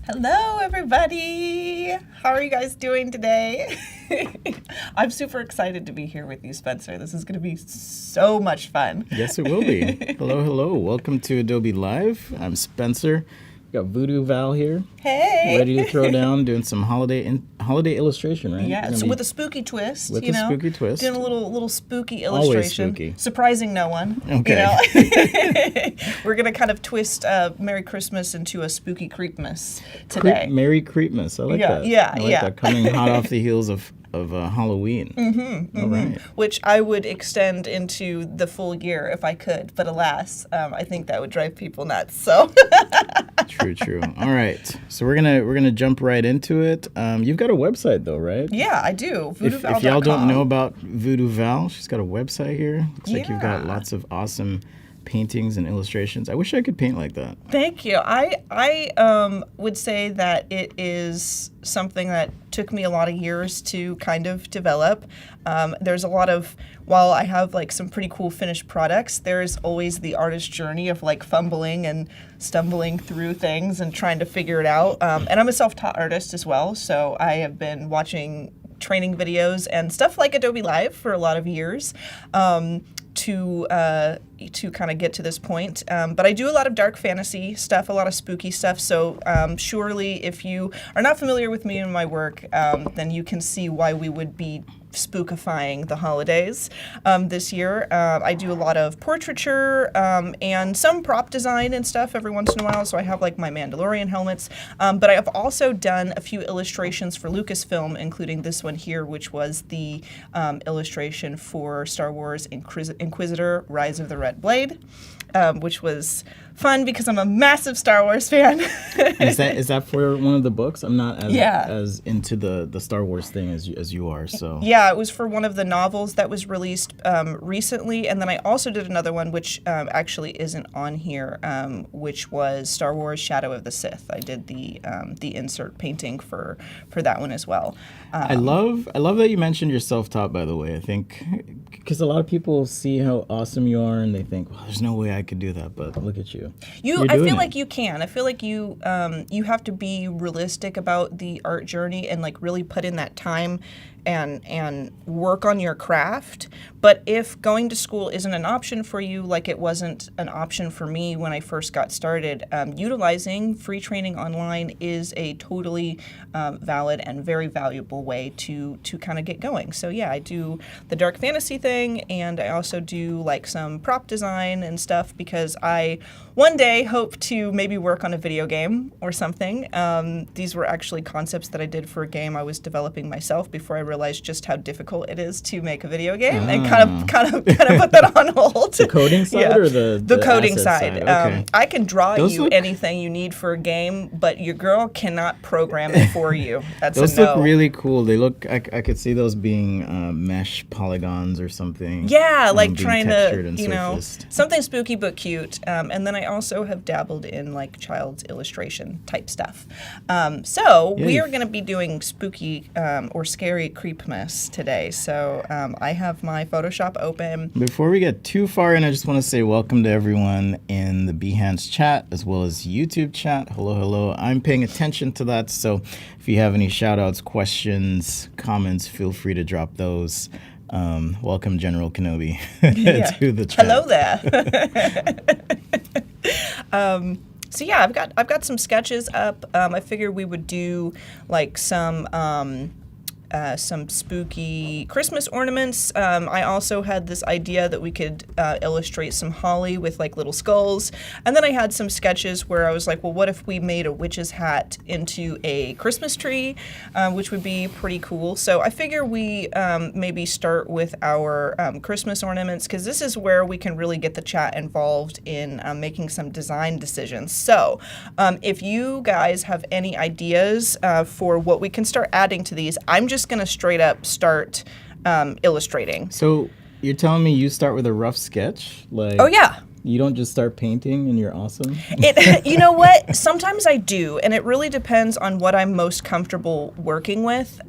Hello, everybody. How are you guys doing today? I'm super excited to be here with you, Spencer. This is going to be so much fun. Yes, it will be. Hello. Welcome to Adobe Live. I'm Spencer. We got VooDoo Val here. Hey. Ready to throw down, doing some holiday illustration, right? Yeah, so with a spooky twist, with a spooky twist. Doing a little spooky Always illustration. spooky. Surprising no one. Okay. We're going to kind of twist Merry Christmas into a spooky Creepmas today. Merry Creepmas. I like that. Yeah, I like that. Coming hot off the heels of Halloween. All right. Which I would extend into the full year if I could, but alas, I think that would drive people nuts. So True. All right, so we're gonna jump right into it. You've got a website though, right? Yeah, I do. VooDooVal.com. If y'all don't know about VooDoo Val, she's got a website here. Looks like you've got lots of awesome paintings and illustrations. I wish I could paint like that. Thank you. I would say that it is something that took me a lot of years to kind of develop. There's a lot of, while I have like some pretty cool finished products, there's always the artist journey of like fumbling and stumbling through things and trying to figure it out. And I'm a self-taught artist as well, so I have been watching training videos and stuff like Adobe Live for a lot of years. To kind of get to this point. But I do a lot of dark fantasy stuff, a lot of spooky stuff. So surely if you are not familiar with me and my work, then you can see why we would be spookifying the holidays this year. I do a lot of portraiture and some prop design and stuff every once in a while. So I have like my Mandalorian helmets. But I have also done a few illustrations for Lucasfilm, including this one here, which was the illustration for Star Wars Inquisitor, Rise of the Red Blade, which was fun because I'm a massive Star Wars fan. Is that for one of the books? I'm not as into the Star Wars thing as you are. So yeah, it was for one of the novels that was released recently, and then I also did another one which actually isn't on here, which was Star Wars Shadow of the Sith. I did the insert painting for that one as well. I love that you mentioned you're self-taught, by the way. I think because a lot of people see how awesome you are and they think, well, there's no way I could do that, but look at you. I feel like you can. I feel like you have to be realistic about the art journey and like really put in that time and work on your craft. But if going to school isn't an option for you, like it wasn't an option for me when I first got started, utilizing free training online is a totally valid and very valuable way to kind of get going. So yeah, I do the dark fantasy thing, and I also do like some prop design and stuff because I one day hope to maybe work on a video game or something. These were actually concepts that I did for a game I was developing myself before I realized just how difficult it is to make a video game, and kind of put that on hold. The coding side or the coding side. Okay. I can draw anything you need for a game, but your girl cannot program it for you. That's those a no. look really cool. They look. I could see those being mesh polygons or something. Yeah, like trying to surfaced. Something spooky but cute. And then I also have dabbled in like child's illustration type stuff. So we are going to be doing spooky or scary Creepmas today. So I have my Photoshop open. Before we get too far in, I just want to say welcome to everyone in the Behance chat as well as YouTube chat. Hello. I'm paying attention to that. So if you have any shout outs, questions, comments, feel free to drop those. Welcome, General Kenobi, to the chat. Hello there. So yeah, I've got some sketches up. I figured we would do like some spooky Christmas ornaments. I also had this idea that we could illustrate some holly with like little skulls. And then I had some sketches where I was like, well, what if we made a witch's hat into a Christmas tree, which would be pretty cool. So I figure we maybe start with our Christmas ornaments, because this is where we can really get the chat involved in making some design decisions. So if you guys have any ideas for what we can start adding to these, I'm just going to straight up start illustrating. So you're telling me you start with a rough sketch? Oh, yeah. You don't just start painting and you're awesome? You know what? Sometimes I do, and it really depends on what I'm most comfortable working with.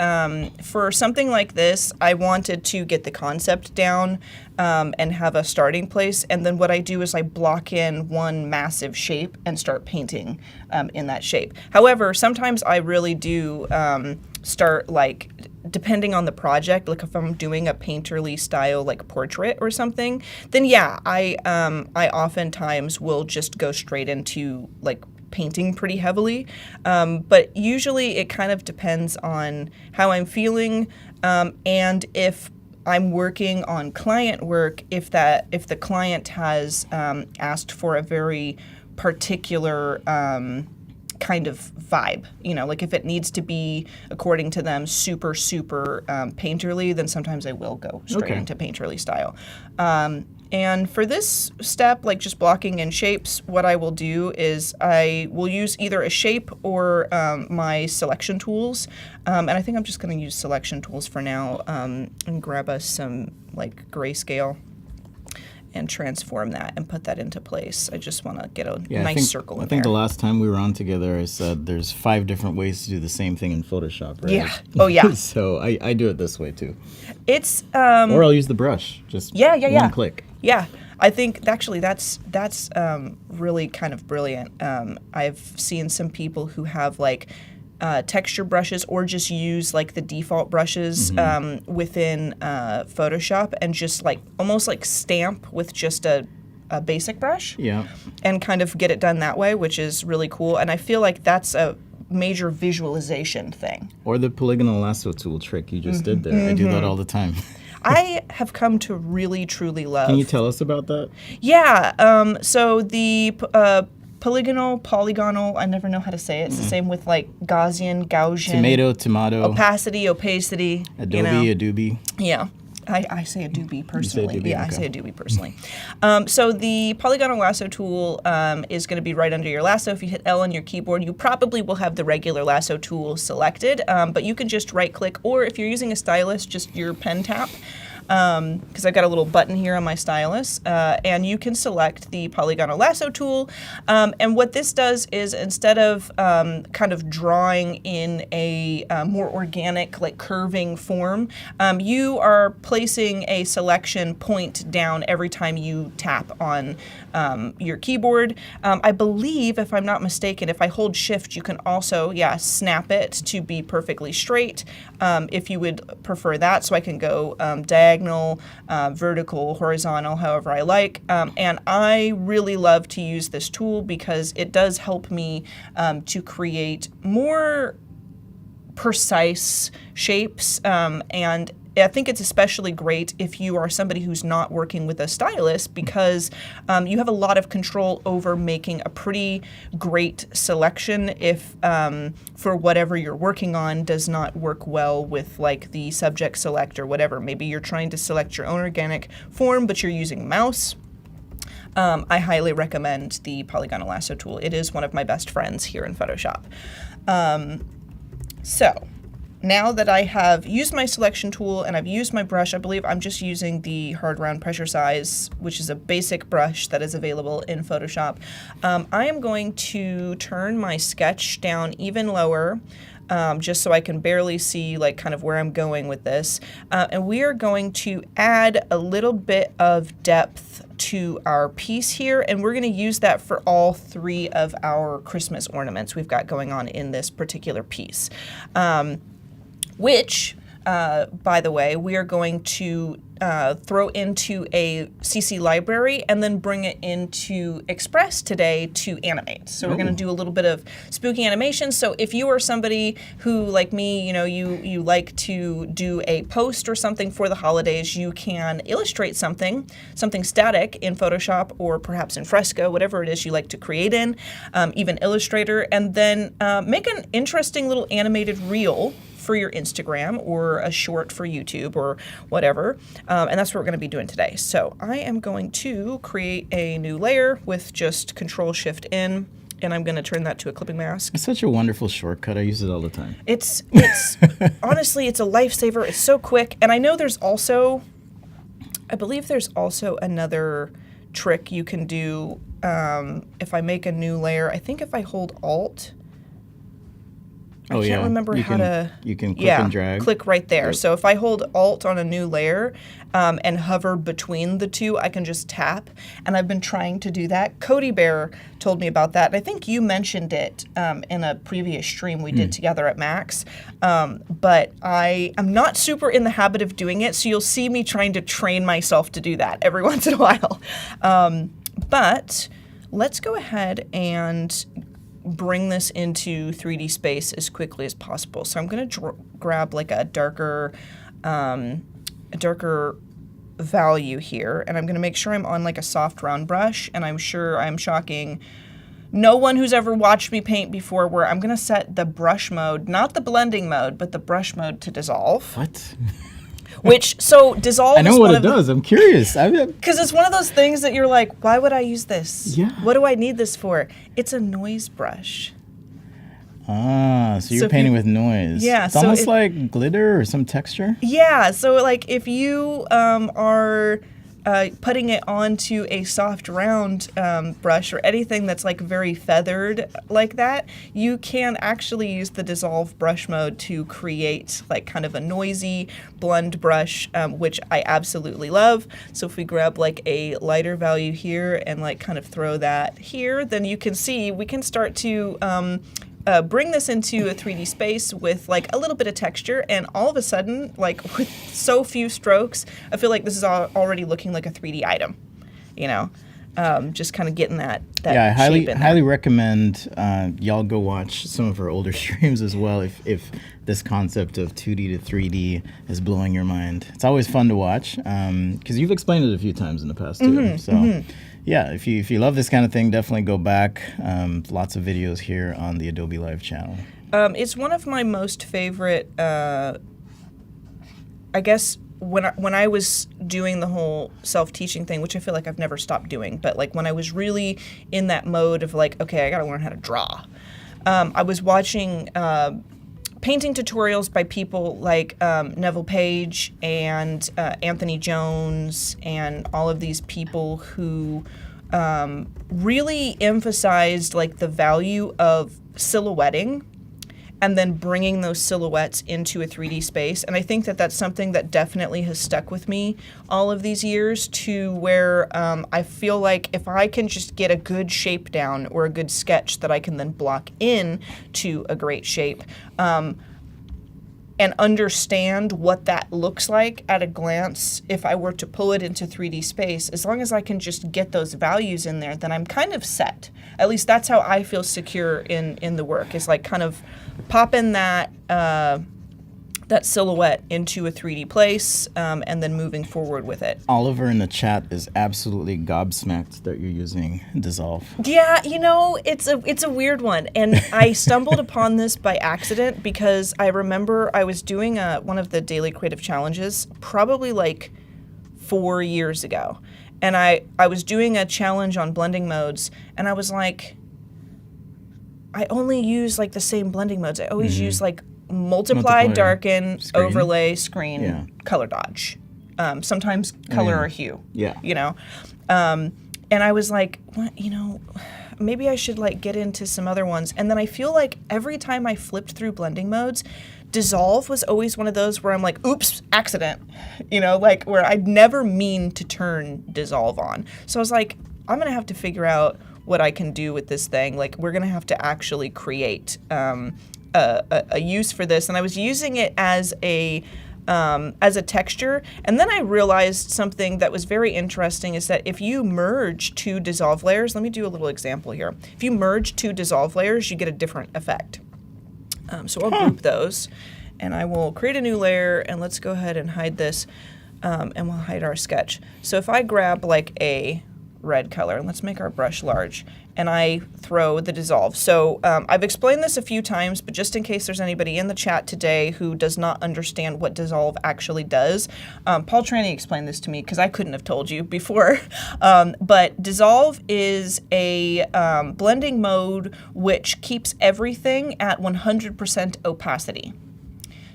For something like this, I wanted to get the concept down and have a starting place, and then what I do is I block in one massive shape and start painting in that shape. However, sometimes I really do start like, depending on the project, like if I'm doing a painterly style like portrait or something, then yeah, I oftentimes will just go straight into like painting pretty heavily. But usually it kind of depends on how I'm feeling, and if I'm working on client work, if the client has asked for a very particular kind of vibe, you know, like if it needs to be, according to them, super painterly, then sometimes I will go straight into painterly style. And for this step, like just blocking in shapes, what I will do is I will use either a shape or my selection tools. And I think I'm just going to use selection tools for now, and grab us some like grayscale and transform that and put that into place. I just want to get a nice circle in there. I think the last time we were on together, I said there's 5 different ways to do the same thing in Photoshop, right? Yeah. Oh, yeah. So I do it this way, too. It's... or I'll use the brush. Just one click. Yeah. I think actually that's really kind of brilliant. I've seen some people who have like texture brushes or just use like the default brushes within Photoshop and just like almost like stamp with just a basic brush. Yeah. And kind of get it done that way, which is really cool. And I feel like that's a major visualization thing. Or the polygonal lasso tool trick you just did there. I do that all the time. I have come to really, truly love. Can you tell us about that? Yeah. So the polygonal, I never know how to say it. It's the same with like Gaussian. Tomato. Opacity. Adobe. Yeah. I say Adobe personally. Adobe? Yeah, Okay. I say Adobe personally. So the polygonal lasso tool is going to be right under your lasso. If you hit L on your keyboard, you probably will have the regular lasso tool selected, but you can just right-click, or if you're using a stylus, just your pen tap. Because I've got a little button here on my stylus, and you can select the polygonal lasso tool. And what this does is instead of kind of drawing in a more organic, like curving form, you are placing a selection point down every time you tap on your keyboard. I believe, if I'm not mistaken, if I hold Shift, you can also, snap it to be perfectly straight, if you would prefer that. So I can go diagonal, vertical, horizontal, however I like. And I really love to use this tool because it does help me to create more precise shapes, and I think it's especially great if you are somebody who's not working with a stylus, because you have a lot of control over making a pretty great selection if for whatever you're working on does not work well with like the subject select or whatever. Maybe you're trying to select your own organic form, but you're using mouse. I highly recommend the polygonal lasso tool. It is one of my best friends here in Photoshop. So now that I have used my selection tool and I've used my brush, I believe I'm just using the hard round pressure size, which is a basic brush that is available in Photoshop. I am going to turn my sketch down even lower, just so I can barely see like kind of where I'm going with this. And we are going to add a little bit of depth to our piece here, and we're going to use that for all 3 of our Christmas ornaments we've got going on in this particular piece. Which, by the way, we are going to throw into a CC library and then bring it into Express today to animate. So we're going to do a little bit of spooky animation. So if you are somebody who, like me, you like to do a post or something for the holidays, you can illustrate something static in Photoshop or perhaps in Fresco, whatever it is you like to create in, even Illustrator, and then make an interesting little animated reel for your Instagram or a short for YouTube or whatever. And that's what we're going to be doing today. So I am going to create a new layer with just Control-Shift-N, and I'm going to turn that to a clipping mask. It's such a wonderful shortcut. I use it all the time. It's honestly, it's a lifesaver. It's so quick. And I know I believe there's also another trick you can do if I make a new layer. I think if I hold Alt, I can't remember how to... You can click and drag. Click right there. Yep. So if I hold Alt on a new layer and hover between the two, I can just tap. And I've been trying to do that. Cody Bear told me about that. And I think you mentioned it in a previous stream we did together at Max. But I am not super in the habit of doing it, so you'll see me trying to train myself to do that every once in a while. But let's go ahead and bring this into 3D space as quickly as possible. So I'm going to grab like a darker value here, and I'm going to make sure I'm on like a soft round brush, and I'm sure I'm shocking no one who's ever watched me paint before, where I'm going to set the brush mode, not the blending mode, but the brush mode to dissolve. What? Which, so dissolve I know what it does. I'm curious. Because it's one of those things that you're like, why would I use this? Yeah. What do I need this for? It's a noise brush. Ah, so you're painting with noise. Yeah. It's almost like glitter or some texture. Yeah. So like if you are putting it onto a soft round brush or anything that's like very feathered like that, you can actually use the dissolve brush mode to create like kind of a noisy blend brush, which I absolutely love. So if we grab like a lighter value here and like kind of throw that here, then you can see we can start to bring this into a 3D space with like a little bit of texture, and all of a sudden, like with so few strokes, I feel like this is already looking like a 3D item, you know? Just kind of getting that yeah, I shape in highly recommend y'all go watch some of our older streams as well if this concept of 2D to 3D is blowing your mind. It's always fun to watch because you've explained it a few times in the past too. Yeah, if you love this kind of thing, definitely go back. Lots of videos here on the Adobe Live channel. It's one of my most favorite, I guess, when I was doing the whole self-teaching thing, which I feel like I've never stopped doing, but like when I was really in that mode of like, okay, I gotta learn how to draw. I was watching painting tutorials by people like Neville Page and Anthony Jones and all of these people who really emphasized like the value of silhouetting and then bringing those silhouettes into a 3D space. And I think that that's something that definitely has stuck with me all of these years, to where I feel like if I can just get a good shape down or a good sketch that I can then block in to a great shape, and understand what that looks like at a glance, if I were to pull it into 3D space, as long as I can just get those values in there, then I'm kind of set. At least that's how I feel secure in the work, is like kind of popping that that silhouette into a 3D place and then moving forward with it. Oliver in the chat is absolutely gobsmacked that you're using dissolve. Yeah, you know, it's a weird one, and I stumbled upon this by accident because I remember I was doing one of the daily creative challenges probably like 4 years ago, and I was doing a challenge on blending modes, and I was like, I only use like the same blending modes. I always use like multiply, darken, screen. Overlay, screen, color dodge. Sometimes color or hue. Yeah. You know? And I was like, what, you know, maybe I should like get into some other ones. And then I feel like every time I flipped through blending modes, dissolve was always one of those where I'm like, oops, accident. You know, like where I'd never mean to turn dissolve on. So I was like, I'm going to have to figure out what I can do with this thing. Like, we're going to have to actually create a use for this. And I was using it as a texture, and then I realized something that was very interesting, is that if you merge two dissolve layers, let me do a little example here. If you merge two dissolve layers, you get a different effect. So I'll group those, and I will create a new layer, and let's go ahead and hide this, and we'll hide our sketch. So if I grab like a red color, and let's make our brush large, and I throw the dissolve. So I've explained this a few times, but just in case there's anybody in the chat today who does not understand what dissolve actually does, Paul Tranny explained this to me because I couldn't have told you before. But dissolve is a blending mode which keeps everything at 100% opacity.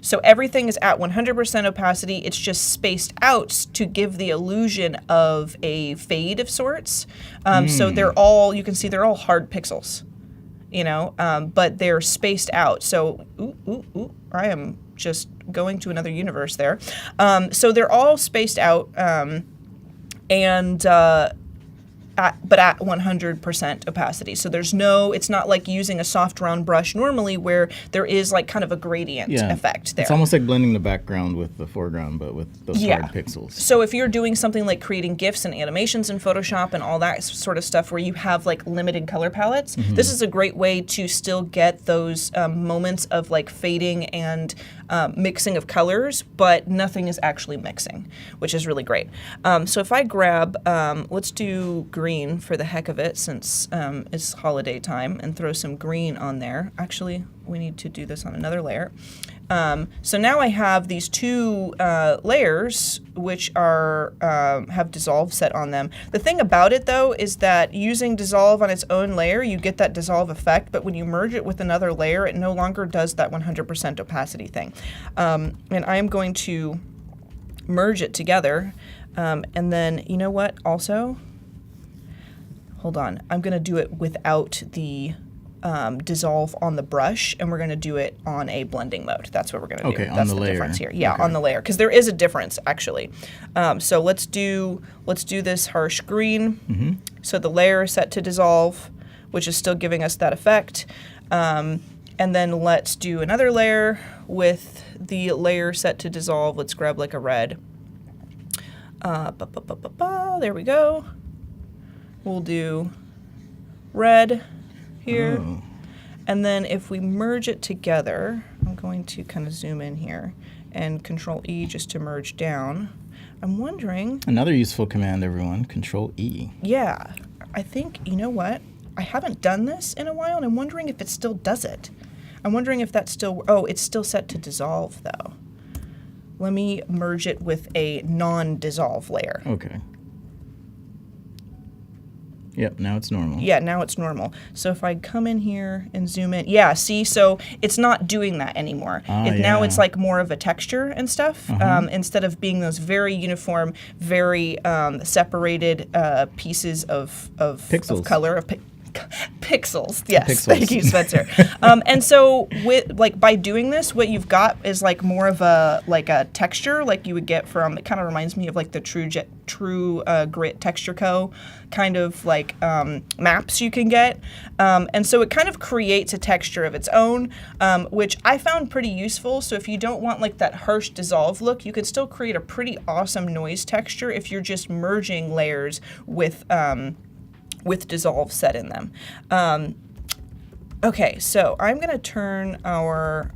So everything is at 100% opacity. It's just spaced out to give the illusion of a fade of sorts. So they're all, you can see they're all hard pixels, you know, but they're spaced out. So, I am just going to another universe there. So they're all spaced out, but at 100% opacity. So there's no, it's not like using a soft round brush normally where there is like kind of a gradient effect there. It's almost like blending the background with the foreground, but with those hard pixels. So if you're doing something like creating GIFs and animations in Photoshop and all that sort of stuff where you have like limited color palettes, this is a great way to still get those moments of like fading and mixing of colors, but nothing is actually mixing, which is really great. So if I grab, let's do green for the heck of it, since it's holiday time, and throw some green on there. Actually, we need to do this on another layer. So now I have these two layers which are have dissolve set on them. The thing about it though is that using dissolve on its own layer, you get that dissolve effect, but when you merge it with another layer, it no longer does that 100% opacity thing. And I am going to merge it together, and then, you know what, also, hold on, I'm going to do it without the dissolve on the brush, and we're going to do it on a blending mode. That's what we're going to do. Okay, That's on the the layer. difference here. Yeah, on the layer, because there is a difference actually. So let's do this harsh green. So the layer is set to dissolve, which is still giving us that effect. And then let's do another layer with the layer set to dissolve. Let's grab like a red. There we go. We'll do red here. Oh. And then if we merge it together, I'm going to kind of zoom in here and Control E just to merge down. I'm wondering. Another useful command, everyone, Control E. Yeah, I think, you know what? I haven't done this in a while, and I'm wondering if it still does it. I'm wondering if that's still, oh, it's still set to dissolve though. Let me merge it with a non-dissolve layer. Okay. Yep, now it's normal. Yeah, now it's normal. So if I come in here and zoom in, yeah, see, so it's not doing that anymore. Now it's like more of a texture and stuff, instead of being those very uniform, very separated pieces of color, of pixels. Yes, Pixels. Thank you, Spencer. And so with by doing this, what you've got is like more of a texture like you would get from. It kind of reminds me of like the True Grit Texture Co. kind of like maps you can get, and so it kind of creates a texture of its own, which I found pretty useful. So if you don't want like that harsh dissolve look, you can still create a pretty awesome noise texture if you're just merging layers with dissolve set in them. Okay, so I'm gonna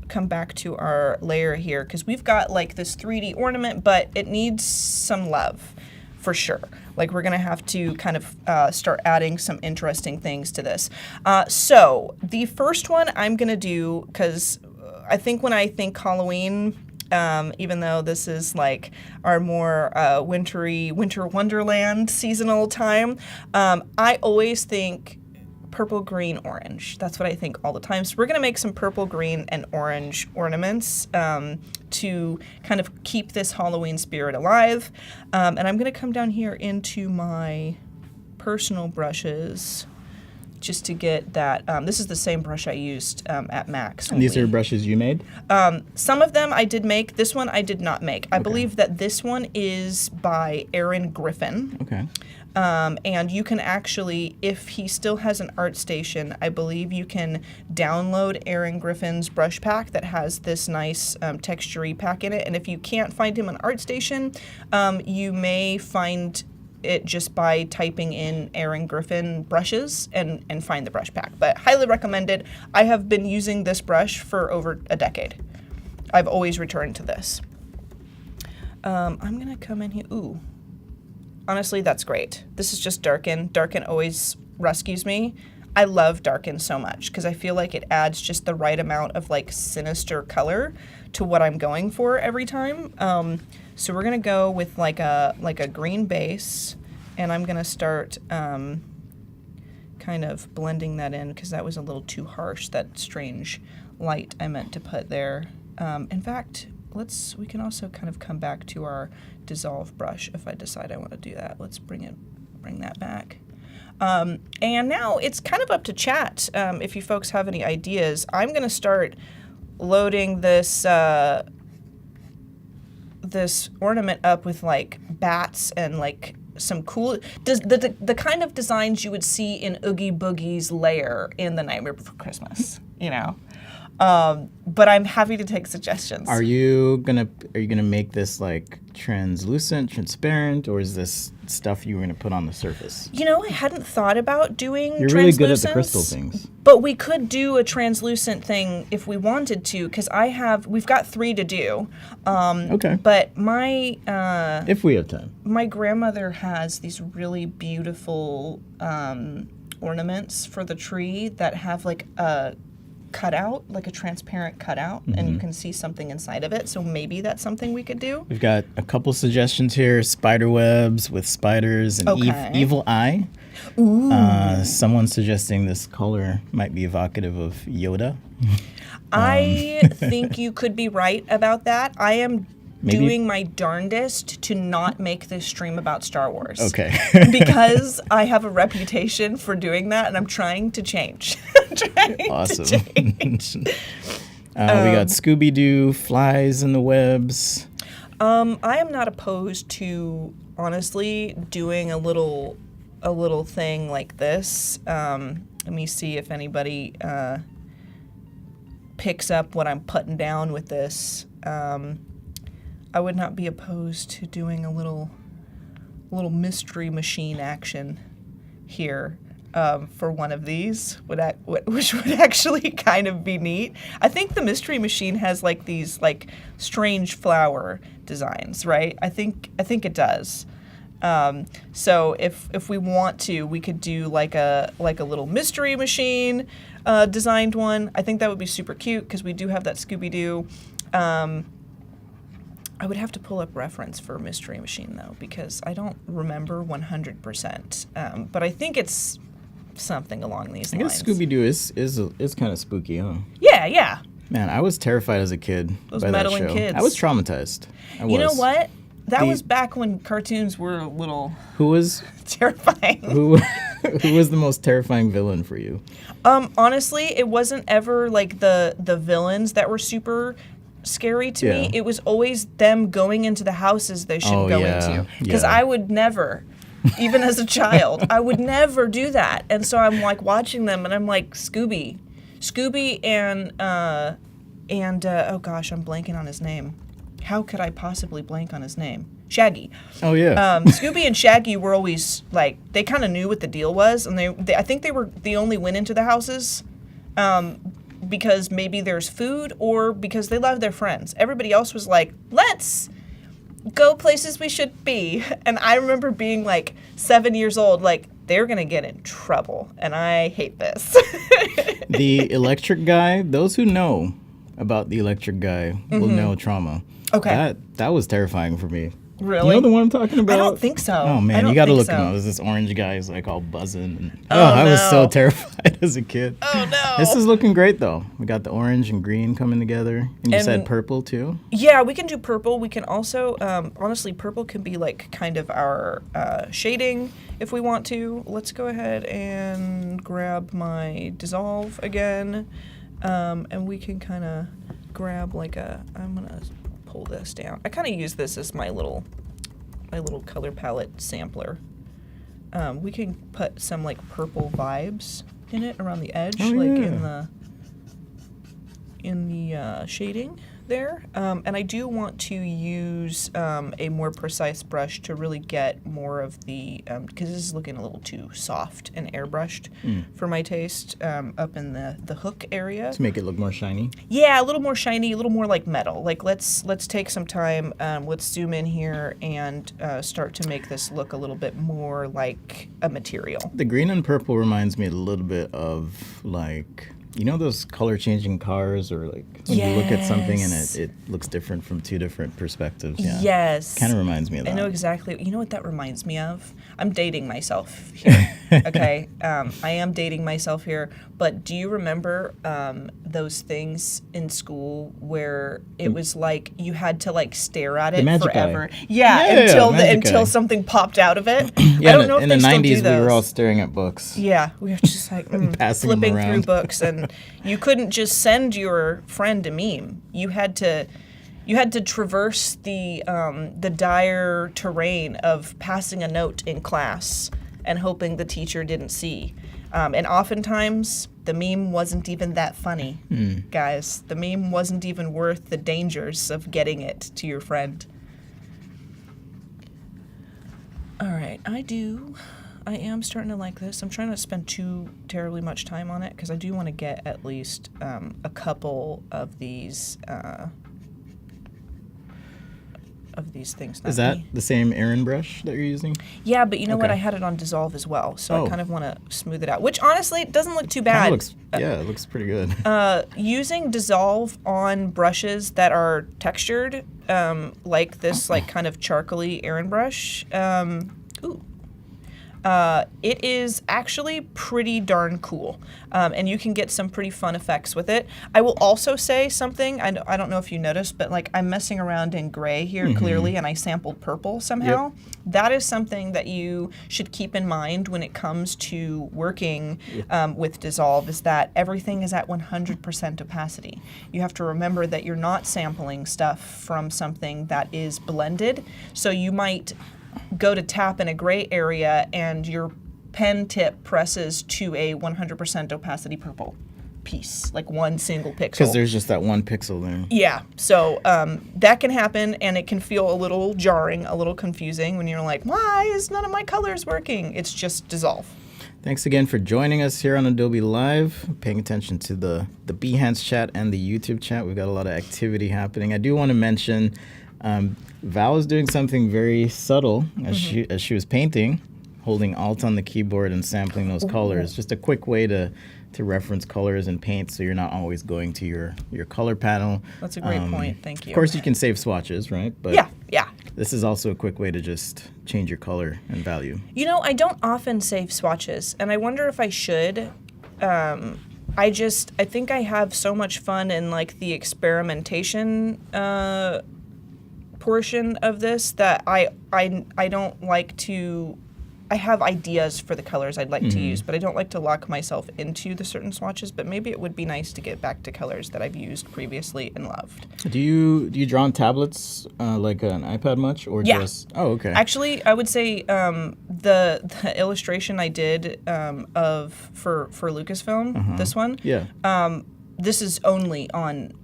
come back to our layer here, because we've got like this 3D ornament, but it needs some love for sure. Like we're gonna have to kind of start adding some interesting things to this. So the first one I'm gonna do, because I think when I think Halloween, even though this is like our more winter wonderland seasonal time, I always think purple, green, orange. That's what I think all the time. So we're going to make some purple, green, and orange ornaments to kind of keep this Halloween spirit alive. And I'm going to come down here into my personal brushes just to get that. This is the same brush I used at Max. And these are brushes you made? Some of them I did make. This one I did not make. I believe that this one is by Aaron Griffin. Okay. And you can actually, if he still has an ArtStation, I believe you can download Aaron Griffin's brush pack that has this nice texture-y pack in it. And if you can't find him on ArtStation, you may find it just by typing in Aaron Griffin brushes and find the brush pack. But highly recommended. I have been using this brush for over a decade. I've always returned to this. I'm going to come in here. Ooh. Honestly, that's great. This is just darken. Darken always rescues me. I love darken so much because I feel like it adds just the right amount of like sinister color to what I'm going for every time. So we're gonna go with like a green base, and I'm gonna start kind of blending that in because that was a little too harsh. That strange light I meant to put there. In fact, we can also kind of come back to our dissolve brush if I decide I want to do that. Let's bring that back. And now it's kind of up to chat. If you folks have any ideas, I'm going to start loading this this ornament up with like bats and like some cool the kind of designs you would see in Oogie Boogie's lair in The Nightmare Before Christmas, you know. But I'm happy to take suggestions. Are you gonna make this like translucent, transparent, or is this stuff you were gonna put on the surface? You know, I hadn't thought about doing You're really good at the crystal things. But we could do a translucent thing if we wanted to, because we've got 3 to do. Okay. But my if we have time. My grandmother has these really beautiful ornaments for the tree that have like a cutout, like a transparent cutout, and you can see something inside of it. So maybe that's something we could do. We've got a couple suggestions here: spider webs with spiders and evil eye. Ooh. Someone suggesting this color might be evocative of Yoda. I think you could be right about that. I am doing my darndest to not make this stream about Star Wars. Okay. Because I have a reputation for doing that, and I'm trying to change. Awesome. We got Scooby-Doo, flies in the webs. I am not opposed to, honestly, doing a little thing like this. Let me see if anybody picks up what I'm putting down with this. I would not be opposed to doing a little mystery machine action here for one of these, which would actually kind of be neat. I think the mystery machine has like these like strange flower designs, right? I think it does. So if we want to, we could do like a little mystery machine designed one. I think that would be super cute because we do have that Scooby-Doo. I would have to pull up reference for Mystery Machine, though, because I don't remember 100%. But I think it's something along these lines. I guess Scooby-Doo is kind of spooky, huh? Yeah. Man, I was terrified as a kid by that show. Kids. I was traumatized. You know what? That was back when cartoons were a little... Who was... terrifying. Who was the most terrifying villain for you? Honestly, it wasn't ever, like, the villains that were super... scary to me. It was always them going into the houses they shouldn't go into. Because I would never, even as a child, I would never do that. And so I'm like watching them and I'm like, Scooby and oh gosh, I'm blanking on his name. How could I possibly blank on his name? Shaggy. Oh yeah. Scooby and Shaggy were always like, they kind of knew what the deal was, and they I think they only went into the houses because maybe there's food or because they love their friends. Everybody else was like, let's go places we should be. And I remember being like 7 years old, like, they're going to get in trouble. And I hate this. The electric guy, those who know about the electric guy will know trauma. Okay. That was terrifying for me. Really? You know the one I'm talking about? I don't think so. Oh man, you got to look him up. There's this orange guy who's like all buzzing. And, I was so terrified as a kid. Oh no. This is looking great though. We got the orange and green coming together. And you said purple too? Yeah, we can do purple. We can also, honestly, purple can be like kind of our shading if we want to. Let's go ahead and grab my dissolve again. And we can kind of grab like I'm going to pull this down. I kind of use this as my little color palette sampler. We can put some like purple vibes in it around the edge, in the shading there. And I do want to use a more precise brush to really get more of the, because this is looking a little too soft and airbrushed for my taste, up in the hook area. To make it look more shiny? Yeah, a little more shiny, a little more like metal. Like let's take some time, let's zoom in here and start to make this look a little bit more like a material. The green and purple reminds me a little bit of like... You know those color-changing cars, or like when you look at something and it looks different from two different perspectives? Yeah. Yes. Kind of reminds me of that. I know exactly. You know what that reminds me of? I'm dating myself here. Okay, I am dating myself here, but do you remember those things in school where it was like you had to like stare at it magic forever? eye. Yeah, until eye. something popped out of it. Yeah, I don't know if in they the still 90s, do those. we were all staring at books. Yeah, we were just like Passing them flipping through around. books, and you couldn't just send your friend a meme. You had to traverse the dire terrain of passing a note in class and hoping the teacher didn't see. And oftentimes, the meme wasn't even that funny, guys. The meme wasn't even worth the dangers of getting it to your friend. All right, I am starting to like this. I'm trying not to spend too terribly much time on it because I do want to get at least a couple of these things. Is that the same Aaron brush that you're using? Yeah, but you know what? Okay. I had it on dissolve as well, so Oh. I kind of want to smooth it out. Which honestly doesn't look too bad. It looks pretty good. Using dissolve on brushes that are textured, like this, like kind of charcoaly Aaron brush. It is actually pretty darn cool, and you can get some pretty fun effects with it. I will also say something, I don't know if you noticed, but like I'm messing around in gray here clearly, and I sampled purple somehow. Yep. That is something that you should keep in mind when it comes to working with dissolve, is that everything is at 100% opacity. You have to remember that you're not sampling stuff from something that is blended, so you might go to tap in a gray area and your pen tip presses to a 100% opacity purple piece, like one single pixel. Because there's just that one pixel there. Yeah, so that can happen, and it can feel a little jarring, a little confusing when you're like, why is none of my colors working? It's just dissolve. Thanks again for joining us here on Adobe Live, paying attention to the Behance chat and the YouTube chat. We've got a lot of activity happening. I do want to mention Val was doing something very subtle as she was painting, holding Alt on the keyboard and sampling those colors. Just a quick way to reference colors and paint, so you're not always going to your color panel. That's a great point. Thank you. Of course, you can save swatches, right? But yeah. this is also a quick way to just change your color and value. You know, I don't often save swatches, and I wonder if I should. I think I have so much fun in like the experimentation portion of this that I don't like to. I have ideas for the colors I'd like to use, but I don't like to lock myself into the certain swatches. But maybe it would be nice to get back to colors that I've used previously and loved. Do you draw on tablets like an iPad much, or just? Oh, okay. Actually, I would say the illustration I did for Lucasfilm, this one. Yeah. This is only on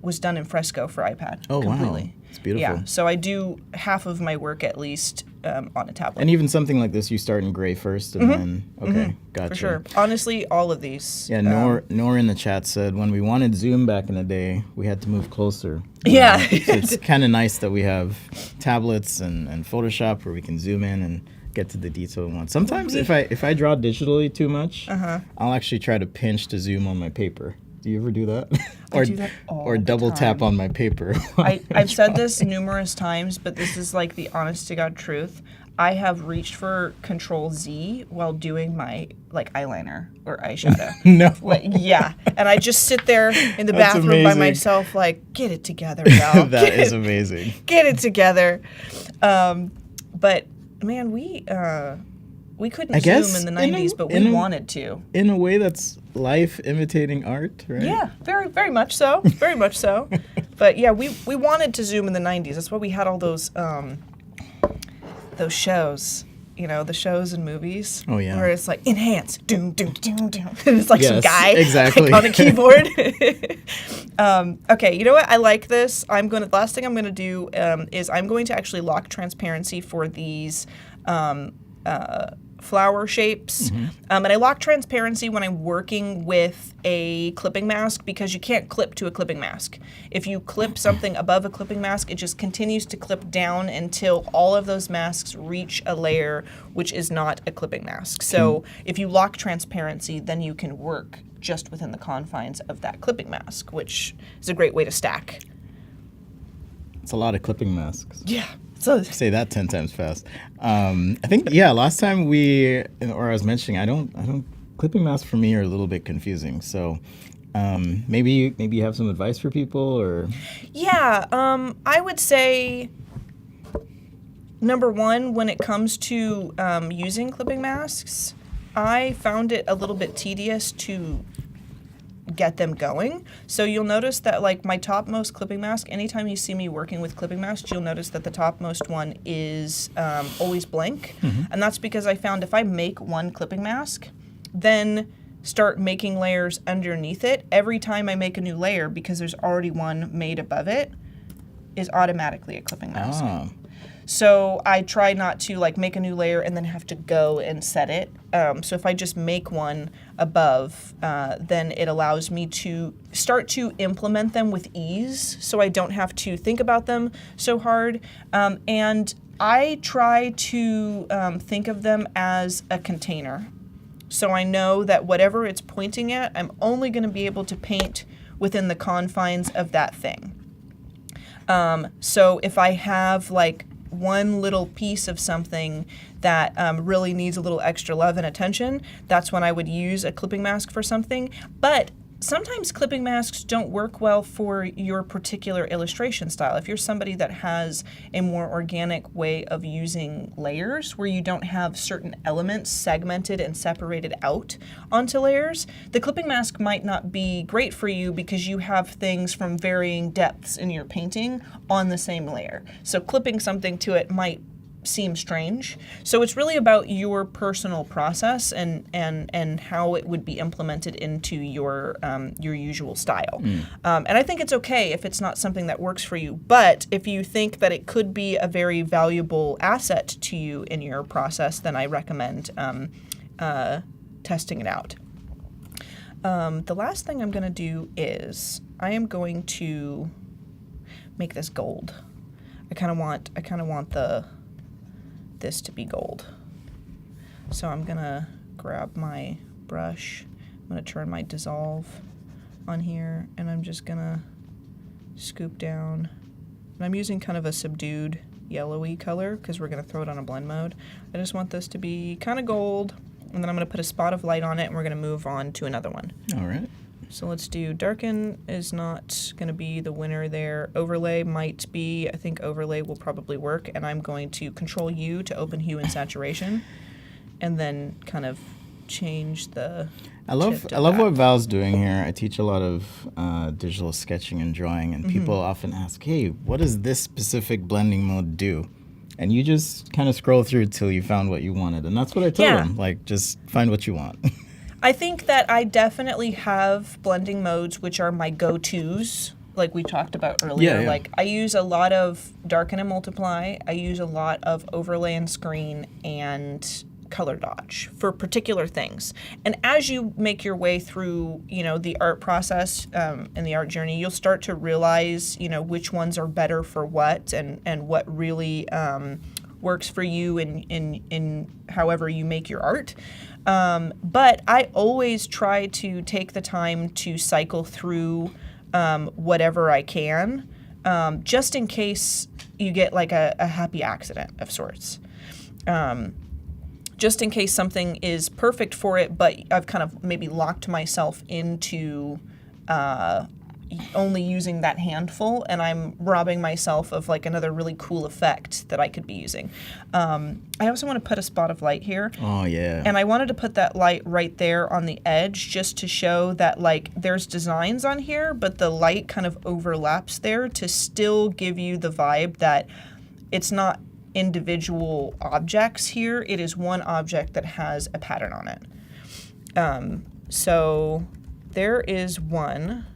was done in fresco for iPad. Oh, completely. Wow. It's beautiful. Yeah, so I do half of my work at least on a tablet. And even something like this, you start in gray first, and then gotcha. For sure. Honestly, all of these. Yeah, Nor in the chat said when we wanted Zoom back in the day, we had to move closer. Yeah. So it's kind of nice that we have tablets and Photoshop where we can zoom in and get to the detail we want. Sometimes if I draw digitally too much, I'll actually try to pinch to zoom on my paper. Do you ever do that? I do that all or the double tap time. on my paper. I've said this numerous times, but this is like the honest to God truth. I have reached for Control Z while doing my like eyeliner or eyeshadow. No. Like, yeah, and I just sit there in the That's bathroom by amazing. myself, like, get it together, Val. That is amazing. Get it together. But man, we couldn't I guess Zoom in the in a- 90s, but in we a- wanted to. In a way, that's life imitating art, right? Yeah, very, very much so. Very much so. But yeah, we wanted to Zoom in the 90s. That's why we had all those shows, you know, the shows and movies. Oh, yeah. Where it's like, enhance, doom, doom, doom, doom. And it's like some Yes, guy exactly. like, on a keyboard. Okay, you know what? I like this. The last thing I'm going to do is I'm going to actually lock transparency for these flower shapes. And I lock transparency when I'm working with a clipping mask because you can't clip to a clipping mask. If you clip something above a clipping mask, it just continues to clip down until all of those masks reach a layer which is not a clipping mask. So if you lock transparency, then you can work just within the confines of that clipping mask, which is a great way to stack. It's a lot of clipping masks. Yeah, So Say that 10 times fast. I think, yeah, last time I was mentioning, I don't, clipping masks for me are a little bit confusing. So maybe you have some advice for people, or? yeah, I would say number one, when it comes to using clipping masks, I found it a little bit tedious to get them going. So you'll notice that like my topmost clipping mask, anytime you see me working with clipping masks, you'll notice that the topmost one is always blank. And that's because I found if I make one clipping mask, then start making layers underneath it, every time I make a new layer, because there's already one made above it, is automatically a clipping mask. Ah. So I try not to like make a new layer and then have to go and set it. So if I just make one above, then it allows me to start to implement them with ease, so I don't have to think about them so hard. And I try to think of them as a container. So I know that whatever it's pointing at, I'm only going to be able to paint within the confines of that thing. So if I have like one little piece of something that really needs a little extra love and attention, that's when I would use a clipping mask for something. But sometimes clipping masks don't work well for your particular illustration style. If you're somebody that has a more organic way of using layers, where you don't have certain elements segmented and separated out onto layers, the clipping mask might not be great for you because you have things from varying depths in your painting on the same layer. So clipping something to it might seem strange. So it's really about your personal process and how it would be implemented into your usual style. And I think it's okay if it's not something that works for you, but if you think that it could be a very valuable asset to you in your process, then I recommend testing it out. The last thing I'm going to do is I am going to make this gold. I kind of want this to be gold. So I'm gonna grab my brush, I'm gonna turn my dissolve on here, and I'm just gonna scoop down. And I'm using kind of a subdued yellowy color because we're gonna throw it on a blend mode. I just want this to be kind of gold, and then I'm gonna put a spot of light on it, and we're gonna move on to another one. All right. So let's do darken is not going to be the winner there. Overlay might be. I think overlay will probably work. And I'm going to Control U to open hue and saturation, and then kind of change the. I love what Val's doing here. I teach a lot of digital sketching and drawing, and people often ask, "Hey, what does this specific blending mode do?" And you just kind of scroll through till you found what you wanted, and that's what I tell them. Like, just find what you want. I think that I definitely have blending modes which are my go-tos, like we talked about earlier. Yeah. Like I use a lot of darken and multiply, I use a lot of overlay and screen, and color dodge for particular things. And as you make your way through, the art process and the art journey, you'll start to realize, which ones are better for what, and what really works for you in however you make your art. But I always try to take the time to cycle through whatever I can, just in case you get like a happy accident of sorts. Just in case something is perfect for it, but I've kind of maybe locked myself into only using that handful, and I'm robbing myself of like another really cool effect that I could be using. I also want to put a spot of light here. Oh yeah. And I wanted to put that light right there on the edge just to show that like there's designs on here, but the light kind of overlaps there to still give you the vibe that it's not individual objects here. It is one object that has a pattern on it. So there is one.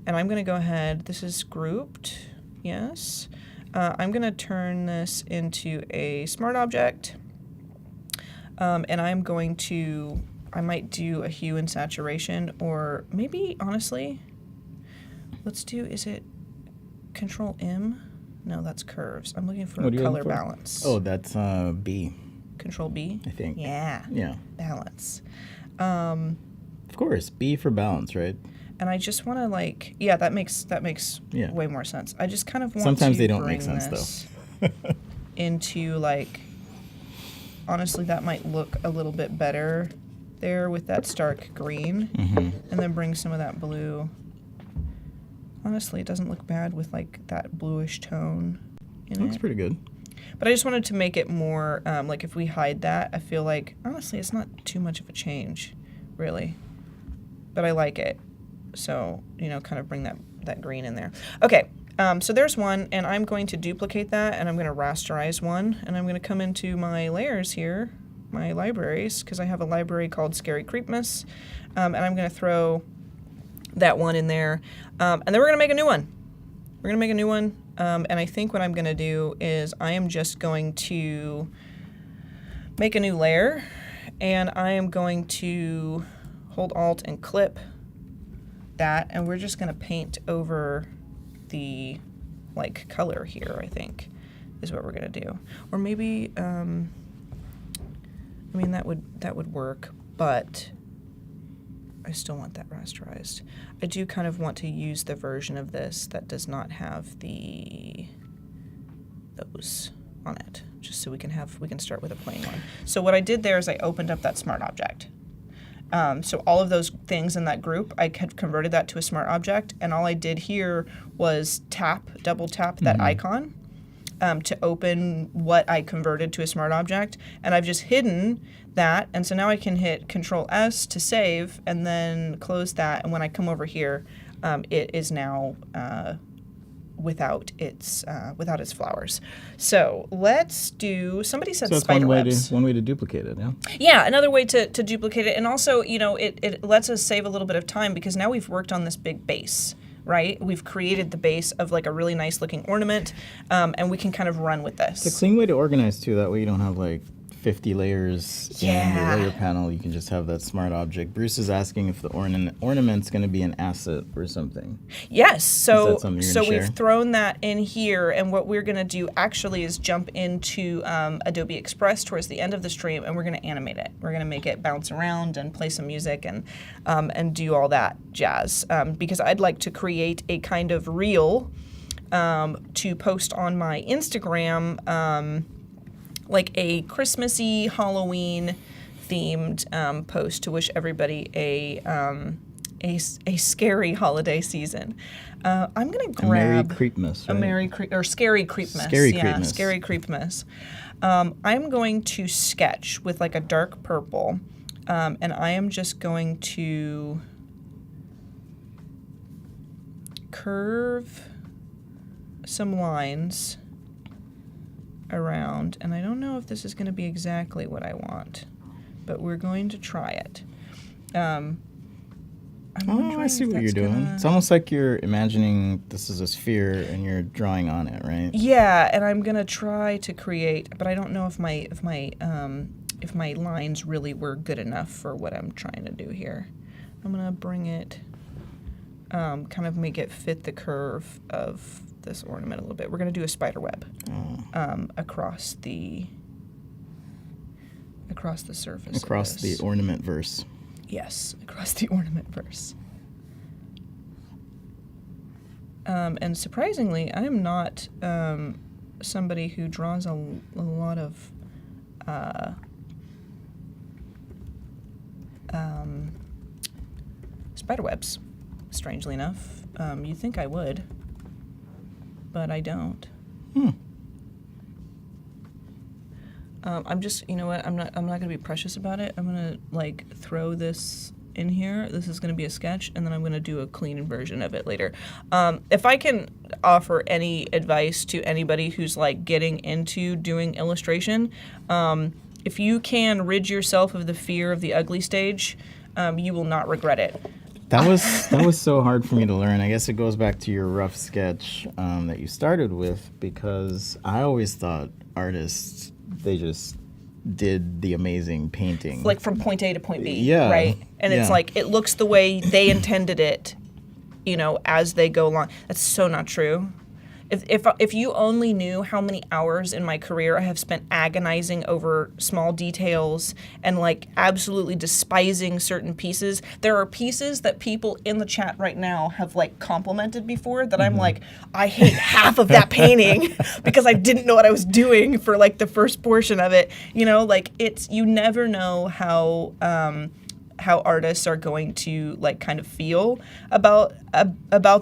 And I'm going to go ahead, this is grouped, yes. I'm going to turn this into a smart object. And I'm going to, I might do a hue and saturation, or maybe, honestly, let's do, is it Control M? No, that's curves. I'm looking for color balance. Oh, that's B. Control B? I think. Yeah. Yeah. Balance. Of course, B for balance, right? And I just want to that makes way more sense. I just kind of want Sometimes to they don't bring make sense this. into like, honestly, that might look a little bit better there with that stark green. And then bring some of that blue. Honestly, it doesn't look bad with like that bluish tone in it. Looks pretty good. But I just wanted to make it more, like if we hide that, I feel like, honestly, it's not too much of a change, really. But I like it. So, you know, kind of bring that green in there. Okay, so there's one, and I'm going to duplicate that, and I'm going to rasterize one, and I'm going to come into my layers here, my libraries, because I have a library called Scary Creepmas, and I'm going to throw that one in there, and then we're going to make a new one. We're going to make a new one, and I think what I'm going to do is I am just going to make a new layer, and I am going to hold Alt and clip that, and we're just going to paint over the like color here, I think, is what we're going to do. Or maybe, I mean, that would work, but I still want that rasterized. I do kind of want to use the version of this that does not have those on it, just so we can start with a plain one. So what I did there is I opened up that smart object. So all of those things in that group, I had converted that to a smart object, and all I did here was double tap that icon to open what I converted to a smart object, and I've just hidden that, and so now I can hit Control S to save, and then close that, and when I come over here, it is now without its flowers. So let's do. Somebody said So that's spiderwebs. one way to duplicate it. Yeah. Yeah, another way to duplicate it, and also, you know, it lets us save a little bit of time because now we've worked on this big base, right? We've created the base of like a really nice looking ornament, and we can kind of run with this. It's a clean way to organize too. That way you don't have like 50 layers in your layer panel. You can just have that smart object. Bruce is asking if the ornament's going to be an asset or something. Yes, so share? We've thrown that in here, and what we're going to do actually is jump into Adobe Express towards the end of the stream, and we're going to animate it. We're going to make it bounce around and play some music and do all that jazz, because I'd like to create a kind of reel to post on my Instagram, like a Christmassy, Halloween themed post to wish everybody a scary holiday season. I'm gonna grab Merry Creepmas, right? or Scary Creepmas. Scary yeah, Creepmas. Scary Creepmas. I'm going to sketch with like a dark purple, and I am just going to curve some lines around, and I don't know if this is going to be exactly what I want, but we're going to try it. I see what you're doing. It's almost like you're imagining this is a sphere and you're drawing on it, right? Yeah, and I'm gonna try to create, but I don't know if my lines really were good enough for what I'm trying to do here. I'm gonna bring it, kind of make it fit the curve of this ornament a little bit. We're going to do a spider web across the surface. Across the ornament verse. Yes, across the ornament verse. And surprisingly, I am not somebody who draws a lot of spider webs, strangely enough. You'd think I would, but I don't. I'm just, you know what? I'm not gonna be precious about it. I'm gonna like throw this in here. This is gonna be a sketch, and then I'm gonna do a clean version of it later. If I can offer any advice to anybody who's like getting into doing illustration, if you can rid yourself of the fear of the ugly stage, you will not regret it. That was so hard for me to learn. I guess it goes back to your rough sketch that you started with, because I always thought artists, they just did the amazing painting. Like from point A to point B, yeah, right? And it's like, it looks the way they intended it, you know, as they go along. That's so not true. If you only knew how many hours in my career I have spent agonizing over small details and like absolutely despising certain pieces. There are pieces that people in the chat right now have like complimented before that I'm like, I hate half of that painting because I didn't know what I was doing for like the first portion of it. You know, like you never know how artists are going to like kind of feel about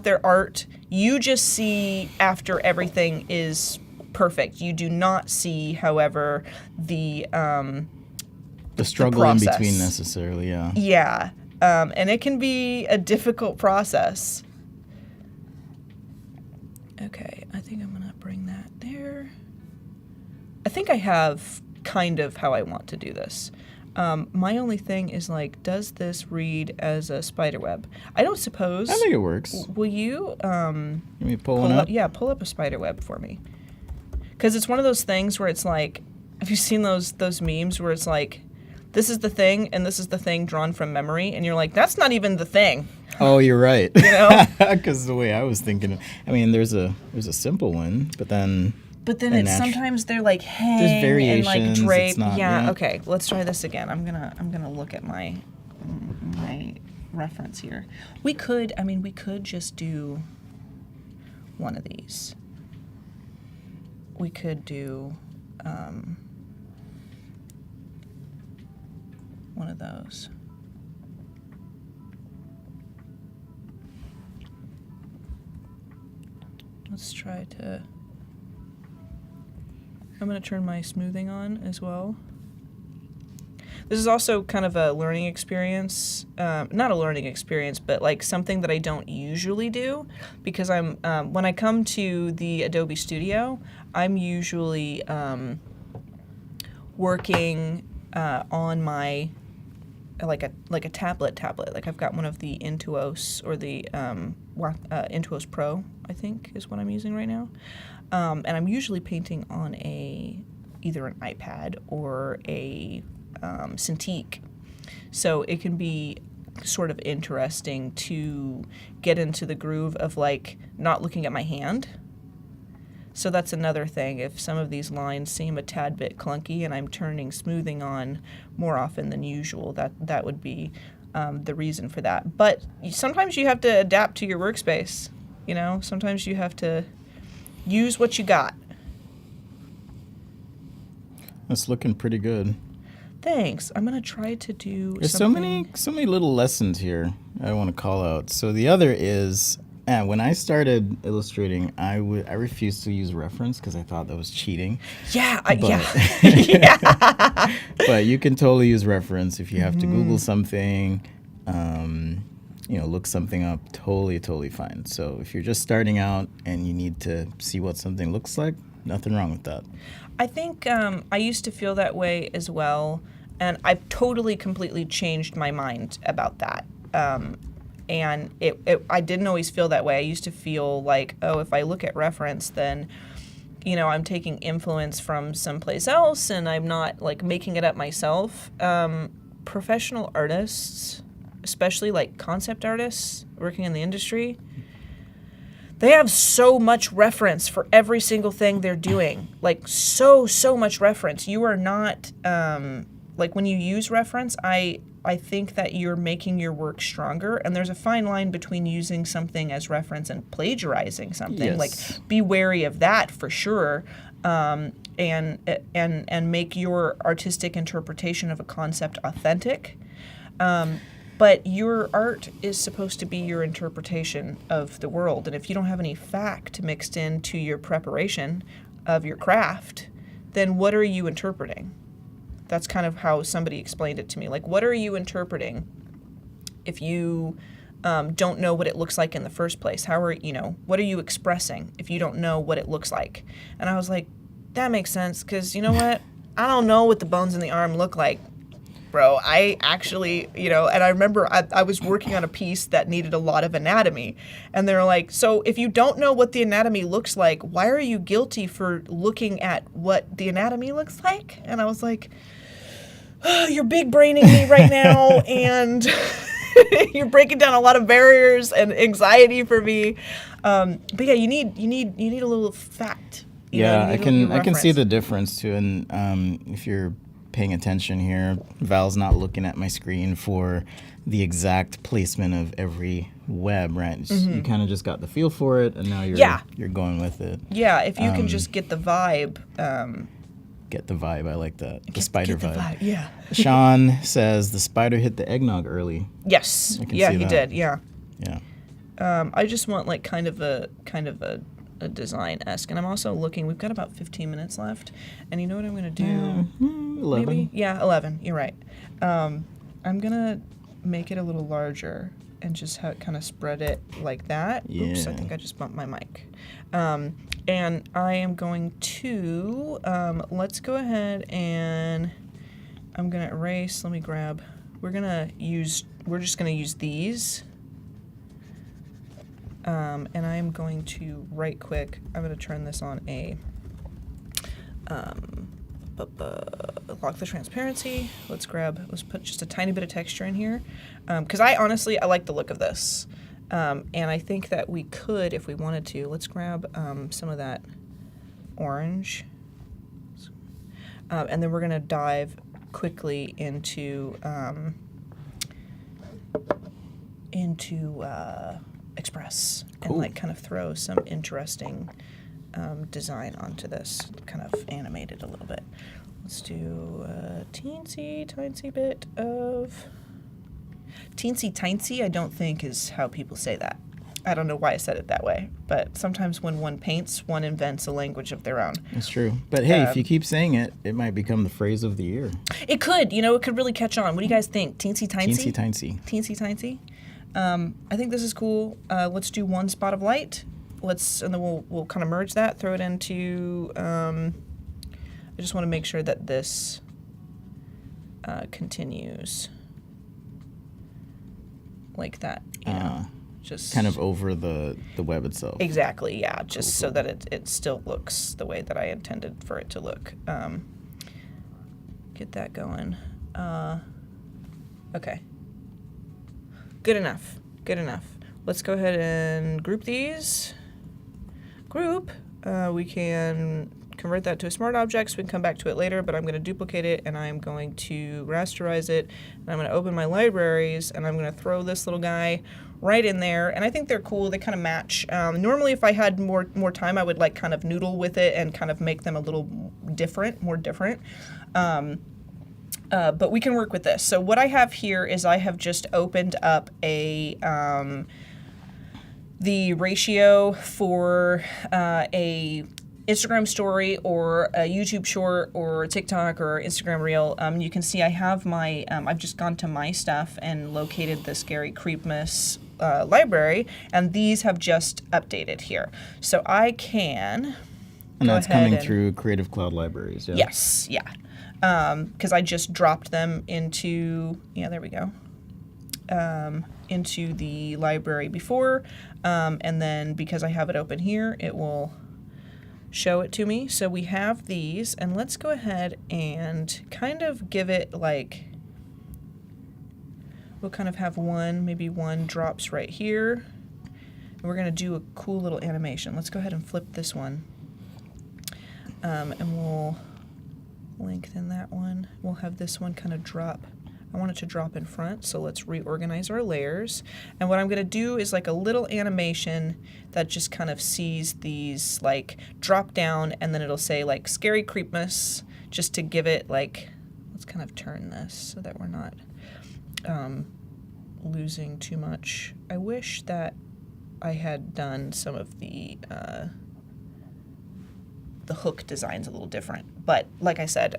their art. You just see after everything is perfect. You do not see, however, the struggle in between necessarily. Yeah. Yeah, and it can be a difficult process. Okay, I think I'm gonna bring that there. I think I have kind of how I want to do this. My only thing is like, does this read as a spiderweb? I don't suppose. I think it works. Will you? Let me pull one up. Yeah, pull up a spiderweb for me. Because it's one of those things where it's like, have you seen those memes where it's like, this is the thing and this is the thing drawn from memory, and you're like, that's not even the thing. Oh, you're right. You know, because the way I was thinking, I mean, there's a simple one, but then it's sometimes they're like hang and like drape. Yeah. Okay. Let's try this again. I'm gonna look at my reference here. We could just do one of these. We could do one of those. Let's try to. I'm going to turn my smoothing on as well. This is also kind of a learning experience. Not a learning experience, but like something that I don't usually do, because I'm when I come to the Adobe Studio, I'm usually working on my like a tablet. Like I've got one of the Intuos or the Intuos Pro, I think is what I'm using right now. And I'm usually painting on either an iPad or a Cintiq. So it can be sort of interesting to get into the groove of like not looking at my hand. So that's another thing. If some of these lines seem a tad bit clunky and I'm turning smoothing on more often than usual, that would be the reason for that. But sometimes you have to adapt to your workspace. You know, sometimes you have to use what you got. That's looking pretty good. Thanks. I'm gonna try to do. There's something. so many little lessons here I want to call out. So the other is, when I started illustrating, I refused to use reference because I thought that was cheating. Yeah, yeah. But you can totally use reference if you have to Google something. Look something up, totally fine. So if you're just starting out and you need to see what something looks like, nothing wrong with that. I think I used to feel that way as well, and I've totally, completely changed my mind about that. And I didn't always feel that way. I used to feel like, oh, if I look at reference, then, I'm taking influence from someplace else, and I'm not, like, making it up myself. Professional artists, especially like concept artists working in the industry, they have so much reference for every single thing they're doing. Like so much reference. You are not like when you use reference, I think that you're making your work stronger, and there's a fine line between using something as reference and plagiarizing something. Yes. Like be wary of that for sure. And make your artistic interpretation of a concept authentic. But your art is supposed to be your interpretation of the world. And if you don't have any fact mixed into your preparation of your craft, then what are you interpreting? That's kind of how somebody explained it to me. Like, what are you interpreting if you don't know what it looks like in the first place? What are you expressing if you don't know what it looks like? And I was like, that makes sense, because you know what? I don't know what the bones in the arm look like. Bro, I actually, and I remember I was working on a piece that needed a lot of anatomy. And they're like, so if you don't know what the anatomy looks like, why are you guilty for looking at what the anatomy looks like? And I was like, oh, you're big braining me right now. And You're breaking down a lot of barriers and anxiety for me. But yeah, you need a little fact. You know, Yeah, you need I can see reference. the difference too. And if you're paying attention here, Val's not looking at my screen for the exact placement of every web, right? You kind of just got the feel for it, and now you're going with it. Yeah, if you can just get the vibe. Get the vibe. I like that. The spider get the vibe. Yeah. Sean says the spider hit the eggnog early. Yes. I can Yeah, see he that. did. Yeah. Yeah. I just want like kind of a design-esque, and I'm also looking. We've got about 15 minutes left, and you know what I'm gonna do? 11. Maybe? Yeah, 11. You're right. I'm gonna make it a little larger and just kind of spread it like that. Oops, I Yeah. think I just bumped my mic. And I am going to, let's go ahead and I'm gonna erase, let me grab, we're just gonna use these. And I'm going to right quick, I'm gonna turn this on lock the transparency. Let's put just a tiny bit of texture in here. Because I like the look of this. And I think that we could, if we wanted to, let's grab some of that orange. And then we're gonna dive quickly into Express and like kind of throw some interesting design onto this, kind of animate it a little bit. Let's do a teensy bit of teensy. I don't think is how people say that. I don't know why I said it that way, but sometimes when one paints, one invents a language of their own. That's true. But hey, if you keep saying it, it might become the phrase of the year. It could, it could really catch on. What do you guys think? Teensy. Teensy. I think this is cool. Let's do one spot of light. And then we'll kind of merge that, throw it into, I just want to make sure that this continues like that, just kind of over the web itself. Exactly, yeah, just so that it still looks the way that I intended for it to look. Get that going. Okay. Good enough. Let's go ahead and group these. We can convert that to a smart object, so we can come back to it later, but I'm going to duplicate it, and I'm going to rasterize it, and I'm going to open my libraries, and I'm going to throw this little guy right in there, and I think they're cool. They kind of match. Normally, if I had more time, I would like kind of noodle with it and kind of make them a little more different. But we can work with this. So what I have here is I have just opened up the ratio for a Instagram story or a YouTube short or a TikTok or Instagram reel. You can see I have my, I've just gone to my stuff and located the Scary Creepmas library, and these have just updated here. So I can And that's coming through Creative Cloud Libraries, yeah? Yes, yeah. Because I just dropped them into, there we go, into the library before, and then because I have it open here, it will show it to me. So we have these, and let's go ahead and kind of give it like, we'll kind of have maybe one drops right here, and we're going to do a cool little animation. Let's go ahead and flip this one, and we'll lengthen that one. We'll have this one kind of drop. I want it to drop in front, so let's reorganize our layers. And what I'm going to do is like a little animation that just kind of sees these like drop down, and then it'll say like Scary Creepmas, just to give it like, let's kind of turn this so that we're not losing too much. I wish that I had done some of the hook designs a little different, but like I said,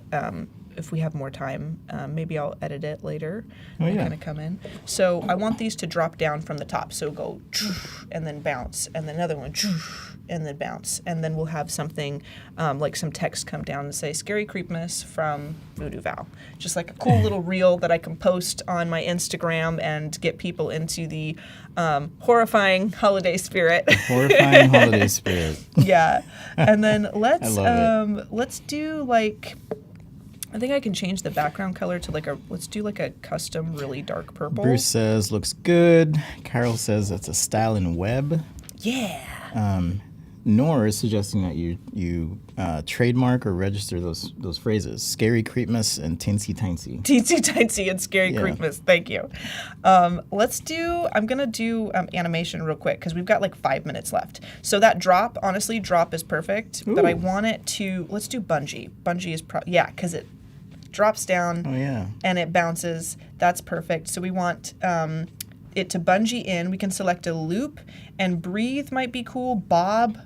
if we have more time, maybe I'll edit it later and kind of come in. So I want these to drop down from the top, so go and then bounce, and then another one and then bounce, and then we'll have something like some text come down and say Scary Creepmas from VooDoo Val, just like a cool little reel that I can post on my Instagram and get people into the horrifying holiday spirit. Horrifying holiday spirit. Yeah, and then let's I love it. let's do like I think I can change the background color to like let's do like a custom really dark purple. Bruce says looks good. Carol says that's a style in web. Yeah. Nor is suggesting that you trademark or register those phrases: scary creepmas and teensy tiny. Teensy tiny and scary creepmas. Thank you. I'm gonna do animation real quick because we've got like 5 minutes left. So that drop, honestly, drop is perfect. Ooh. But I want it to. Let's do bungee. Bungee is because it drops down. Oh yeah. And it bounces. That's perfect. So we want it to bungee in. We can select a loop, and breathe might be cool. Bob.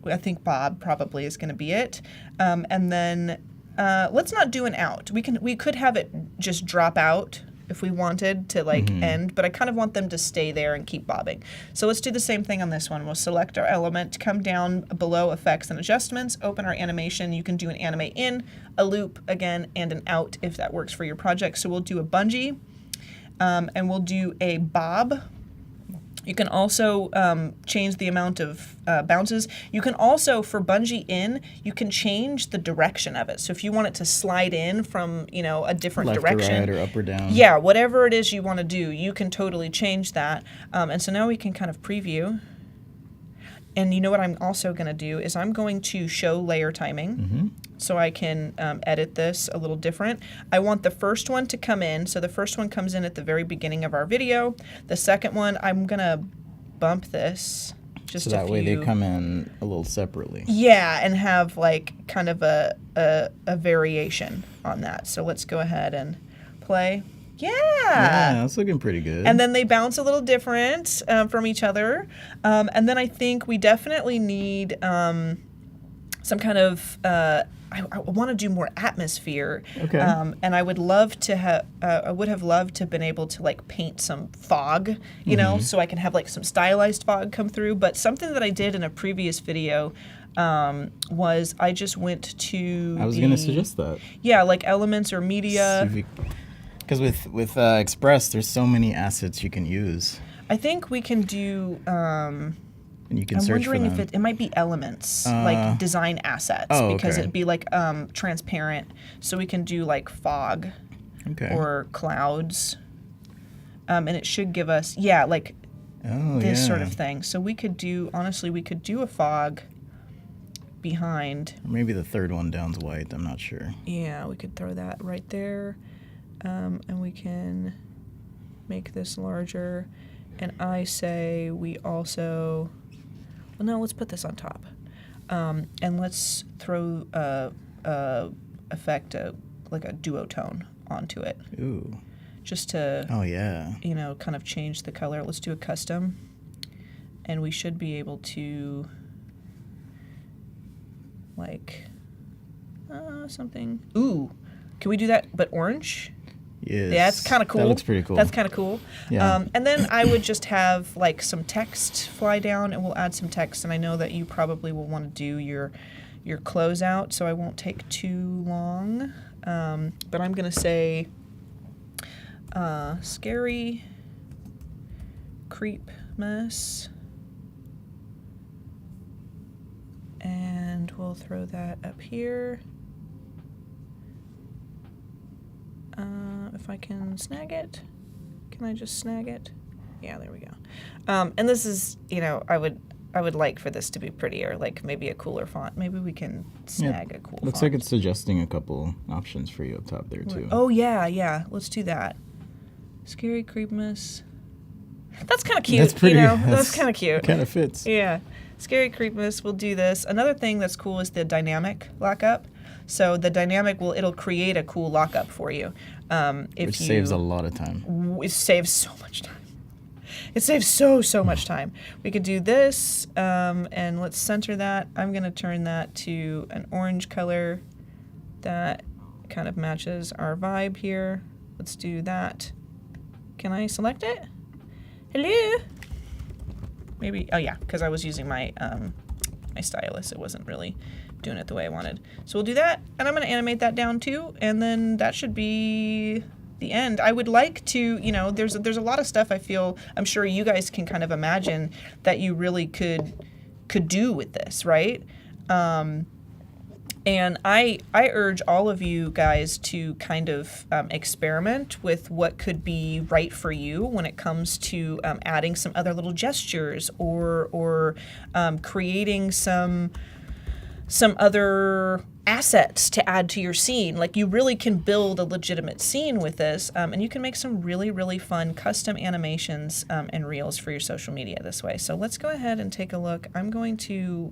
I think Bob probably is going to be it. And then let's not do an out. We could have it just drop out if we wanted to like end, but I kind of want them to stay there and keep bobbing. So let's do the same thing on this one. We'll select our element, come down below effects and adjustments, open our animation. You can do an animate in, a loop again, and an out if that works for your project. So we'll do a bungee and we'll do a bob. You can also change the amount of bounces. You can also, for bungee in, you can change the direction of it. So if you want it to slide in from, a different direction. Left or right or up or down. Yeah, whatever it is you want to do, you can totally change that. And so now we can kind of preview. And you know what I'm also going to do is I'm going to show layer timing so I can edit this a little different. I want the first one to come in. So the first one comes in at the very beginning of our video. The second one, I'm going to bump this just so that way they come in a little separately. Yeah, and have like kind of a variation on that. So let's go ahead and play. Yeah, that's looking pretty good. And then they bounce a little different from each other. And then I think we definitely need some kind of, I want to do more atmosphere. Okay. And I would love to have, loved to have been able to like paint some fog, so I can have like some stylized fog come through. But something that I did in a previous video was I just went to I was going to suggest that. Yeah, like elements or media. Because with Express, there's so many assets you can use. I think we can do. And you can I'm search for wondering them. if it might be elements, like design assets, because it'd be like transparent. So we can do like fog, or clouds, and it should give us like this sort of thing. So we could do a fog behind. Or maybe the third one down's white. I'm not sure. Yeah, we could throw that right there. And we can make this larger. And I say we also, well, no, let's put this on top. And let's throw effect, like a duotone onto it. Ooh. Just to, kind of change the color. Let's do a custom. And we should be able to, like, something. Ooh, can we do that, but orange? Yes. Yeah, that's kind of cool. That looks pretty cool. That's kind of cool. Yeah. And then I would just have like some text fly down, and we'll add some text. And I know that you probably will want to do your closeout, so I won't take too long. But I'm gonna say scary creep mess, and we'll throw that up here. If I can snag it. Can I just snag it? Yeah, there we go. And this is, I would like for this to be prettier, like maybe a cooler font. Maybe we can snag a cool font. Looks like it's suggesting a couple options for you up top there, too. Oh, yeah. Let's do that. Scary Creepmas. That's kind of cute. That's pretty. That's kind of cute. Kind of fits. Yeah. Scary Creepmas, we'll do this. Another thing that's cool is the dynamic lockup. So the dynamic it'll create a cool lockup for you. Which saves a lot of time. It saves so much time. It saves so much time. We could do this, and let's center that. I'm going to turn that to an orange color that kind of matches our vibe here. Let's do that. Can I select it? Hello? Maybe, oh yeah, because I was using my my stylus. It wasn't really doing it the way I wanted. So we'll do that, and I'm going to animate that down too, and then that should be the end. I would like to, there's a lot of stuff I'm sure you guys can kind of imagine that you really could do with this, right? And I urge all of you guys to kind of experiment with what could be right for you when it comes to adding some other little gestures or creating some other assets to add to your scene. Like, you really can build a legitimate scene with this, and you can make some really, really fun custom animations and reels for your social media this way. So let's go ahead and take a look. I'm going to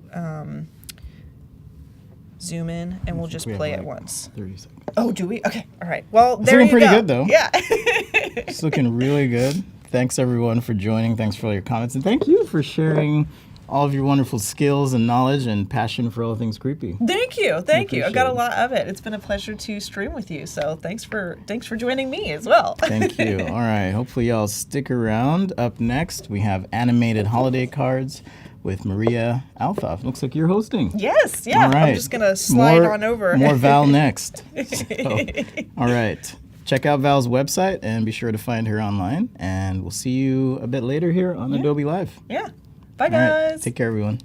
zoom in, and we'll just play it once. 30 seconds. Oh, do we? Okay. All right. Well, It's there you looking pretty go. good, though. Yeah. It's looking really good. Thanks, everyone, for joining. Thanks for all your comments. And thank you for sharing all of your wonderful skills and knowledge and passion for all things creepy. Thank you. Thank you. I got a appreciate it. lot of it. It's been a pleasure to stream with you. So thanks for joining me as well. Thank you. All right. Hopefully, y'all stick around. Up next, we have animated holiday cards with Mariah Althoff. Looks like you're hosting. Yes. Yeah. All right. I'm just going to slide on over. More Val next. So, all right. Check out Val's website and be sure to find her online. And we'll see you a bit later here on Adobe Live. Yeah. Bye, All right. guys. Take care, everyone.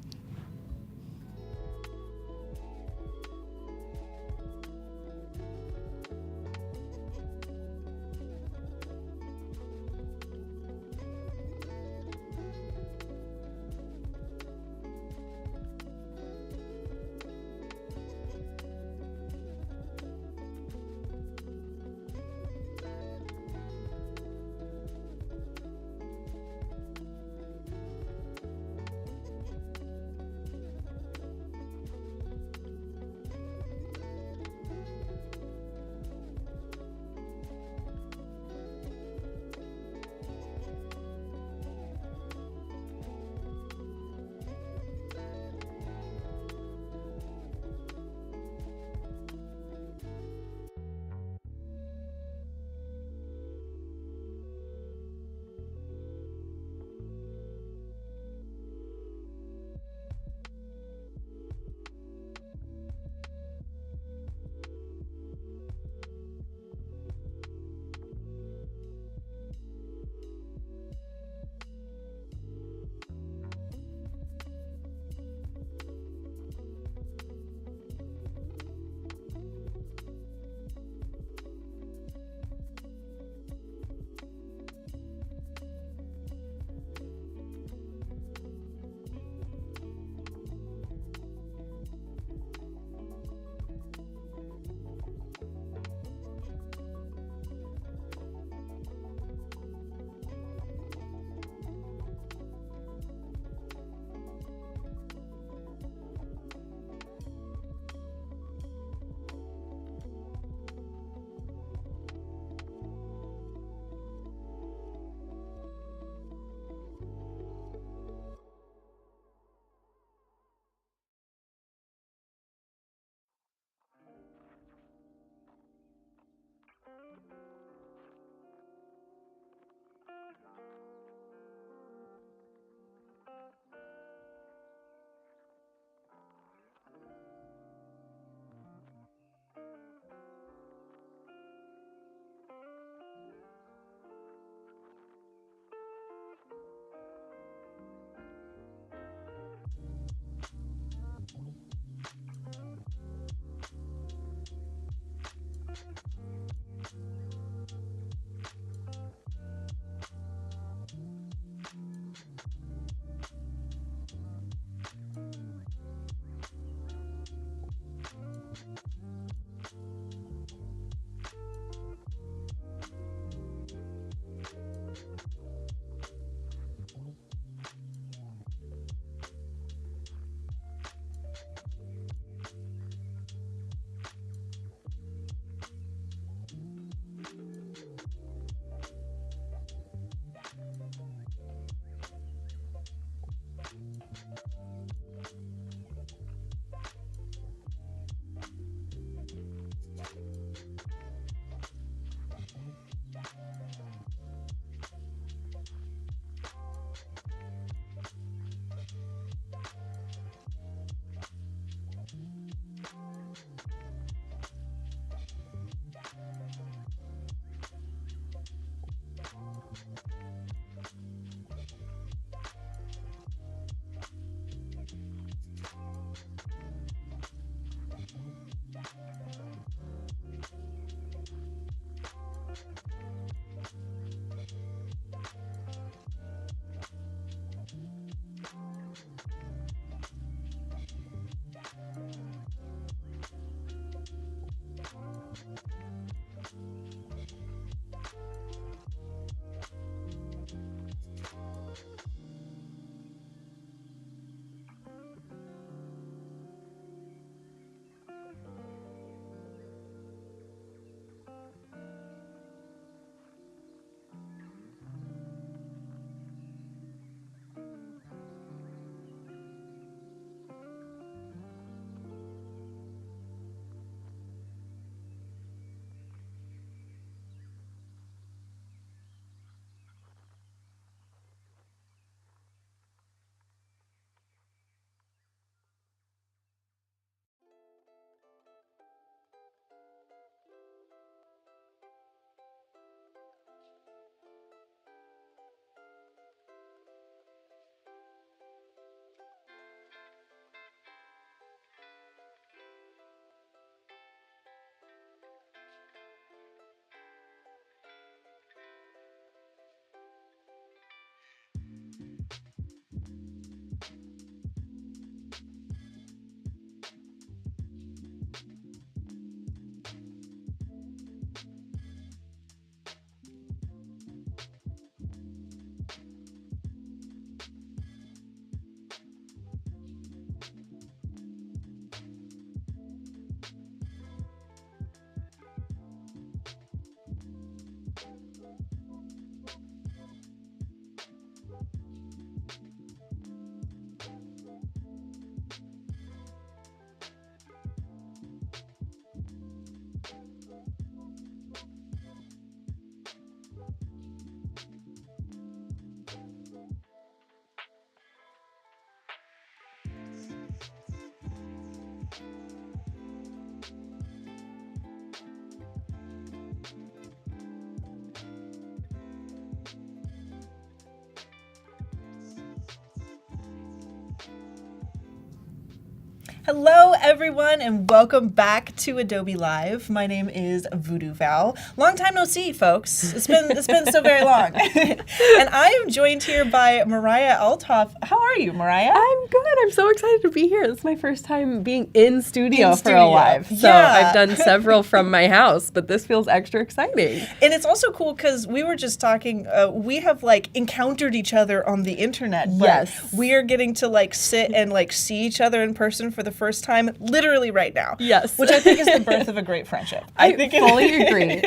Hello, everyone, and welcome back to Adobe Live. My name is VooDoo Val. Long time no see, folks. It's been so very long. And I am joined here by Mariah Althoff. How are you, Mariah? I'm good. I'm so excited to be here. This is my first time being in studio for a live. So I've done several from my house, but this feels extra exciting. And it's also cool because we were just talking, we have encountered each other on the internet. But yes. we are getting to sit and see each other in person for the first time, literally right now. Yes. Which I think is the birth of a great friendship. I think fully agree.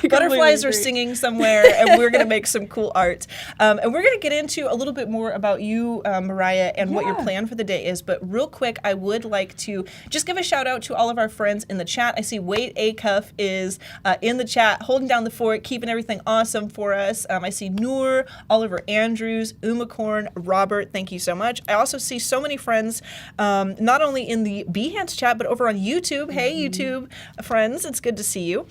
Butterflies are singing somewhere, and we're going to make some cool art. And we're going to get into a little bit more about you, Mariah, and what your plan for the day is. But real quick, I would like to just give a shout out to all of our friends in the chat. I see Wade Acuff is in the chat, holding down the fort, keeping everything awesome for us. I see Noor, Oliver Andrews, Umacorn, Robert, thank you so much. I also see so many friends, not only in the Behance chat, but over on YouTube. Hey, YouTube friends, it's good to see you.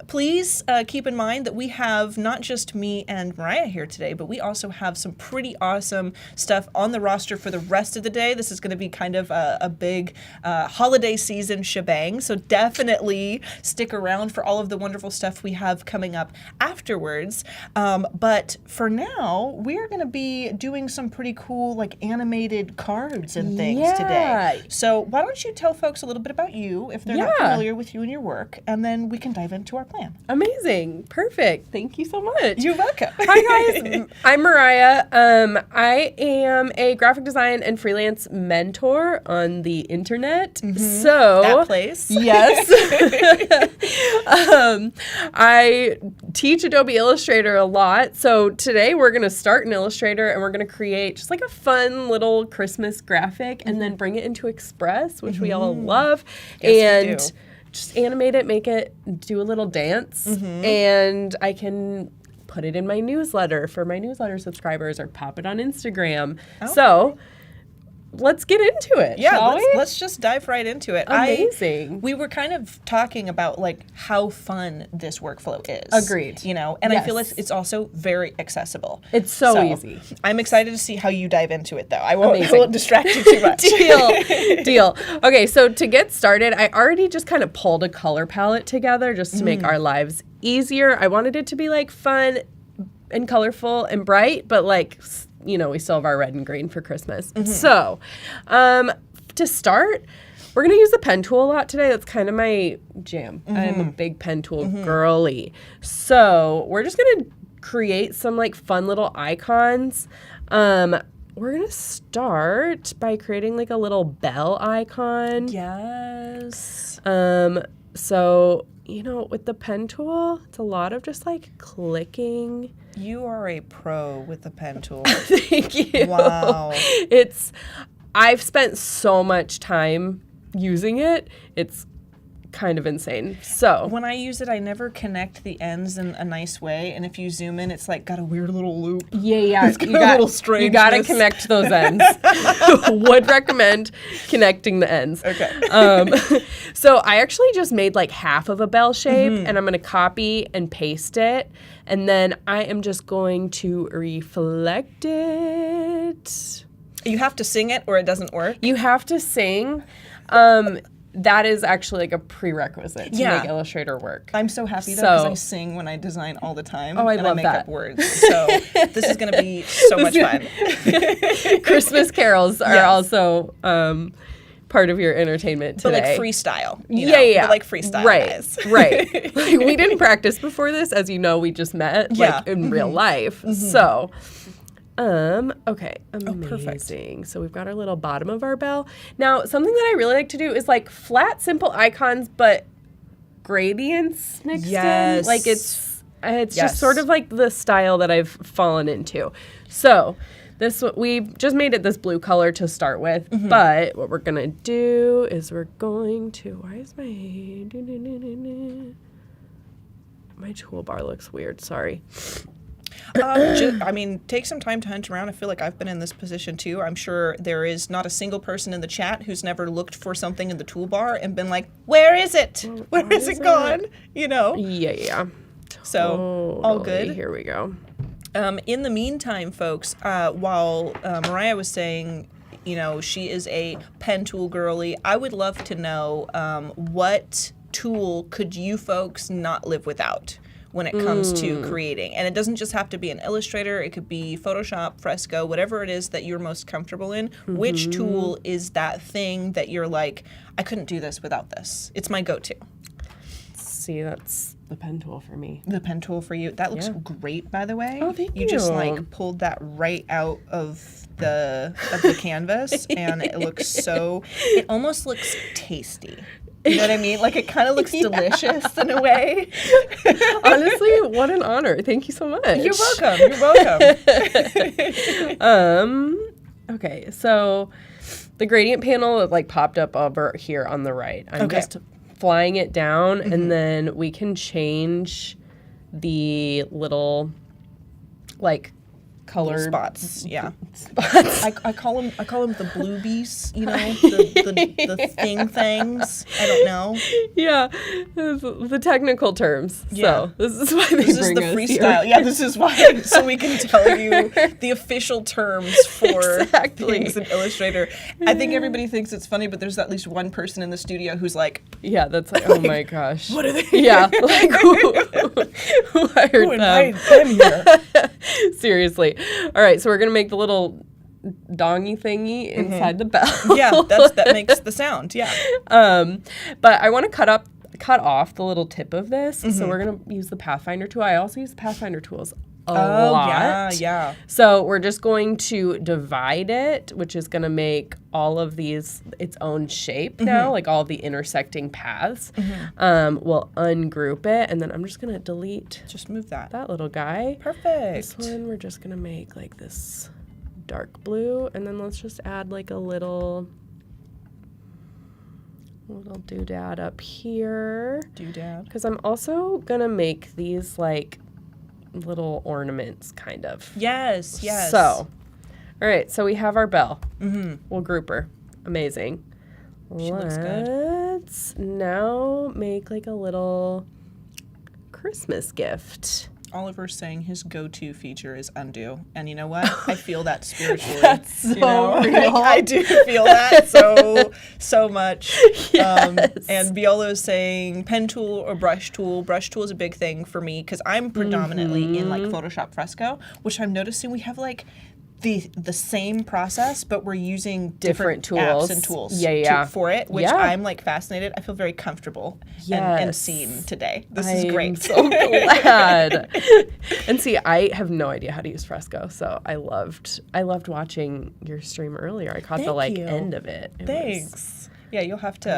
Please keep in mind that we have not just me and Mariah here today, but we also have some pretty awesome stuff on the roster for the rest of the day. This is going to be kind of a big holiday season shebang, so definitely stick around for all of the wonderful stuff we have coming up afterwards. But for now, we're going to be doing some pretty cool animated cards and things today. So why don't you tell folks a little bit about you if they're not familiar with you and your work, and then we can dive into our plan. Amazing. Perfect. Thank you so much. You're welcome. Hi, guys. I'm Mariah. I am a graphic design and freelance mentor on the internet. So that place. Yes. I teach Adobe Illustrator a lot. So today we're going to start in Illustrator and we're going to create just a fun little Christmas graphic and then bring it into Express, which we all love, and just animate it, make it do a little dance, and I can put it in my newsletter for my newsletter subscribers or pop it on Instagram. Okay. So let's get into it. Yeah, shall we? Let's just dive right into it. Amazing. We were kind of talking about how fun this workflow is. Agreed. And I feel it's also very accessible. It's so easy. I'm excited to see how you dive into it, though. I won't distract you too much. Deal. Okay, so to get started, I already just kind of pulled a color palette together just to make our lives easier. I wanted it to be fun and colorful and bright, but we still have our red and green for Christmas. So, to start, we're going to use the pen tool a lot today. That's kind of my jam. I'm a big pen tool girly. So, we're just going to create some fun little icons. We're going to start by creating a little bell icon. Yes. So, with the pen tool, it's a lot of just clicking. You are a pro with the pen tool. Thank you. Wow. I've spent so much time using it. It's kind of insane. So when I use it, I never connect the ends in a nice way, and if you zoom in, it's got a weird little loop. Yeah. It's got a little strange. You gotta connect those ends. Would recommend connecting the ends. Okay. So I actually just made half of a bell shape, and I'm gonna copy and paste it, and then I am just going to reflect it. You have to sing it, or it doesn't work. You have to sing. That is actually a prerequisite to make Illustrator work. I'm so happy though because I sing when I design all the time. Oh, I and love I make that. up words. So this is going to be so much fun. Christmas carols are also part of your entertainment today. But freestyle. Yeah. But freestyle, guys. Right. We didn't practice before this, as you know. We just met in real life. So. Okay, amazing. Perfect. So we've got our little bottom of our bell. Now, something that I really like to do is flat, simple icons, but gradients mixed in. It's just sort of the style that I've fallen into. So we just made it this blue color to start with, but what we're gonna do is why is my toolbar looks weird, sorry. Take some time to hunt around. I feel like I've been in this position too. I'm sure there is not a single person in the chat who's never looked for something in the toolbar and been like, where is it? Where is it gone? Yeah. So, all good. Here we go. In the meantime, folks, while Mariah was saying, You know, she is a pen tool girly. I would love to know what tool could you folks not live without when it comes to creating. And it doesn't just have to be an Illustrator. It could be Photoshop, Fresco, whatever it is that you're most comfortable in. Which tool is that thing that you're like, I couldn't do this without this? It's my go-to. See, that's the pen tool for me. The pen tool for you. That looks great, by the way. Oh, thank you. You just like pulled that right out of the canvas, and it looks so, it almost looks tasty. You know what I mean? Like, it kind of looks delicious in a way. Honestly, what an honor. Thank you so much. You're welcome. You're welcome. Okay, so the gradient panel like popped up over here on the right. I'm just flying it down, and then we can change the little like colored spots. Yeah. spots. I call them the bluebies, you know, the things. I don't know. Yeah, the technical terms. Yeah. So this is why they This is bring the us freestyle. here. Yeah, this is why, so we can tell you the official terms for things in Illustrator. I think everybody thinks it's funny, but there's at least one person in the studio who's like, Yeah, that's like, oh my gosh. what are they? Yeah, like who hired Who them? invited them here? Seriously. All right, so we're gonna make the little dongy thingy inside the bell. Yeah, that makes the sound. Yeah. But I want to cut off the little tip of this, so we're gonna use the Pathfinder tool. I also use the Pathfinder tools a lot. Yeah. So we're just going to divide it, which is going to make all of these its own shape now, like all of the intersecting paths. We'll ungroup it, and then I'm just going to delete Just move that. that little guy. Perfect. This one we're just going to make like this dark blue, and then let's just add like a little doodad up here. Doodad. Because I'm also going to make these like little ornaments, kind of. Yes. So, all right, so we have our bell. We'll group her. Amazing. She looks good. Let's now make like a little Christmas gift. Oliver's saying his go-to feature is undo, and you know what? I feel that spiritually. That's so you know? real. I do feel that so much. Yes. And Biolo's saying pen tool or brush tool. Brush tool is a big thing for me because I'm predominantly in like Photoshop Fresco, which I'm noticing we have like the same process, but we're using different tools apps and tools for it, which Yeah. I'm like fascinated. I feel very comfortable and Yes. seen today. This I'm is great. so glad. And see, I have no idea how to use Fresco, so I loved watching your stream earlier. I caught the Thank like you. end of it. It was- Thanks. Yeah, you'll have to.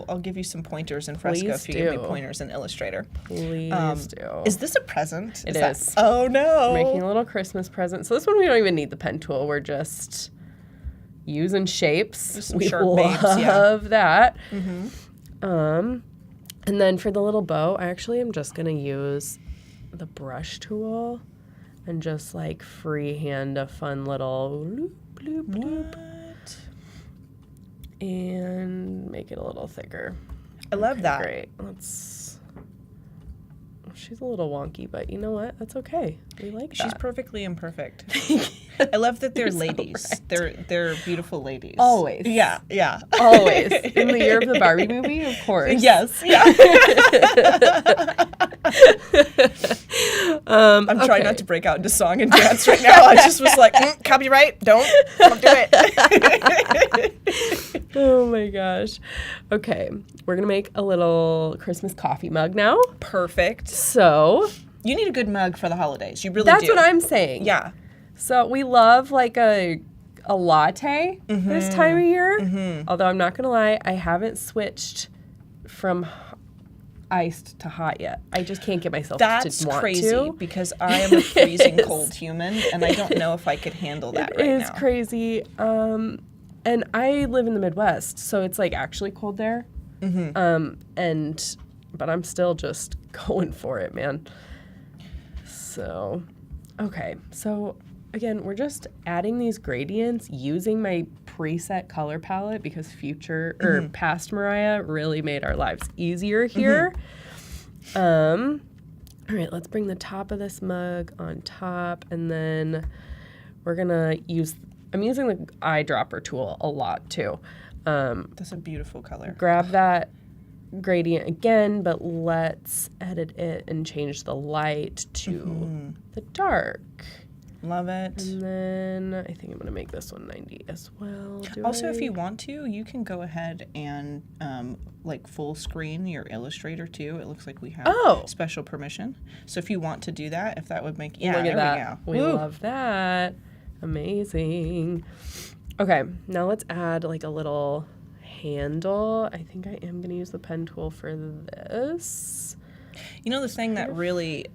I'll give you some pointers in Fresco Please if you give me do. pointers in Illustrator. Please do. Is this a present? It that- is. Oh no! Making a little Christmas present. So this one we don't even need the pen tool. We're just using shapes. Just some We sharp babes, yeah. love that. And then for the little bow, I actually am just gonna use the brush tool and just like freehand a fun little bloop, bloop, bloop, What? and make it a little thicker. I love Okay, that. Great. Let's. She's a little wonky, but you know what? That's okay. We like She's that. perfectly imperfect. I love that they're ladies. They're beautiful ladies. Always. Yeah. Always. In the year of the Barbie movie, of course. Yes. Yeah. I'm trying not to break out into song and dance right now. I just was like, copyright, don't do it. Oh my gosh. Okay. We're going to make a little Christmas coffee mug now. Perfect. So, You need a good mug for the holidays. You really that's do. what I'm saying. Yeah. So, we love like a latte this time of year. Although I'm not going to lie, I haven't switched from iced to hot yet. I just can't get myself That's to want crazy to. because I am a freezing is. cold human and I don't know if I could handle that It right is now. crazy. And I live in the Midwest, so it's like actually cold there. But I'm still just going for it, man. So, okay. So again, we're just adding these gradients using my preset color palette because past Mariah really made our lives easier here. All right, let's bring the top of this mug on top, and then we're gonna use I'm using the eyedropper tool a lot too. That's a beautiful color. Grab that gradient again, but let's edit it and change the light to the dark. Love it. And then I think I'm going to make this one 90 as well. Also, if you want to, you can go ahead and like full screen your Illustrator too. It looks like we have special permission. So if you want to do that, if that would make Look at that. We love that. Amazing. Okay, now let's add like a little handle. I think I am going to use the pen tool for this. You know, the thing that really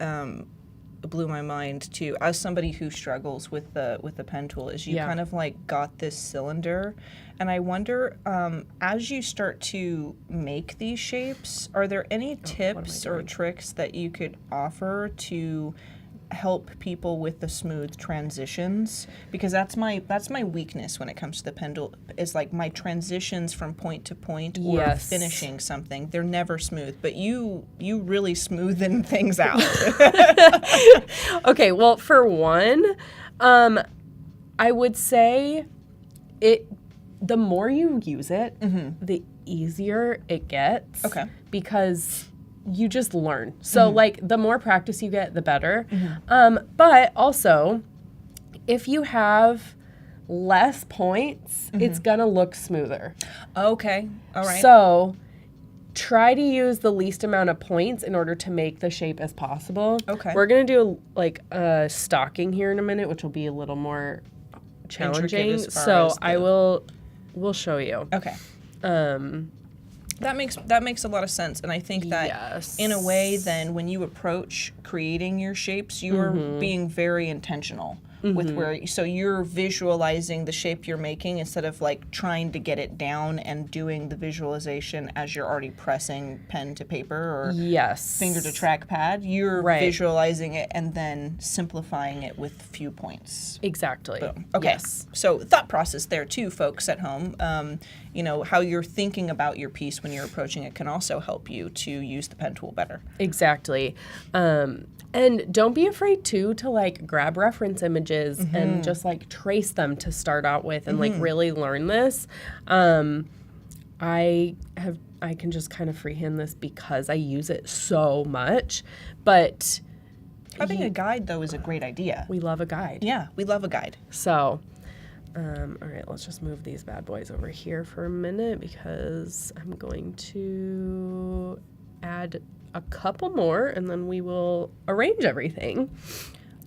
blew my mind too, as somebody who struggles with the pen tool, is you kind of like got this cylinder, and I wonder, as you start to make these shapes, are there any tips or tricks that you could offer to help people with the smooth transitions? Because that's my weakness when it comes to the pen tool, is like my transitions from point to point or finishing something, they're never smooth, but you really smoothen things out. Okay, well, for one, I would say the more you use it, the easier it gets. Okay. Because you just learn. So like the more practice you get, the better. But also, if you have less points, it's gonna look smoother. Okay, all right. So try to use the least amount of points in order to make the shape as possible. Okay. We're gonna do like a stocking here in a minute, which will be a little more challenging. So we'll show you. Okay. That makes a lot of sense, and I think that in a way, then when you approach creating your shapes, you are being very intentional with so you're visualizing the shape you're making instead of like trying to get it down and doing the visualization as you're already pressing pen to paper or finger to trackpad. You're visualizing it and then simplifying it with few points. Exactly. Boom. Okay. Yes. So thought process there too, folks at home. You know, how you're thinking about your piece when you're approaching it can also help you to use the pen tool better. Exactly. And don't be afraid too to like grab reference images and just like trace them to start out with and like really learn this. I can just kind of freehand this because I use it so much, but having a guide though is a great idea. We love a guide. Yeah, we love a guide. So, all right, let's just move these bad boys over here for a minute because I'm going to add a couple more and then we will arrange everything.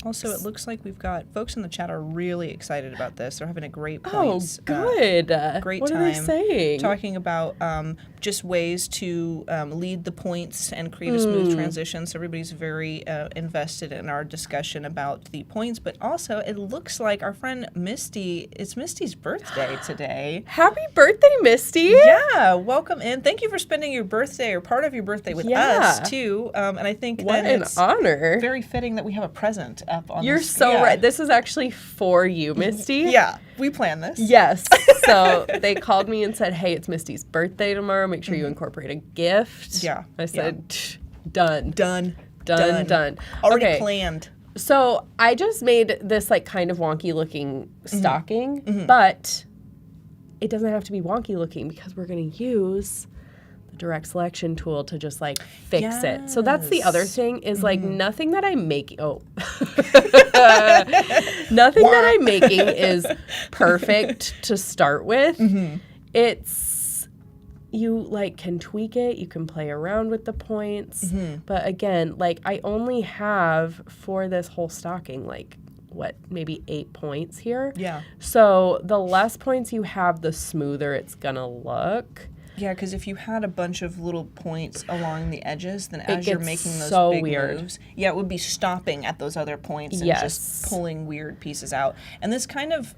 Also, it looks like we've got folks in the chat are really excited about this. They're having a great point. Oh, good. Great what time. Are they saying? Talking about just ways to lead the points and create a smooth transition. So everybody's very invested in our discussion about the points. But also, it looks like our friend Misty, it's Misty's birthday today. Happy birthday, Misty. Yeah, welcome in. Thank you for spending your birthday or part of your birthday with us, too. And I think what an honor. Very fitting that we have a present up on You're so right. This is actually for you, Misty. Yeah, we planned this. Yes. So they called me and said, hey, it's Misty's birthday tomorrow. Make sure you incorporate a gift. Yeah. I said, done. Already planned. So I just made this like kind of wonky looking stocking, but it doesn't have to be wonky looking because we're going to use direct selection tool to just like fix it. So that's the other thing is like nothing that I'm making nothing that I'm making is perfect to start with. It's you like can tweak it, you can play around with the points, but again, like I only have for this whole stocking like maybe 8 points here. Yeah. So the less points you have, the smoother it's gonna look. Yeah, because if you had a bunch of little points along the edges, then as you're making those big moves, it would be stopping at those other points and just pulling weird pieces out. And this kind of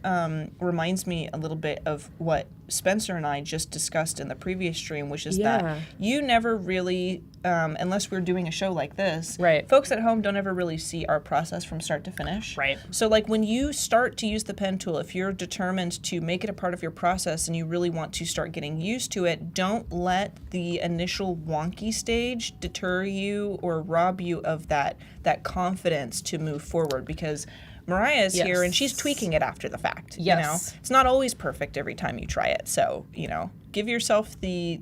reminds me a little bit of what Spencer and I just discussed in the previous stream, which is that you never really, unless we're doing a show like this, folks at home don't ever really see our process from start to finish. Right. So like when you start to use the pen tool, if you're determined to make it a part of your process and you really want to start getting used to it, don't let the initial wonky stage deter you or rob you of that confidence to move forward, because Mariah's here and Yes. she's tweaking it after the fact. You Yes. know, it's not always perfect every time you try it. So, you know, give yourself the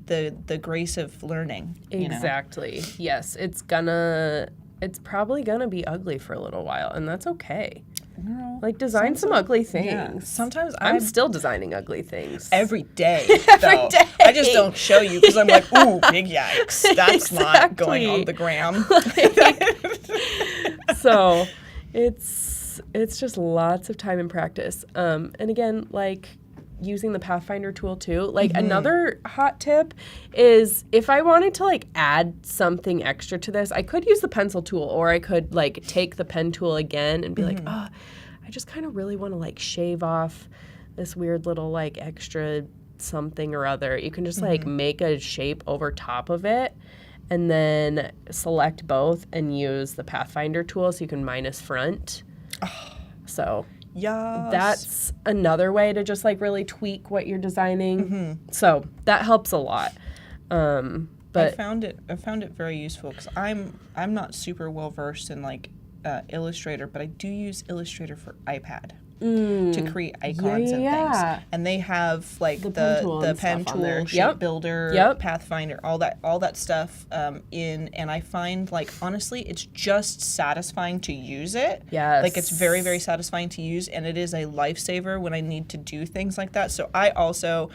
grace of learning. You know? Exactly. Yes, it's probably gonna be ugly for a little while, and that's okay. Girl, Like, design some ugly things. yeah. Sometimes I'm still designing ugly things. every day. Every though. day. I just don't show you because I'm like, ooh, big yikes. That's not going on the gram. So it's just lots of time and practice. And again, like using the Pathfinder tool too. Like another hot tip is if I wanted to like add something extra to this, I could use the pencil tool, or I could like take the pen tool again and be like, oh, I just kind of really want to like shave off this weird little like extra something or other. You can just like make a shape over top of it and then select both and use the Pathfinder tool so you can minus front. So Yeah. that's another way to just like really tweak what you're designing. So that helps a lot. But I found it very useful because I'm not super well versed in like Illustrator, but I do use Illustrator for iPad to create icons and yeah. things. And they have like the pen tool and pen stuff on there. tool, shape Yep. builder, Yep. Pathfinder, all that stuff and I find like honestly it's just satisfying to use it. Yes. Like it's very, very satisfying to use, and it is a lifesaver when I need to do things like that. So I also,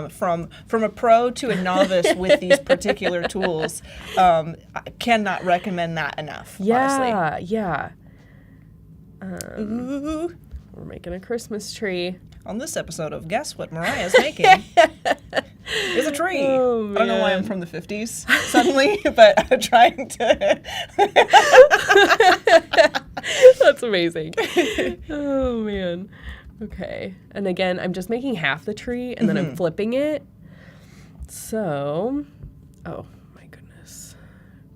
from a pro to a novice with these particular tools, I cannot recommend that enough. Honestly. yeah. Ooh. We're making a Christmas tree. On this episode of Guess What Mariah's Making is a tree. Oh, I don't know why I'm man. from the 50s suddenly, but I'm trying to. That's amazing. Oh, man. Okay. And again, I'm just making half the tree and then I'm flipping it. So, oh my goodness.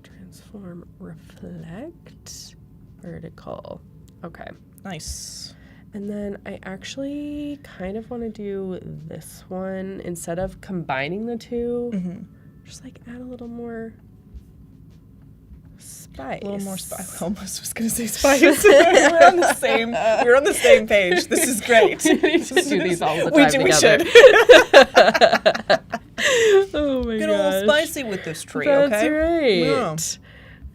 Transform, reflect, vertical. Okay. Nice. And then I actually kind of want to do this one instead of combining the two. Just like add a little more spice. A little more spice. I almost was going to say spice. We're on the same page. This is great. We need to do these all the time We together. should. Oh my Get gosh. a little spicy with this tree, That's okay? right. Yeah.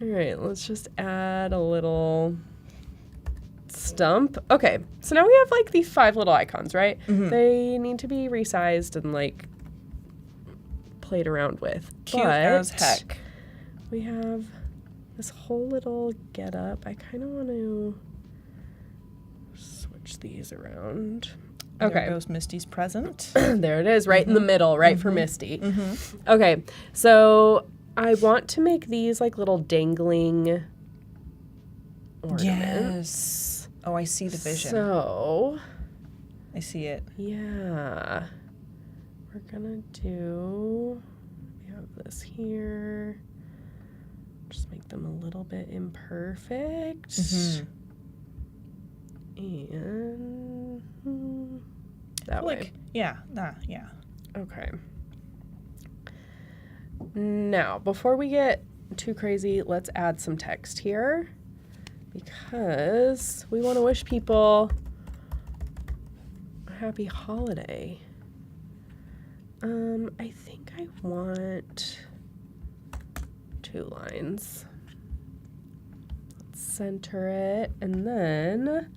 All right, let's just add a little stump. Okay, so now we have like these 5 little icons, right? They need to be resized and like played around with. Cute But as heck. we have this whole little getup. I kind of want to switch these around. Okay. There goes Misty's present. There it is, right in the middle, right for Misty. Okay, so I want to make these like little dangling ornaments. Yes. Oh, I see the vision. So, I see it. yeah, we're gonna do, we have this here, just make them a little bit imperfect. And that way. Like, yeah. Okay. Now, before we get too crazy, let's add some text here because we want to wish people a happy holiday. I think I want 2 lines. Let's center it and then,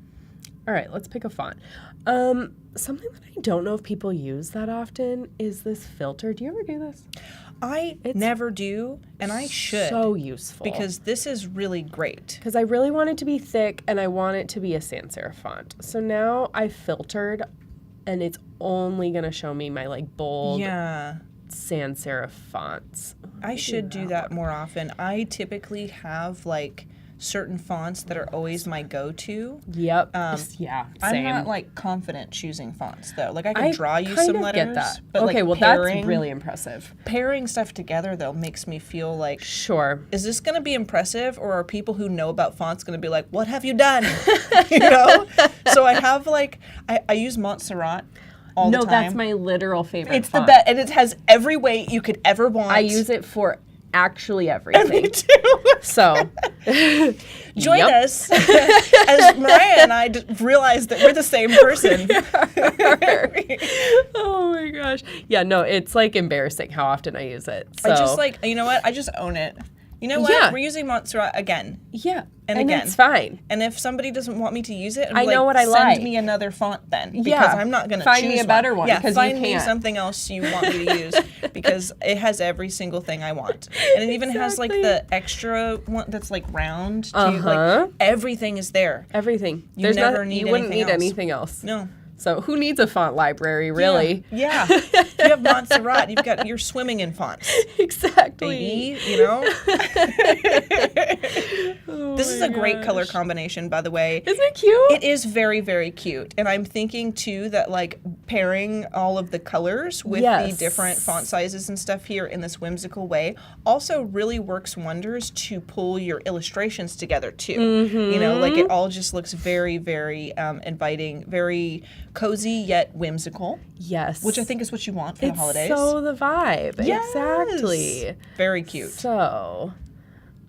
all right, let's pick a font. Something that I don't know if people use that often is this filter. Do you ever do this? I never do, and I should. So useful. Because this is really great. Because I really want it to be thick and I want it to be a sans serif font. So now I filtered and it's only going to show me my like bold sans serif fonts. I should do that more often. I typically have like certain fonts that are always my go-to. Yep. Yeah, same. I'm not like confident choosing fonts though. Like I can draw you kind some of letters. Get that. But okay, like well pairing, that's really impressive. Pairing stuff together though makes me feel like, Sure. is this going to be impressive, or are people who know about fonts going to be like, what have you done? You know? So I have like, I use Montserrat all the time. No, that's my literal favorite It's font. the best, and it has every weight you could ever want. I use it for actually everything. Me too. So Join Yep. us as Mariah and I realize that we're the same person. Oh my gosh. Yeah, no, it's like embarrassing how often I use it. So I just like, you know what? I just own it. You know what? Yeah. We're using Montserrat again. yeah, And and again. it's fine. And if somebody doesn't want me to use it, I know what I send like. me another font then. Because Yeah. I'm not going to Find choose me a better one, Yeah, 'cause you find me can't. something else you want me to use because it has every single thing I want. And it even has like Exactly. the extra one that's like round too. Uh-huh. Like everything is there. Everything. You never need you wouldn't anything need else. anything else. No. So who needs a font library, really? Yeah. If you have Montserrat, you're swimming in fonts. Exactly. Baby, you know? Oh This is my a great color gosh. combination, by the way. Isn't it cute? It is very, very cute. And I'm thinking, too, that, like, pairing all of the colors with the Yes. different font sizes and stuff here in this whimsical way also really works wonders to pull your illustrations together, too. You know, like, it all just looks very, very inviting, very cozy yet whimsical, Yes. which I think is what you want for the it's holidays. so the vibe. Yes. Exactly. Very cute. So,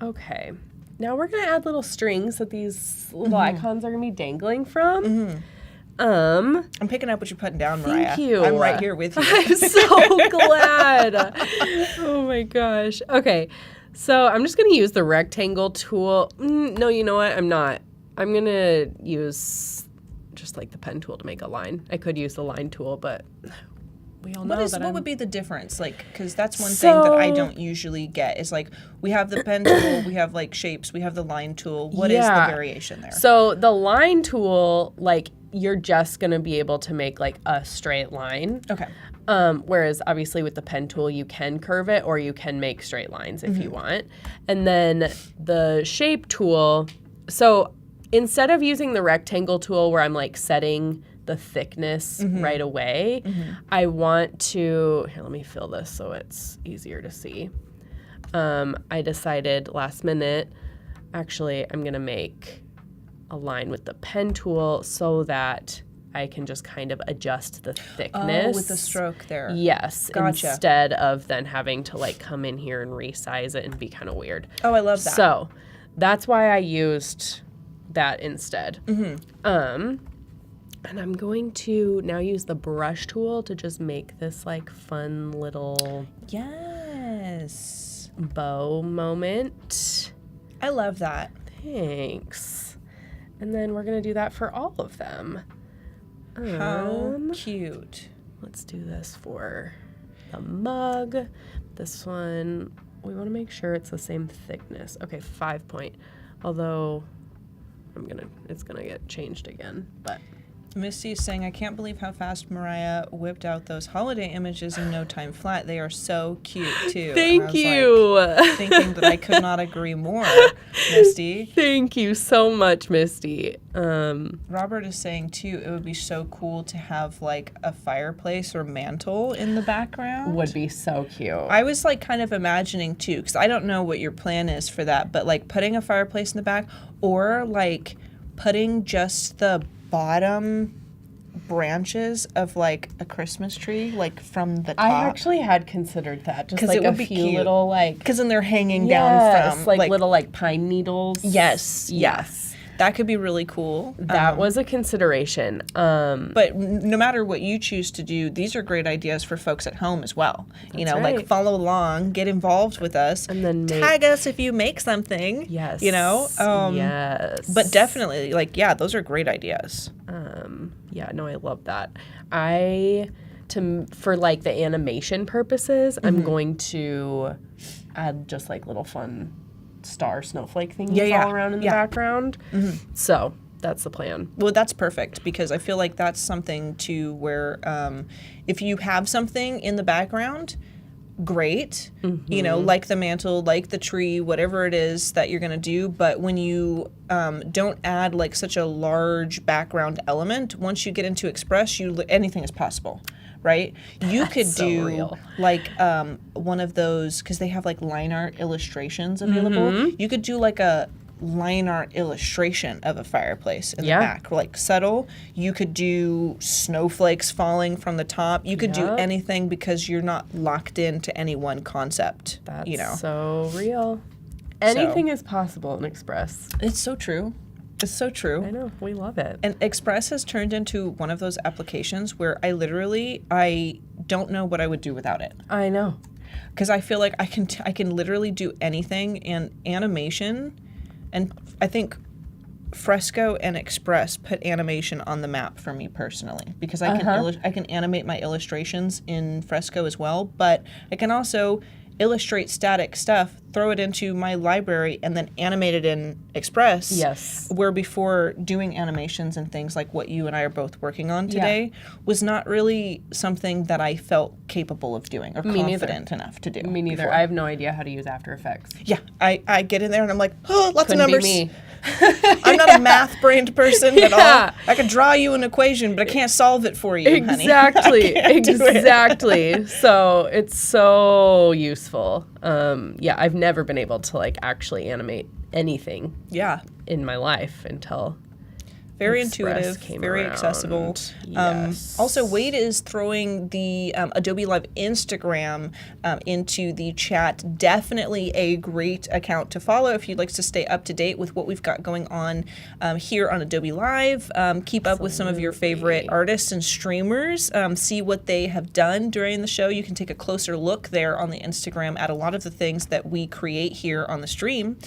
okay. Now we're going to add little strings that these little icons are going to be dangling from. I'm picking up what you're putting down, Mariah. Thank you. I'm right here with you. I'm so glad. Oh my gosh. Okay. So I'm just going to use the rectangle tool. No, you know what? I'm not. I'm going to use just like the pen tool to make a line. I could use the line tool, but we all know that What I'm... would be the difference? Like, because that's one thing that I don't usually get is like, we have the pen tool, we have like shapes, we have the line tool. What is the variation there? So the line tool, like, you're just going to be able to make like a straight line. Okay. Whereas obviously with the pen tool, you can curve it or you can make straight lines if you want. And then the shape tool, so instead of using the rectangle tool where I'm like setting the thickness right away, I want to, here, let me fill this so it's easier to see. I decided last minute, actually, I'm going to make a line with the pen tool so that I can just kind of adjust the thickness. Oh, with the stroke there. Yes, Gotcha. instead of then having to like come in here and resize it and be kind of weird. Oh, I love that. So that's why I used that instead. And I'm going to now use the brush tool to just make this like fun little Yes. bow moment. I love that. Thanks. And then we're going to do that for all of them. How cute. Let's do this for the mug. This one, we want to make sure it's the same thickness. Okay, 5 point. Although it's gonna get changed again, but. Misty is saying, I can't believe how fast Mariah whipped out those holiday images in no time flat. They are so cute, too. And I Thank was, you. like, thinking that I could not agree more, Misty. Thank you so much, Misty. Robert is saying, too, it would be so cool to have, like, a fireplace or mantle in the background. Would be so cute. I was, like, kind of imagining, too, because I don't know what your plan is for that, but, like, putting a fireplace in the back or, like, putting just the bottom branches of like a Christmas tree, like from the top. I actually had considered that, just 'Cause like it a would be few cute. little like Because then they're hanging yes, down from like little like pine needles. Yes, Yes. that could be really cool. That was a consideration. But no matter what you choose to do, these are great ideas for folks at home as well. You know, like right. follow along, get involved with us, And then tag us if you make something. Yes. You know. Yes. But definitely, like, yeah, those are great ideas. Yeah, no, I love that. For like the animation purposes, I'm going to add just like little fun star snowflake things all around in the background. So that's the plan. Well, that's perfect because I feel like that's something too where if you have something in the background, great, you know, like the mantle, like the tree, whatever it is that you're going to do. But when you don't add like such a large background element, once you get into Express, anything is possible. Right? You could so do real. like one of those, because they have like line art illustrations available. You could do like a line art illustration of a fireplace in Yeah. the back, like subtle. You could do snowflakes falling from the top. You could do Yeah. anything because you're not locked into any one concept. That's you know, so real. Anything is possible in Express. it's so true. It's so true. I know. We love it. And Express has turned into one of those applications where I don't know what I would do without it. I know. Because I feel like I can literally do anything, and animation, and I think Fresco and Express put animation on the map for me personally, because I can I can animate my illustrations in Fresco as well, but I can also illustrate static stuff, throw it into my library, and then animate it in Express. Yes. Where before, doing animations and things like what you and I are both working on today was not really something that I felt capable of doing or confident enough to do. Me neither. before. I have no idea how to use After Effects. Yeah, I get in there and I'm like, oh, lots Couldn't of numbers. be me. I'm not a math-brained person at all. Yeah. I can draw you an equation, but I can't solve it for you, honey. Exactly. I can't do it. Exactly. So it's so useful. Yeah, I've never been able to like actually animate anything Yeah. in my life until Very Express intuitive, came very around. accessible. Yes. Also, Wade is throwing the Adobe Live Instagram into the chat. Definitely a great account to follow if you'd like to stay up to date with what we've got going on here on Adobe Live. Keep up with some of your favorite artists and streamers. See what they have done during the show. You can take a closer look there on the Instagram at a lot of the things that we create here on the stream.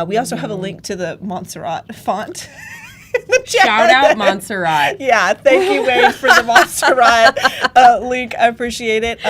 We also have a link to the Montserrat font. shout out Montserrat. Yeah, thank you, Wade, for the Montserrat link. I appreciate it.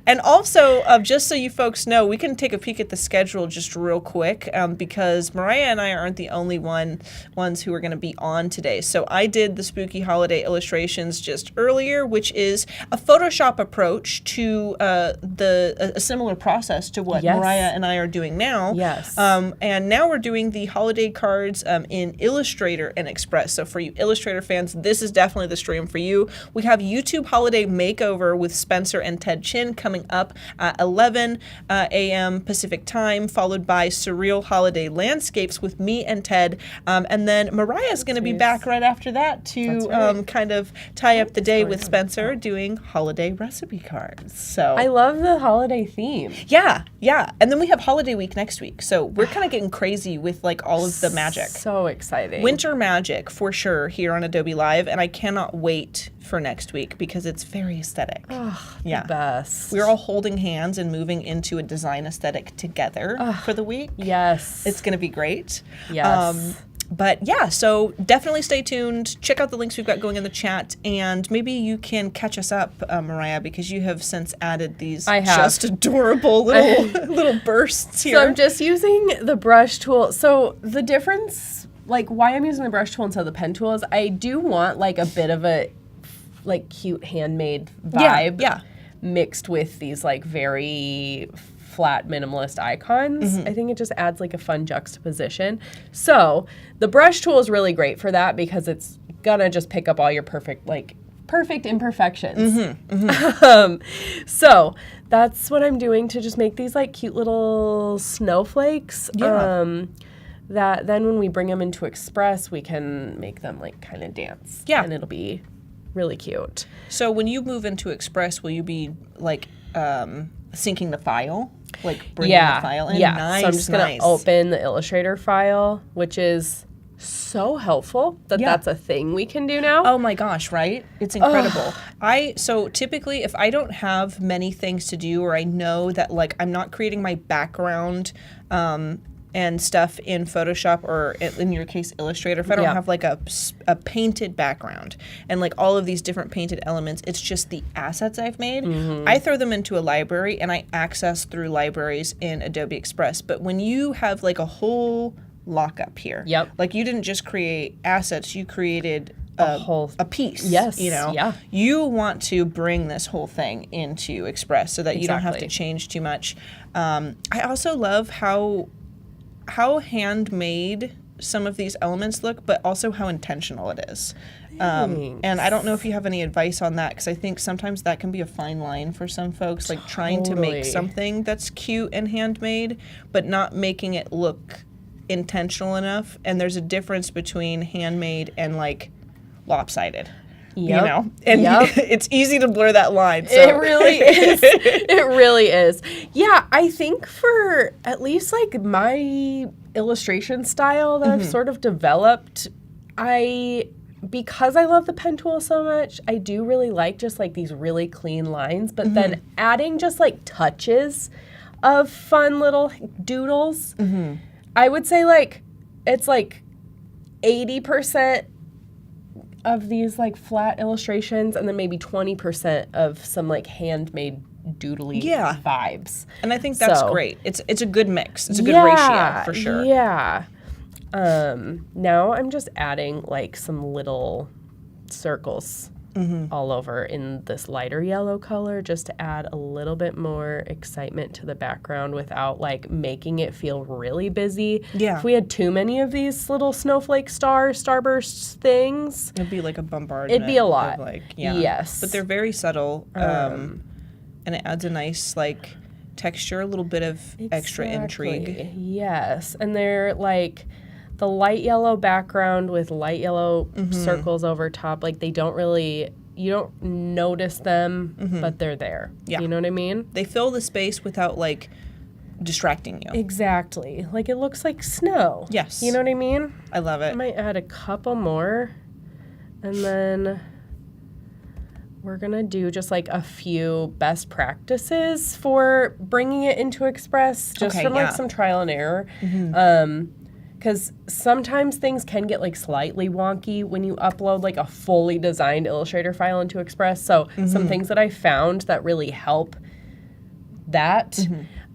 And also, just so you folks know, we can take a peek at the schedule just real quick because Mariah and I aren't the only ones who are going to be on today. So I did the Spooky Holiday illustrations just earlier, which is a Photoshop approach to a similar process to what Yes. Mariah and I are doing now. Yes. And now we're doing the holiday cards in Illustrator and Express. So for you Illustrator fans, this is definitely the stream for you. We have YouTube Holiday Makeover with Spencer and Ted Chin coming up at 11 a.m. Pacific time, followed by Surreal Holiday Landscapes with me and Ted. And then Mariah is going to be back right after that to kind of tie up the day with Spencer doing holiday recipe cards. So I love the holiday theme. yeah. And then we have Holiday Week next week. So we're kind of getting crazy with like all of the magic. So exciting. Winter magic for sure here on Adobe Live, and I cannot wait for next week because it's very aesthetic. The best. We're all holding hands and moving into a design aesthetic together for the week. Yes. It's going to be great. Yes. But yeah, so definitely stay tuned. Check out the links we've got going in the chat, and maybe you can catch us up, Mariah, because you have since added these just adorable little bursts here. So I'm just using the brush tool. So the difference, like why I'm using the brush tool instead of the pen tool is I do want like a bit of a like cute handmade vibe mixed with these like very flat minimalist icons. I think it just adds like a fun juxtaposition. So the brush tool is really great for that because it's gonna just pick up all your perfect imperfections. So that's what I'm doing to just make these like cute little snowflakes. That then when we bring them into Express, we can make them like kind of dance. Yeah. And it'll be really cute. So when you move into Express, will you be like syncing the file? Like bringing the file in? Yeah. Nice, So I'm just going to open the Illustrator file, which is so helpful that that's a thing we can do now. Oh my gosh, right? It's incredible. So typically if I don't have many things to do, or I know that like I'm not creating my background and stuff in Photoshop, or in your case Illustrator, if I don't have like a painted background and like all of these different painted elements, it's just the assets I've made. I throw them into a library and I access through libraries in Adobe Express. But when you have like a whole lockup here, like you didn't just create assets, you created a piece. Yes. You know, you want to bring this whole thing into Express so that you don't have to change too much. I also love how handmade some of these elements look, but also how intentional it is. And I don't know if you have any advice on that, because I think sometimes that can be a fine line for some folks, like trying to make something that's cute and handmade, but not making it look intentional enough, and there's a difference between handmade and like lopsided. Yep. You know, and it's easy to blur that line. So. It really is. It really is. Yeah, I think for at least like my illustration style that I've sort of developed, because I love the pen tool so much, I do really like just like these really clean lines, but then adding just like touches of fun little doodles. I would say like it's like 80% of these like flat illustrations and then maybe 20% of some like handmade doodly vibes. And I think that's great. It's a good mix. It's a good ratio for sure. Yeah. Now I'm just adding like some little circles all over in this lighter yellow color just to add a little bit more excitement to the background without like making it feel really busy. Yeah. If we had too many of these little snowflake starburst things, It'd be like a bombardment. it'd be a lot. Yes. But they're very subtle. And it adds a nice like texture, a little bit of extra intrigue. Yes. And they're like the light yellow background with light yellow circles over top, like they don't really, you don't notice them, but they're there. Yeah. You know what I mean? They fill the space without like distracting you. Exactly. Like it looks like snow. Yes. You know what I mean? I love it. I might add a couple more, and then we're going to do just like a few best practices for bringing it into Express, just from like some trial and error. Because sometimes things can get like slightly wonky when you upload like a fully designed Illustrator file into Express. So some things that I found that really help that.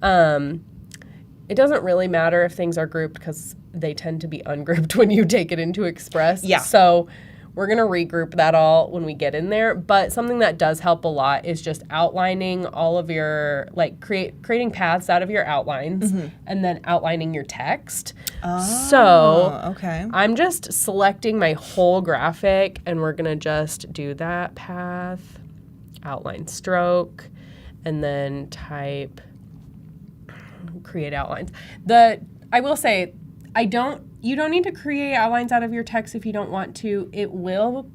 It doesn't really matter if things are grouped because they tend to be ungrouped when you take it into Express. Yeah. So we're going to regroup that all when we get in there. But something that does help a lot is just outlining all of your, like creating paths out of your outlines and then outlining your text. So I'm just selecting my whole graphic and we're going to just do that path, outline stroke, and then type create outlines. I will say, you don't need to create outlines out of your text if you don't want to. It will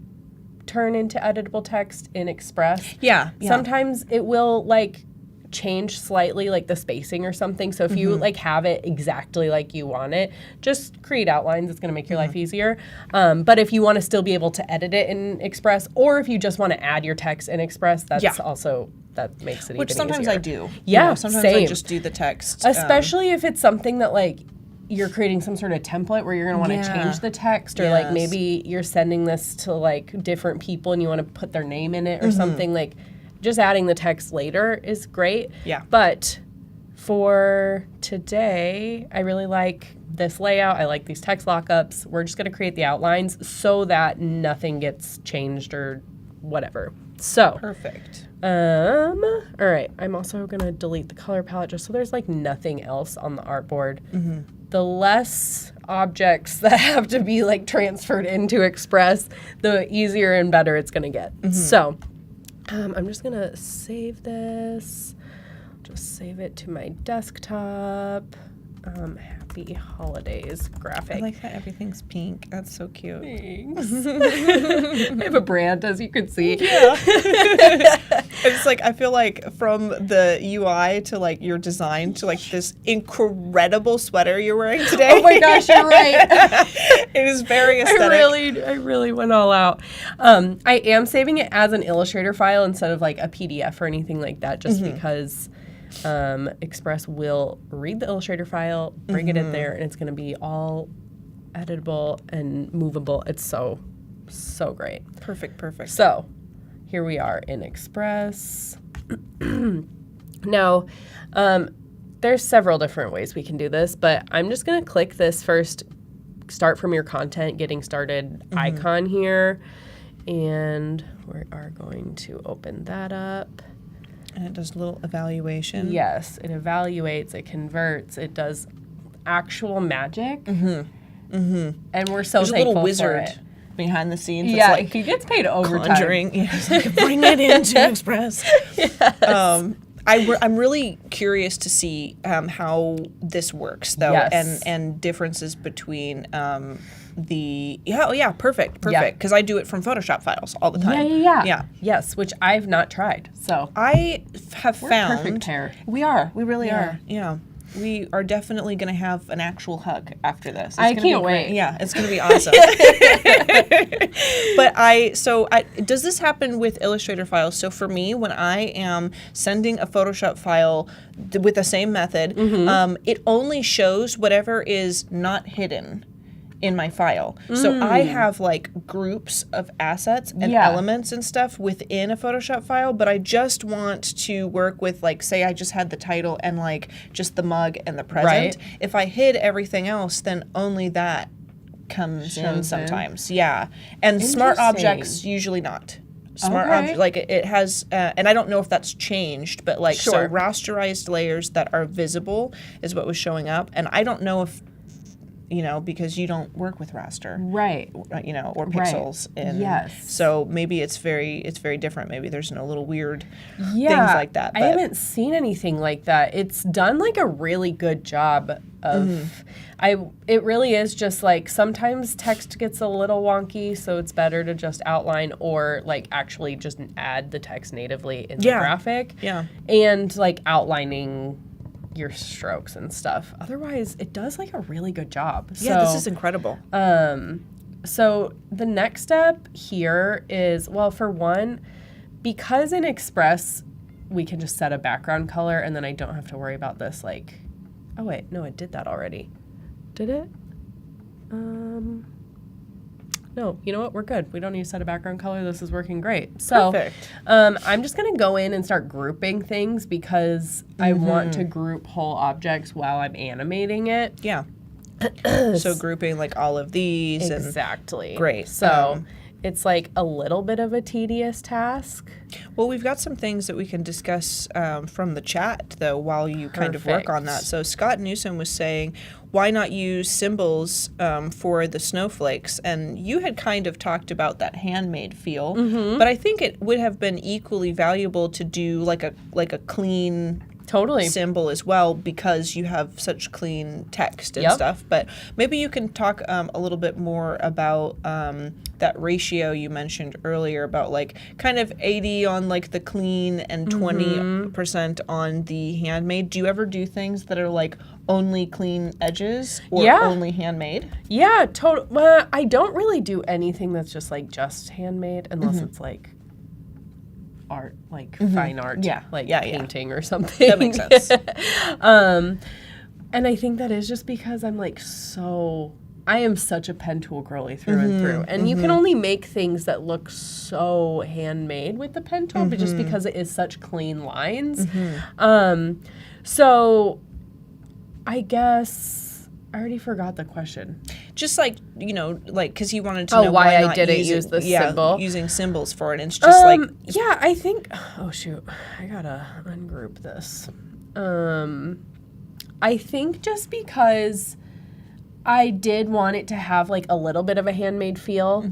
turn into editable text in Express. Yeah. Sometimes it will like change slightly like the spacing or something. So if you like have it exactly like you want it, just create outlines. It's going to make your life easier. But if you want to still be able to edit it in Express, or if you just want to add your text in Express, that's also, that makes it Which even sometimes easier. I do. Yeah, You know, sometimes same. I just do the text. Especially if it's something that like you're creating some sort of template where you're going to want to change the text, or like maybe you're sending this to like different people and you want to put their name in it or something. Like just adding the text later is great. Yeah. But for today, I really like this layout. I like these text lockups. We're just going to create the outlines so that nothing gets changed or whatever. So Perfect. all right. I'm also going to delete the color palette just so there's like nothing else on the artboard. The less objects that have to be like transferred into Express, the easier and better it's going to get. So I'm just going to save this. Just save it to my desktop. Happy Holidays graphic. I like that everything's pink. That's so cute. Thanks. I have a brand, as you can see. Yeah. It's like, I feel like from the UI to like your design to like this incredible sweater you're wearing today. Oh my gosh, you're right. It is very aesthetic. I really went all out. I am saving it as an Illustrator file instead of like a PDF or anything like that, just because Express will read the Illustrator file, bring it in there, and it's going to be all editable and movable. It's so great. Perfect. So here we are in Express. Now, there's several different ways we can do this, but I'm just going to click this first start from your content, getting started icon here, and we are going to open that up. And it does a little evaluation. Yes, it evaluates, it converts, it does actual magic. And we're so There's a thankful little wizard for it. behind the scenes. Yeah, that's like he gets paid overtime. conjuring. Yeah, it's like, bring it into Express. I'm really curious to see how this works, though, Yes. and differences between perfect, Yeah. because I do it from Photoshop files all the time. Yeah. Yes, which I've not tried. So I have found perfect pair. We are. We really are. Yeah. We are definitely going to have an actual hug after this. It's I gonna be can't great. wait. Yeah, it's going to be awesome. But does this happen with Illustrator files? So for me, when I am sending a Photoshop file with the same method, it only shows whatever is not hidden in my file. So I have like groups of assets and elements and stuff within a Photoshop file, but I just want to work with, like, say I just had the title and like just the mug and the present. Right. If I hid everything else, then only that comes in sometimes. Yeah. And smart objects usually not. Smart object, like it has, and I don't know if that's changed, but like, so rasterized layers that are visible is what was showing up. And I don't know if, because you don't work with raster, Right. Or pixels, and so maybe it's very different. Maybe there's no little weird things like that. But I haven't seen anything like that. It's done like a really good job of. It really is just like sometimes text gets a little wonky, so it's better to just outline or like actually just add the text natively in the graphic. Yeah, and like outlining your strokes and stuff. Otherwise, it does like a really good job. Yeah, this is incredible. So the next step here is, well, for one, because in Express we can just set a background color and then I don't have to worry about this like, oh wait, no, it did that already. Did it? No, you know what? We're good. We don't need to set a background color. This is working great. So I'm just going to go in and start grouping things because I want to group whole objects while I'm animating it. Yeah. So grouping like all of these. Exactly. Great. So it's like a little bit of a tedious task. Well, we've got some things that we can discuss from the chat, though, while you kind of work on that. So Scott Newsom was saying, why not use symbols for the snowflakes? And you had kind of talked about that handmade feel, but I think it would have been equally valuable to do like a clean symbol as well, because you have such clean text and stuff. But maybe you can talk a little bit more about that ratio you mentioned earlier about like kind of 80 on like the clean and 20% on the handmade. Do you ever do things that are like only clean edges or only handmade? Yeah, totally. Well, I don't really do anything that's just handmade unless it's like art, like fine art, painting or something. That makes sense. And I think that is just because I'm like I am such a pen tool girly through and through. And you can only make things that look so handmade with the pen tool, but just because it is such clean lines. So I guess I already forgot the question. Just like, because you wanted to know why not I didn't use the symbol. Using symbols for it. And it's just yeah, I think, oh shoot, I gotta ungroup this. I think just because I did want it to have like a little bit of a handmade feel.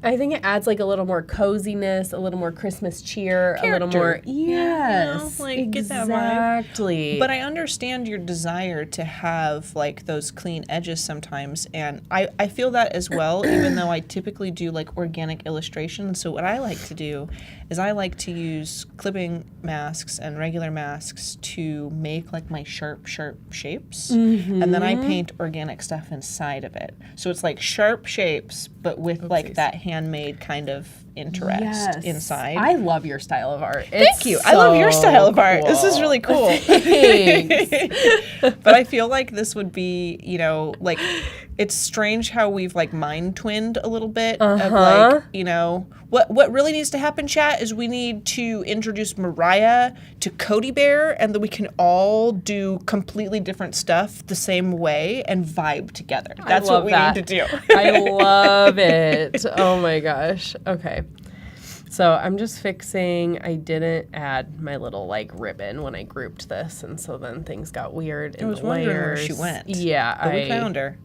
I think it adds like a little more coziness, a little more Christmas cheer, a little more get that vibe. Exactly. But I understand your desire to have like those clean edges sometimes, and I feel that as well, even though I typically do like organic illustration. So what I like to do is I like to use clipping masks and regular masks to make like my sharp shapes, and then I paint organic stuff inside of it. So it's like sharp shapes, but with like that handmade kind of interest inside. I love your style of art. Thank you. I love your style of art. This is really cool. Thanks. But I feel like this would be, like it's strange how we've like mind twinned a little bit of like, what really needs to happen, chat, is we need to introduce Mariah to Cody Bear, and then we can all do completely different stuff the same way and vibe together. That's what we need to do. I love it. Oh my gosh. Okay. So I'm just fixing, I didn't add my little like ribbon when I grouped this, and so then things got weird in the layers. I was wondering where she went. Yeah. But we found her.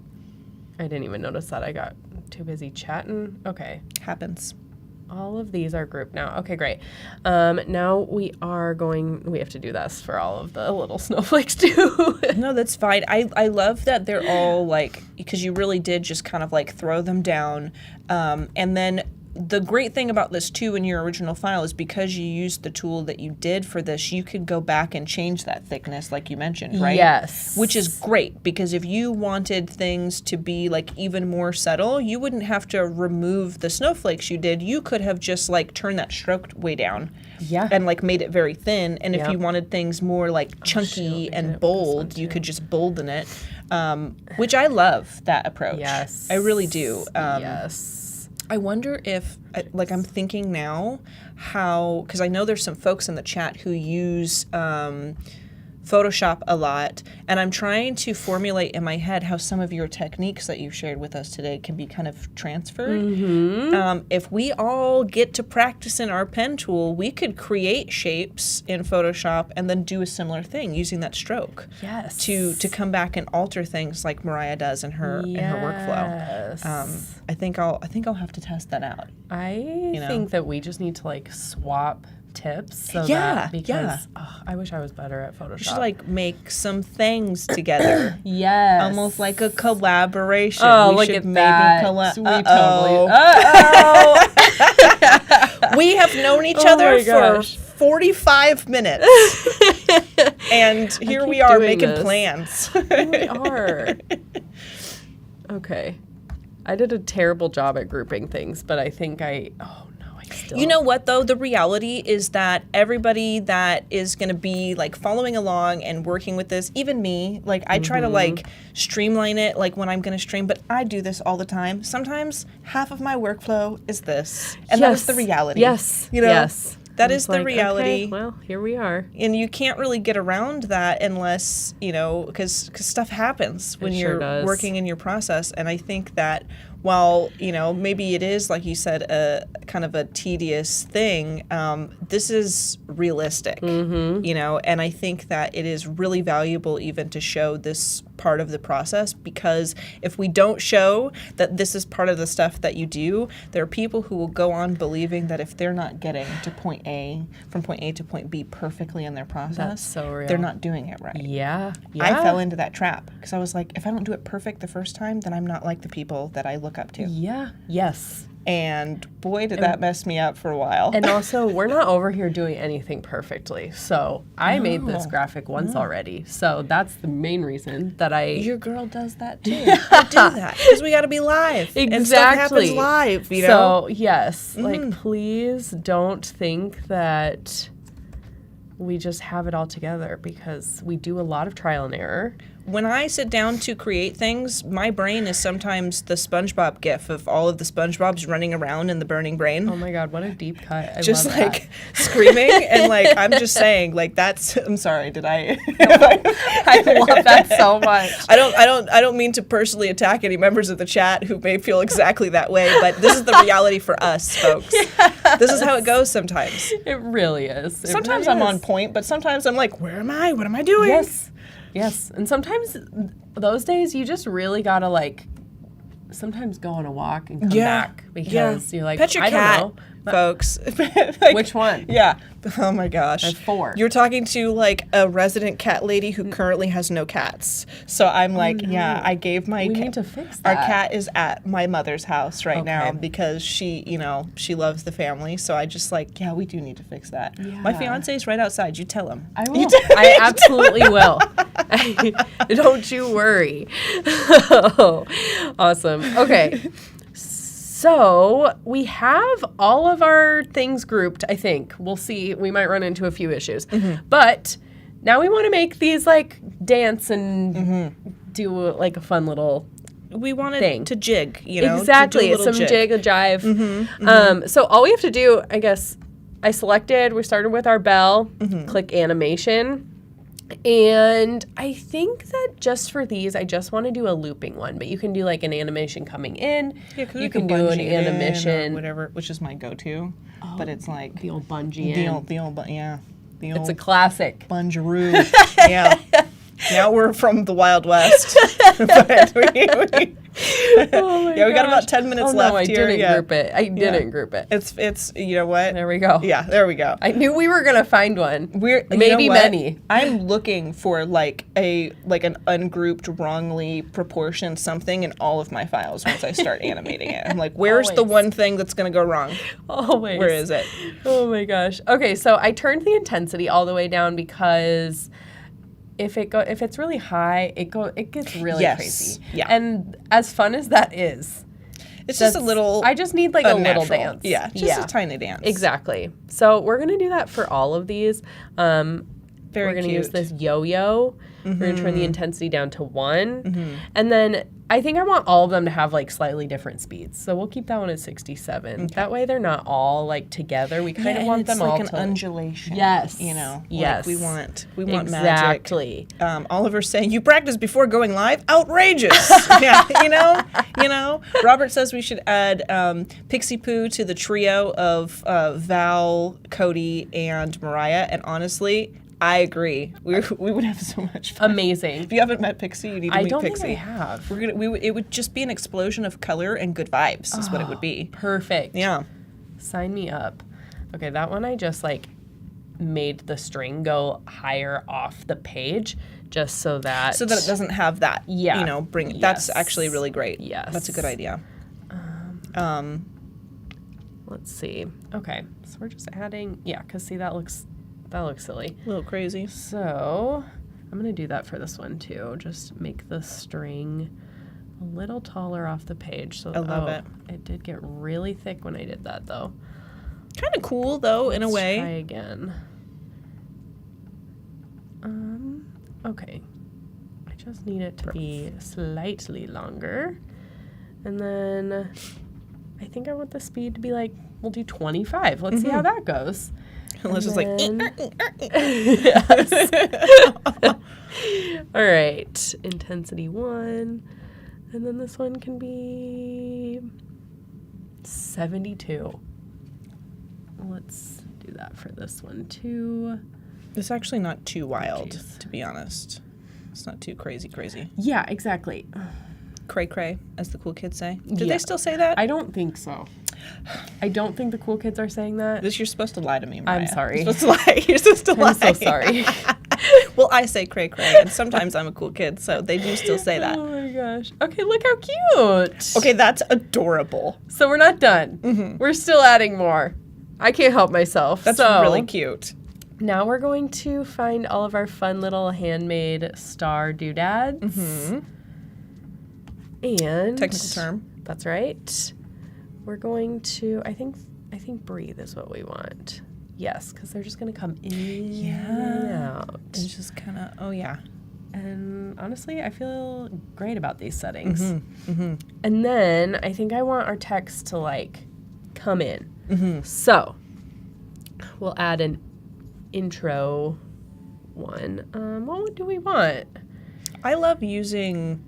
I didn't even notice that. I got too busy chatting. Okay. Happens. all of these are grouped now. Okay, great. Now we have to do this for all of the little snowflakes too. No, that's fine. I love that they're all like, because you really did just kind of like throw them down. And then the great thing about this too in your original file is because you used the tool that you did for this, you could go back and change that thickness like you mentioned, right? Yes. Which is great, because if you wanted things to be like even more subtle, you wouldn't have to remove the snowflakes you did. You could have just like turned that stroke way down. Yeah. And like made it very thin. And if Yep. you wanted things more like chunky and bold, you could just bolden it. Which I love that approach. Yes. I really do. Yes. I wonder if, like, I'm thinking now how, because I know there's some folks in the chat who use Photoshop a lot, and I'm trying to formulate in my head how some of your techniques that you've shared with us today can be kind of transferred. If we all get to practice in our pen tool, we could create shapes in Photoshop and then do a similar thing using that stroke. Yes. To come back and alter things like Mariah does in her workflow. I think I'll have to test that out. I know? think that we just need to like swap tips so Yeah, that because yeah. I wish I was better at Photoshop. We should like make some things together. Yes. Almost like a collaboration. Oh, we look should at maybe that. We have known each Oh other my for gosh. 45 minutes. And here keep we are doing making this. plans. We are. Okay. I did a terrible job at grouping things, but I think I still. You know what, though? The reality is that everybody that is going to be, like, following along and working with this, even me, like, I try to, like, streamline it, like, when I'm going to stream, but I do this all the time. Sometimes half of my workflow is this, and that is the reality. Yes. You know? Yes. That I is was the like, reality. Okay, well, here we are. And you can't really get around that unless, you know, because stuff happens when It sure you're does. working in your process. And I think that while, you know, maybe it is, like you said, a kind of a tedious thing, this is realistic, you know, and I think that it is really valuable even to show this part of the process, because if we don't show that this is part of the stuff that you do, there are people who will go on believing that if they're not getting to point A, from point A to point B perfectly in their process, That's so real. they're not doing it right. Yeah. I fell into that trap because I was like, if I don't do it perfect the first time, then I'm not like the people that I look up to. Yeah. Yes. And boy, did that mess me up for a while. And also, we're not over here doing anything perfectly. So I made this graphic once already. So that's the main reason that Your girl does that too. I do that because we got to be live. And stuff happens live, you know? So, yes, like, please don't think that we just have it all together, because we do a lot of trial and error. When I sit down to create things, my brain is sometimes the SpongeBob gif of all of the SpongeBobs running around in the burning brain. Oh my God, what a deep cut. I Just love like screaming and like, I'm just saying, like, that's, I'm sorry, did I? I love that so much. I don't mean to personally attack any members of the chat who may feel exactly that way, but this is the reality for us, folks. Yes. This is how it goes sometimes. It really is. Sometimes I'm on point, but sometimes I'm like, where am I? What am I doing? Yes. Yes. And sometimes those days you just really gotta like sometimes go on a walk and come back, because you're like, pet your I cat, don't know. folks. Like, Which one? Yeah. Oh my gosh. I have 4. You're talking to like a resident cat lady who currently has no cats. So I'm like, yeah, I gave my We cat. need to fix Our that. cat is at my mother's house right now Okay. because she, you know, she loves the family. So I just like, yeah, we do need to fix that. Yeah. My fiance's right outside. You tell him. I will. I absolutely will. Don't you worry. Awesome. Okay. So we have all of our things grouped, I think. We'll see. We might run into a few issues. But now we want to make these like dance and do like a fun little We wanted thing. to jig, you know? Exactly. To do a Some little jig, a jive. So all we have to do, I guess, we started with our bell, click animation. And I think that just for these, I just want to do a looping one, but you can do like an animation coming in. Yeah, 'cause you we can could do an bungee it in or animation. whatever, which is my go-to. But it's like The old bungee the in. old, yeah, the It's old a classic. bungaroo. Yeah. Now we're from the Wild West. But Oh my Yeah, we got gosh. about 10 minutes oh, left no, I here. didn't Yeah. group it. I didn't group it. It's you know what? There we go. Yeah, there we go. I knew we were gonna find one. We're you maybe know what? many. I'm looking for like an ungrouped, wrongly proportioned something in all of my files once I start animating it. I'm like, where's the Always. one thing that's gonna go wrong? Always. Where is it? Oh my gosh. Okay, so I turned the intensity all the way down because if it's really high, it gets really Yes. crazy. Yeah. And as fun as that is, It's just a that's- little. I just need like a little unnatural. dance. Yeah, just a tiny dance. Exactly. So we're gonna do that for all of these. Very we're gonna use cute. this yo-yo. We're gonna turn the intensity down to 1, and then I think I want all of them to have like slightly different speeds. So we'll keep that one at 67. That way they're not all like together. We kind of and want it's them like all an to undulation. Yes. You know. Yes. Like we want exactly. magic. Oliver's saying you practice before going live. Outrageous. Yeah. You know. Robert says we should add Pixie Poo to the trio of Val, Cody, and Mariah. And honestly, I agree. We would have so much fun. Amazing. If you haven't met Pixie, you need to I meet don't Pixie. think I have. It would just be an explosion of color and good vibes. Is what it would be. Perfect. Yeah. Sign me up. Okay, that one I just like made the string go higher off the page just so that So that it doesn't have that. Yeah. You know, bring. That's Yes. actually really great. Yes. That's a good idea. Let's see. Okay, so we're just adding, yeah, because see that looks silly. A little crazy. So I'm gonna do that for this one too. Just make the string a little taller off the page. So I love it. It did get really thick when I did that though. Kind of cool though, in a Let's way. try again. Okay. I just need it to be slightly longer. And then I think I want the speed to be like, we'll do 25. Let's see how that goes. Unless it's like. All right. Intensity 1. And then this one can be 72. Let's do that for this one too. It's actually not too wild, Jeez. to be honest. It's not too crazy. Yeah, exactly. Cray cray, as the cool kids say. Do Yeah. they still say that? I don't think so. I don't think the cool kids are saying that. You're supposed to lie to me, Mariah. I'm sorry. You're supposed to lie. You're supposed to lie. I'm so sorry. Well, I say cray cray, and sometimes I'm a cool kid, so they do still say that. Oh my gosh. Okay, look how cute. Okay, that's adorable. So we're not done. We're still adding more. I can't help myself. That's so, really cute. Now we're going to find all of our fun little handmade star doodads. And Technical term. That's right. We're going to I think breathe is what we want. Yes, because they're just gonna come in and out. It's just kind of, oh yeah. And honestly, I feel great about these settings. And then I think I want our text to like come in. So we'll add an intro one. What do we want? I love using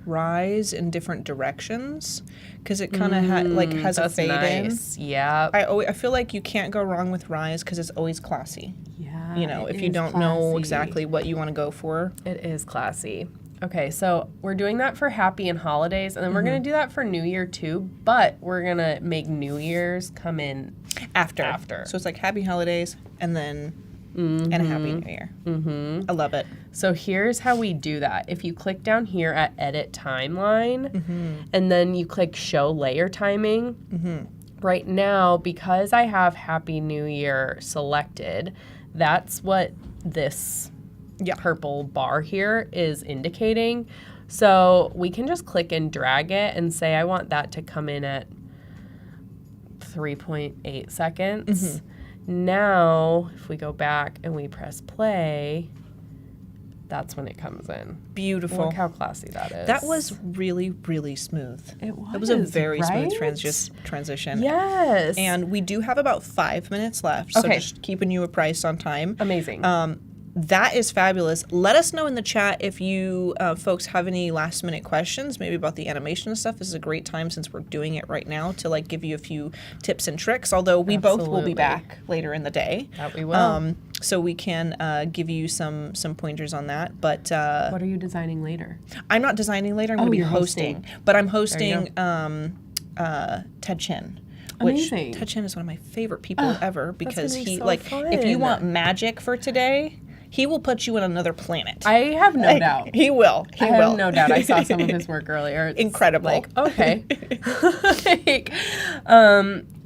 rise in different directions because it kind of has a That's fade nice. Yeah. in. I feel like you can't go wrong with rise because it's always classy. Yeah. You know, it if you is don't know classy. exactly what you want to go for. It is classy. Okay, so we're doing that for happy and holidays, and then we're going to do that for New Year too, but we're going to make New Year's come in After. So it's like happy holidays and then and a happy new year. I love it. So here's how we do that. If you click down here at Edit Timeline, and then you click Show Layer Timing, right now, because I have Happy New Year selected, that's what this purple bar here is indicating. So we can just click and drag it and say I want that to come in at 3.8 seconds. Now, if we go back and we press play, that's when it comes in. Beautiful. Look how classy that is. That was really, really smooth. It was. That was a very right? smooth transition. Yes. And we do have about 5 minutes left, so Okay. just keeping you apprised on time. Amazing. that is fabulous. Let us know in the chat if you folks have any last minute questions, maybe about the animation and stuff. This is a great time since we're doing it right now to like give you a few tips and tricks, although we both will be Absolutely. back later in the day. That we will. So we can give you some pointers on that. But What are you designing later? I'm not designing later. I'm going to be you're hosting. hosting. But I'm There you hosting Ted Chin. Which Amazing. Ted Chin is one of my favorite people ever because gonna be he so like if you fun. want magic for today, he will put you in another planet. I have no doubt. He will. He I will. have no doubt. I saw some of his work earlier. It's Incredible. Like, okay.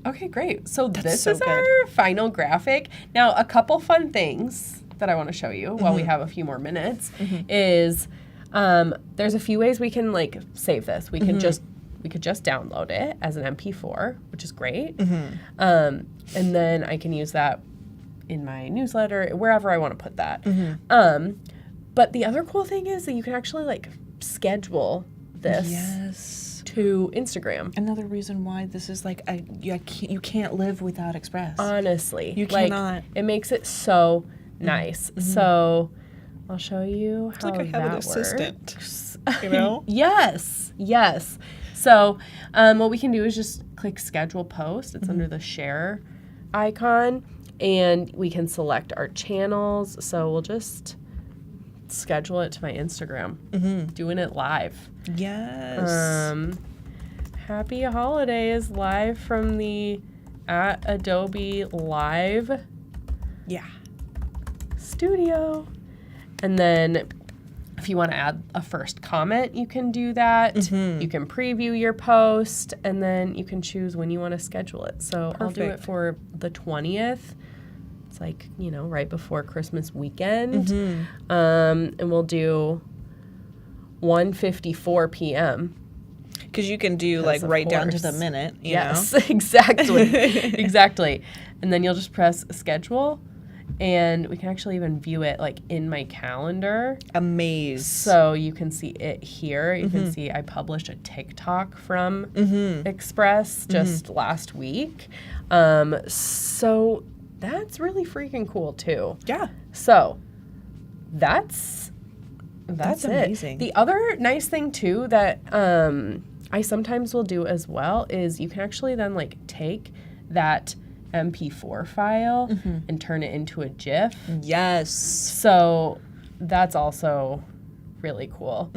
Okay, great. So this so is our final graphic. Now, a couple fun things that I want to show you while we have a few more minutes is there's a few ways we can like save this. We can we could just download it as an MP4, which is great. And then I can use that in my newsletter, wherever I want to put that. But the other cool thing is that you can actually like schedule this Yes. to Instagram. Another reason why this is like you can't live without Express. Honestly, You like, cannot. It makes it so nice. So I'll show you how like I have that an works. assistant. You know? Yes, yes. So what we can do is just click schedule post. It's under the share icon, and we can select our channels. So we'll just schedule it to my Instagram, doing it live. Yes. Happy holidays live from the at Adobe Live Yeah. studio. And then if you want to add a first comment, you can do that. You can preview your post, and then you can choose when you want to schedule it. So I'll do it Perfect. for the 20th. It's like, you know, right before Christmas weekend. And we'll do 1:54 p.m. Because you can do like of right down to the course. minute. You Yes, know? exactly. Exactly. And then you'll just press schedule, and we can actually even view it like in my calendar. Amaze. So you can see it here. You can see I published a TikTok from Express just last week. So that's really freaking cool too. Yeah. So that's it. amazing. The other nice thing too that I sometimes will do as well is you can actually then like take that MP4 file and turn it into a GIF. Yes. So that's also really cool.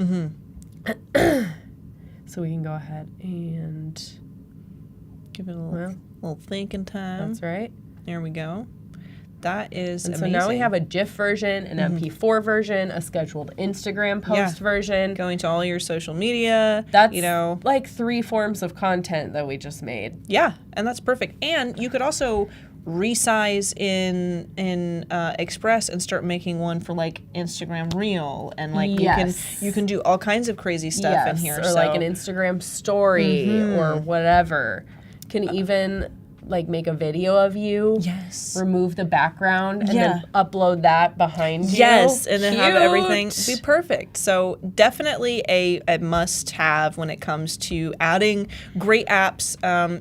So we can go ahead and Give it a little thinking time. that's right. There we go. That is And amazing. so now we have a GIF version, an MP4 version, a scheduled Instagram post version. Going to all your social media. That's, you know, like 3 forms of content that we just made. yeah, and that's perfect. And you could also resize in Express and start making one for like Instagram Reel, and like you can do all kinds of crazy stuff in here. Or like an Instagram story or whatever. Can even like make a video of you. Yes. Remove the background and then upload that behind you. Yes, and then have everything Cute. be perfect. So definitely a must-have when it comes to adding great apps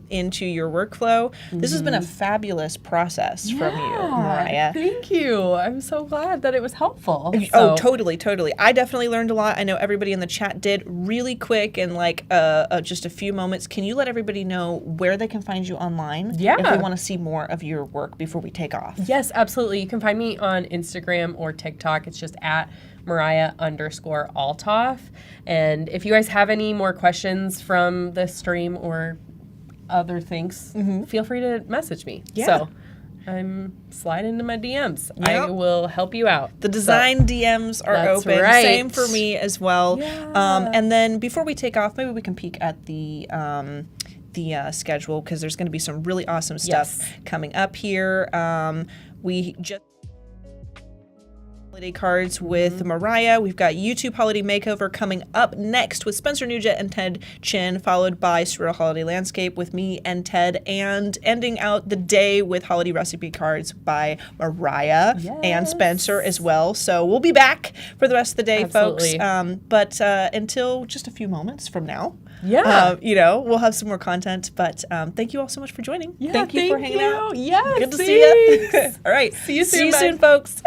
into your workflow. This has been a fabulous process from you, Mariah. Thank you. I'm so glad that it was helpful. Oh, So- totally. I definitely learned a lot. I know everybody in the chat did. Really quick in like just a few moments. Can you let everybody know where they can find you online? Yeah. If they want to see more of your work before we take off. Yes, absolutely. You can find me on Instagram or TikTok. It's just at Mariah_Althoff. And if you guys have any more questions from this stream or other things, feel free to message me. Yeah. So I'm sliding into my DMs. I Yep. will help you out. The design DMs are That's open. right. Same for me as well. Yeah. And then before we take off, maybe we can peek at the schedule because there's going to be some really awesome stuff coming up here. We just holiday cards with Mariah. We've got YouTube Holiday Makeover coming up next with Spencer Nugent and Ted Chin, followed by Surreal Holiday Landscape with me and Ted, and ending out the day with Holiday Recipe Cards by Mariah and Spencer as well. So we'll be back for the rest of the day, Absolutely. folks. But until just a few moments from now, Yeah. we'll have some more content. But thank you all so much for joining. Yeah, thank you for hanging out. Yes, Good to see you. thanks. All right. See you soon, See you bye. soon, folks.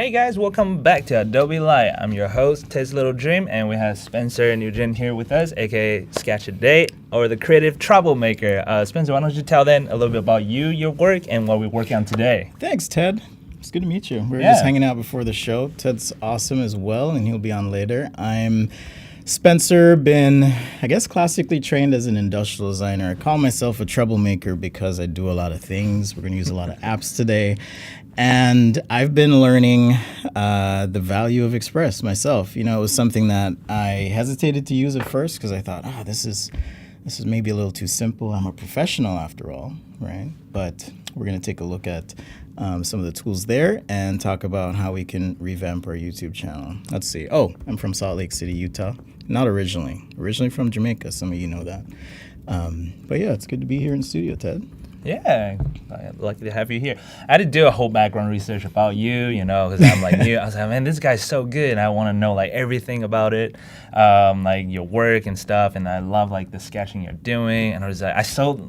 Hey guys, welcome back to Adobe Live. I'm your host, Ted's Little Dream, and we have Spencer and Eugene here with us, aka Sketch a Date, or the creative troublemaker. Spencer, why don't you tell them a little bit about you, your work, and what we're working on today? Thanks, Ted. It's good to meet you. We were just hanging out before the show. Ted's awesome as well, and he'll be on later. I'm Spencer, been, I guess, classically trained as an industrial designer. I call myself a troublemaker because I do a lot of things. We're going to use a lot of apps today. And I've been learning the value of Express myself. You know, it was something that I hesitated to use at first because I thought, this is maybe a little too simple. I'm a professional after all, right? But we're going to take a look at some of the tools there and talk about how we can revamp our YouTube channel. Let's see. Oh, I'm from Salt Lake City, Utah. Not originally. Originally from Jamaica. Some of you know that. But yeah, it's good to be here in the studio, Ted. Yeah, I'm lucky to have you here. I had to do a whole background research about you, you know, because I'm like new. I was like, man, this guy's so good, and I want to know like everything about it, like your work and stuff. And I love like the sketching you're doing. And I was like,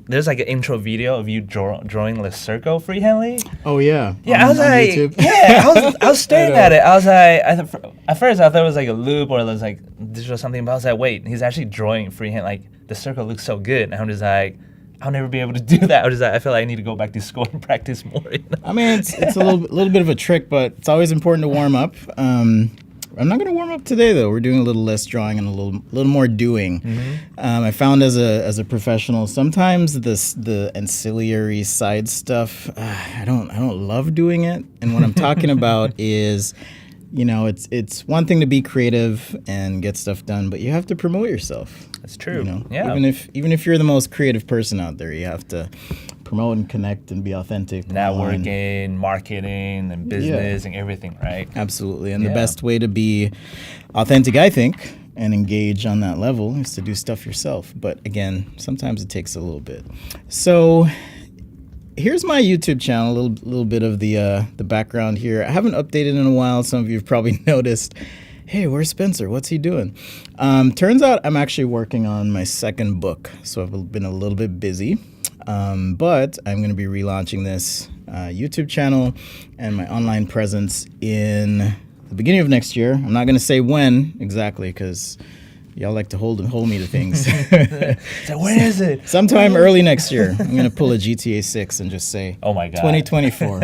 there's like an intro video of you drawing the circle freehandly. Oh yeah. Yeah, I was like, YouTube. yeah, I was staring at it. I was like, at first I thought it was like a loop or it was like digital something, but I was like, wait, he's actually drawing freehand. Like the circle looks so good, and I'm just like, I'll never be able to do that. I feel like I need to go back to school and practice more. You know? I mean, it's a little bit of a trick, but it's always important to warm up. I'm not going to warm up today, though. We're doing a little less drawing and a little more doing. Mm-hmm. I found as a professional, sometimes the ancillary side stuff, I don't love doing it. And what I'm talking about is, you know, it's one thing to be creative and get stuff done, but you have to promote yourself. That's true. You know, yeah. Even if you're the most creative person out there, you have to promote and connect and be authentic. Networking, marketing, and business and everything, right? Absolutely. And the best way to be authentic, I think, and engage on that level is to do stuff yourself. But again, sometimes it takes a little bit. So here's my YouTube channel, a little bit of the background here. I haven't updated in a while. Some of you have probably noticed, hey, where's Spencer? What's he doing? Turns out I'm actually working on my second book, so I've been a little bit busy. But I'm going to be relaunching this YouTube channel and my online presence in the beginning of next year. I'm not going to say when exactly because y'all like to hold me to things. So when is it? Sometime early next year. I'm going to pull a GTA 6 and just say, oh my God, 2024.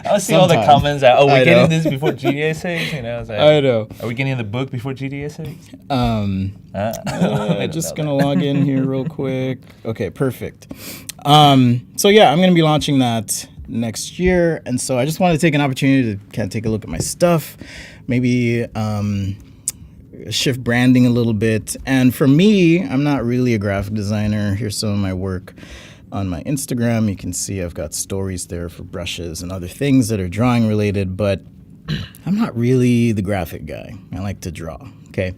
I'll see all the comments that, we're getting this before GTA 6? You know, I was like, I know. Are we getting the book before GTA 6? Just going to log in here real quick. Okay, perfect. So yeah, I'm going to be launching that next year. And so I just wanted to take an opportunity to kind of take a look at my stuff, maybe shift branding a little bit. And for me, I'm not really a graphic designer. Here's some of my work on my Instagram. You can see I've got stories there for brushes and other things that are drawing related, but I'm not really the graphic guy. I like to draw, okay?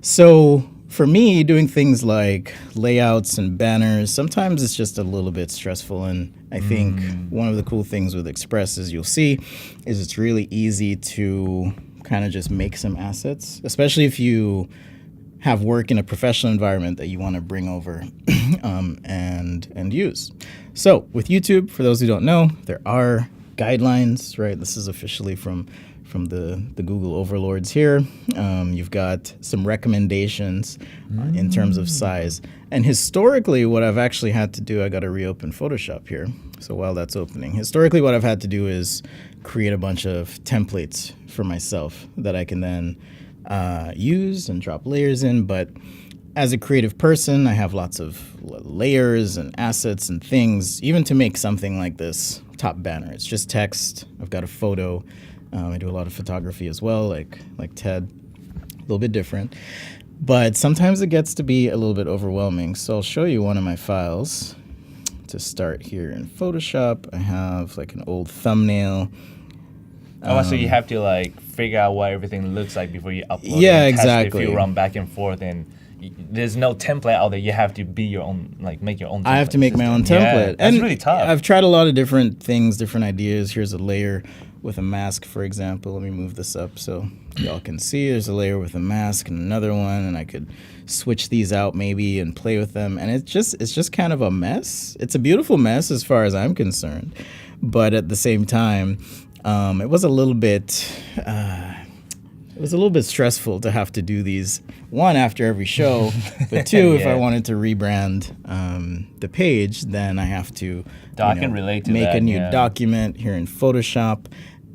So for me, doing things like layouts and banners, sometimes it's just a little bit stressful. And I think one of the cool things with Express, as you'll see, is it's really easy to kind of just make some assets, especially if you have work in a professional environment that you want to bring over and use. So with YouTube, for those who don't know, there are guidelines, right? This is officially from the Google overlords here. You've got some recommendations in terms of size. And historically, what I've actually had to do, I got to reopen Photoshop here. So while that's opening, historically what I've had to do is create a bunch of templates for myself that I can then use and drop layers in. But as a creative person, I have lots of layers and assets and things, even to make something like this top banner. It's just text. I've got a photo. I do a lot of photography as well, like Ted, a little bit different. But sometimes it gets to be a little bit overwhelming. So I'll show you one of my files to start here in Photoshop. I have like an old thumbnail. So you have to like figure out what everything looks like before you upload it. Yeah, and test exactly. If you run back and forth and there's no template out there, you have to be your own, like make your own template. I have to make my own template. Yeah, that's and really tough. I've tried a lot of different things, different ideas. Here's a layer with a mask, for example. Let me move this up so y'all can see. There's a layer with a mask and another one, and I could switch these out maybe and play with them. And it's just kind of a mess. It's a beautiful mess as far as I'm concerned. But at the same time, It was a little bit. It was a little bit stressful to have to do these, one, after every show, but two, if I wanted to rebrand the page, then I have to I can relate to make that, a new yeah. document here in Photoshop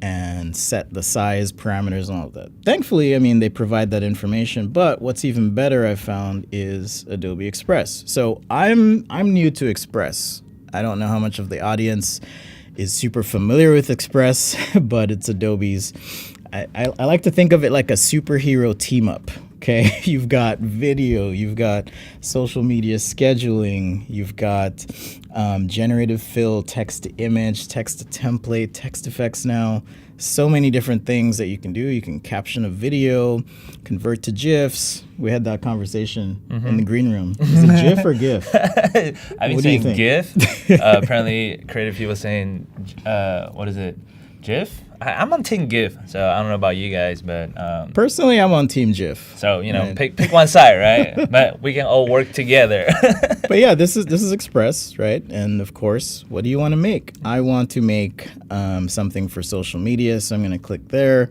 and set the size parameters and all of that. Thankfully, I mean, they provide that information, but what's even better I found is Adobe Express. So I'm new to Express. I don't know how much of the audience is super familiar with Express, but it's Adobe's. I like to think of it like a superhero team up. Okay, you've got video, you've got social media scheduling, you've got generative fill, text to image, text to template, text effects now. So many different things that you can do. You can caption a video, convert to GIFs. We had that conversation in the green room. Is it GIF or GIF? I've been saying GIF. Apparently, creative people saying, what is it, GIF? I'm on Team GIF, so I don't know about you guys, but personally, I'm on Team GIF. So right. pick one side, right? But we can all work together. But yeah, this is Express, right? And of course, what do you want to make? I want to make something for social media, so I'm going to click there.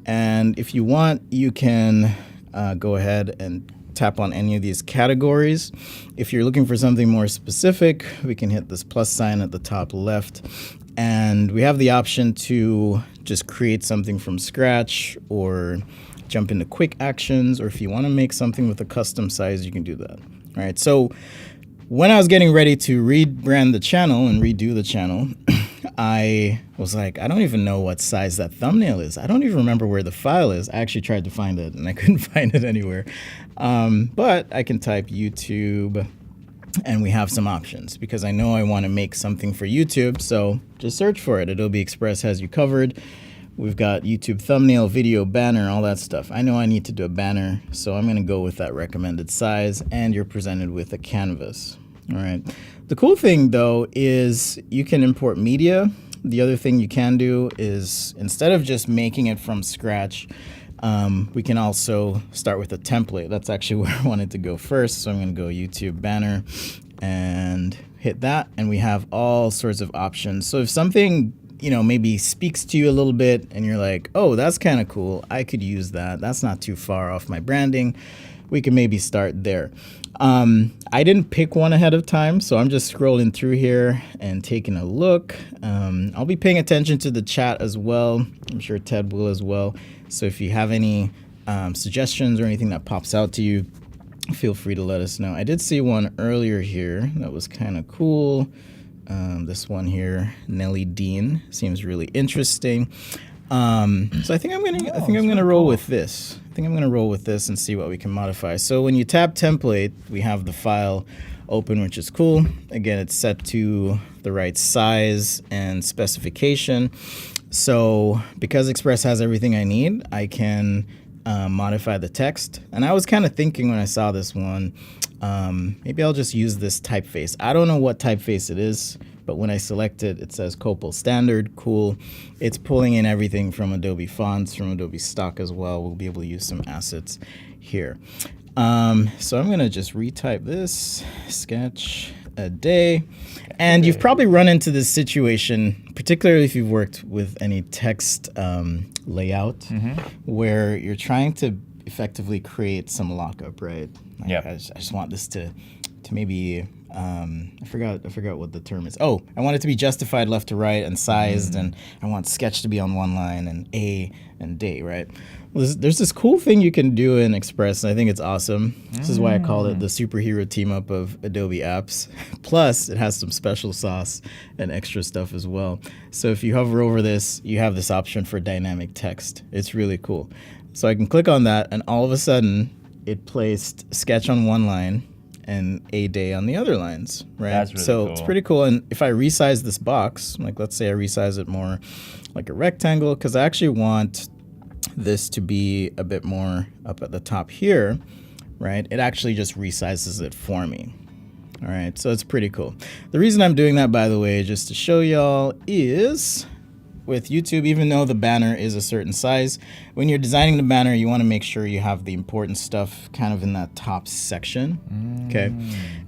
And if you want, you can go ahead and tap on any of these categories. If you're looking for something more specific, we can hit this plus sign at the top left. And we have the option to just create something from scratch or jump into quick actions, or if you want to make something with a custom size, you can do that. All right. So when I was getting ready to rebrand the channel and redo the channel, I was like, I don't even know what size that thumbnail is. I don't even remember where the file is. I actually tried to find it and I couldn't find it anywhere. But I can type YouTube and we have some options because I know I want to make something for YouTube. So just search for it. Adobe Express has you covered. We've got YouTube thumbnail, video, banner, all that stuff. I know I need to do a banner, so I'm going to go with that recommended size, and you're presented with a canvas. All right. The cool thing, though, is you can import media. The other thing you can do is instead of just making it from scratch, we can also start with a template. That's actually where I wanted to go first. So I'm going to go YouTube banner and hit that, and we have all sorts of options. So if something maybe speaks to you a little bit and you're like, oh, that's kind of cool, I could use that. That's not too far off my branding. We can maybe start there. I didn't pick one ahead of time, so I'm just scrolling through here and taking a look. I'll be paying attention to the chat as well. I'm sure Ted will as well. So if you have any suggestions or anything that pops out to you, feel free to let us know. I did see one earlier here that was kind of cool. This one here, Nellie Dean, seems really interesting. So I think I'm gonna roll with this. I think I'm gonna roll with this and see what we can modify. So when you tap template, we have the file open, which is cool. Again, it's set to the right size and specification. So because Express has everything I need, I can modify the text. And I was kind of thinking when I saw this one, maybe I'll just use this typeface. I don't know what typeface it is, but when I select it, it says Copal Standard. Cool. It's pulling in everything from Adobe Fonts, from Adobe Stock as well. We'll be able to use some assets here. So I'm going to just retype this, sketch a day. And you've probably run into this situation, particularly if you've worked with any text layout, where you're trying to effectively create some lockup, right? Like Yep. I just want this to maybe I forgot what the term is. Oh, I want it to be justified left to right and sized, and I want sketch to be on one line and A and day, right? Well, there's this cool thing you can do in Express, and I think it's awesome. This is why I call it the superhero team up of Adobe apps. Plus, it has some special sauce and extra stuff as well. So if you hover over this, you have this option for dynamic text. It's really cool. So I can click on that, and all of a sudden, it placed sketch on one line and a day on the other lines, right? That's really so cool. It's pretty cool. And if I resize this box, like let's say I resize it more like a rectangle, because I actually want this to be a bit more up at the top here, right? It actually just resizes it for me. All right, so it's pretty cool. The reason I'm doing that, by the way, just to show y'all, is with YouTube, even though the banner is a certain size, when you're designing the banner, you want to make sure you have the important stuff kind of in that top section. Okay.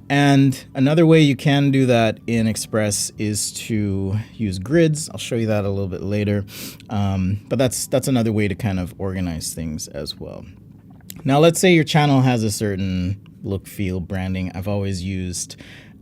And another way you can do that in Express is to use grids. I'll show you that a little bit later. But that's another way to kind of organize things as well. Now, let's say your channel has a certain look, feel, branding. I've always used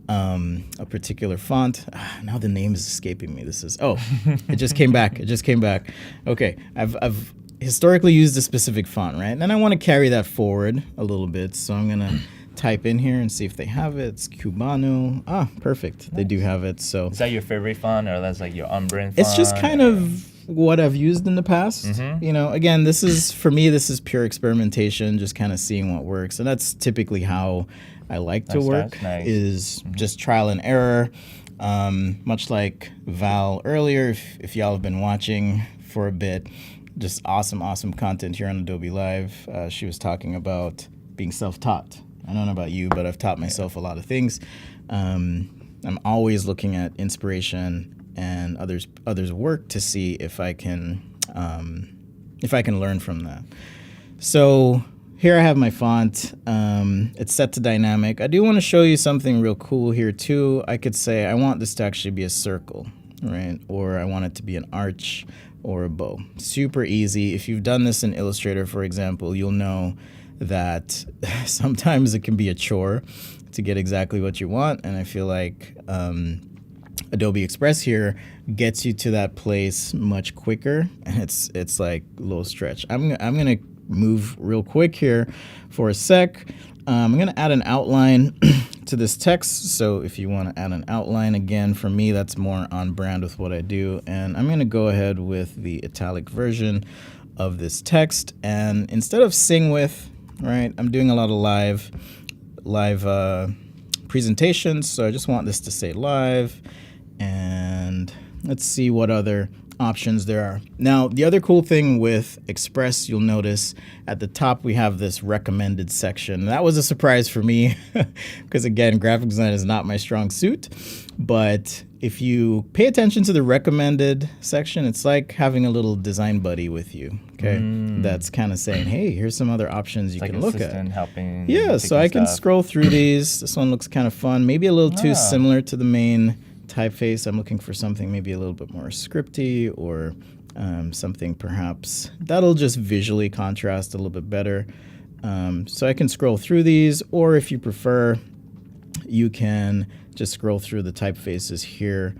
a particular font. Now the name is escaping me. It just came back. Okay, I've historically used a specific font, right? And then I want to carry that forward a little bit. So I'm gonna type in here and see if they have it. It's Cubano. Perfect. Nice. They do have it. So is that your favorite font, or that's like your on-brand font? It's just kind of what I've used in the past. Again, this is pure experimentation, just kind of seeing what works. And that's typically how I like to work, is just trial and error. Much like Val earlier, if y'all have been watching for a bit, just awesome content here on Adobe Live. She was talking about being self-taught. I don't know about you, but I've taught myself a lot of things. I'm always looking at inspiration and others' work to see if I can learn from that. So here I have my font. It's set to dynamic. I do want to show you something real cool here too. I could say I want this to actually be a circle, right? Or I want it to be an arch or a bow. Super easy. If you've done this in Illustrator, for example, you'll know that sometimes it can be a chore to get exactly what you want. And I feel like Adobe Express here gets you to that place much quicker, and it's like low stretch. I'm gonna move real quick here for a sec. I'm gonna add an outline to this text. So if you want to add an outline, again, for me, that's more on brand with what I do. And I'm gonna go ahead with the italic version of this text. And instead of sing with, right, I'm doing a lot of live presentations. So I just want this to say live. And let's see what other options there are. Now, the other cool thing with Express, you'll notice at the top we have this recommended section. That was a surprise for me because, again, graphic design is not my strong suit. But if you pay attention to the recommended section, it's like having a little design buddy with you. Okay, that's kind of saying, hey, here's some other options you can look at. Helping. Yeah, so I can scroll through these. This one looks kind of fun, maybe a little too similar to the main typeface. I'm looking for something maybe a little bit more scripty, or something perhaps that'll just visually contrast a little bit better. So I can scroll through these, or if you prefer, you can just scroll through the typefaces here.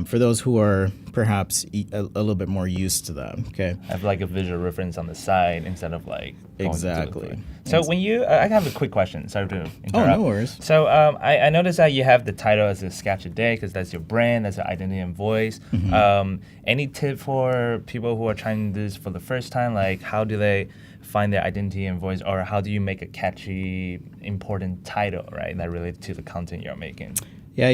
For those who are perhaps a little bit more used to that, okay? Have like a visual reference on the side instead of like exactly. So when you, I have a quick question. Sorry to interrupt. Oh, no worries. So I noticed that you have the title as a sketch a day because that's your brand, that's your identity and voice. Any tip for people who are trying this for the first time? Like, how do they find their identity and voice, or how do you make a catchy, important title, right, that relates to the content you're making? Yeah,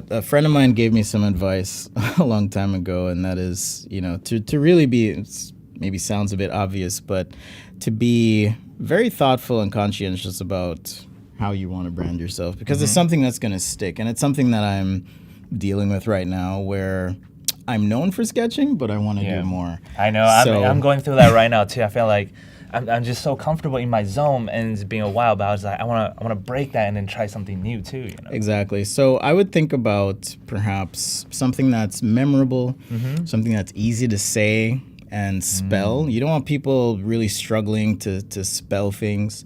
a friend of mine gave me some advice a long time ago, and that is, to really be, it maybe sounds a bit obvious, but to be very thoughtful and conscientious about how you want to brand yourself, because it's something that's going to stick, and it's something that I'm dealing with right now, where I'm known for sketching, but I want to do more. I know. I'm going through that right now too. I feel like I'm just so comfortable in my zone, and it's been a while, but I was like, I want to break that and then try something new too. Exactly. So I would think about perhaps something that's memorable, something that's easy to say and spell. You don't want people really struggling to spell things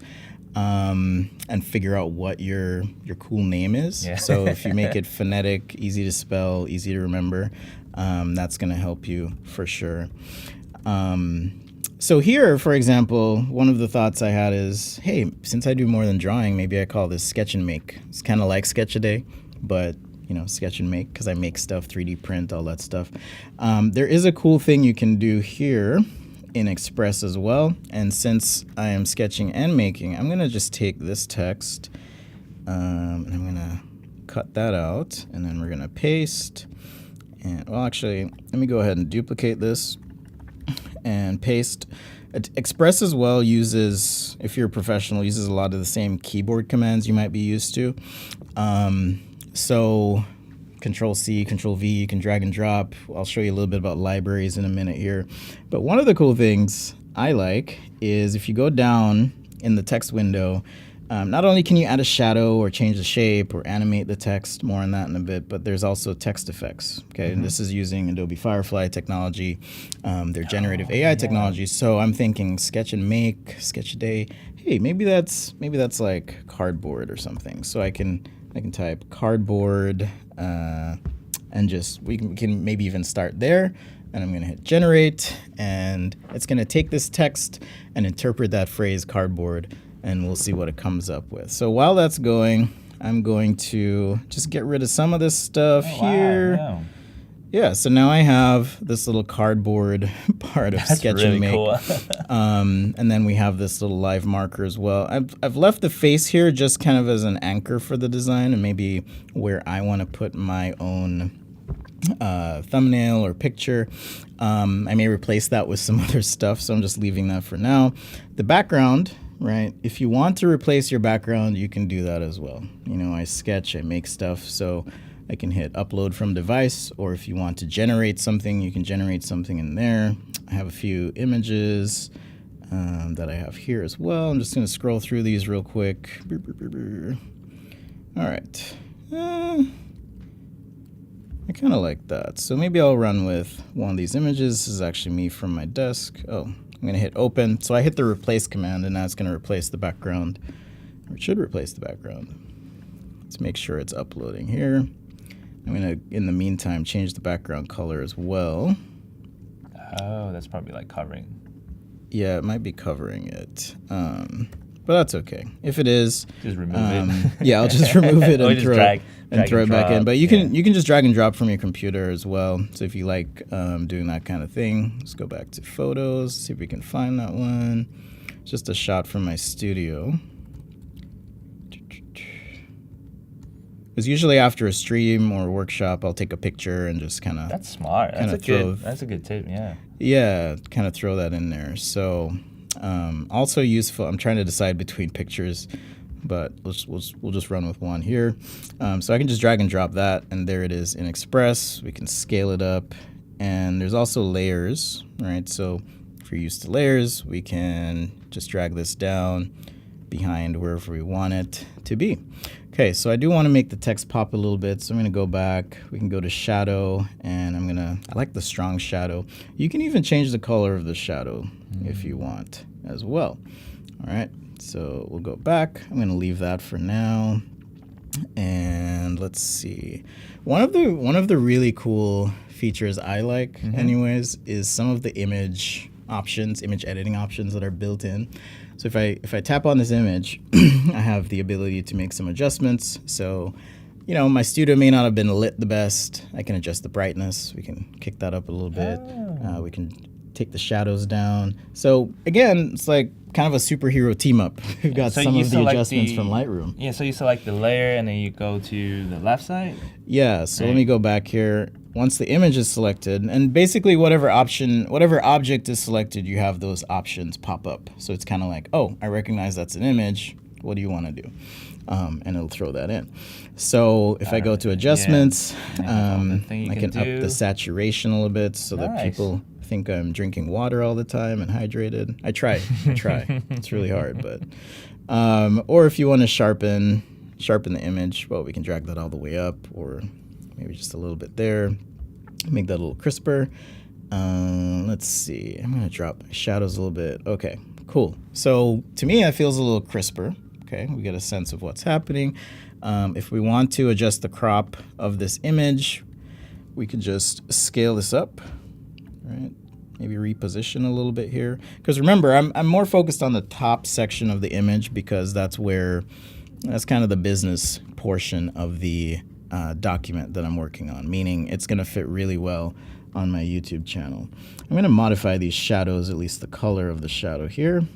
and figure out what your cool name is. Yeah. So if you make it phonetic, easy to spell, easy to remember, that's going to help you for sure. So here, for example, one of the thoughts I had is, hey, since I do more than drawing, maybe I call this sketch and make. It's kind of like sketch a day, but sketch and make, because I make stuff, 3D print, all that stuff. There is a cool thing you can do here in Express as well. And since I am sketching and making, I'm going to just take this text and I'm going to cut that out, and then we're going to paste. And well, actually, let me go ahead and duplicate this and paste. Express as well uses, if you're a professional, uses a lot of the same keyboard commands you might be used to. So Control C, Control V, you can drag and drop. I'll show you a little bit about libraries in a minute here. But one of the cool things I like is if you go down in the text window, not only can you add a shadow or change the shape or animate the text, more on that in a bit, but there's also text effects, okay? And this is using Adobe Firefly technology, their generative AI technology. So I'm thinking sketch and make, sketch a day. Hey, maybe that's like cardboard or something. So I can type cardboard, and just we can maybe even start there. And I'm going to hit generate, and it's going to take this text and interpret that phrase cardboard, and we'll see what it comes up with. So while that's going, I'm going to just get rid of some of this stuff here. Wow. Yeah, so now I have this little cardboard part of That's sketch really and make. cool. And then we have this little live marker as well. I've left the face here just kind of as an anchor for the design and maybe where I want to put my own thumbnail or picture. I may replace that with some other stuff, so I'm just leaving that for now. The background, right? If you want to replace your background, you can do that as well. You know, I sketch, I make stuff, so I can hit upload from device, or if you want to generate something, you can generate something in there. I have a few images that I have here as well. I'm just going to scroll through these real quick. All right. I kind of like that. So maybe I'll run with one of these images. This is actually me from my desk. Oh, I'm going to hit open. So I hit the replace command, and now it's going to replace the background, or it should replace the background. Let's make sure it's uploading here. I'm going to, in the meantime, change the background color as well. Oh, that's probably like covering. Yeah, it might be covering it. But that's okay. If it is, Just remove it. Yeah, I'll just remove it Or and just throw drag it back in. drop, But you can just drag and drop from your computer as well. So if you like doing that kind of thing, let's go back to photos, see if we can find that one. It's just a shot from my studio. Because usually after a stream or a workshop, I'll take a picture and just kind of That's smart. That's a good tip. Yeah. yeah, kind of throw that in there. So also useful. I'm trying to decide between pictures, but we'll just run with one here. So I can just drag and drop that, and there it is in Express. We can scale it up, and there's also layers, right? So if you're used to layers, we can just drag this down behind wherever we want it to be. Okay, so I do want to make the text pop a little bit, so I'm going to go back. We can go to shadow, and I like the strong shadow. You can even change the color of the shadow if you want as well. All right, so we'll go back. I'm going to leave that for now. And let's see. One of the really cool features I like anyways is some of the image editing options that are built in. So if I tap on this image, I have the ability to make some adjustments. So, you know, my studio may not have been lit the best. I can adjust the brightness. We can kick that up a little bit. We can take the shadows down. So again, it's like kind of a superhero team up. We've got some of the adjustments from Lightroom. Yeah, so you select the layer and then you go to the left side? Yeah, so let me go back here. Once the image is selected, and basically whatever object is selected, you have those options pop up. So it's kind of like, oh, I recognize that's an image. What do you want to do? And it'll throw that in. So if I go to adjustments, I can up the saturation a little bit so that people think I'm drinking water all the time and hydrated. I try. It's really hard, but or if you want to sharpen the image, well, we can drag that all the way up, or maybe just a little bit there, make that a little crisper. Let's see, I'm gonna drop my shadows a little bit. Okay, cool. So to me, it feels a little crisper. Okay, we get a sense of what's happening. If we want to adjust the crop of this image, we can just scale this up, right? Maybe reposition a little bit here. Because remember, I'm more focused on the top section of the image because that's kind of the business portion of the document that I'm working on, meaning it's going to fit really well on my YouTube channel. I'm going to modify these shadows, at least the color of the shadow here.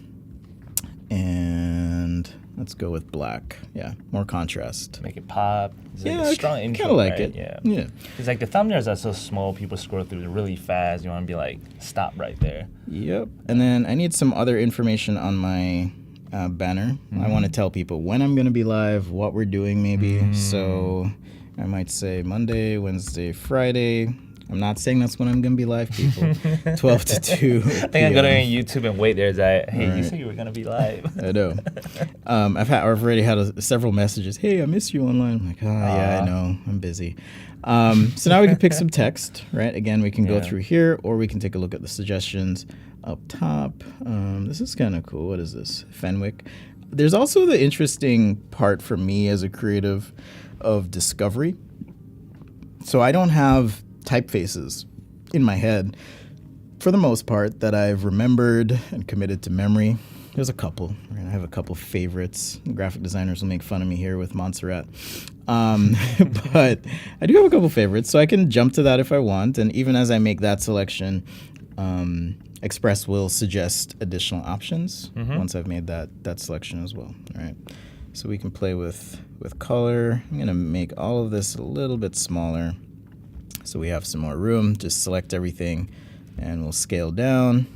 And let's go with black. Yeah, more contrast. Make it pop. It's like Yeah, a I strong kind intro, of like right? it. Yeah. It's like the thumbnails are so small, people scroll through it really fast. You want to be like, stop right there. Yep. And then I need some other information on my banner. I want to tell people when I'm going to be live, what we're doing maybe. So I might say Monday, Wednesday, Friday. I'm not saying that's when I'm going to be live, people. 12 to 2. I think I'm going to YouTube and wait. There's that, hey, you said you were going to be live. I know. I've already had several messages. Hey, I miss you online. I'm like, yeah, I know. I'm busy. So now we can pick some text, right? Again, we can go through here, or we can take a look at the suggestions up top. This is kind of cool. What is this? Fenwick. There's also the interesting part for me as a creative of discovery. So I don't have typefaces in my head for the most part that I've remembered and committed to memory. There's a couple. Right? I have a couple favorites. Graphic designers will make fun of me here with Montserrat. But I do have a couple favorites, so I can jump to that if I want. And even as I make that selection, Express will suggest additional options once I've made that selection as well. All right. So we can play with color. I'm going to make all of this a little bit smaller so we have some more room. Just select everything and we'll scale down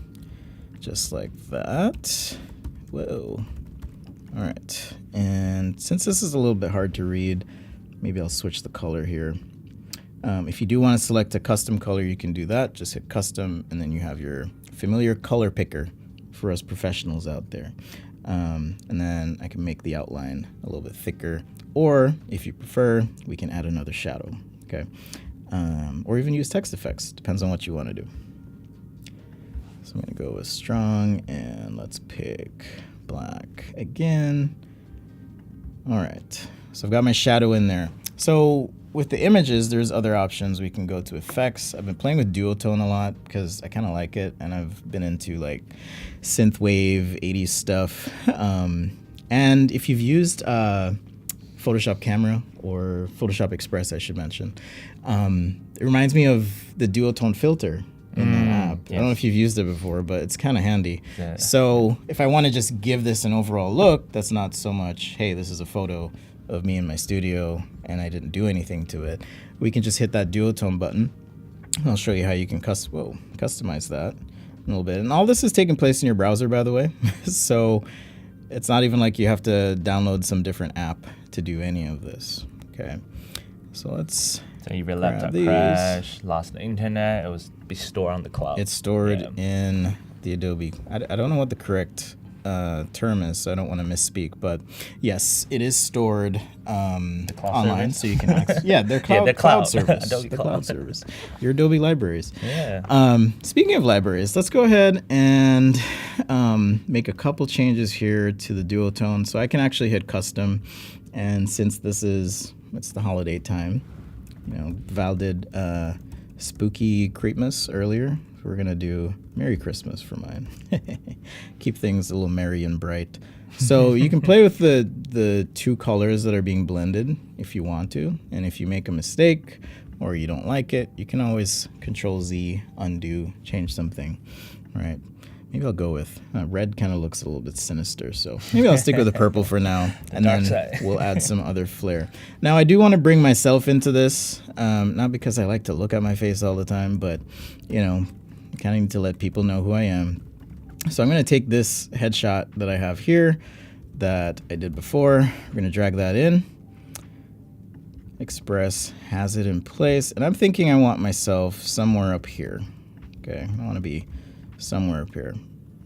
just like that. Whoa. All right. And since this is a little bit hard to read, maybe I'll switch the color here. If you do want to select a custom color, you can do that. Just hit custom, and then you have your familiar color picker for us professionals out there. And then I can make the outline a little bit thicker, or if you prefer, we can add another shadow, okay? Or even use text effects, depends on what you want to do. So I'm going to go with strong, and let's pick black again. All right, so I've got my shadow in there. So with the images, there's other options. We can go to effects. I've been playing with duotone a lot because I kind of like it, and I've been into like synthwave 80s stuff. And if you've used Photoshop Camera or Photoshop Express, I should mention, it reminds me of the duotone filter in that app. Yes. I don't know if you've used it before, but it's kind of handy. Yeah. So if I want to just give this an overall look, that's not so much, hey, this is a photo of me in my studio and I didn't do anything to it. We can just hit that duotone button. I'll show you how you can customize that a little bit. And all this is taking place in your browser, by the way. So it's not even like you have to download some different app to do any of this. Okay, so let's. So your laptop crashed, lost the internet. It was be stored on the cloud. It's stored in the Adobe. I don't know what the correct term is, so I don't want to misspeak. But yes, it is stored online, so you can access. Yeah, they're cloud service. Adobe cloud service. Your Adobe libraries. Yeah. Speaking of libraries, let's go ahead and make a couple changes here to the duotone, so I can actually hit custom. And since it's the holiday time. You know, Val did Spooky Creepmas earlier. So we're going to do Merry Christmas for mine. Keep things a little merry and bright. So you can play with the two colors that are being blended if you want to. And if you make a mistake or you don't like it, you can always Control-Z, undo, change something. All right. Maybe I'll go with red. Kind of looks a little bit sinister, so maybe I'll stick with the purple for now, and then we'll add some other flair. Now, I do want to bring myself into this, not because I like to look at my face all the time, but you know, kind of need to let people know who I am. So I'm going to take this headshot that I have here that I did before. We're going to drag that in. Express has it in place, and I'm thinking I want myself somewhere up here. Okay, I want to be somewhere up here.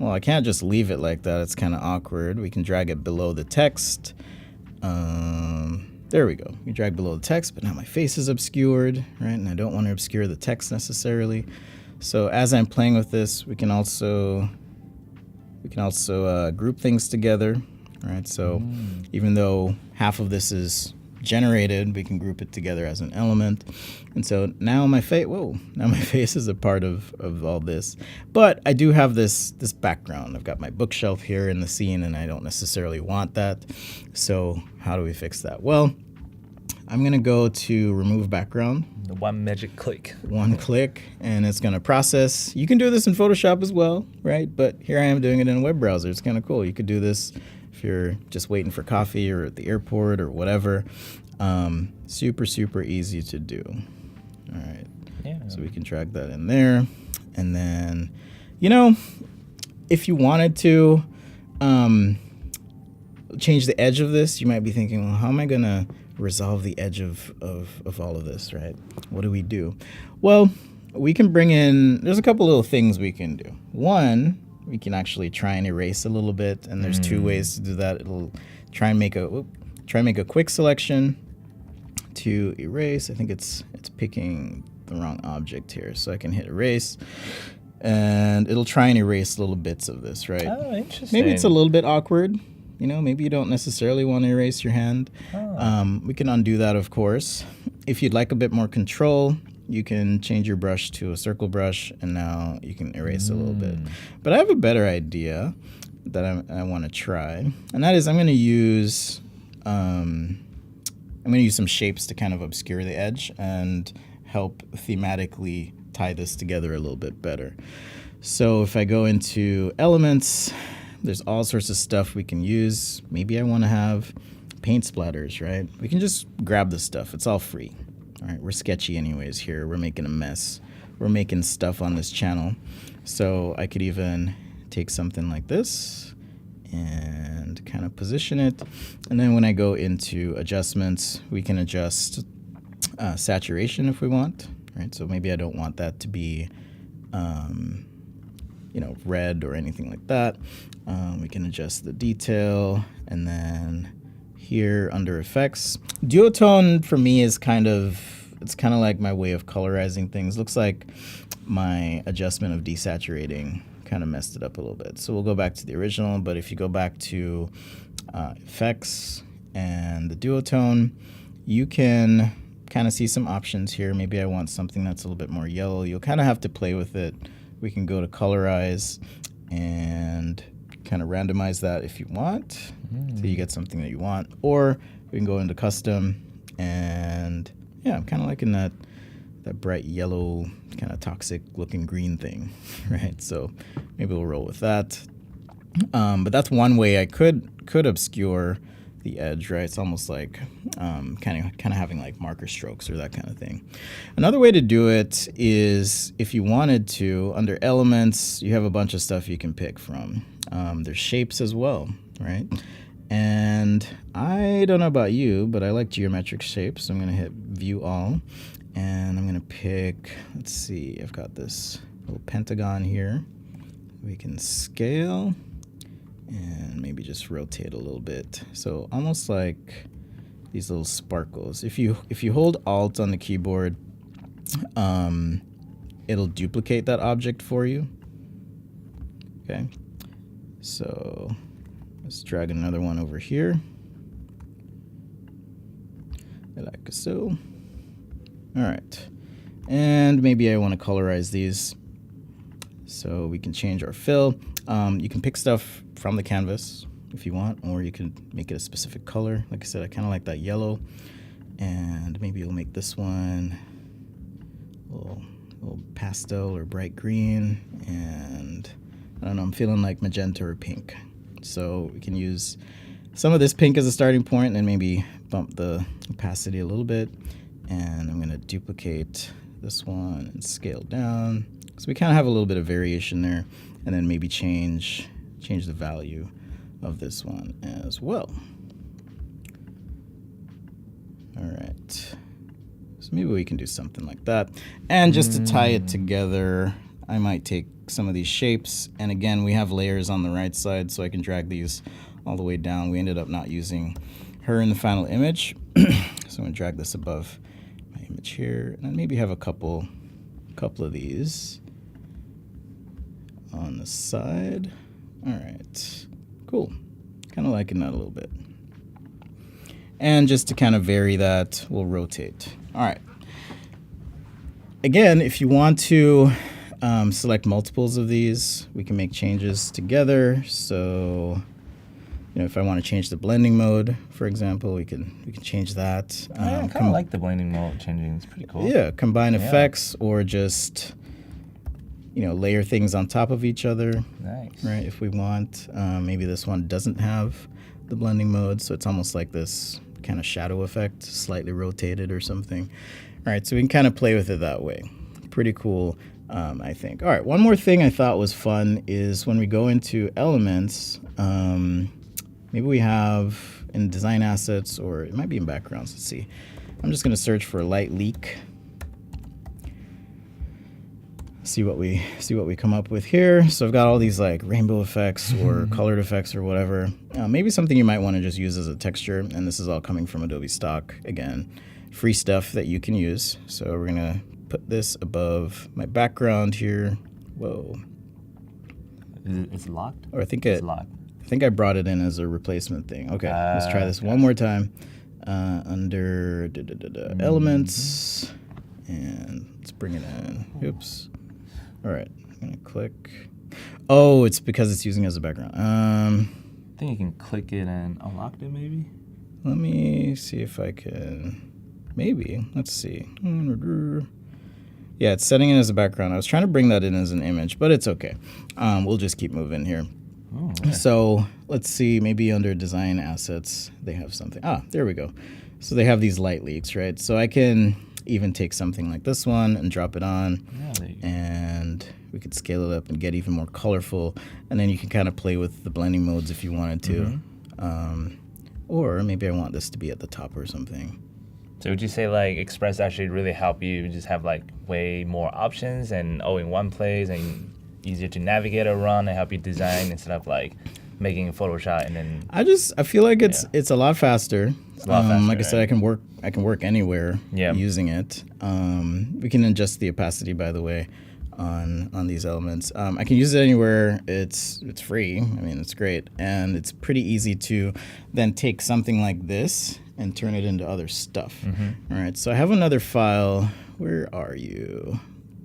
Well, I can't just leave it like that. It's kind of awkward. We can drag it below the text. There we go. We drag below the text, but now my face is obscured, right? And I don't want to obscure the text necessarily. So as I'm playing with this, we can also group things together, right? So even though half of this is generated, we can group it together as an element. And so now my face is a part of all this. But I do have this background. I've got my bookshelf here in the scene, and I don't necessarily want that. So how do we fix that? Well, I'm going to go to remove background. The one magic click. One click, and it's going to process. You can do this in Photoshop as well, right? But here I am doing it in a web browser. It's kind of cool. You could do this if you're just waiting for coffee or at the airport or whatever. Super, super easy to do. All right. Yeah. So we can drag that in there. And then, you know, if you wanted to, change the edge of this, you might be thinking, well, how am I going to resolve the edge of all of this, right? What do we do? Well, we can bring in, there's a couple little things we can do. One, we can actually try and erase a little bit, and there's two ways to do that. It'll try and make a quick selection to erase. I think it's picking the wrong object here, so I can hit erase, and it'll try and erase little bits of this, right? Oh, interesting. Maybe it's a little bit awkward. Maybe you don't necessarily want to erase your hand. We can undo that, of course. If you'd like a bit more control, you can change your brush to a circle brush, and now you can erase a little bit. But I have a better idea that I want to try, and that is I'm going to use some shapes to kind of obscure the edge and help thematically tie this together a little bit better. So if I go into elements, there's all sorts of stuff we can use. Maybe I want to have paint splatters, right? We can just grab this stuff. It's all free. All right, we're sketchy anyways here. We're making a mess. We're making stuff on this channel. So I could even take something like this and kind of position it. And then when I go into adjustments, we can adjust saturation if we want, right? So maybe I don't want that to be, red or anything like that. We can adjust the detail, and then here under effects, duotone for me is kind of like my way of colorizing things. Looks like my adjustment of desaturating kind of messed it up a little bit. So we'll go back to the original, but if you go back to effects and the duotone, you can kind of see some options here. Maybe I want something that's a little bit more yellow. You'll kind of have to play with it. We can go to colorize and kind of randomize that if you want, so you get something that you want. Or we can go into custom, and yeah, I'm kind of liking that bright yellow, kind of toxic looking green thing, right? So maybe we'll roll with that. But that's one way I could obscure the edge, right? It's almost like kind of having like marker strokes or that kind of thing. Another way to do it is if you wanted to, under elements, you have a bunch of stuff you can pick from. There's shapes as well, right? And I don't know about you, but I like geometric shapes. So I'm going to hit view all, and I'm going to pick, let's see, I've got this little pentagon here. We can scale and maybe just rotate a little bit. So almost like these little sparkles. If you hold Alt on the keyboard, it'll duplicate that object for you. Okay. So let's drag another one over here. Like so. All right. And maybe I want to colorize these. So we can change our fill. You can pick stuff from the canvas if you want, or you can make it a specific color. Like I said, I kind of like that yellow. And maybe we'll make this one a little pastel or bright green. And I don't know, I'm feeling like magenta or pink. So we can use some of this pink as a starting point, and then maybe bump the opacity a little bit. And I'm going to duplicate this one and scale down. So we kind of have a little bit of variation there, and then maybe change the value of this one as well. All right. So maybe we can do something like that. And just to tie it together, I might take some of these shapes. And again, we have layers on the right side, so I can drag these all the way down. We ended up not using her in the final image. So I'm going to drag this above my image here, and then maybe have a couple of these on the side. All right, cool. Kind of liking that a little bit. And just to kind of vary that, we'll rotate. All right. Again, if you want to select multiples of these, we can make changes together. So, if I want to change the blending mode, for example, we can change that. I kind of like the blending mode changing. It's pretty cool. Yeah, combine effects, or just layer things on top of each other. Nice. Right, if we want. Maybe this one doesn't have the blending mode, so it's almost like this kind of shadow effect, slightly rotated or something. All right, so we can kind of play with it that way. Pretty cool, I think. All right, one more thing I thought was fun is when we go into elements, maybe we have in design assets, or it might be in backgrounds. Let's see. I'm just going to search for light leak. See what we come up with here. So I've got all these like rainbow effects or colored effects or whatever. Maybe something you might want to just use as a texture. And this is all coming from Adobe Stock. Again, free stuff that you can use. So we're going to put this above my background here. Whoa. It's locked? Or I think it's locked. I think I brought it in as a replacement thing. Okay, let's try this one more time. Under elements. And let's bring it in. Oops. All right, I'm gonna click. Oh, it's because it's using it as a background. I think you can click it and unlock it, maybe. Let me see if I can. Maybe. Let's see. Yeah, it's setting it as a background. I was trying to bring that in as an image, but it's okay. We'll just keep moving here. Oh, okay. So let's see. Maybe under design assets, they have something. There we go. So they have these light leaks, right? So I can even take something like this one and drop it on, and we could scale it up and get even more colorful, and then you can kind of play with the blending modes if you wanted to. Or maybe I want this to be at the top or something. So would you say like Express actually really help you just have like way more options and all in one place and easier to navigate around and help you design instead of like making Photoshop and then I feel like it's a lot faster. It's a lot faster, like I said, I can work anywhere using it. We can adjust the opacity, by the way, on these elements. I can use it anywhere. It's free. I mean, it's great, and it's pretty easy to then take something like this and turn it into other stuff. All right. So I have another file. Where are you?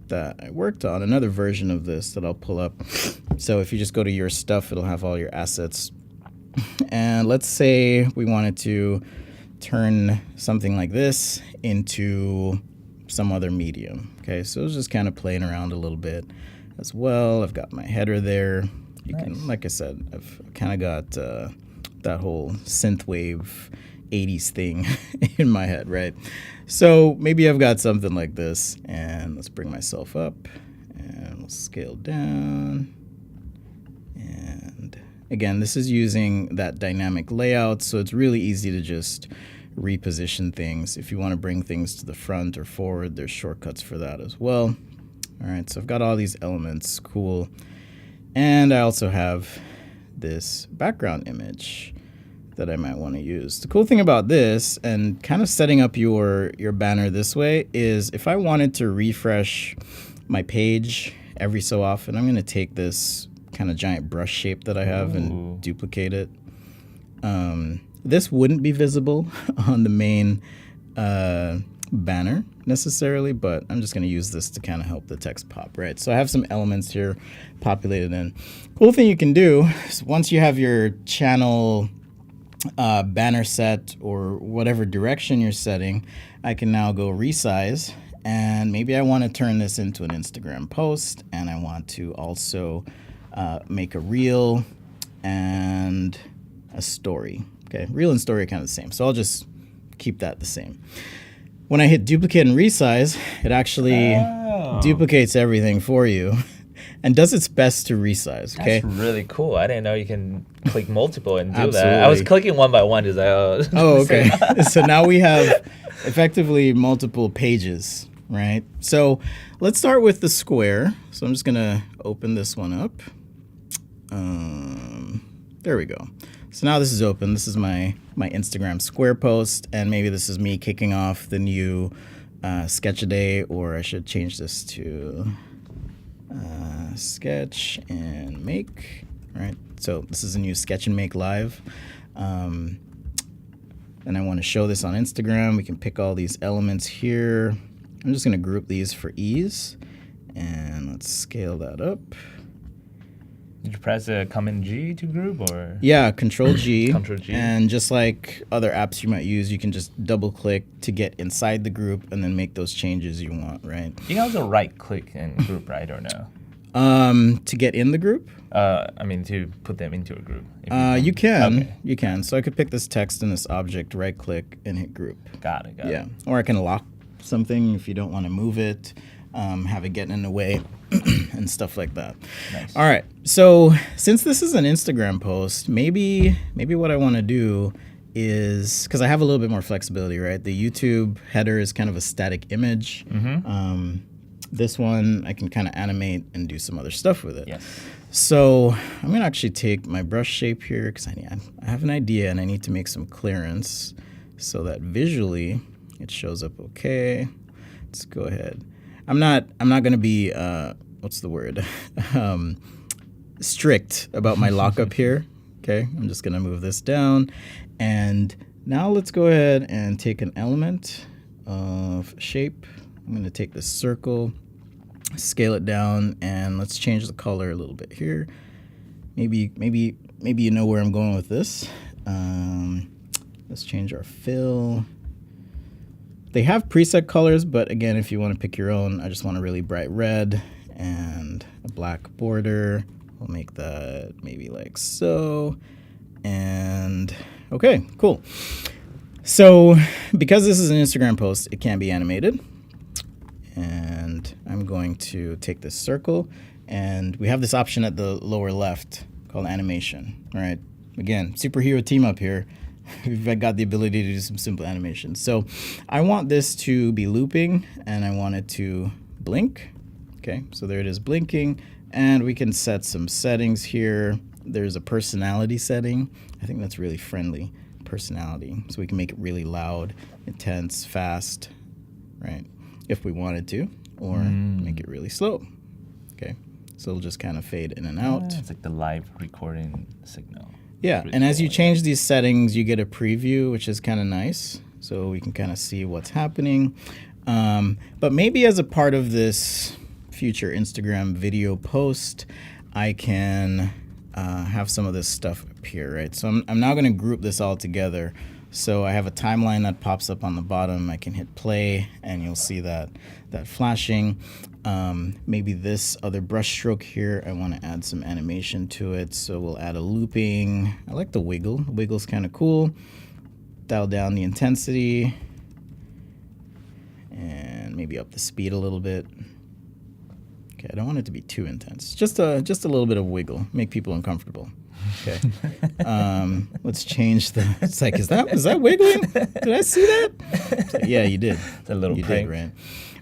That I worked on another version of this that I'll pull up. So if you just go to your stuff, it'll have all your assets. And let's say we wanted to turn something like this into some other medium. Okay, so it's just kind of playing around a little bit as well. I've got my header there. You can, like I said, I've kind of got that whole synthwave 80s thing in my head, right? So maybe I've got something like this, and let's bring myself up, and we'll scale down. And again, this is using that dynamic layout, so it's really easy to just reposition things. If you want to bring things to the front or forward, there's shortcuts for that as well. All right, so I've got all these elements, cool. And I also have this background image that I might want to use. The cool thing about this and kind of setting up your banner this way is if I wanted to refresh my page every so often, I'm going to take this kind of giant brush shape that I have and duplicate it. This wouldn't be visible on the main banner necessarily, but I'm just going to use this to kind of help the text pop, right? So I have some elements here populated in. Cool thing you can do is once you have your channel banner set or whatever direction you're setting, I can now go resize, and maybe I want to turn this into an Instagram post, and I want to also make a reel and a story. Okay, reel and story are kind of the same, so I'll just keep that the same. When I hit duplicate and resize, it actually duplicates everything for you and does its best to resize. Okay, that's really cool. I didn't know you can click multiple and do Absolutely. that. I was clicking one by one, just like okay. So now we have effectively multiple pages, right? So let's start with the square. So I'm just gonna open this one up. There we go. So now this is open. This is my Instagram square post, and maybe this is me kicking off the new sketch a day, or I should change this to sketch and make. All right. So this is a new sketch and make live, and I want to show this on Instagram. We can pick all these elements here. I'm just going to group these for ease, and let's scale that up. Did you press Command G to group or? Yeah, Control G. Control G. And just like other apps you might use, you can just double click to get inside the group and then make those changes you want, right? You can also right click and group, right, or no? To get in the group? I mean, to put them into a group. You can. Okay. You can. So I could pick this text and this object, right click, and hit group. Got it. Yeah. Or I can lock something if you don't want to move it. have it getting in the way and stuff like that. Nice. All right. So since this is an Instagram post, maybe what I want to do is, because I have a little bit more flexibility, right? The YouTube header is kind of a static image. This one I can kind of animate and do some other stuff with it. Yes. So I'm going to actually take my brush shape here because I have an idea and I need to make some clearance so that visually it shows up okay. Let's go ahead. I'm not going to be, what's the word? Strict about my lockup here. Okay, I'm just going to move this down. And now let's go ahead and take an element of shape. I'm going to take this circle, scale it down, and let's change the color a little bit here. Maybe you know where I'm going with this. Let's change our fill. They have preset colors, but again, if you want to pick your own, I just want a really bright red and a black border. We'll make that maybe like so. And okay, cool. So because this is an Instagram post, it can be animated. And I'm going to take this circle, and we have this option at the lower left called animation. All right, again, superhero team up here. We've got the ability to do some simple animations. So I want this to be looping, and I want it to blink. Okay, so there it is, blinking, and we can set some settings here. There's a personality setting. I think that's really friendly, personality. So we can make it really loud, intense, fast, right? If we wanted to, or make it really slow. Okay, so it'll just kind of fade in and out. It's like the live recording signal. Yeah, Really and as cool, you change these settings, you get a preview, which is kind of nice. So we can kind of see what's happening. But maybe as a part of this future Instagram video post, I can have some of this stuff appear, right? So I'm now going to group this all together. So I have a timeline that pops up on the bottom. I can hit play, and you'll see that flashing. Maybe this other brush stroke here, I want to add some animation to it. So we'll add a looping. I like the wiggle. The wiggle's kind of cool. Dial down the intensity, and maybe up the speed a little bit. Okay, I don't want it to be too intense. Just a little bit of wiggle, make people uncomfortable. Okay. Let's change the. It's like, is that wiggling? Did I see that? So, yeah, you did. It's a little you prank. did, right?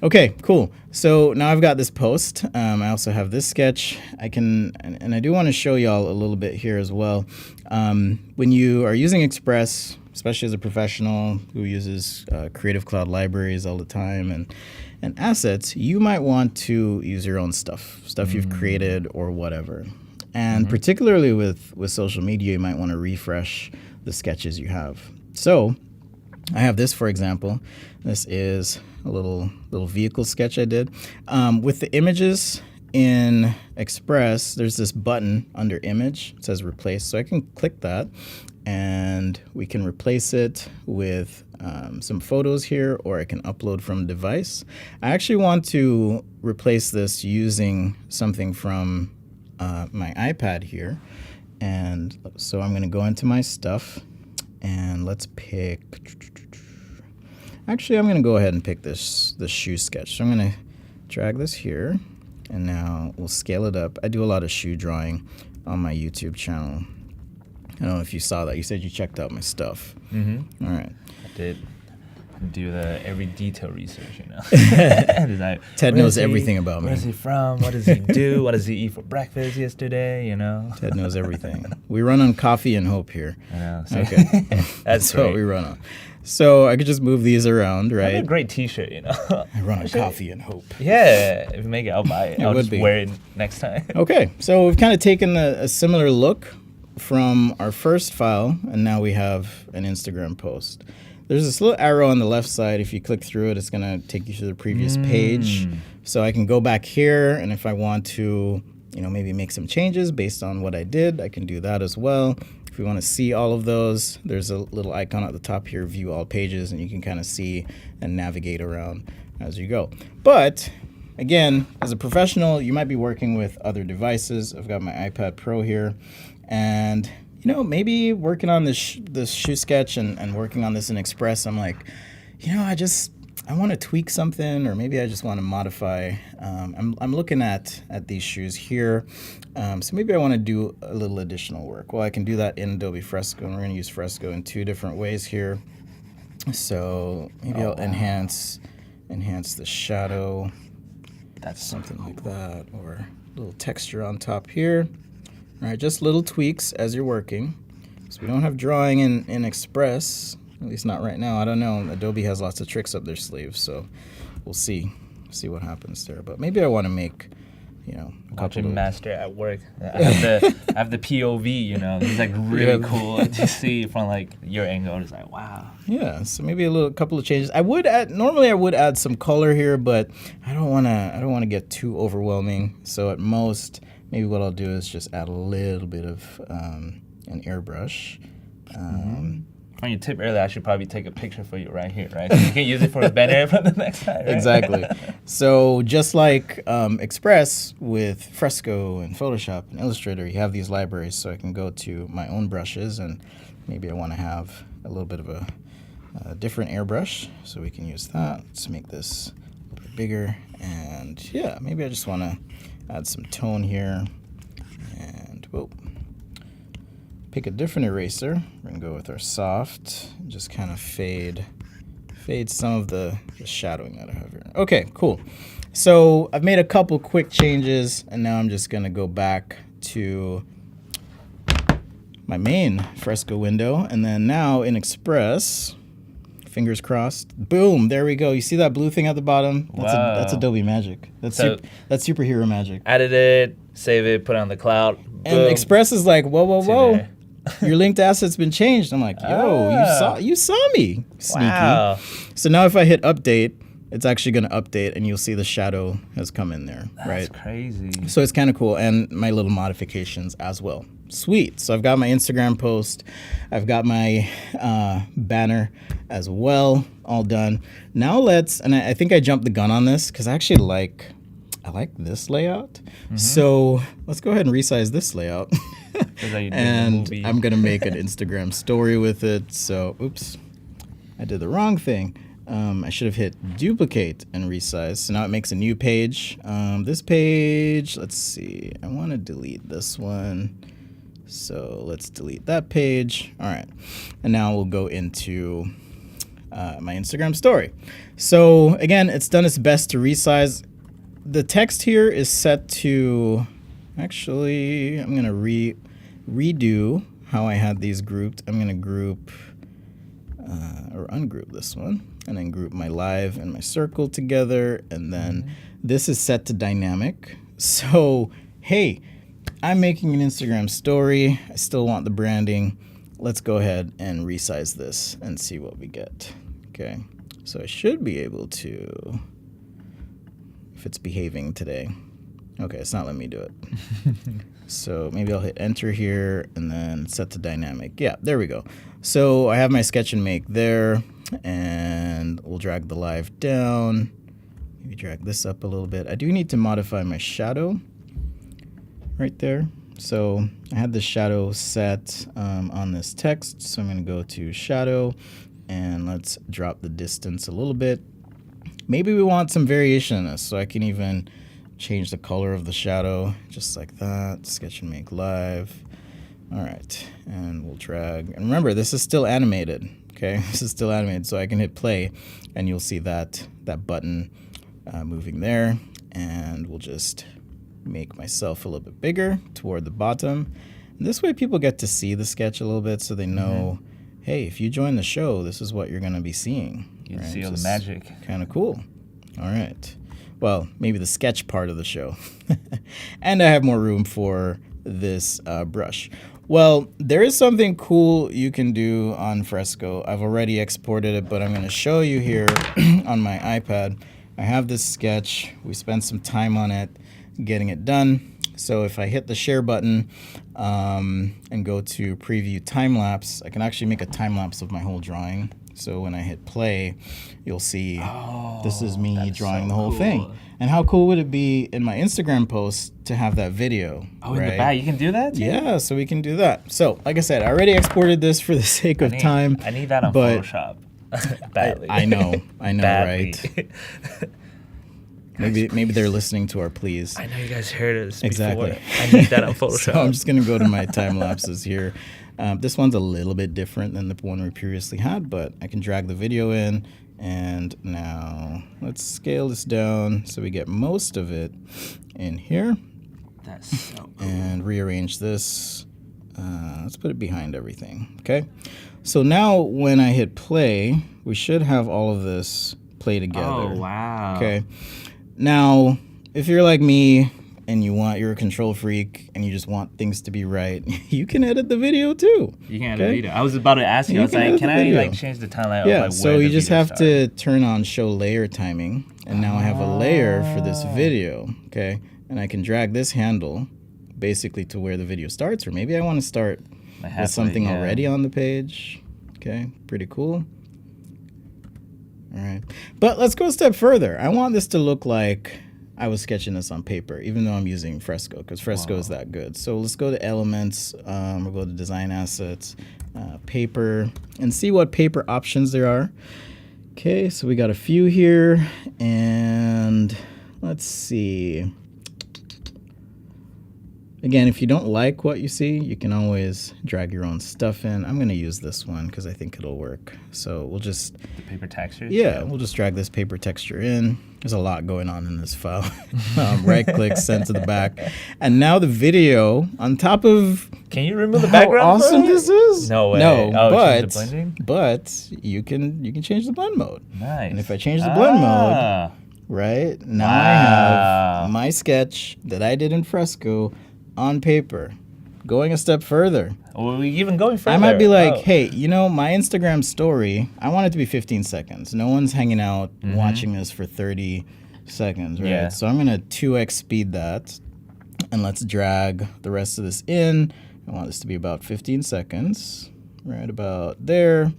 Okay, cool. So now I've got this post. I also have this sketch. I can, and I do want to show y'all a little bit here as well. When you are using Express, especially as a professional who uses Creative Cloud libraries all the time and assets, you might want to use your own stuff you've created or whatever. And particularly with social media, you might want to refresh the sketches you have. So I have this, for example. This is a little vehicle sketch I did. With the images in Express, there's this button under image. It says replace. So I can click that, and we can replace it with some photos here, or I can upload from device. I actually want to replace this using something from my iPad here. And so I'm going to go into my stuff, and let's pick. Actually, I'm going to go ahead and pick this shoe sketch. So I'm going to drag this here, and now we'll scale it up. I do a lot of shoe drawing on my YouTube channel. I don't know if you saw that. You said you checked out my stuff. Mm-hmm. All right. I did do every detail research, you know. Ted knows everything about me. Where's he from? What does he do? What does he eat for breakfast yesterday, you know? Ted knows everything. We run on coffee and hope here. I know. So Okay. That's what we run on. So I could just move these around, right? That's a great T-shirt, you know. I run on coffee and hope. Yeah, if you make it, I'll buy it. I'll would just be. wear it next time. Okay, so we've kind of taken a similar look from our first file, and now we have an Instagram post. There's this little arrow on the left side. If you click through it, it's going to take you to the previous page. So I can go back here, and if I want to, maybe make some changes based on what I did, I can do that as well. If we want to see all of those, there's a little icon at the top here, view all pages, and you can kind of see and navigate around as you go. But again, as a professional, you might be working with other devices. I've got my iPad Pro here, and maybe working on this shoe sketch and working on this in Express, I'm like, I I want to tweak something, or maybe I just want to modify. I'm looking at these shoes here, so maybe I want to do a little additional work. Well, I can do that in Adobe Fresco, and we're going to use Fresco in 2 different ways here. So maybe I'll enhance the shadow. That's Something like that, or a little texture on top here. All right, just little tweaks as you're working. So we don't have drawing in Express, at least not right now. I don't know. Adobe has lots of tricks up their sleeves, so we'll see what happens there. But maybe I want to make, a couple watching of Master at work. I have the POV, It's like really cool to see from like your angle. It's like, wow. Yeah, so maybe a couple of changes. Normally I would add some color here, but I don't want to get too overwhelming. So at most, maybe what I'll do is just add a little bit of an airbrush. On your tip earlier, I should probably take a picture for you right here, right? So you can use it for a banner for the next time, right? Exactly. So just like Express with Fresco and Photoshop and Illustrator, you have these libraries, so I can go to my own brushes, and maybe I want to have a little bit of a different airbrush, so we can use that. Let's make this a little bit bigger, and yeah, maybe I just want to add some tone here, and whoa. Pick a different eraser. We're gonna go with our soft, and just kind of fade some of the shadowing that I have here. Okay, cool. So I've made a couple quick changes, and now I'm just gonna go back to my main Fresco window, and then now in Express, fingers crossed, boom, there we go. You see that blue thing at the bottom? That's Adobe magic. That's superhero magic. Edit it, save it, put it on the cloud. Boom. And Express is like, whoa. Your linked asset's been changed. I'm like, yo, you saw me, sneaky. Wow. So now if I hit update, it's actually going to update, and you'll see the shadow has come in there, right? That's crazy. So it's kind of cool, and my little modifications as well. Sweet. So I've got my Instagram post. I've got my banner as well, all done. Now and I think I jumped the gun on this because I actually like this layout. So let's go ahead and resize this layout. And I'm going to make an Instagram story with it. So, oops, I did the wrong thing. I should have hit duplicate and resize. So now it makes a new page. This page, let's see. I want to delete this one. So let's delete that page. All right. And now we'll go into my Instagram story. So again, it's done its best to resize. The text here is set to, actually, I'm going to redo how I had these grouped. I'm going to group or ungroup this one, and then group my live and my circle together. And then this is set to dynamic. So, hey, I'm making an Instagram story. I still want the branding. Let's go ahead and resize this and see what we get. Okay, so I should be able to, if it's behaving today. Okay, it's not letting me do it. So maybe I'll hit enter here and then set to dynamic. Yeah, there we go. So I have my sketch and make there, and we'll drag the live down. Maybe drag this up a little bit. I do need to modify my shadow right there. So I had the shadow set on this text. So I'm going to go to shadow, and let's drop the distance a little bit. Maybe we want some variation in this, so I can even change the color of the shadow just like that. Sketch and make live. All right, and we'll drag. And remember, this is still animated. Okay, this is still animated, so I can hit play, and you'll see that button moving there. And we'll just make myself a little bit bigger toward the bottom. And this way, people get to see the sketch a little bit, so they know, hey, if you join the show, this is what you're going to be seeing. You see all the magic. Kind of cool. All right. Well, maybe the sketch part of the show. And I have more room for this brush. Well, there is something cool you can do on Fresco. I've already exported it, but I'm going to show you here on my iPad. I have this sketch. We spent some time on it, getting it done. So if I hit the share button and go to preview time-lapse, I can actually make a time-lapse of my whole drawing. So when I hit play, you'll see this is me drawing the whole thing. And how cool would it be in my Instagram post to have that video? Oh, right? In the back, you can do that too? Yeah, so we can do that. So, like I said, I already exported this for the sake of time. I need that on Photoshop. Badly. I know, Badly. right? Maybe they're listening to our pleas. I know you guys heard this Exactly. before. I need that on Photoshop. So I'm just going to go to my time lapses here. This one's a little bit different than the one we previously had, but I can drag the video in. And now let's scale this down so we get most of it in here. That's so cool. And rearrange this. Let's put it behind everything. Okay. So now when I hit play, we should have all of this play together. Oh, wow. Okay. Now, if you're like me and you're a control freak and you just want things to be right, you can edit the video too. You can edit the video. I was about to ask you. I was can like, edit can the I video. like change the timeline? Yeah, of, like, so where you the just video have started? to turn on show layer timing, and now I have a layer for this video, okay? And I can drag this handle basically to where the video starts, or maybe I want to start Like with something halfway, yeah. already on the page. Okay, pretty cool. All right, but let's go a step further. I want this to look like I was sketching this on paper, even though I'm using Fresco, because Fresco is that good. So let's go to Elements, we'll go to Design Assets, Paper, and see what paper options there are. Okay, so we got a few here, and let's see. Again, if you don't like what you see, you can always drag your own stuff in. I'm going to use this one because I think it'll work. So we'll just... The paper textures? Yeah, we'll just drag this paper texture in. There's a lot going on in this file. Right-click, send to the back. And now the video on top of... Can you remove the how background? awesome for it? this is? No way. No, Oh, change but, the blending? but you can change the blend mode. Nice. And if I change the blend mode, right, now I have my sketch that I did in Fresco on paper. Going a step further, Well, we even going further. I might be like, Oh. hey, my Instagram story, I want it to be 15 seconds. No one's hanging out watching this for 30 seconds, right? Yeah. So I'm going to 2x speed that, and let's drag the rest of this in. I want this to be about 15 seconds, right about there.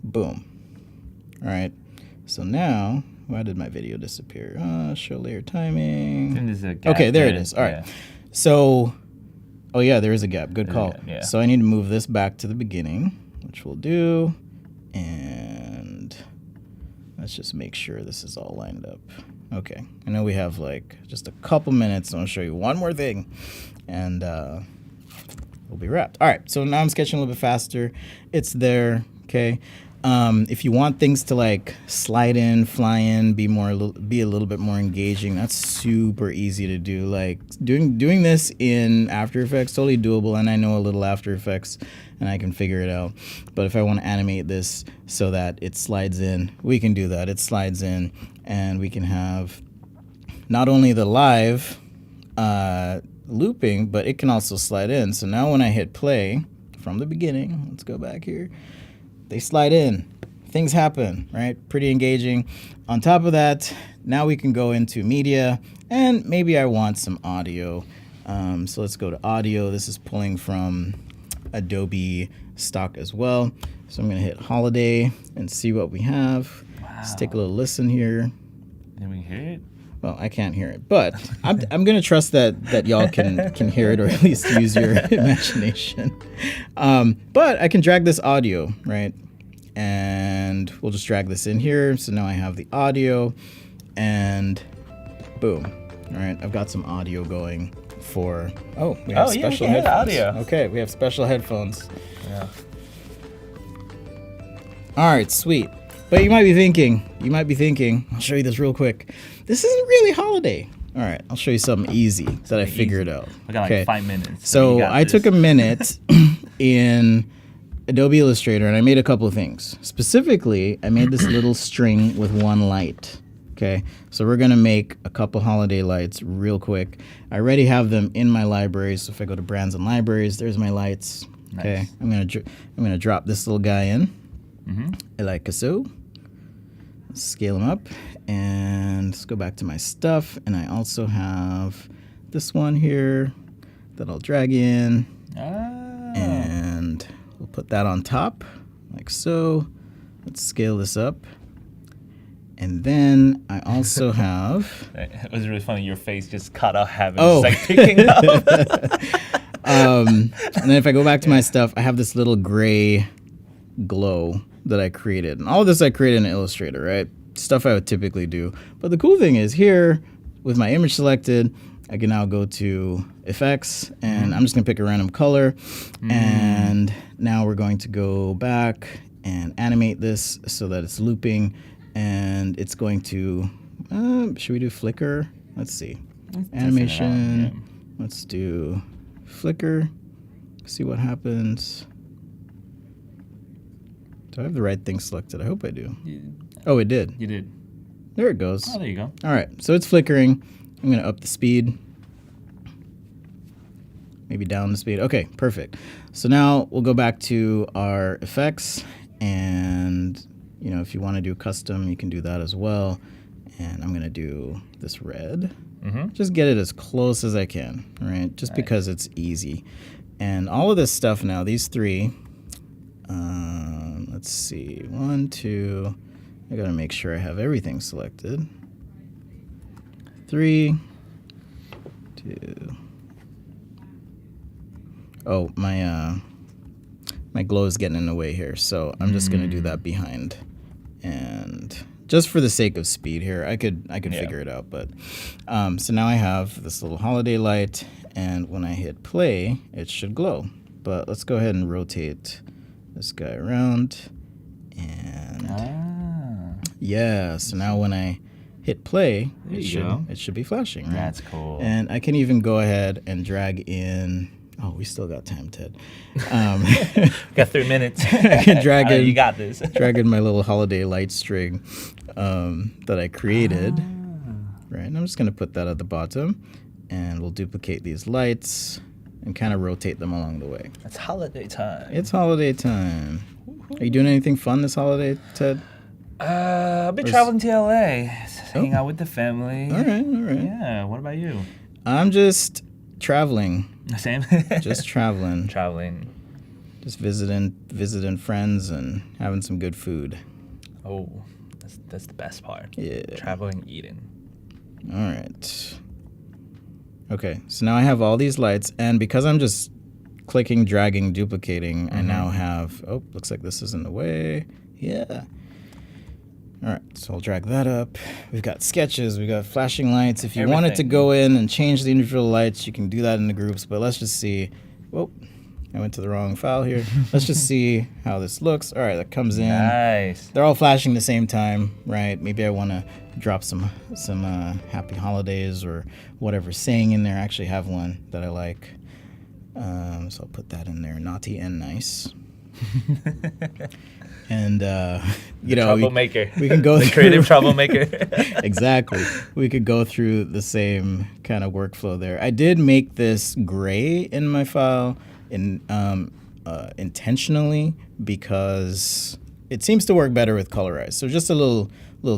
Boom. All right. So now, why did my video disappear? Show layer timing. Then there's a gap Okay, there it is. All right. Yeah. So, oh yeah, there is a gap. Good There's a call. gap, yeah. So I need to move this back to the beginning, which we'll do. And let's just make sure this is all lined up. Okay. I know we have like just a couple minutes. So I'll show you one more thing. And we'll be wrapped. All right. So now I'm sketching a little bit faster. It's there. Okay. If you want things to like slide in, fly in, be a little bit more engaging, that's super easy to do. Like doing this in After Effects, totally doable, and I know a little After Effects, and I can figure it out. But if I want to animate this so that it slides in, we can do that. It slides in, and we can have not only the live looping, but it can also slide in. So now when I hit play from the beginning, let's go back here. They slide in, things happen, right? Pretty engaging. On top of that, now we can go into media, and maybe I want some audio. So let's go to audio. This is pulling from Adobe Stock as well. So I'm gonna hit Holiday and see what we have. Wow. Let's take a little listen here. Can we hear it? Well, I can't hear it, but I'm gonna trust that y'all can hear it, or at least use your imagination. But I can drag this audio, right? And we'll just drag this in here. So now I have the audio, and boom. All right, I've got some audio going for. Oh, we have we special can hear the headphones. audio. Okay, we have special headphones. Yeah. All right, sweet. But you might be thinking, I'll show you this real quick. This isn't really holiday. All right, I'll show you something easy that I figured out. I got like 5 minutes. So you got I this. took a minute in Adobe Illustrator and I made a couple of things. Specifically, I made this little string with one light. Okay, so we're gonna make a couple holiday lights real quick. I already have them in my library. So if I go to Brands and Libraries, there's my lights. Okay, Nice. I'm gonna drop this little guy in. Like so. Scale them up, and let's go back to my stuff. And I also have this one here that I'll drag in, and we'll put that on top like so. Let's scale this up. And then I also have It was really funny. Your face just cut out having Oh. it's like picking up. and then if I go back to my stuff, I have this little gray glow that I created. And all of this I created in Illustrator, right? Stuff I would typically do. But the cool thing is here, with my image selected, I can now go to effects, and I'm just going to pick a random color. And now we're going to go back and animate this so that it's looping. And it's going to, should we do flicker? Let's see. Animation. Let's do flicker. See what happens. Do I have the right thing selected? I hope I do. Oh, it did. You did. There it goes. Oh, there you go. All right, so it's flickering. I'm going to up the speed. Maybe down the speed. Okay, perfect. So now we'll go back to our effects. And, you know, if you want to do custom, you can do that as well. And I'm going to do this red. Just get it as close as I can, right? Just because it's easy. And all of this stuff now, these three, let's see, 1, 2, I gotta make sure I have everything selected. 3, 2. Oh, my glow is getting in the way here, so I'm just gonna do that behind. And just for the sake of speed here, I could figure it out, but so now I have this little holiday light, and when I hit play, it should glow. But let's go ahead and rotate this guy around, and yeah, so now when I hit play, it should be flashing, right? That's cool. And I can even go ahead and drag in. Oh, we still got time, Ted. Got 3 minutes. I can drag in. You got this. Drag in my little holiday light string that I created. Right, and I'm just gonna put that at the bottom, and we'll duplicate these lights and kind of rotate them along the way. It's holiday time. It's holiday time. Are you doing anything fun this holiday, Ted? I've been traveling to LA, hanging out with the family. All right. Yeah. What about you? I'm just traveling. Same. Just traveling. Traveling. Just visiting friends and having some good food. Oh, that's the best part. Yeah. Traveling, eating. All right. Okay, so now I have all these lights, and because I'm just clicking, dragging, duplicating, I now have, oh, looks like this is in the way. Yeah. All right, so I'll drag that up. We've got sketches, we've got flashing lights. If you wanted to go in and change the individual lights, you can do that in the groups, but let's just see. Whoa, I went to the wrong file here. Let's just see how this looks. All right, that comes in. Nice. They're all flashing the same time, right? Maybe I want to drop some happy holidays or whatever saying in there. I actually have one that I like. So I'll put that in there, naughty and nice. And you know, troublemaker. We can go the through creative troublemaker. Exactly. We could go through the same kind of workflow there. I did make this gray in my file intentionally because it seems to work better with colorized. So just a little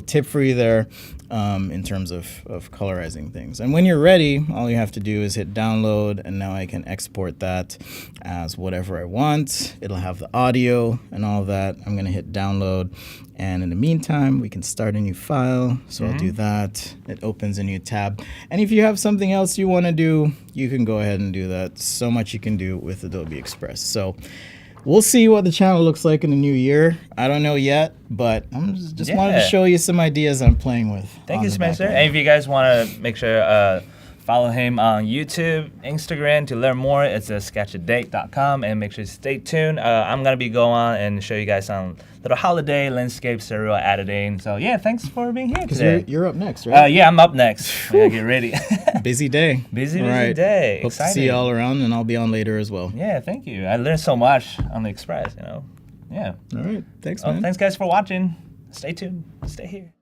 tip for you there in terms of colorizing things. And when you're ready, all you have to do is hit download, and now I can export that as whatever I want. It'll have the audio and all of that. I'm going to hit download, and in the meantime, we can start a new file. So I'll do that. It opens a new tab. And if you have something else you want to do, you can go ahead and do that. So much you can do with Adobe Express. So we'll see what the channel looks like in the new year. I don't know yet, but I'm just wanted to show you some ideas I'm playing with. Thank you, Spencer. And if you guys want to make sure follow him on YouTube, Instagram to learn more, it's sketchadate.com, and make sure to stay tuned. I'm going to be going on and show you guys some little holiday landscape serial editing. So yeah, thanks for being here today. You're up next, right? Yeah, I'm up next. I gotta get ready. Busy day. Busy day. Hope Excited. to see you all around, and I'll be on later as well. Yeah, thank you. I learned so much on the Express, you know. Yeah. All right. Thanks, man. Thanks, guys, for watching. Stay tuned. Stay here.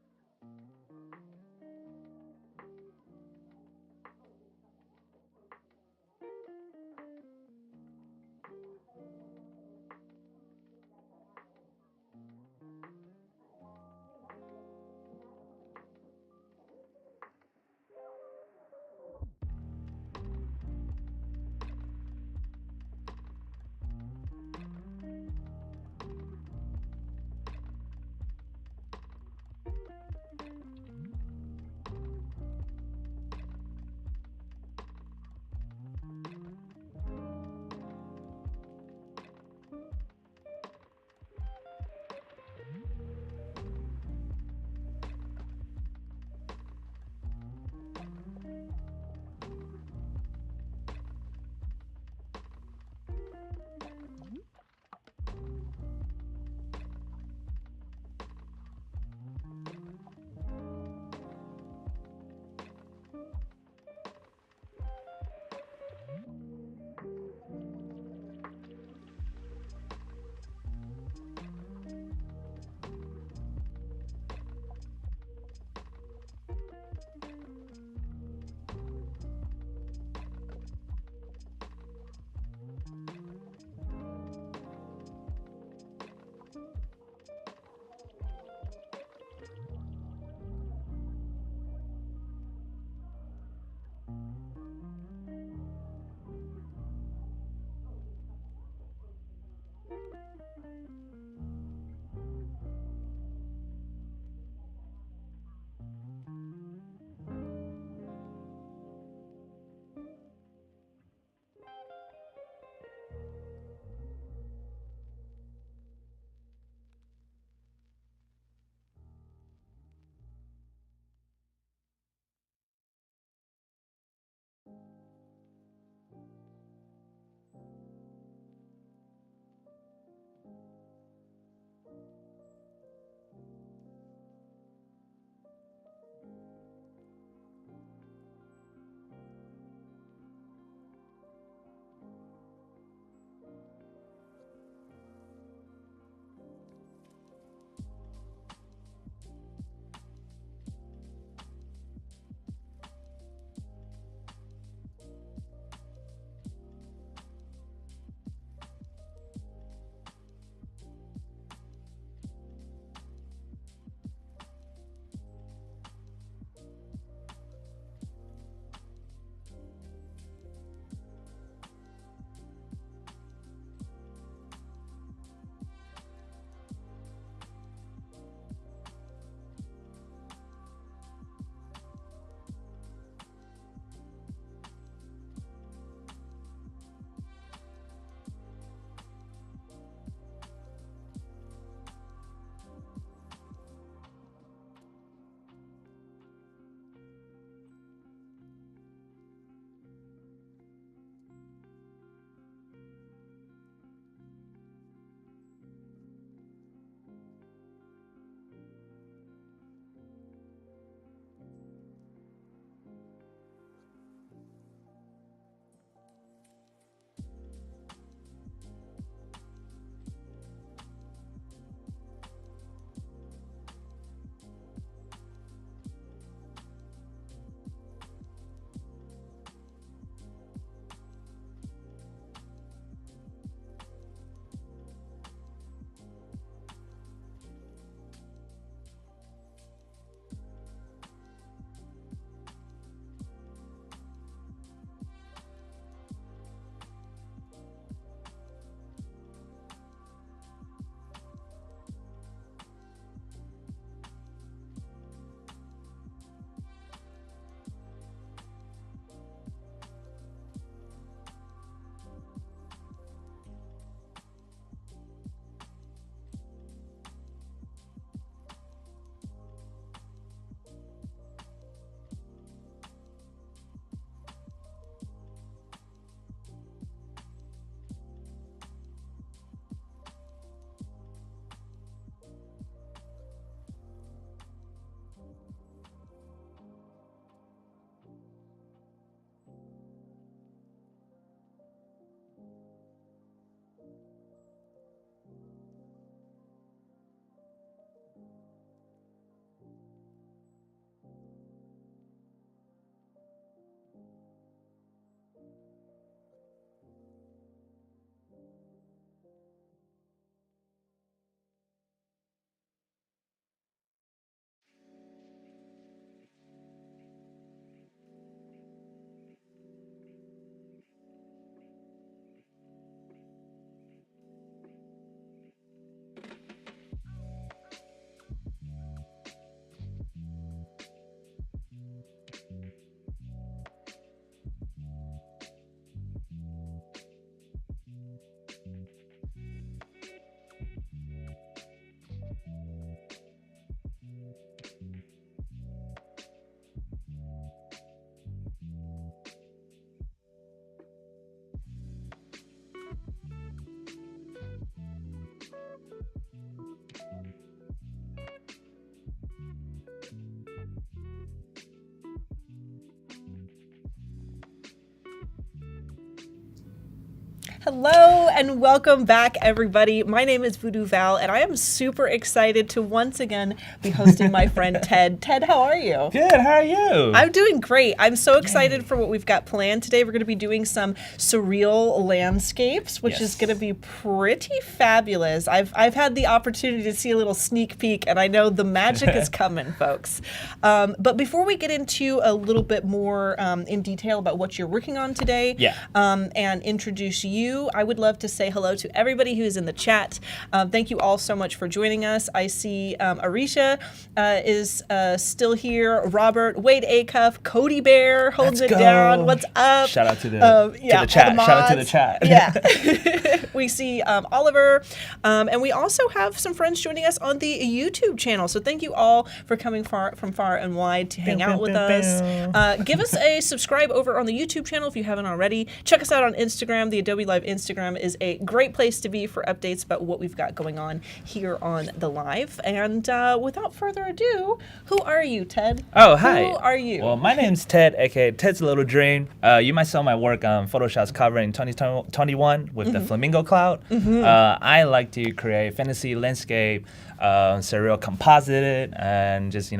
Hello and welcome back, everybody. My name is VooDoo Val, and I am super excited to once again be hosting my friend Ted. Ted, how are you? Good. How are you? I'm doing great. I'm so excited for what we've got planned today. We're going to be doing some surreal landscapes, which is going to be pretty fabulous. I've had the opportunity to see a little sneak peek, and I know the magic is coming, folks. But before we get into a little bit more in detail about what you're working on today, and introduce you, I would love to say hello to everybody who is in the chat. Thank you all so much for joining us. I see Arisha is still here. Robert, Wade Acuff, Cody Bear holding it down. What's up? Shout out to the chat. Shout out to the chat. Yeah. We see Oliver, and we also have some friends joining us on the YouTube channel. So thank you all for coming from far and wide to hang out with us. Give us a subscribe over on the YouTube channel if you haven't already. Check us out on Instagram. The Adobe Live Instagram is a great place to be for updates about what we've got going on here on the live. And without further ado, who are you, Ted? Oh, hi. Who are you? Well, my name's Ted, aka Ted's Little Dream. You might saw my work on Photoshop's cover in 2021 with the flamingo cloud. I like to create fantasy landscape, surreal composited, and just,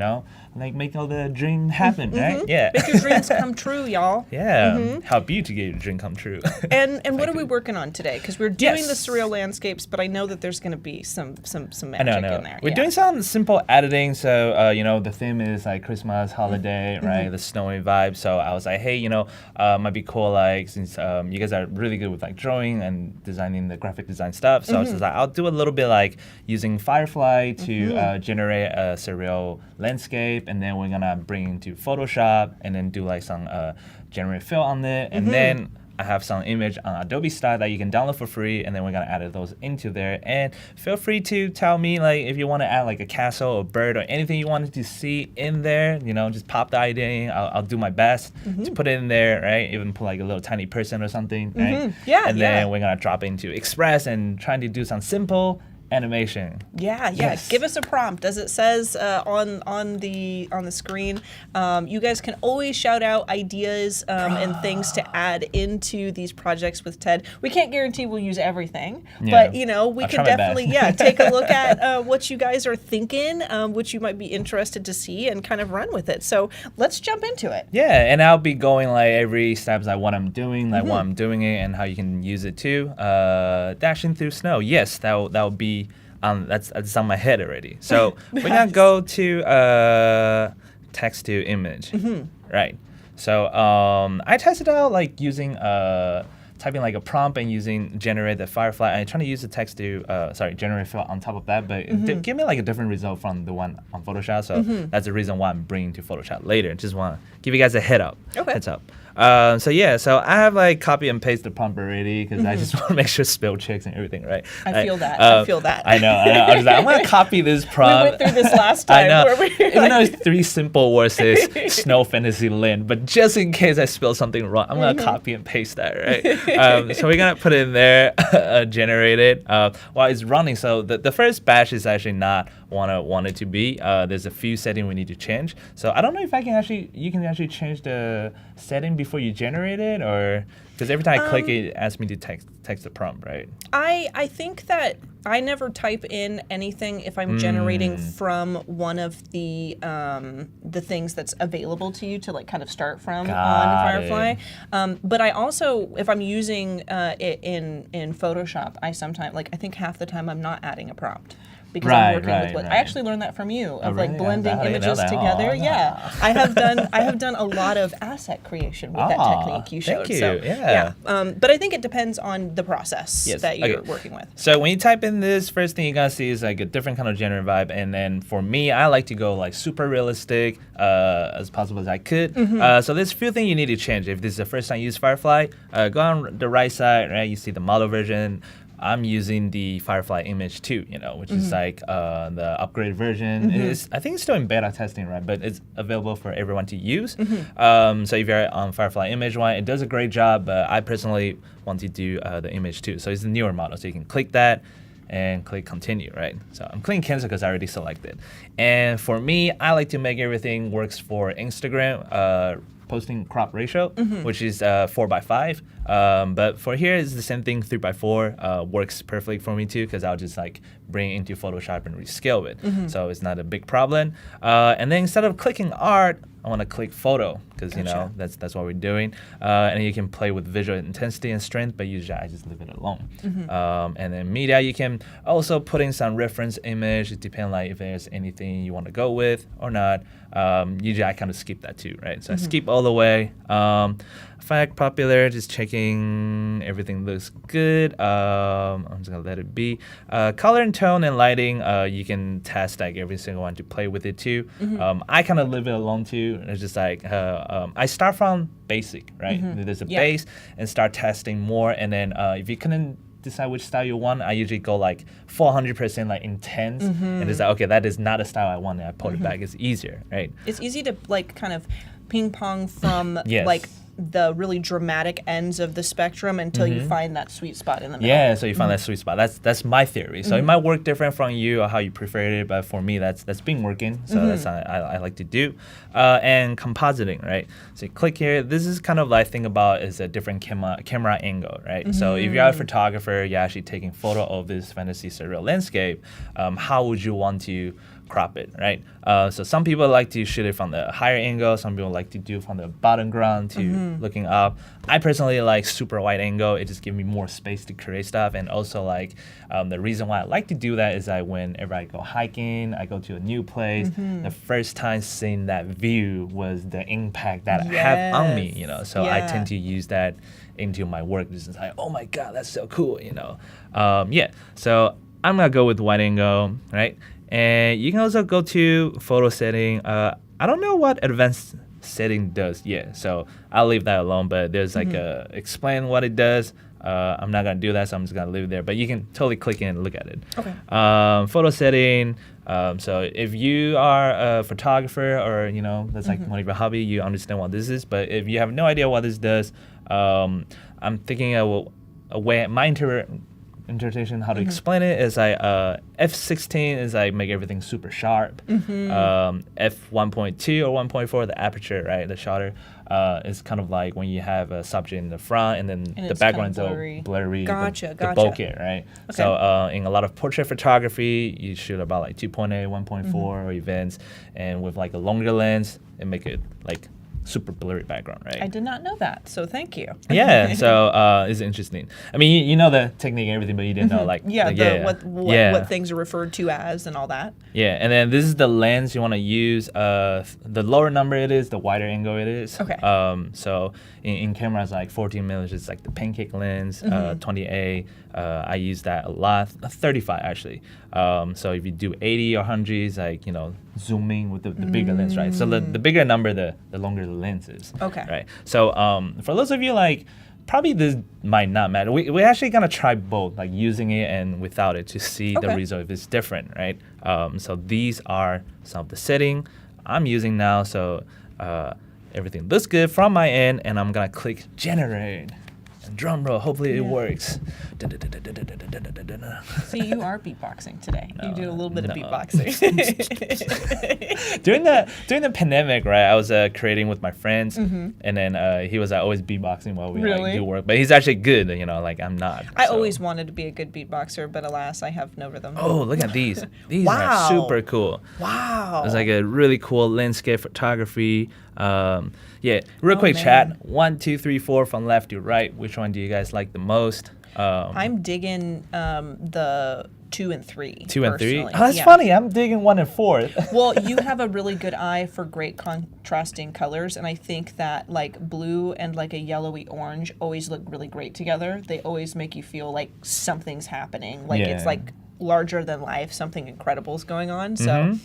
like make all the dream happen, right? Yeah. Make your dreams come true, y'all. Yeah. Help you to get your dream come true. And what are we working on today? Because we're doing the surreal landscapes, but I know that there's going to be some magic in there. We're doing some simple editing. So, the theme is like Christmas, holiday, right? The snowy vibe. So I was like, hey, might be cool, like, since you guys are really good with like drawing and designing the graphic design stuff. So I was just like, I'll do a little bit like using Firefly to generate a surreal landscape. And then we're gonna bring into Photoshop and then do like some Generative Fill on it. And then I have some image on Adobe Stock that you can download for free, and then we're gonna add those into there. And feel free to tell me like if you want to add like a castle or bird or anything you wanted to see in there. Just pop the idea in. I'll do my best to put it in there, right? Even put like a little tiny person or something, right? And then we're gonna drop into Express and trying to do some simple animation. Yes. Give us a prompt, as it says on the screen. You guys can always shout out ideas and things to add into these projects with Ted. We can't guarantee we'll use everything, but we can definitely take a look at what you guys are thinking, which you might be interested to see, and kind of run with it. So let's jump into it. Yeah, and I'll be going like every steps like what I'm doing, like why I'm doing it, and how you can use it too. Dashing through snow. Yes, that will be. That's on my head already. So we're gonna go to text to image, right? So I tested out like using typing like a prompt and using Generative Firefly. I'm trying to use the text to Generative Fill on top of that, but it give me like a different result from the one on Photoshop. So that's the reason why I'm bringing to Photoshop later. Just want to give you guys a heads up. So I have like copy and paste the prompt already because I just want to make sure spell checks and everything, right? I feel that. I know. I was like, I'm gonna copy this prompt. We went through this last time. I know. Even though it's 3 simple words, says snow fantasy land, but just in case I spell something wrong, I'm gonna copy and paste that, right? So we're gonna put it in there, generate it while it's running. So the first batch is actually not want it to be. There's a few settings we need to change. So I don't know if you can actually change the setting before you generate it, or because every time I click it asks me to text the prompt, right? I think that I never type in anything if I'm generating from one of the things that's available to you to like kind of start from on Firefly. But I also, if I'm using it in Photoshop, I think half the time I'm not adding a prompt. Because I'm working with I actually learned that from you of like blending images together. I have done a lot of asset creation with that technique you showed. Thank you. But I think it depends on the process that you're working with. So when you type in this, first thing you're gonna see is like a different kind of generative vibe, and then for me, I like to go like super realistic as possible as I could. So there's a few things you need to change. If this is the first time you use Firefly, go on the right side, right? You see the model version. I'm using the Firefly image 2, which is like the upgraded version. I think it's still in beta testing, right? But it's available for everyone to use. So if you're on Firefly image 1, it does a great job, but I personally want to do the image 2. So it's the newer model. So you can click that and click continue, right? So I'm clicking cancel because I already selected. And for me, I like to make everything works for Instagram. Posting crop ratio, which is 4:5. But for here, it's the same thing. 3x4 works perfectly for me too, because I'll just like bring it into Photoshop and rescale it. So it's not a big problem. And then instead of clicking art, I want to click photo, because you know that's what we're doing. And you can play with visual intensity and strength, but usually I just leave it alone. And then media, you can also put in some reference image. It depends like if there's anything you want to go with or not. Usually I kind of skip that too, right? So I skip all the way. Fact popular, just checking everything looks good. I'm just gonna let it be. Color and tone and lighting, you can test like every single one to play with it too. I kind of leave it alone too. It's just like I start from basic, right? There's a base and start testing more, and then if you couldn't decide which style you want, I usually go like 400% like intense, and it's like, okay, that is not a style I want, and I pull it back. It's easier, right? It's easy to like kind of ping pong from like the really dramatic ends of the spectrum until you find that sweet spot in the middle. Yeah, so you find that sweet spot. That's my theory. So it might work different from you or how you prefer it, but for me, that's been working. So that's how I like to do. And compositing, right? So you click here. This is kind of like think about is a different camera angle, right? So if you're a photographer, you're actually taking photo of this fantasy surreal landscape. How would you want to crop it, right? So some people like to shoot it from the higher angle. Some people like to do from the bottom ground to looking up. I personally like super wide angle. It just gives me more space to create stuff. And also like the reason why I like to do that is that whenever I go hiking, I go to a new place, the first time seeing that view was the impact that it had on me, you know? So I tend to use that into my work. Just like, oh my God, that's so cool, you know? So I'm gonna go with wide angle, right? And you can also go to photo setting. I don't know what advanced setting does yet, so I'll leave that alone. But there's like explain what it does. I'm not gonna do that, so I'm just gonna leave it there. But you can totally click in and look at it. Okay. Photo setting. So if you are a photographer or you know that's like one of your hobby, you understand what this is. But if you have no idea what this does, I'm thinking a way my interpretation how to explain it is like f16 is like make everything super sharp. F1.2 or 1.4 the aperture, right, the shutter is kind of like when you have a subject in the front and then the background's all blurry, gotcha. the bokeh, right? Okay. So in a lot of portrait photography you shoot about like 2.8 1.4 or events, and with like a longer lens it make it like super blurry background, right? I did not know that, so thank you. Yeah, so it's interesting. I mean, you know the technique and everything, but you didn't know like what things are referred to as and all that. Yeah, and then this is the lens you want to use. The lower number it is, the wider angle it is. Okay. So in cameras like 14 millimeters, it's like the pancake lens. 28, I use that a lot. 35 actually. So if you do 80 or 100, it's like zooming with the bigger lens, right? So the bigger number, the longer the lens is. Okay. Right. So for those of you like, probably this might not matter. We're actually gonna try both, like using it and without it, to see the result if it's different, right? So these are some of the setting I'm using now. So everything looks good from my end, and I'm gonna click generate. Drum roll, hopefully it works. See, you are beatboxing today. You do a little bit of beatboxing. during the pandemic, right, I was creating with my friends, and then he was always beatboxing while we like, do work. But he's actually good, like I'm not. I always wanted to be a good beatboxer, but alas, I have no rhythm. Oh, look at these. These are super cool. Wow. It's like a really cool landscape photography. Real quick chat. 1, 2, 3, 4 from left to right. Which one do you guys like the most? I'm digging the 2 and 3. 2 and 3? Oh, that's funny. I'm digging 1 and 4. Well, you have a really good eye for great contrasting colors, and I think that like blue and like a yellowy orange always look really great together. They always make you feel like something's happening, like it's like larger than life, something incredible is going on. So,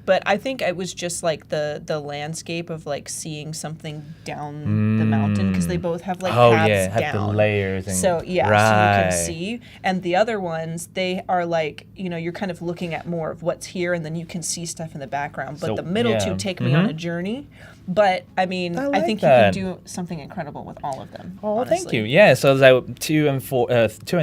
but I think it was just like the landscape of like seeing something down the mountain, because they both have like paths down. Have the layers. And so so you can see. And the other ones, they are like, you're kind of looking at more of what's here, and then you can see stuff in the background. But the middle two take me on a journey. But I mean, I think you can do something incredible with all of them. Oh, thank you. Yeah, so it's like 2 and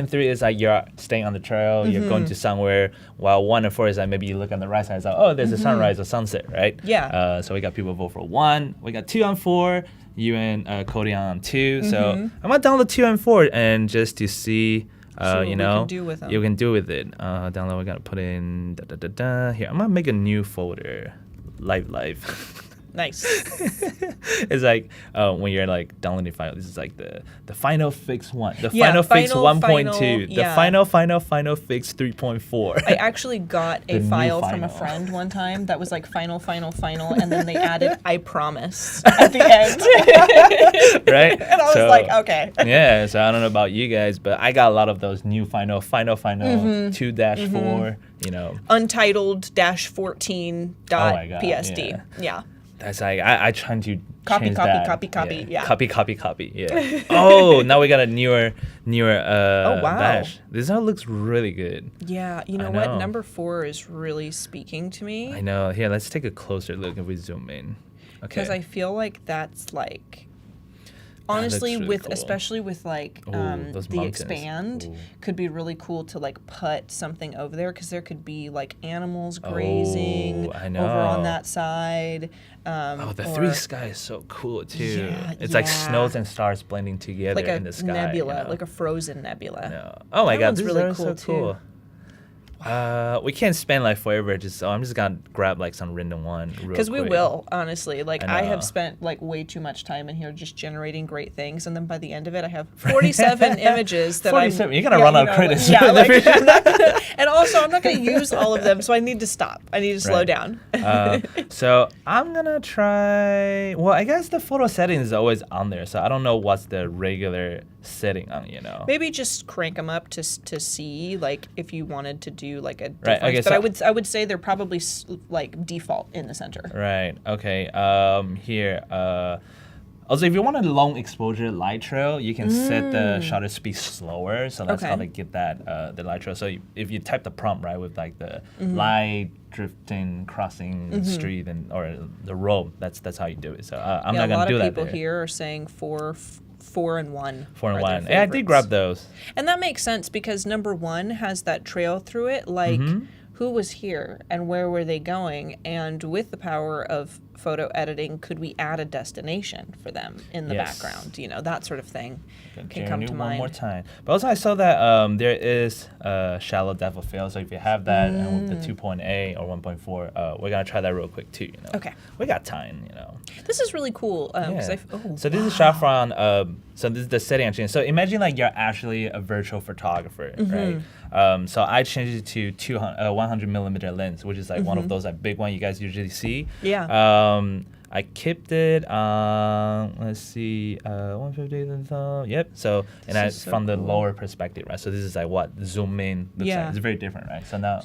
3 is like you're staying on the trail, you're going to somewhere, while 1 and 4 is like maybe you look on the right side, it's like, oh, there's a sunrise or sunset, right? Yeah. So we got people vote for 1. We got 2 and 4. You and Cody on 2. So I'm gonna download 2 and 4 and just to see. What we can do with them. You can do with it. Download. We gotta put in here. I'm gonna make a new folder. Live. Nice. It's like when you're like downloading file. This is like the final fix 1, the Yeah, final fix final, 1.2, the yeah. final fix 3.4. I actually got The a new file from a final. friend one time that was like final, and then they added "I promise" at the end. Right? And I was So, like, okay. Yeah, so I don't know about you guys, but I got a lot of those new final 2-4, you know. Untitled -14 Oh my God, PSD. Yeah. That's like I trying to Copy, change copy, that. copy, copy, yeah. Copy. Yeah. Oh, now we got a newer wow. badge. This all looks really good. Yeah. You know I what? know. Number 4 is really speaking to me. I know. Here, let's take a closer look if we zoom in. Okay. Because I feel like that's like honestly really with cool. especially with like Ooh, those the mountains. expand Ooh. could be really cool to like put something over there because there could be like animals grazing I over on know. that side. Oh, the or 3 sky is so cool too. Yeah, It's like yeah. snows and stars blending together like a in the sky. nebula, you know? like a frozen nebula. No. Oh my That God, one's this really is cool, so too. cool. We can't spend like forever. So I'm just gonna grab like some random one. Because we will, honestly. Like, I I know. have spent, like, way too much time in here just generating great things. And then by the end of it, I have 47 images that 47. I'm... You're gonna run out of credits. Yeah, like, I'm not gonna, and also, I'm not going to use all of them, so I need to stop. I need to slow Right. down. So I'm gonna try. Well, I guess the photo setting is always on there, so I don't know what's the regular setting on. You know. Maybe just crank them up to see, like, if you wanted to do, like, a Right, difference. okay, but so- I would say they're probably, like, default in the center. Right. Okay. Here. Also, if you want a long exposure light trail, you can set the shutter speed slower. So that's how Okay. they get that the light trail. So if you type the prompt right with like the light drifting crossing street and or the road, that's how you do it. So I'm Yeah, not a gonna lot do of that. people there. here are saying 4 and 1. 4 and are their 1. Yeah, I did favorites. grab those. And that makes sense because number 1 has that trail through it, like Mm-hmm. who was here and where were they going? And with the power of photo editing, could we add a destination for them in the Yes. background? You know, that sort of thing can Journey come to one mind. more time. But also I saw that there is shallow depth of field. So if you have that and with the 2.8 or 1.4, we're gonna try that real quick too. You know. Okay. We got time. You know. This is really cool. Yeah. Oh, So this is shot from so this is the setting I changed. So imagine like you're actually a virtual photographer, right? So I changed it to 100 millimeter lens, which is like one of those like big one you guys usually see. Yeah. I kept it on, let's see, 150. Yep. So and I is so from the cool. lower perspective, right? So this is like what zoom in looks Yeah. like. It's very different, right? So now,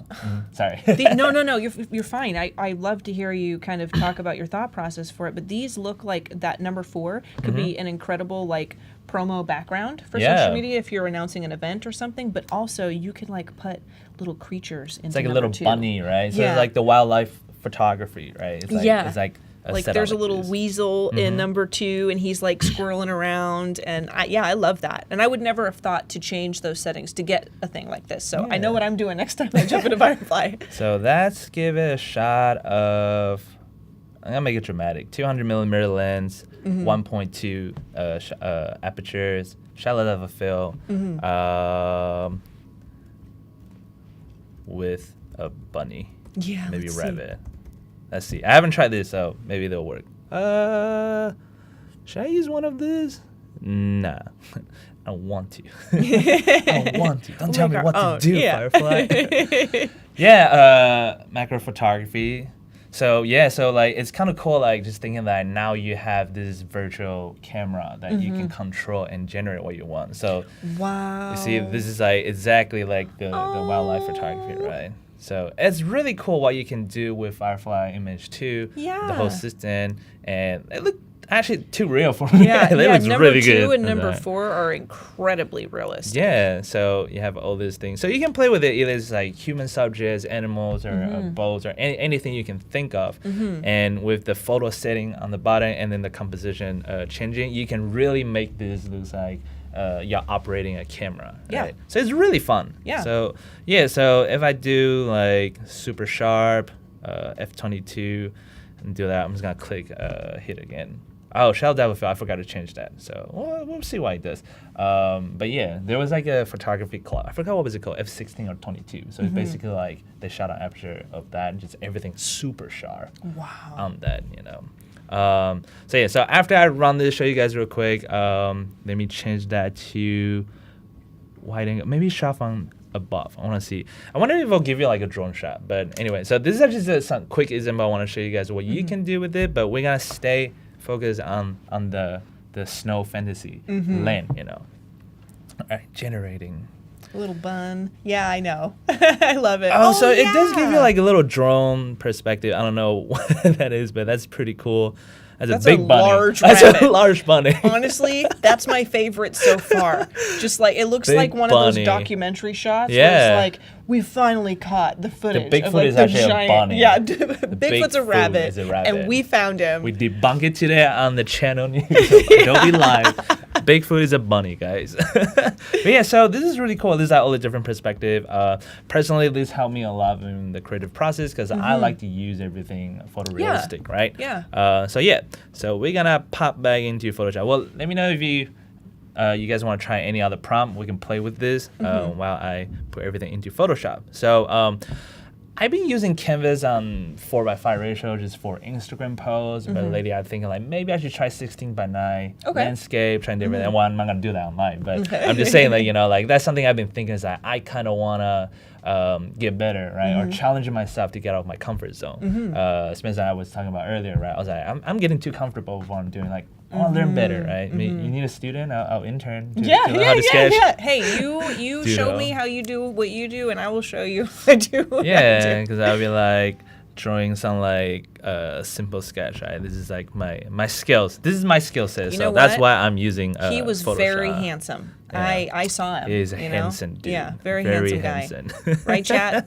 sorry. No, you're fine. I love to hear you kind of talk about your thought process for it, but these look like that number 4 could be an incredible like promo background for Yeah. social media if you're announcing an event or something, but also you can like put little creatures into It's like a number little 2. bunny, right? So Yeah. it's like the wildlife photography, right? It's like, Yeah. It's like Like setup there's a like little this. weasel in number 2 and he's like squirreling around and I love that. And I would never have thought to change those settings to get a thing like this. So I know Yeah. what I'm doing next time I jump into Firefly. So let's give it a shot of, I'm gonna make it dramatic. 200 millimeter lens, 1.2 apertures, shallow depth of field, with a bunny, Yeah, maybe let's see. rabbit. Let's see. I haven't tried this, so maybe they'll work. Should I use one of these? Nah. I don't want to. I don't want to. Don't tell me what to do, yeah. Firefly. Yeah, macro photography. So yeah, so like it's kind of cool, like just thinking that now you have this virtual camera that you can control and generate what you want. So Wow. you see, this is like exactly like the wildlife photography, right? So it's really cool what you can do with Firefly Image 2, the whole Yeah. system, and it looked actually too real for me. Yeah, it looks number really 2 good. and number Right. 4 are incredibly realistic. Yeah, so you have all these things. So you can play with it. Either it's like human subjects, animals, or boats, or anything you can think of. And with the photo setting on the bottom and then the composition changing, you can really make this look like you're operating a camera. Yeah. Right? So it's really fun. Yeah. So yeah, so if I do like super sharp, F22 and do that. I'm just gonna click hit again. Oh, Shadow Devil Fill, I forgot to change that. So we'll see why it does. But yeah, there was like a photography club. I forgot what was it called, F16 or 22. So it's basically like the shutter aperture of that, just everything super sharp. Wow. On that, you know. So yeah, so after I run this, show you guys real quick. Let me change that to wide angle. Maybe shot from above. I want to see. I wonder if I'll give you like a drone shot. But anyway, so this is just some quick example. I want to show you guys what you can do with it. But we're gonna stay focused on the snow fantasy land, you know. All right, generating. A little bun. Yeah, I know. I love it. Oh, so it does give you like a little drone perspective. I don't know what that is, but that's pretty cool. That's a big bunny. Large That's rabbit. a large bunny. Honestly, that's my favorite so far. Just like it looks Big like one bunny. of those documentary shots. Where Yeah. it's like we finally caught the footage. Bigfoot of like is the actually a giant, bunny. Yeah, The Bigfoot's a Bigfoot rabbit, is a rabbit. and we found him. We debunk it today on the channel news of Adobe Live. Bigfoot is a bunny, guys. But yeah, so this is really cool. This is all the different perspective. Personally, this helped me a lot in the creative process because I like to use everything photorealistic, right? Yeah. So we're gonna pop back into Photoshop. Well, let me know if you guys want to try any other prompt. We can play with this while I put everything into Photoshop. So I've been using Canvas on 4:5 ratio just for Instagram posts, but lately I'm thinking like maybe I should try 16:9 landscape, trying different. Well, I'm not gonna do that online, but I'm just saying like, you know, like that's something I've been thinking is that I kind of wanna get better, right, or challenging myself to get out of my comfort zone. Spencer and I was talking about earlier, right? I was like, I'm getting too comfortable with what I'm doing. Like, I want to learn better, right? I mean, you need a student, I'll intern to learn how to sketch. Hey, you Dude, show me how you do what you do, and I will show you how I do what I Yeah, do. because I'll be like drawing some like simple sketch, right? This is like my skills. This is my skill set, You so know that's what? why I'm using He was Photoshop. very handsome. Yeah. I saw him. He is a you know? handsome dude. Yeah, very handsome guy. handsome. Right, chat?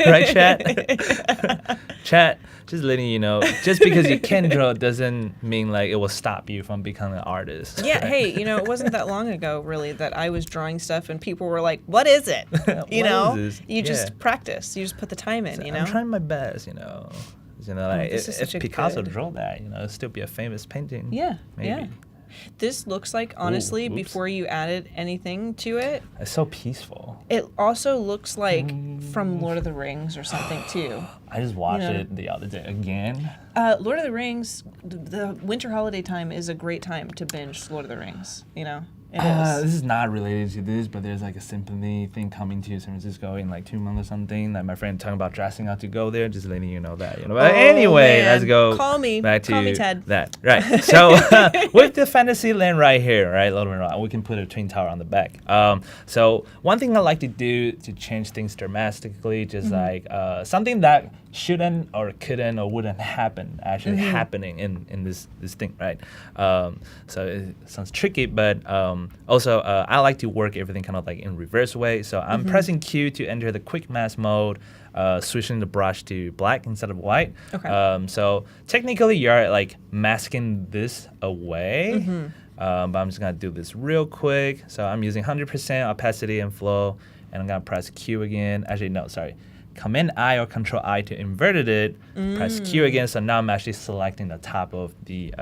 Right, chat? Chat, just letting you know, just because you can draw doesn't mean like it will stop you from becoming an artist. Yeah, right? hey, you know, it wasn't that long ago, really, that I was drawing stuff and people were like, what is it? You What know? is this? You Yeah. just practice. You just put the time in, you know? I'm trying my best, you know. You know, like this is if such a Picasso good- drew that, you know, it'd still be a famous painting. Yeah, maybe. yeah. This looks like, honestly, oops. before you added anything to it, It's so peaceful. it also looks like from Lord of the Rings or something, too. I just watched know. it the other day again. Lord of the Rings, the winter holiday time is a great time to binge Lord of the Rings, you know? It is. This is not related to this, but there's like a symphony thing coming to San Francisco in like 2 months or something. Like my friend talking about dressing out to go there, just letting you know that. You know. But anyway, man. let's go. Call me. Back to Call me, Ted. that. Right. So with the fantasy land right here, right, we can put a twin tower on the back. So one thing I like to do to change things dramatically, just like something that shouldn't or couldn't or wouldn't happen actually happening in this thing, right? So it sounds tricky, but also I like to work everything kind of like in reverse way. So I'm pressing Q to enter the quick mask mode, switching the brush to black instead of white. Okay. So technically you're like masking this away. But I'm just gonna do this real quick. So I'm using 100% opacity and flow, and I'm gonna press Q again. Actually, no, sorry. Command I or Control I to inverted it. Press Q again. So now I'm actually selecting the top of the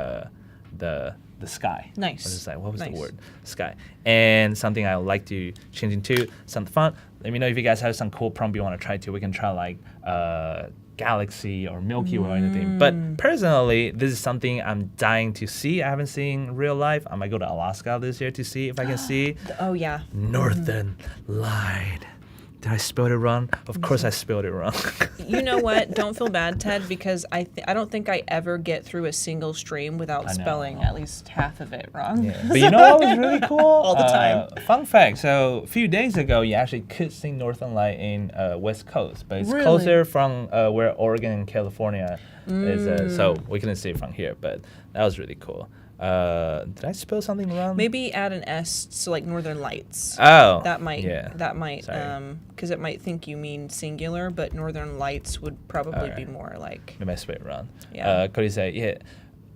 sky. Nice. What is that? What was the Nice. word? Sky. And something I would like to change into some font. Let me know if you guys have some cool prompt you want to try too. We can try like galaxy or Milky Way or anything. But personally, this is something I'm dying to see. I haven't seen in real life. I might go to Alaska this year to see if I can see Oh, yeah. Northern Light. Did I spell it wrong? Of course I spelled it wrong. You know what? Don't feel bad, Ted, because I don't think I ever get through a single stream without I know. spelling at least half of it wrong. Yeah. But you know what was really cool? All the time. Fun fact, so a few days ago, you actually could see Northern Light in West Coast, but it's Really? closer from where Oregon and California is, so we couldn't see it from here, but that was really cool. Did I spell something wrong? Maybe add an S to like Northern Lights. Oh. That might, Sorry. because it might think you mean singular, but Northern Lights would probably be Alright. more like. Maybe I spelled it wrong. Yeah. Cody said, yeah,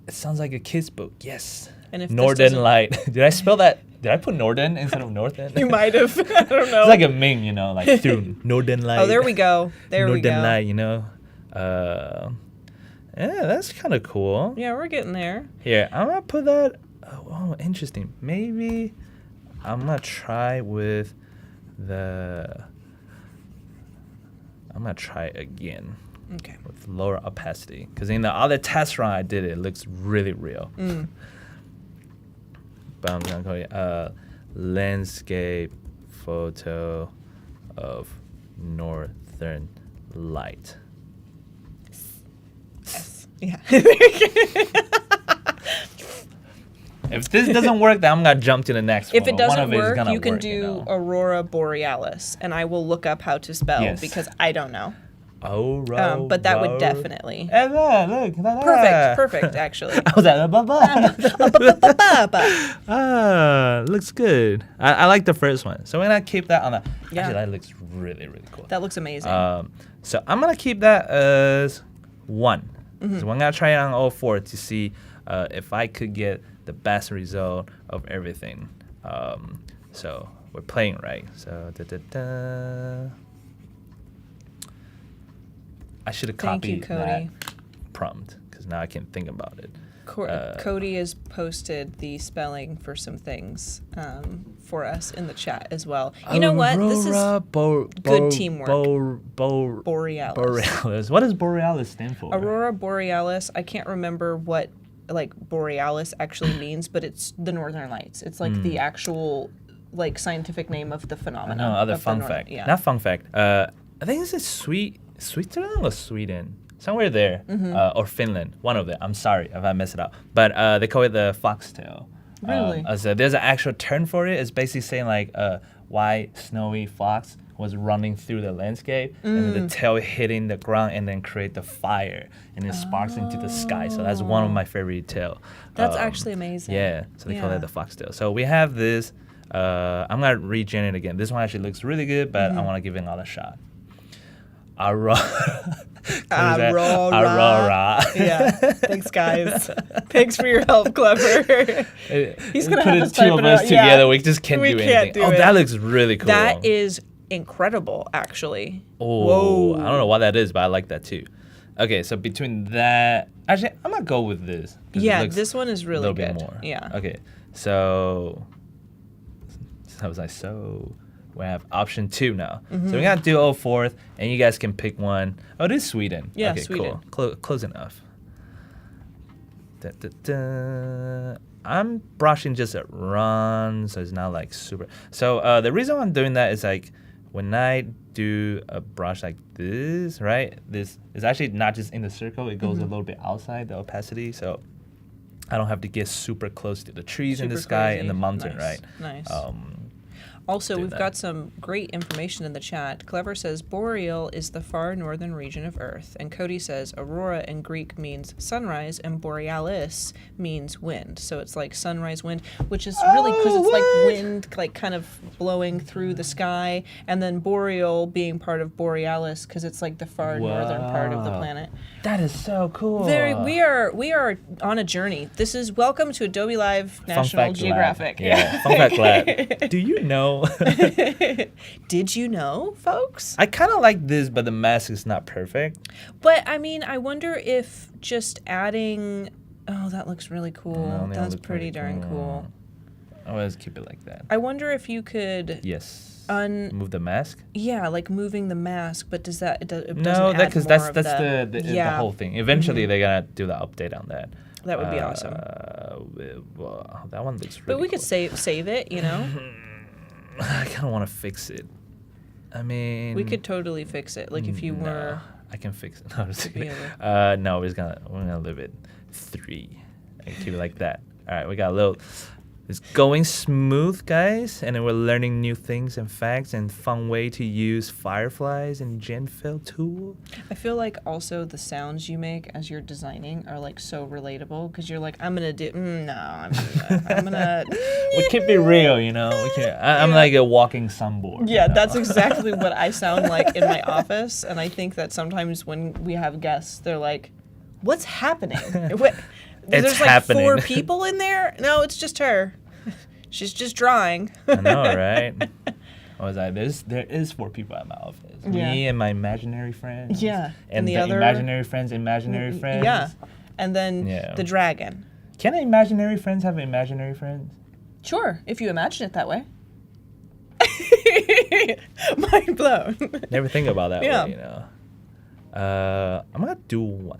it sounds like a kid's book. Yes. And if this Northern doesn't- Light. Did I spell that? Did I put Northern instead of Northern? You might have. I don't know. It's like a meme, you know, like through Northern Light. Oh, there we go. There we Northern go. Light, you know. Yeah, that's kind of cool. Yeah, we're getting there. Here, I'm gonna put that. Oh, interesting. Maybe I'm gonna try with the. I'm gonna try again. Okay. With lower opacity, because in the other test run I did, it looks really real. But I'm gonna go landscape photo of northern light. Yes. Yeah. If this doesn't work, then I'm gonna jump to the next one. If it One doesn't of it is work, gonna you can work, do Aurora Borealis, and I will look up how to spell Yes. because I don't know. Oh, But that would definitely. Hey, look. Perfect, actually. I was like, looks good. I like the first one. So we're gonna keep that on the. Yeah. Actually, that looks really, really cool. That looks amazing. So I'm gonna keep that as 1. So I'm gonna try it on all 4 to see if I could get the best result of everything. So we're playing right. So I should have Thank you, copied Cody. that prompt because now I can think about it. Cody has posted the spelling for some things for us in the chat as well. You know what? This is good teamwork. Borealis. Borealis. What does Borealis stand for? Aurora Borealis. I can't remember what Borealis actually means, but it's the Northern Lights. It's like the actual scientific name of the phenomenon. No, other of the fun nor- fact. Yeah. Not fun fact. I think this is Switzerland or Sweden. Somewhere there, or Finland, one of them. I'm sorry if I mess it up, but they call it the foxtail. Really? So there's an actual term for it. It's basically saying why snowy fox was running through the landscape, and then the tail hitting the ground, and then create the fire, and it sparks into the sky. So that's one of my favorite tale. That's actually amazing. Yeah, so they call Yeah. it the foxtail. So we have this. I'm gonna regen it again. This one actually looks really good, but I want to give it another shot. Aurora. Yeah. Thanks, guys. Thanks for your help, Clever. He's gonna put have the to two type of it us out. Yeah. together. We just can't We do can't anything. do Oh, it. that looks really cool. That is incredible, actually. Oh, Whoa. I don't know what that is, but I like that too. Okay, so between that, actually, I'm gonna go with this. 'Cause it Yeah, looks this one is a really little good. bit more. Yeah. Okay, so I was like, so we have option 2 now. So we gotta do 04th, and you guys can pick one. Oh, it is Sweden. Yeah, okay, Sweden. Cool. Close enough. Da, da, da. I'm brushing just a run, so it's not super. So the reason I'm doing that is when I do a brush like this, right? This is actually not just in the circle. It goes a little bit outside the opacity, so I don't have to get super close to the trees in the Super sky crazy. and the mountain, Nice. right? Nice. Um, Also, do we've that. got some great information in the chat. Clever says Boreal is the far northern region of Earth, and Cody says Aurora in Greek means sunrise, and Borealis means wind. So it's like sunrise wind, which is really because it's like wind, kind of blowing through the sky, and then Boreal being part of Borealis because it's like the far northern part of the Wow. planet. that is so cool. We are on a journey. This is welcome to Adobe Live Fun National fact Geographic. Lab. Yeah, fun fact lab. Do you know? Did you know, folks? I kind of like this, but the mask is not perfect. But I mean, I wonder if just adding. Oh, that looks really cool. No, that That's looks pretty darn cool. I'll always keep it like that. I wonder if you could. Yes. Un- Move the mask. Yeah, like moving the mask, but does that? It doesn't No, add because more that's of the yeah. whole thing. Eventually, they're gonna do the update on that. That would be awesome. Well, that one looks really. But we could cool. save it, you know. I kind of want to fix it. I mean, We could totally fix it. Like if you no, were. I can fix it. No, I'm just be kidding. able- No, we're gonna leave it 3. And keep it like that. All right, we got a little. It's going smooth, guys, and then we're learning new things and facts and fun way to use Fireflies and Gen Fill tool. I feel like also the sounds you make as you're designing are like so relatable because you're like, I'm gonna do. I'm gonna. We keep it real, you know. I'm like a walking sunboard. Yeah, you know? that's exactly what I sound like in my office, and I think that sometimes when we have guests, they're like, "What's happening? What? There's like happening. 4 people in there? No, it's just her. She's just drawing." I know, right? I was like, there is 4 people at my office. Yeah. Me and my imaginary friends. Yeah. And the other imaginary friends, imaginary friends. Yeah. And then Yeah. the dragon. Can imaginary friends have imaginary friends? Sure, if you imagine it that way. Mind blown. Never think about that Yeah. way, you know. I'm gonna do one.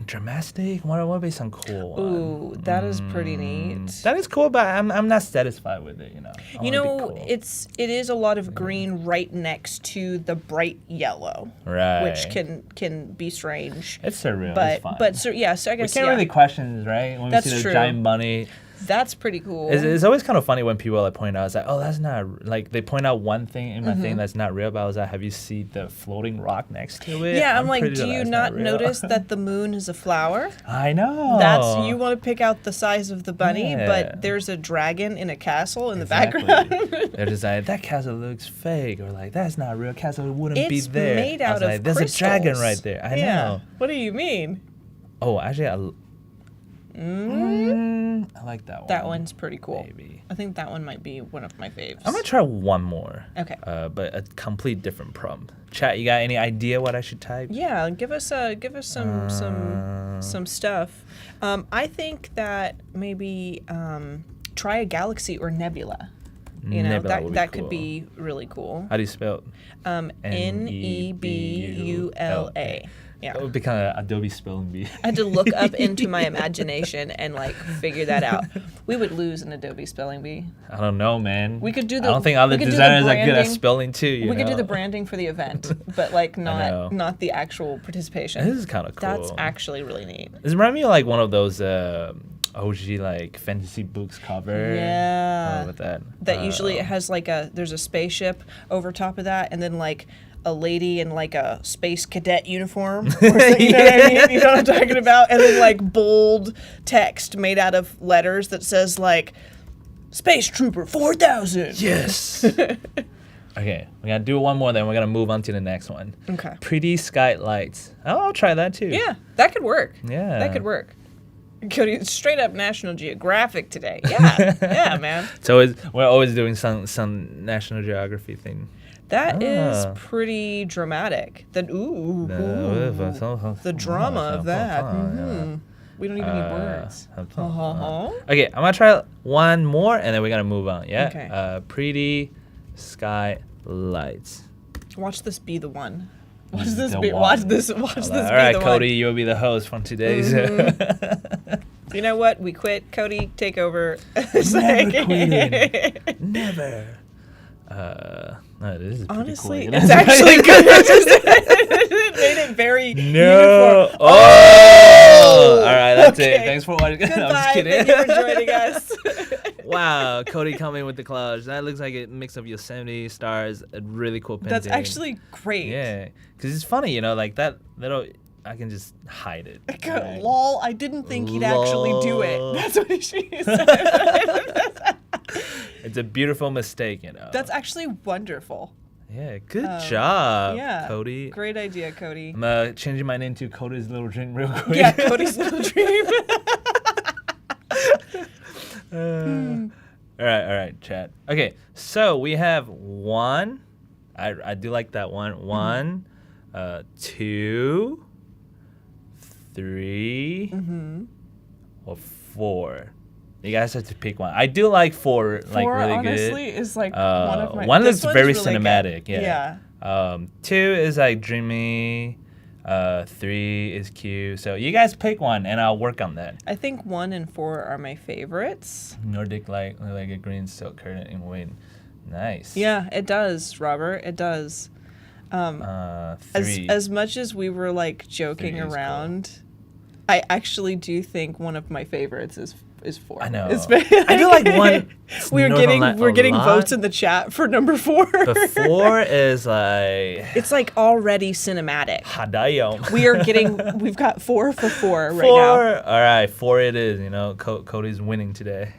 Dramatic. What would be some cool one? Ooh, that is pretty neat. That is cool, but I'm not satisfied with it, you know. I You wanna be know, cool. it is a lot of green right next to the bright yellow, right, which can be strange. it's surreal. But it's fun. so I we guess can't yeah, really question, right? When That's we see the true. giant bunny, that's pretty cool. it's always kind of funny when people like point out, it's like, oh, that's not like they point out one thing in my thing that's not real, but I was like, have you seen the floating rock next to it? yeah, I'm like, pretty do sure you that's not real. notice that the moon is a flower? I know. That's you want to pick out the size of the bunny, Yeah. but there's a dragon in a castle in the Exactly. background. They're just like, that castle looks fake, or like, that's not real. Castle wouldn't be It's there. made I was out of like, there's a dragon crystals. right there. I Yeah. know. What do you mean? Oh, actually, I like that one. That one's pretty cool. Maybe. I think that one might be one of my faves. I'm gonna try one more. Okay. But a complete different prompt. Chat, you got any idea what I should type? Yeah, give us some stuff. I think that maybe try a galaxy or nebula. You know, Nebula would be that cool. could be really cool. How do you spell it? Nebula. Yeah. That would be kind of Adobe spelling bee. I had to look up into my imagination and like figure that out. We would lose an Adobe spelling bee. I don't know, man. We could do I the- don't think other we could do the designers are good at branding. spelling too. You We could do know? the branding for the event, but like know. not the actual participation. This is kind of cool. That's actually really neat. This reminds me of like one of those OG like fantasy books cover. Yeah. With that. That usually it has like there's a spaceship over top of that, and then like a lady in like a space cadet uniform. Or something, you know what I mean? You know what I'm talking about? And then like bold text made out of letters that says like Space Trooper 4000. Yes. Okay, we're gonna do one more, then we're gonna move on to the next one. Okay. Pretty sky lights. Oh, I'll try that too. Yeah, that could work. Yeah. That could work. Cody, straight up National Geographic today. Yeah, yeah, man. So we're always doing some National Geography thing. That is Ah. pretty dramatic. The The drama of that. We don't even need words. Okay, I'm gonna try one more, and then we're gonna move on. Yeah. Okay. Pretty sky lights. Watch this be the one. Watch The this be. one. Watch this. Watch All this be right, the Cody, one. you'll be the host from today's. You know what? We quit. Cody, take over. It's Never like- quitting. Never. No, this is pretty Honestly, cool. it's actually good. It made it very No. uniform. Oh! All right, that's it. Okay. Thanks for watching. I'm just Goodbye. kidding. Thank you for joining us. Wow, Cody coming with the collage. That looks like a mix of Yosemite stars, a really cool painting. That's actually great. Yeah, because it's funny, you know, like that little. I can just hide it. right? Lol, I didn't think he'd actually do Lol. it. That's what she said. It's a beautiful mistake, you know. That's actually wonderful. Yeah, good job, Yeah. Cody. Great idea, Cody. I'm changing my name to Cody's Little Dream real quick. Yeah, Cody's little dream. All right, chat. Okay, so we have one. I do like that one. One, 2, 3, or 4. You guys have to pick one. I do like 4, like Four, really honestly, good. is like one of my. One this looks one's very really good. cinematic. Yeah. 2 is like dreamy. 3 is cute. So you guys pick one, and I'll work on that. I think 1 and 4 are my favorites. Nordic light, like a green silk curtain in wind. Nice. Yeah, it does, Robert. It does. 3. As much as we were like joking 3 is cool. around, I actually do think one of my favorites is 4. I know. It's I do like 1. we're Northern Light we're a getting lot, votes in the chat for number 4. But 4 is like It's like already cinematic. Hadayom. We've got 4 for 4 right 4. now. All right, 4 it is. You know, Cody's winning today.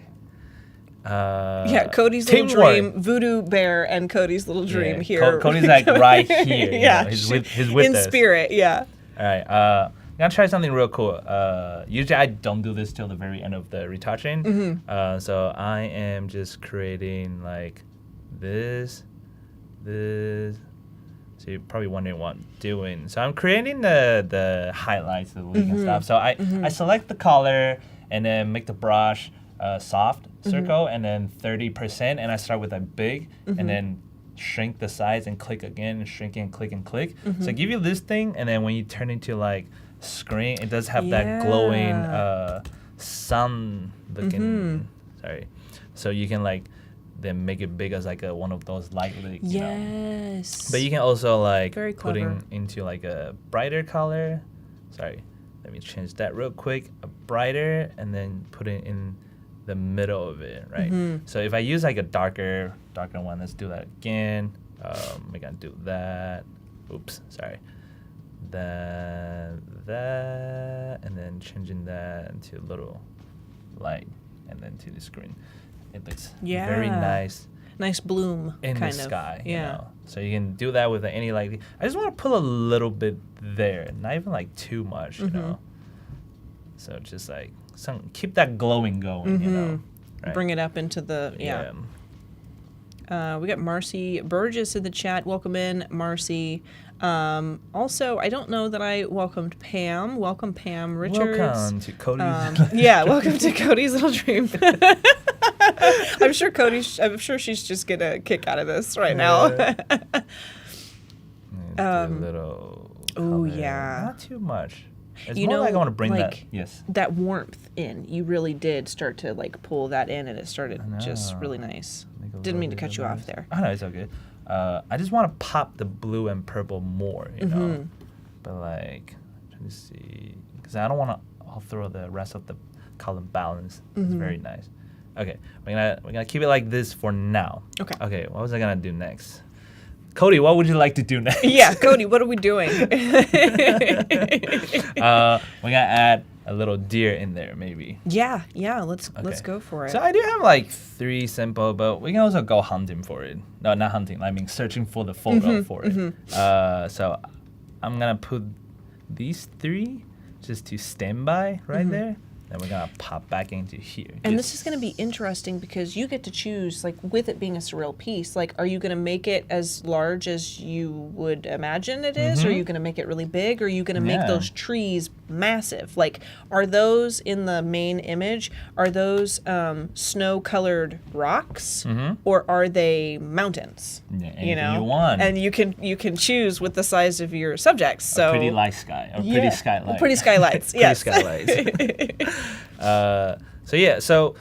Yeah, Cody's little teamwork. dream, Voodoo Bear, and Cody's little dream Yeah, here. Cody's like right here. You Yeah, know, he's with in us. spirit. Yeah. All right. I'm gonna try something real cool. Usually I don't do this till the very end of the retouching. So I am just creating like this. So you're probably wondering what I'm doing. So I'm creating the highlights, the leak and stuff. So I select the color and then make the brush soft circle and then 30%, and I start with a big and then shrink the size and click again and shrink and click and click. So I give you this thing, and then when you turn into like screen, it does have that glowing sun looking. Sorry. So you can like then make it big as like one of those light leaks. Yes. But you can also like Very putting into like a brighter color. Sorry, let me change that real quick. A brighter, and then put it in the middle of it, right? So if I use like a darker one, let's do that again. We're gonna do that. Oops, sorry. That, and then changing that into a little light, and then to the screen. It looks very nice. Nice bloom in kind the of. sky. You know? So you can do that with any light. I just want to put a little bit there, not even like too much, you know. So just like keep that glowing going, you know. Right? Bring it up into the we got Marcy Burgess in the chat. Welcome in, Marcy. Also, I don't know that I welcomed Pam. Welcome, Pam Richards. Welcome to Cody's. Welcome to Cody's Little Dream. I'm sure she's just getting a kick out of this right now. A little. Oh color. Yeah. Not too much. It's You more know, like I want to bring that. like, Yes. That warmth in. You really did start to like pull that in, and it started just know. really nice. Make a Didn't little mean to bit cut of you off this. there. Oh no, it's okay. I just want to pop the blue and purple more, you know. But like, trying to see, because I don't want to. I'll throw the rest of the color balance. It's very nice. Okay, we're gonna keep it like this for now. Okay. Okay, what was I gonna do next? Cody, what would you like to do next? Yeah, Cody, what are we doing? We're gonna add a little deer in there, maybe. Yeah, let's Okay. go for it. So I do have like 3 simple, but we can also go hunting for it. No, not hunting. I mean searching for the photo for it. So I'm gonna put these 3 just to stand by right there. Then we're gonna pop back into here. And this is going to be interesting because you get to choose, like, with it being a surreal piece, like, are you going to make it as large as you would imagine it is? Or are you going to make it really big? Or are you going to make those trees massive? Like, are those in the main image, are those snow-colored rocks? Or are they mountains? Yeah, anything you want. And you can choose with the size of your subjects. So pretty light sky or pretty skylight. Pretty skylights, yes. Skylights. So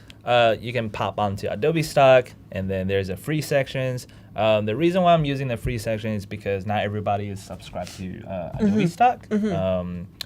you can pop onto Adobe Stock, and then there's a free sections. The reason why I'm using the free section is because not everybody is subscribed to Adobe Stock.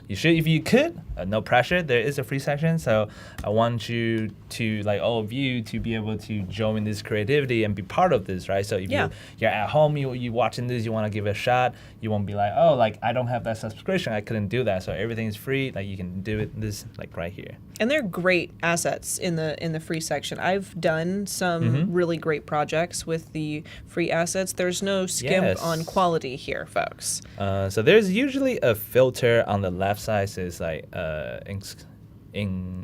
You should, if you could. No pressure. There is a free section, so I want you to, like, all of you, to be able to join this creativity and be part of this, right? So if you're at home, you watching this, you want to give it a shot. You won't be like, oh, like, I don't have that subscription, I couldn't do that. So everything is free. Like, you can do it this, like, right here. And they're great assets in the free section. I've done some really great projects with the free assets. There's no skimp on quality here, folks. So there's usually a filter on the left side says like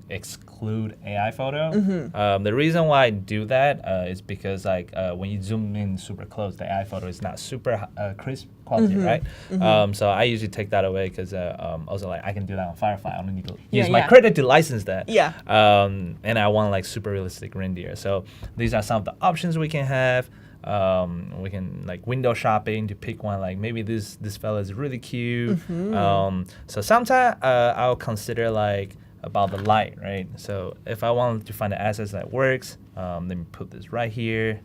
exclude AI photo. The reason why I do that is because like when you zoom in super close, the AI photo is not super crisp quality, right? So I usually take that away because also like I can do that on Firefly. I don't need to use my credit to license that. And I want like super realistic reindeer. So these are some of the options we can have. We can like window shopping to pick one, like maybe this fella is really cute. So sometimes I'll consider like about the light, right? So if I want to find the assets that works, let me put this right here,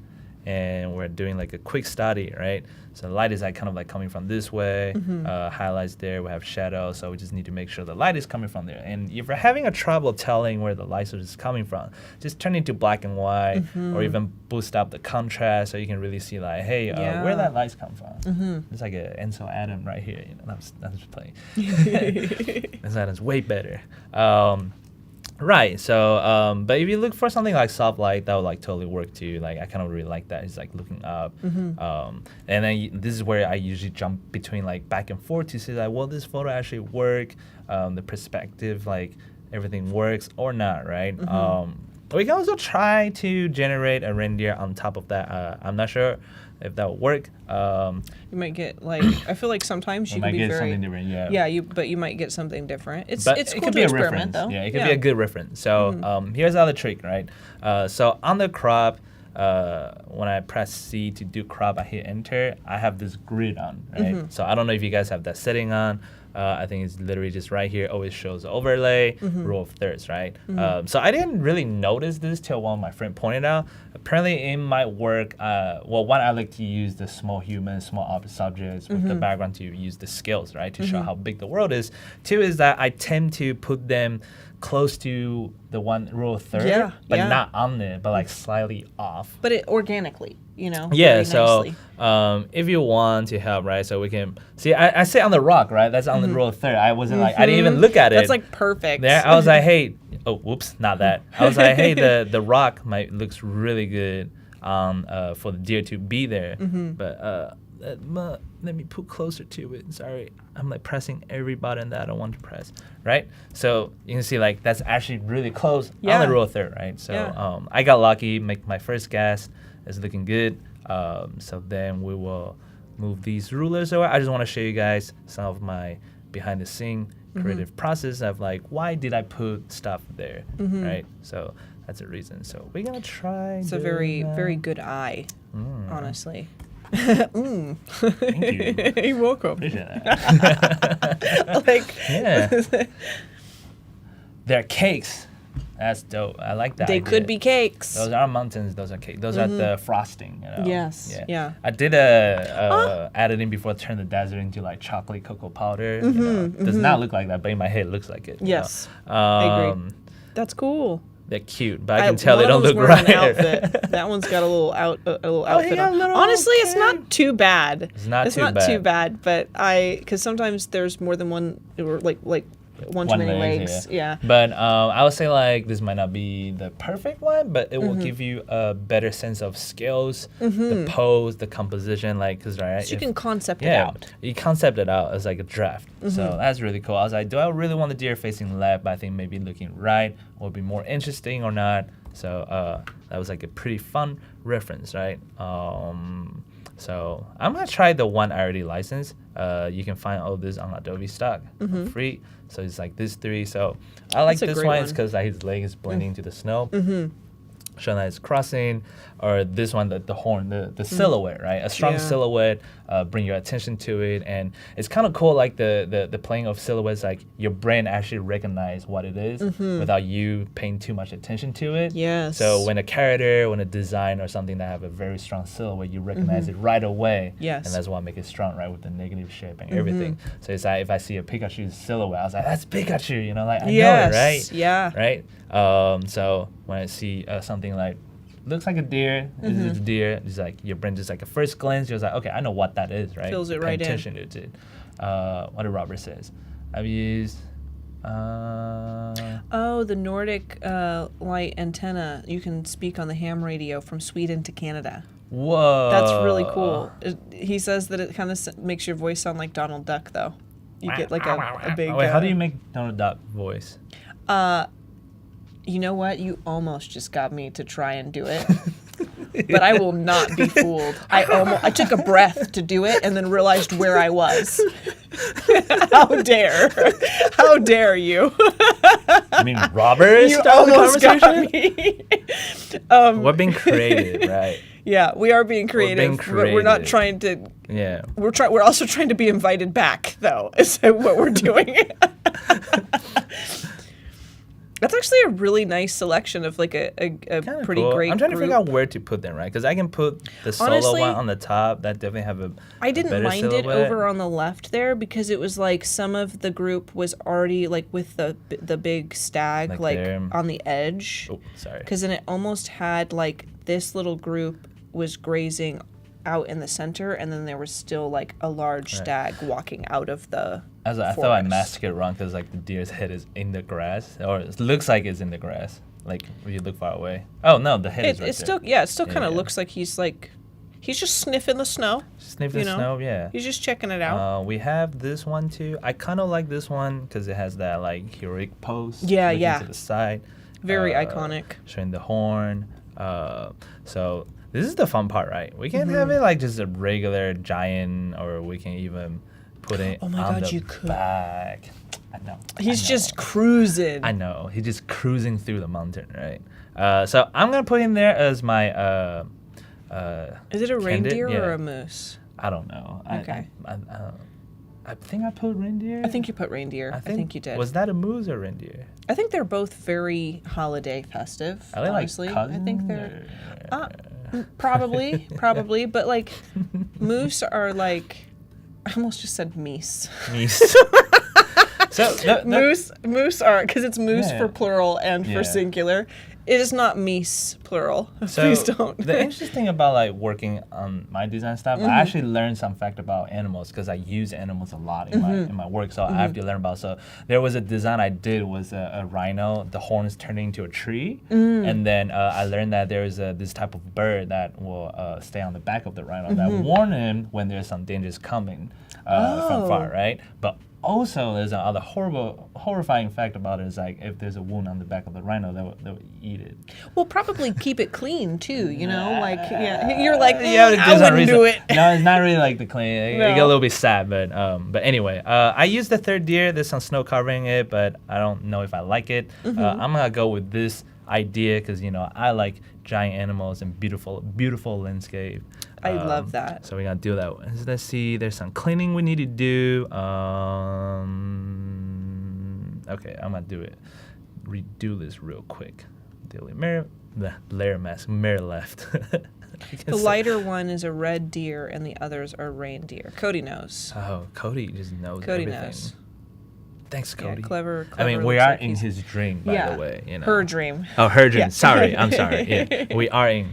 and we're doing like a quick study, right? So the light is like kind of like coming from this way, highlights there, we have shadow, so we just need to make sure the light is coming from there. And if you're having a trouble telling where the light source is coming from, just turn it to black and white, or even boost up the contrast so you can really see like, hey, where that light's come from. It's like an Ansel Adam right here, you know, that's playing. Ansel Adam's way better. Right, so but if you look for something like soft light, that would like totally work too. Like I kind of really like that. It's like looking up, and then this is where I usually jump between like back and forth to see like, will this photo actually work? The perspective, like everything works or not, right? we can also try to generate a reindeer on top of that. I'm not sure if that will work. You might get like I feel like sometimes you might can be get very something different, yeah. Yeah, but you might get something different. It's But it's it cool could to be a experiment reference. though. Yeah, it could be a good reference. So here's the other trick, right? So on the crop, when I press C to do crop, I hit enter. I have this grid on, right? So I don't know if you guys have that setting on. I think it's literally just right here. Always shows overlay, rule of thirds, right? So I didn't really notice this till one of my friend pointed out. Apparently in my work, one, I like to use the small humans, small subjects with the background to use the scales, right? To show how big the world is. Two is that I tend to put them close to the one rule of third, but not on it, but like slightly off. But it organically, Yeah, very so nicely. if you want to help, right, so we can see. I say on the rock, right? That's on the rule of third. I wasn't like I didn't even look at it. That's like perfect. There, I was like, hey, oh, whoops, not that. I was like, hey, the rock looks really good for the deer to be there, but let me put closer to it. Sorry, I'm like pressing every button that I don't want to press, right? So you can see like that's actually really close on the rule of third, right? So I got lucky, make my first guess. It's looking good. So then we will move these rulers away. I just want to show you guys some of my behind the scene creative process of like, why did I put stuff there, right? So that's a reason. So we're going to try. It's a very, very good eye, honestly. Thank you. You're welcome. Appreciate that. Like, Yeah. They're cakes. That's dope. I like that. they idea. could be cakes. Those are mountains. Those are cakes. Those are the frosting. You know? Yes, yeah. I did added in before turn the desert into like chocolate cocoa powder. Does not look like that, but in my head it looks like it. Yes, I agree. That's cool. They're cute, but I can tell they don't look wearing right. An outfit. That one's got a little outfit got a on. little Honestly, it's can. not too bad. It's not too bad, but because sometimes there's more than one, or like one too many legs. Yeah. But I would say like this might not be the perfect one, but it will give you a better sense of scales, the pose, the composition, like because right. So you can concept it out. You concept it out as like a draft. So that's really cool. I was like, do I really want the deer facing left? But I think maybe looking right will be more interesting or not. So that was like a pretty fun reference, right? So I'm gonna try the one I already licensed. You can find all this on Adobe Stock for free. So it's like this three. So I like That's a this great one. one. It's because like his leg is blending to the snow. Showing that it's crossing, or this one, the horn, the silhouette, right? A strong silhouette, bring your attention to it, and it's kind of cool. Like the playing of silhouettes, like your brain actually recognize what it is without you paying too much attention to it. Yes. So when a character, when a design or something that have a very strong silhouette, you recognize it right away. Yes. And that's what makes it strong, right? With the negative shape and everything. So it's like if I see a Pikachu silhouette, I was like, that's Pikachu, you know, like I know it, right? Yeah. Right. So when I see something like looks like a deer, it's a deer. It's like your brain just like a first glance, you're like, okay, I know what that is, right? Fills it Pay right in. attention to it. What did Robert says? I've used. Oh, the Nordic light antenna. You can speak on the ham radio from Sweden to Canada. Whoa. That's really cool. He says that it kind of makes your voice sound like Donald Duck, though. You get like a big. Wait, how do you make Donald Duck voice? You know what? You almost just got me to try and do it. But I will not be fooled. I took a breath to do it and then realized where I was. How dare you? I mean, Robert You started the almost conversation. got me. We're being creative, right? Yeah, we are being creative. But we're not trying to. Yeah. We're also trying to be invited back, though. Is what we're doing. That's actually a really nice selection of like a pretty cool. great. I'm trying to group. figure out where to put them, right? Because I can put the solo Honestly, one on the top. That definitely have a. I didn't better mind silhouette. it over on the left there because it was like some of the group was already like with the big stag Like like there. on the edge. Oh, sorry. Because then it almost had like this little group was grazing out in the center, and then there was still like a large stag walking out of the. I thought I masked it wrong because like the deer's head is in the grass, or it looks like it's in the grass. Like if you look far away. Oh no, the head is right It there. still kind of looks like he's just sniffing the snow. Sniffing you know? snow, yeah. He's just checking it out. We have this one too. I kind of like this one because it has that like heroic pose. Yeah, looking yeah. to the side. Very iconic. Showing the horn. So this is the fun part, right? We can have it like just a regular giant, or we can even put it Oh my on God, the you could. back. I know. He's I know. just cruising. I know. He's just cruising through the mountain, right? So I'm gonna put him there as my. Is it a reindeer Yeah. or a moose? I don't know. Okay. I think I put reindeer. I think you put reindeer. I think you did. Was that a moose or reindeer? I think they're both very holiday festive. Are they honestly, like I think cousin, they're probably, but like moose are like. I almost just said meese. Meese. So Moose are because it's moose Yeah. for plural and for Yeah. singular. It is not meese plural. So Please don't. The interesting thing about like working on my design stuff, I actually learned some fact about animals because I use animals a lot in my work. So I have to learn about. So there was a design I did was a rhino. The horn is turning into a tree, and then I learned that there is this type of bird that will stay on the back of the rhino that warn him when there's some dangers coming from far, right? But also, there's another horrifying fact about it is like if there's a wound on the back of the rhino, they would eat it. We'll probably keep it clean too. You know, like you're like Yeah, but I wouldn't do it. No, it's not really like the clean. It No. get a little bit sad, but anyway, I used the third deer. There's some snow covering it, but I don't know if I like it. I'm gonna go with this idea because I like giant animals and beautiful landscape. I love that. So we're gonna do that. Let's see. There's some cleaning we need to do. Okay, I'm gonna do it. Redo this real quick. Delete layer mask. Mirror left. The lighter one is a red deer, and the others are reindeer. Cody knows. Oh, Cody just knows Cody everything. knows. Thanks, Cody. Yeah, clever. I mean, we looks are like in he's- his dream, by the way. Her dream. Oh, her dream. Yeah. Sorry, I'm sorry. Yeah, we are in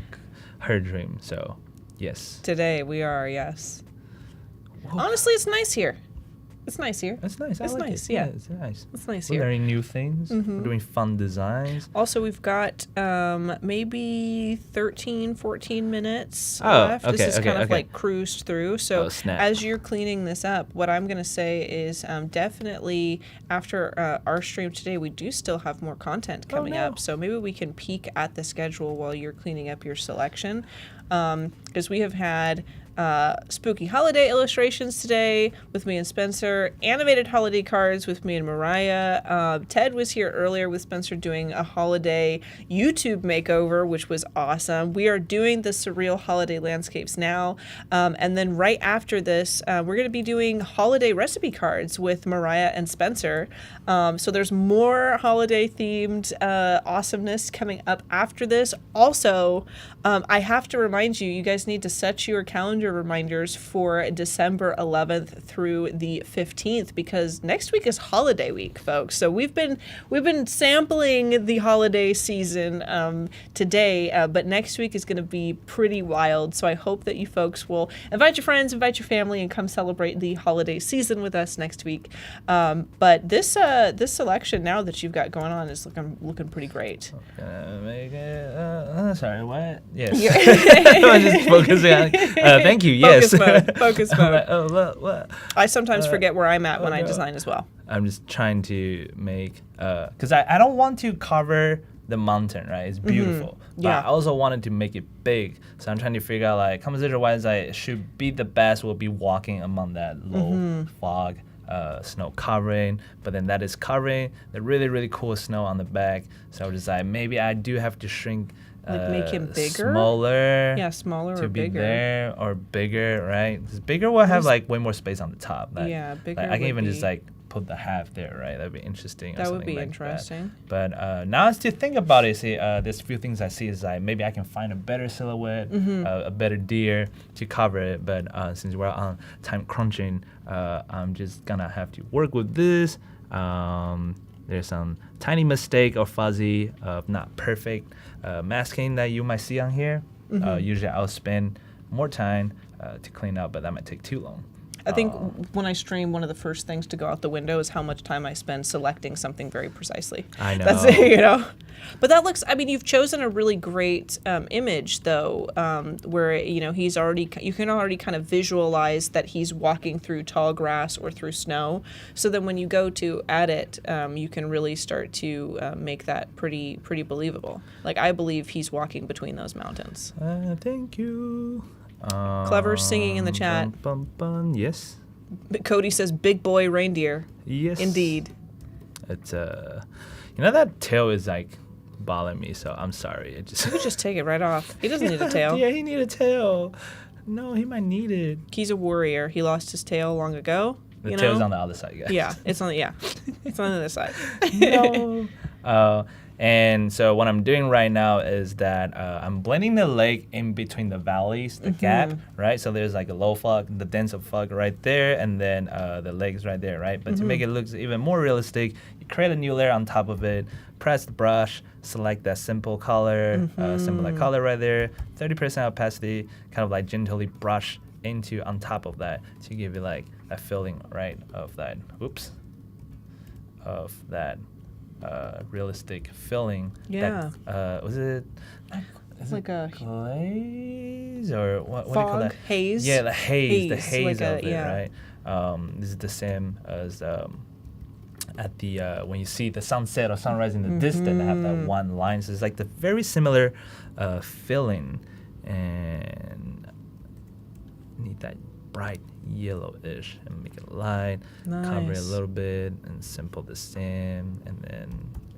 her dream. So, yes. Today we are, yes. Honestly, it's nice here. It's nice here. That's nice. I It's like nice, it. yeah. It's nice. It's nice We're here. learning new things. We're doing fun designs. Also, we've got maybe 13, 14 minutes Oh, left. okay, This is kind of okay. like cruised through. So Oh, snap. as you're cleaning this up, what I'm going to say is definitely after our stream today, we do still have more content coming no. up. So maybe we can peek at the schedule while you're cleaning up your selection. Because we have had spooky holiday illustrations today with me and Spencer, animated holiday cards with me and Mariah. Ted was here earlier with Spencer doing a holiday YouTube makeover, which was awesome. We are doing the Surreal Holiday Landscapes now. And then right after this, we're going to be doing holiday recipe cards with Mariah and Spencer. So there's more holiday themed awesomeness coming up after this. Also, I have to remind you, you guys need to set your calendar reminders for December 11th through the 15th because next week is holiday week, folks. So we've been sampling the holiday season today, but next week is going to be pretty wild. So I hope that you folks will invite your friends, invite your family, and come celebrate the holiday season with us next week. But this selection now that you've got going on is looking pretty great. Make it. Sorry, what? Yes. I was just focusing on. Thank you. Yes. Focus I'm mode. like, oh, what? I sometimes forget where I'm at when I no. design as well. I'm just trying to make because I don't want to cover the mountain, right? It's beautiful. But Yeah. I also wanted to make it big. So I'm trying to figure out like composition wise I should be the best will be walking among that low fog. Snow covering, but then that is covering the really, really cool snow on the back. So I was just like, maybe I do have to shrink Like make him bigger? smaller. Yeah, smaller to or be bigger. there or bigger, right? Because bigger will have like way more space on the top. Like, Yeah, bigger Like, I can would even just be- like put the half there, right? That'd be interesting. or That would something be like interesting. That. But now as to think about it, see, there's a few things I see is like maybe I can find a better silhouette, a better deer to cover it. But since we're on time crunching, I'm just gonna have to work with this. There's some tiny mistake or fuzzy, not perfect masking that you might see on here. Usually I'll spend more time to clean up, but that might take too long. I think when I stream, one of the first things to go out the window is how much time I spend selecting something very precisely. I know. That's it, you know. But that looks, I mean, you've chosen a really great image, though, where, you know, you can already kind of visualize that he's walking through tall grass or through snow. So then when you go to edit, you can really start to make that pretty believable. Like, I believe he's walking between those mountains. Thank you. Clever singing in the chat. Bum, bum, bum. Yes. Cody says, big boy reindeer. Yes. Indeed. It's you know, that tail is like bothering me, so I'm sorry. It just You could just take it right off. He doesn't need a tail. Yeah, he need a tail. No, he might need it. He's a warrior. He lost his tail long ago. The tail's on the other side, guys. Yeah, it's on the other side. No. And so what I'm doing right now is that I'm blending the lake in between the valleys, the gap, right? So there's like a low fog, the dense of fog right there, and then the lake is right there, right? But to make it look even more realistic, you create a new layer on top of it, press the brush, select that simple color, simple like color right there, 30% opacity, kind of like gently brush into on top of that to give you like a feeling, right, of that, realistic feeling. Yeah. That, was it? It's like a glaze or what do you fog, call that? haze. Yeah, the haze like of it, right? This is the same as at the when you see the sunset or sunrise in the distance, they have that one line. So it's like the very similar feeling, and need that bright yellowish and make it light, cover it a little bit, and simple the same, and then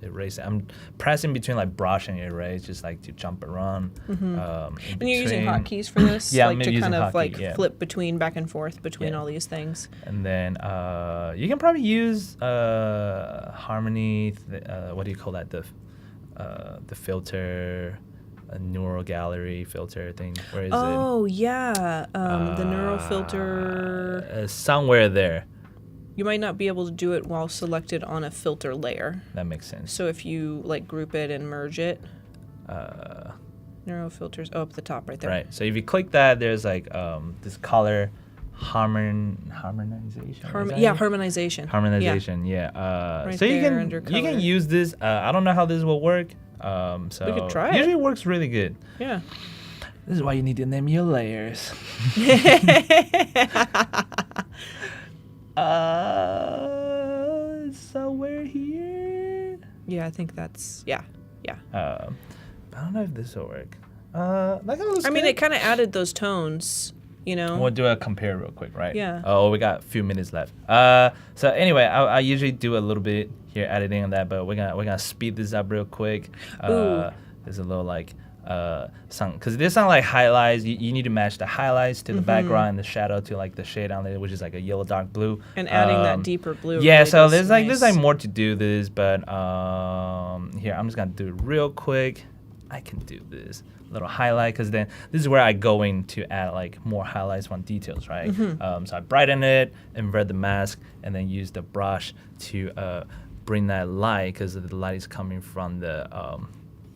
erase it. I'm pressing between like brush and erase, just like to jump around. And you're using hotkeys for this, yeah, like to kind of like yeah. flip back and forth between all these things. And then you can probably use harmony. What do you call that? The filter. A neural gallery filter thing. Where is it? Oh, yeah. The neural filter. Somewhere there. You might not be able to do it while selected on a filter layer. That makes sense. So if you like group it and merge it. Neural filters. Oh, up the top right there. Right. So if you click that, there's like this color harmonization. Harmonization. Harmonization, yeah. Right so you there under can color. use this. I don't know how this will work. So We could try it. usually it works really good. Yeah. This is why you need to name your layers. Somewhere here. Yeah, I think that's yeah. I don't know if this will work. That kind of looks I mean, good. it kind of added those tones, you know. We'll do a compare real quick, right? Yeah. Oh, we got a few minutes left. So anyway, I usually do a little bit here editing on that, but we're gonna speed this up real quick. There's a little like some, because there's some like highlights. You need to match the highlights to the background and the shadow to like the shade on it, which is like a yellow dark blue. And adding that deeper blue. Yeah, really so does there's like nice. more to do this, but here I'm just gonna do it real quick. I can do this little highlight, because then this is where I go in to add like more highlights on details, right? So I brighten it, invert the mask, and then use the brush to bring that light, because the light is coming from the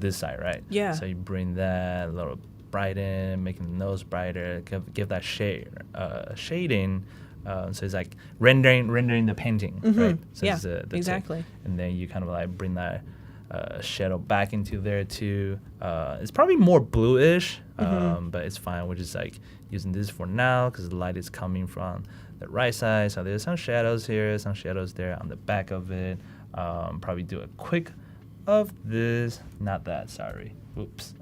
this side, right? Yeah. So you bring that a little brighten, making the nose brighter, give that shading. So it's like rendering the painting, right? So Yeah, it's, that's it. exactly. And then you kind of like bring that shadow back into there too. It's probably more bluish, but it's fine. We're just like using this for now because the light is coming from the right side. So there's some shadows here, some shadows there on the back of it. Probably do a quick of this. Not that, sorry. Oops.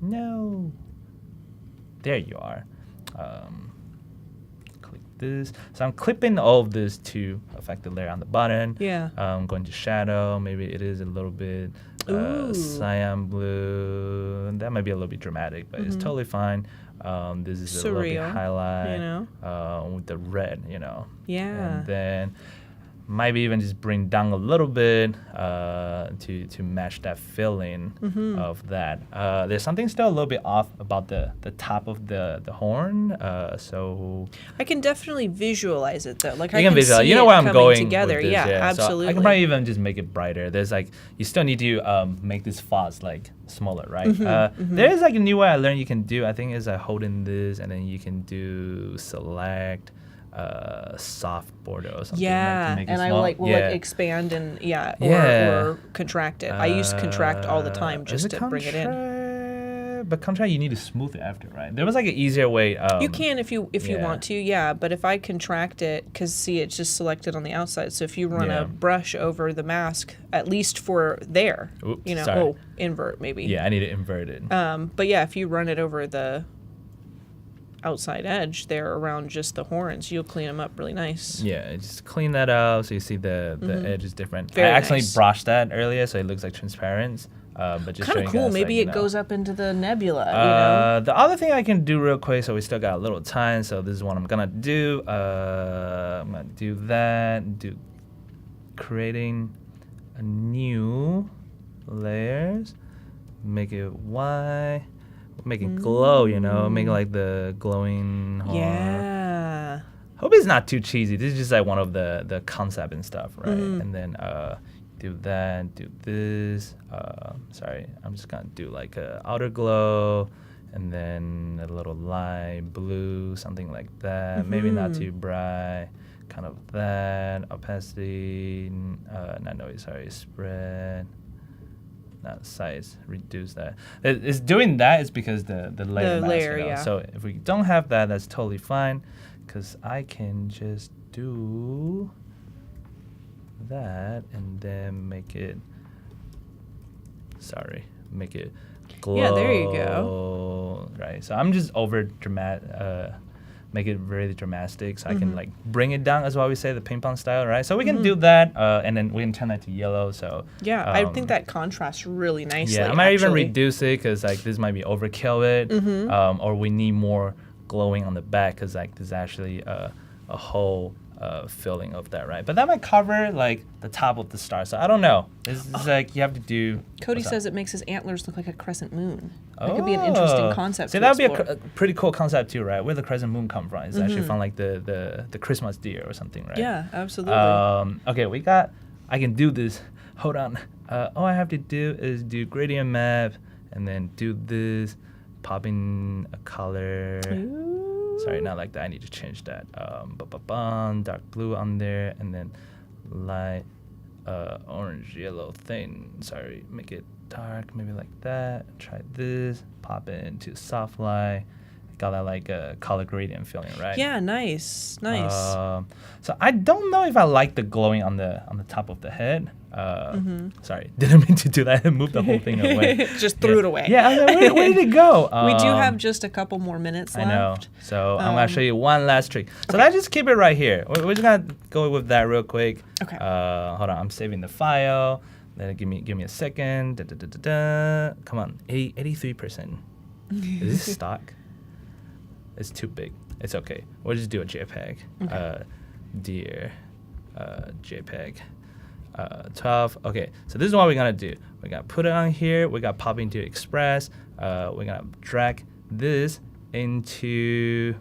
No. There you are. Click this. So I'm clipping all of this to affect the layer on the bottom. Yeah. I'm going to shadow. Maybe it is a little bit cyan blue. That might be a little bit dramatic, but it's totally fine. This is a little bit Surreal, highlight, you know? with the red, Yeah. And then maybe even just bring down a little bit to match that feeling of that. There's something still a little bit off about the top of the horn. So I can definitely visualize it though. Like you I can can visualize. see You know it where I'm coming going together. with this, Yeah, So absolutely. I can probably even just make it brighter. There's like you still need to make this fonts like smaller, right? There is like a new way I learned you can do. I think is holding this and then you can do select. soft border or something. Yeah, like, to make it and I small. will yeah. like expand and Yeah. or contract it. I use contract all the time Is just to bring it in. But contract, you need to smooth it after, right? There was like an easier way. You can if you yeah. want to, yeah. But if I contract it, because see, it's just selected on the outside. So if you run Yeah. a brush over the mask, at least for there, Oops, sorry. invert maybe. Yeah, I need to invert it. But yeah, if you run it over the outside edge there around just the horns, you'll clean them up really nice. Yeah, just clean that out so you see the edge is different. Very I actually nice. brushed that earlier so it looks like transparent. But just Kind of showing cool. guys, Maybe like, it goes up into the nebula. The other thing I can do real quick, so we still got a little time, so this is what I'm gonna do. I'm gonna do that, do creating a new layers, make it white, make it glow, make it like the glowing horn. Yeah. Hope it's not too cheesy. This is just like one of the concept and stuff, right? And then do that, do this. Sorry, I'm just gonna do like a outer glow, and then a little light blue, something like that. Maybe not too bright, kind of that. Opacity, not noise, sorry, spread. Not size, reduce that. It's doing that is because the layer mask, layer, yeah. So if we don't have that, that's totally fine, because I can just do that and then make it glow. Yeah, there you go. Right, so I'm just make it very dramatic, so I can like bring it down, as what we say, the ping pong style, right? So we can do that, and then we can turn that to yellow. So Yeah, I think that contrasts really nicely. yeah, I might even actually. reduce it, because like this might be overkill it, or we need more glowing on the back, because like there's actually a whole filling of that, right? But that might cover like the top of the star. So I don't know. It's like you have to do. Cody what's says that? it makes his antlers look like a crescent moon. That could be an interesting concept. See, to that would be explore. a pretty cool concept too, right? Where the crescent moon come from? It's actually from like the Christmas deer or something, right? Yeah, absolutely. Okay, I can do this. Hold on. All I have to do is do gradient map, and then do this, pop in a color. Sorry, not like that. I need to change that. Dark blue on there, and then light orange yellow thing. Sorry, make it dark, maybe like that. Try this. Pop it into soft light. Got that like color gradient feeling, right? Yeah, nice. So I don't know if I like the glowing on the top of the head. Sorry, didn't mean to do that and move the whole thing away. Just threw it away. Yeah, I was like, where did it go? We do have just a couple more minutes left. I know. So I'm gonna show you one last trick. So let's just keep it right here. We're just gonna go with that real quick. Okay. Hold on, I'm saving the file. Then give me a second. Come on, 83%. Is this stock? It's too big. It's okay. We'll just do a JPEG. Okay. Dear JPEG. 12. Okay, so this is what we're gonna do. We're gonna put it on here. We're gonna pop into Express. We're gonna drag this into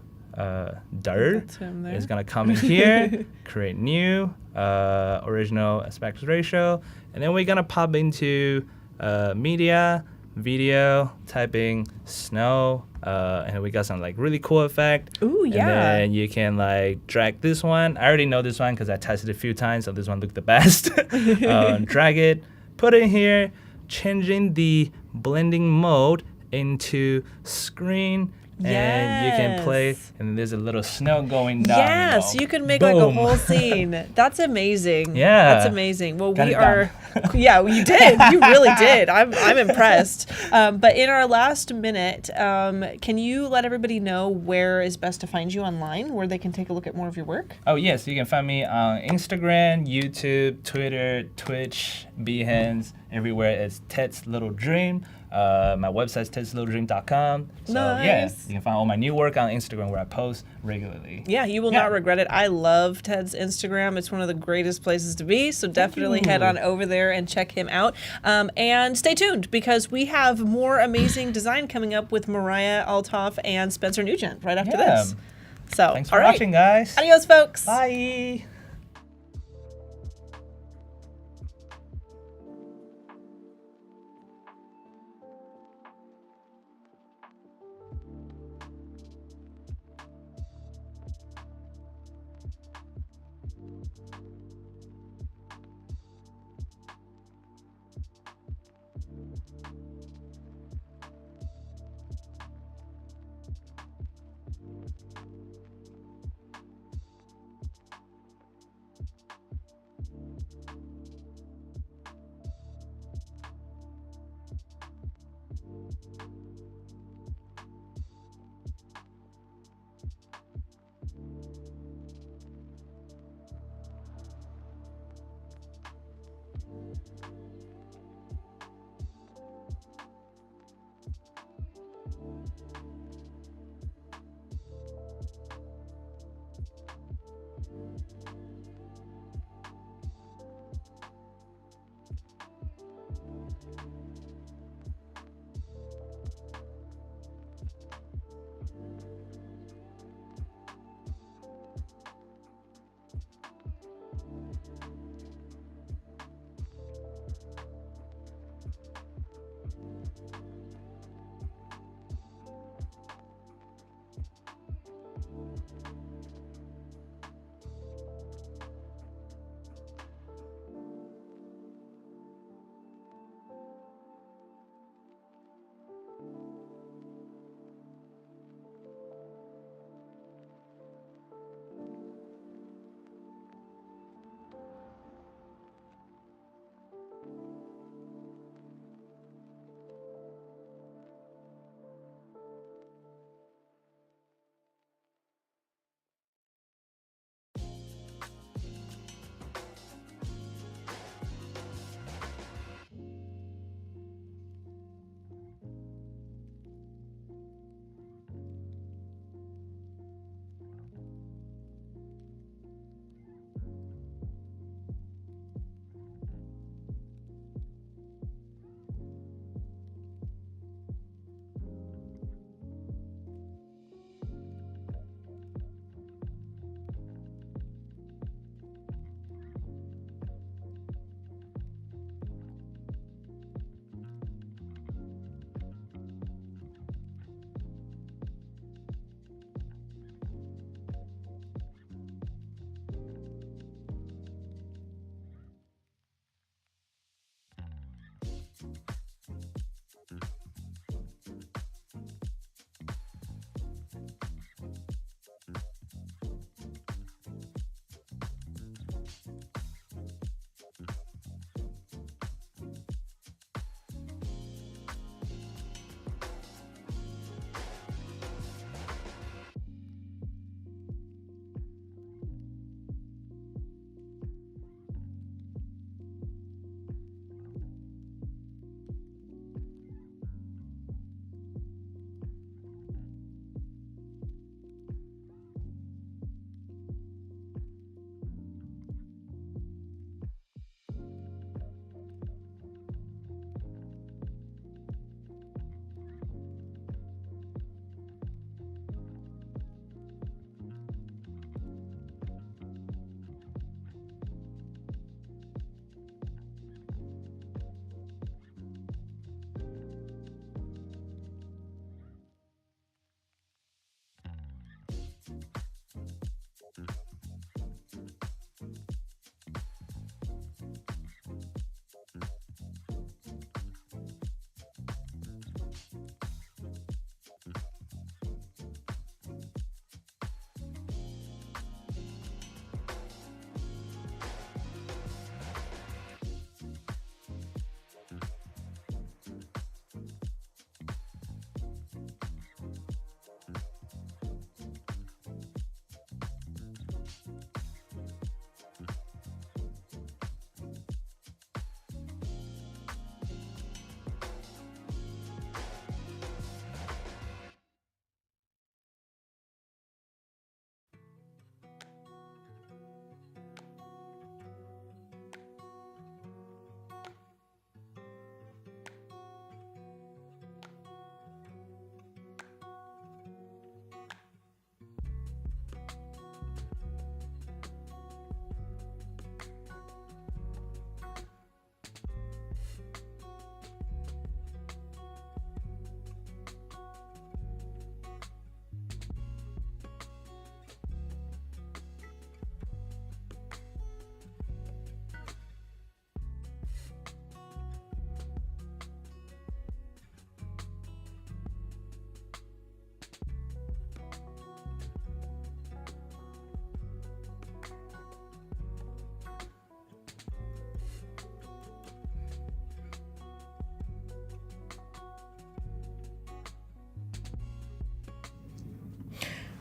dirt. That's him there. It's gonna come in here, create new, original aspect ratio, and then we're gonna pop into media, video, typing snow, and we got some like really cool effect. Ooh, yeah. And then you can like drag this one. I already know this one because I tested it a few times, so this one looked the best. Drag it, put it here, changing the blending mode into screen. And you can play, and there's a little snow going down. Yes, you can make like a Boom. whole scene. That's amazing. Yeah. That's amazing. Well, Got we it are. done. Yeah, well, you did. You really did. I'm impressed. But in our last minute, can you let everybody know where is best to find you online, where they can take a look at more of your work? Oh, yes, you can find me on Instagram, YouTube, Twitter, Twitch, Behance, everywhere. It's Ted's Little Dream. My website's tedslittledream.com. So, yeah, Nice. you can find all my new work on Instagram where I post regularly. Yeah, you will Yeah. not regret it. I love Ted's Instagram. It's one of the greatest places to be. So definitely head on over there and check him out. And stay tuned because we have more amazing design coming up with Mariah Althoff and Spencer Nugent right after Yeah. this. So, Thanks for all right. watching, guys. Adios, folks. Bye.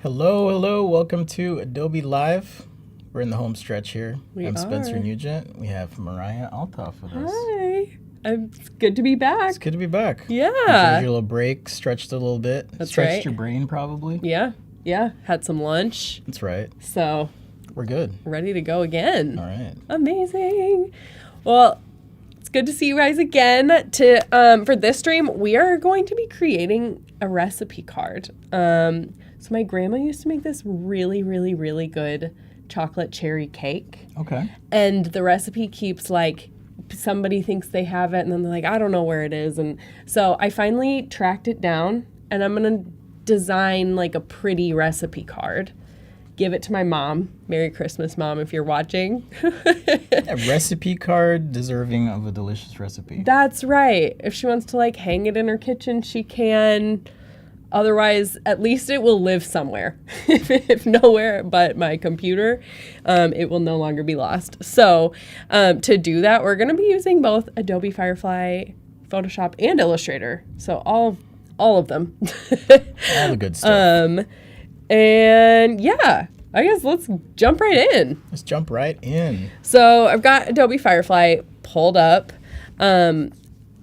Hello. Welcome to Adobe Live. We're in the home stretch here. I'm Spencer are. Nugent. We have Mariah Althoff with us. Hi. It's good to be back. It's good to be back. Yeah. Enjoyed your little break, stretched a little bit. That's Stretched right. your brain, probably. Yeah. Had some lunch. That's right. So We're good. ready to go again. All right. Amazing. Well, it's good to see you guys again. For this stream, we are going to be creating a recipe card. So my grandma used to make this really, really, really good chocolate cherry cake. Okay. And the recipe keeps like, somebody thinks they have it and then they're like, I don't know where it is. And so I finally tracked it down and I'm going to design like a pretty recipe card. Give it to my mom. Merry Christmas, Mom, if you're watching. A recipe card deserving of a delicious recipe. That's right. If she wants to like hang it in her kitchen, she can. Otherwise, at least it will live somewhere. If nowhere but my computer, it will no longer be lost. So to do that, we're going to be using both Adobe Firefly, Photoshop, and Illustrator. So all of them. All the good stuff. And yeah, I guess let's jump right in. Let's jump right in. So I've got Adobe Firefly pulled up.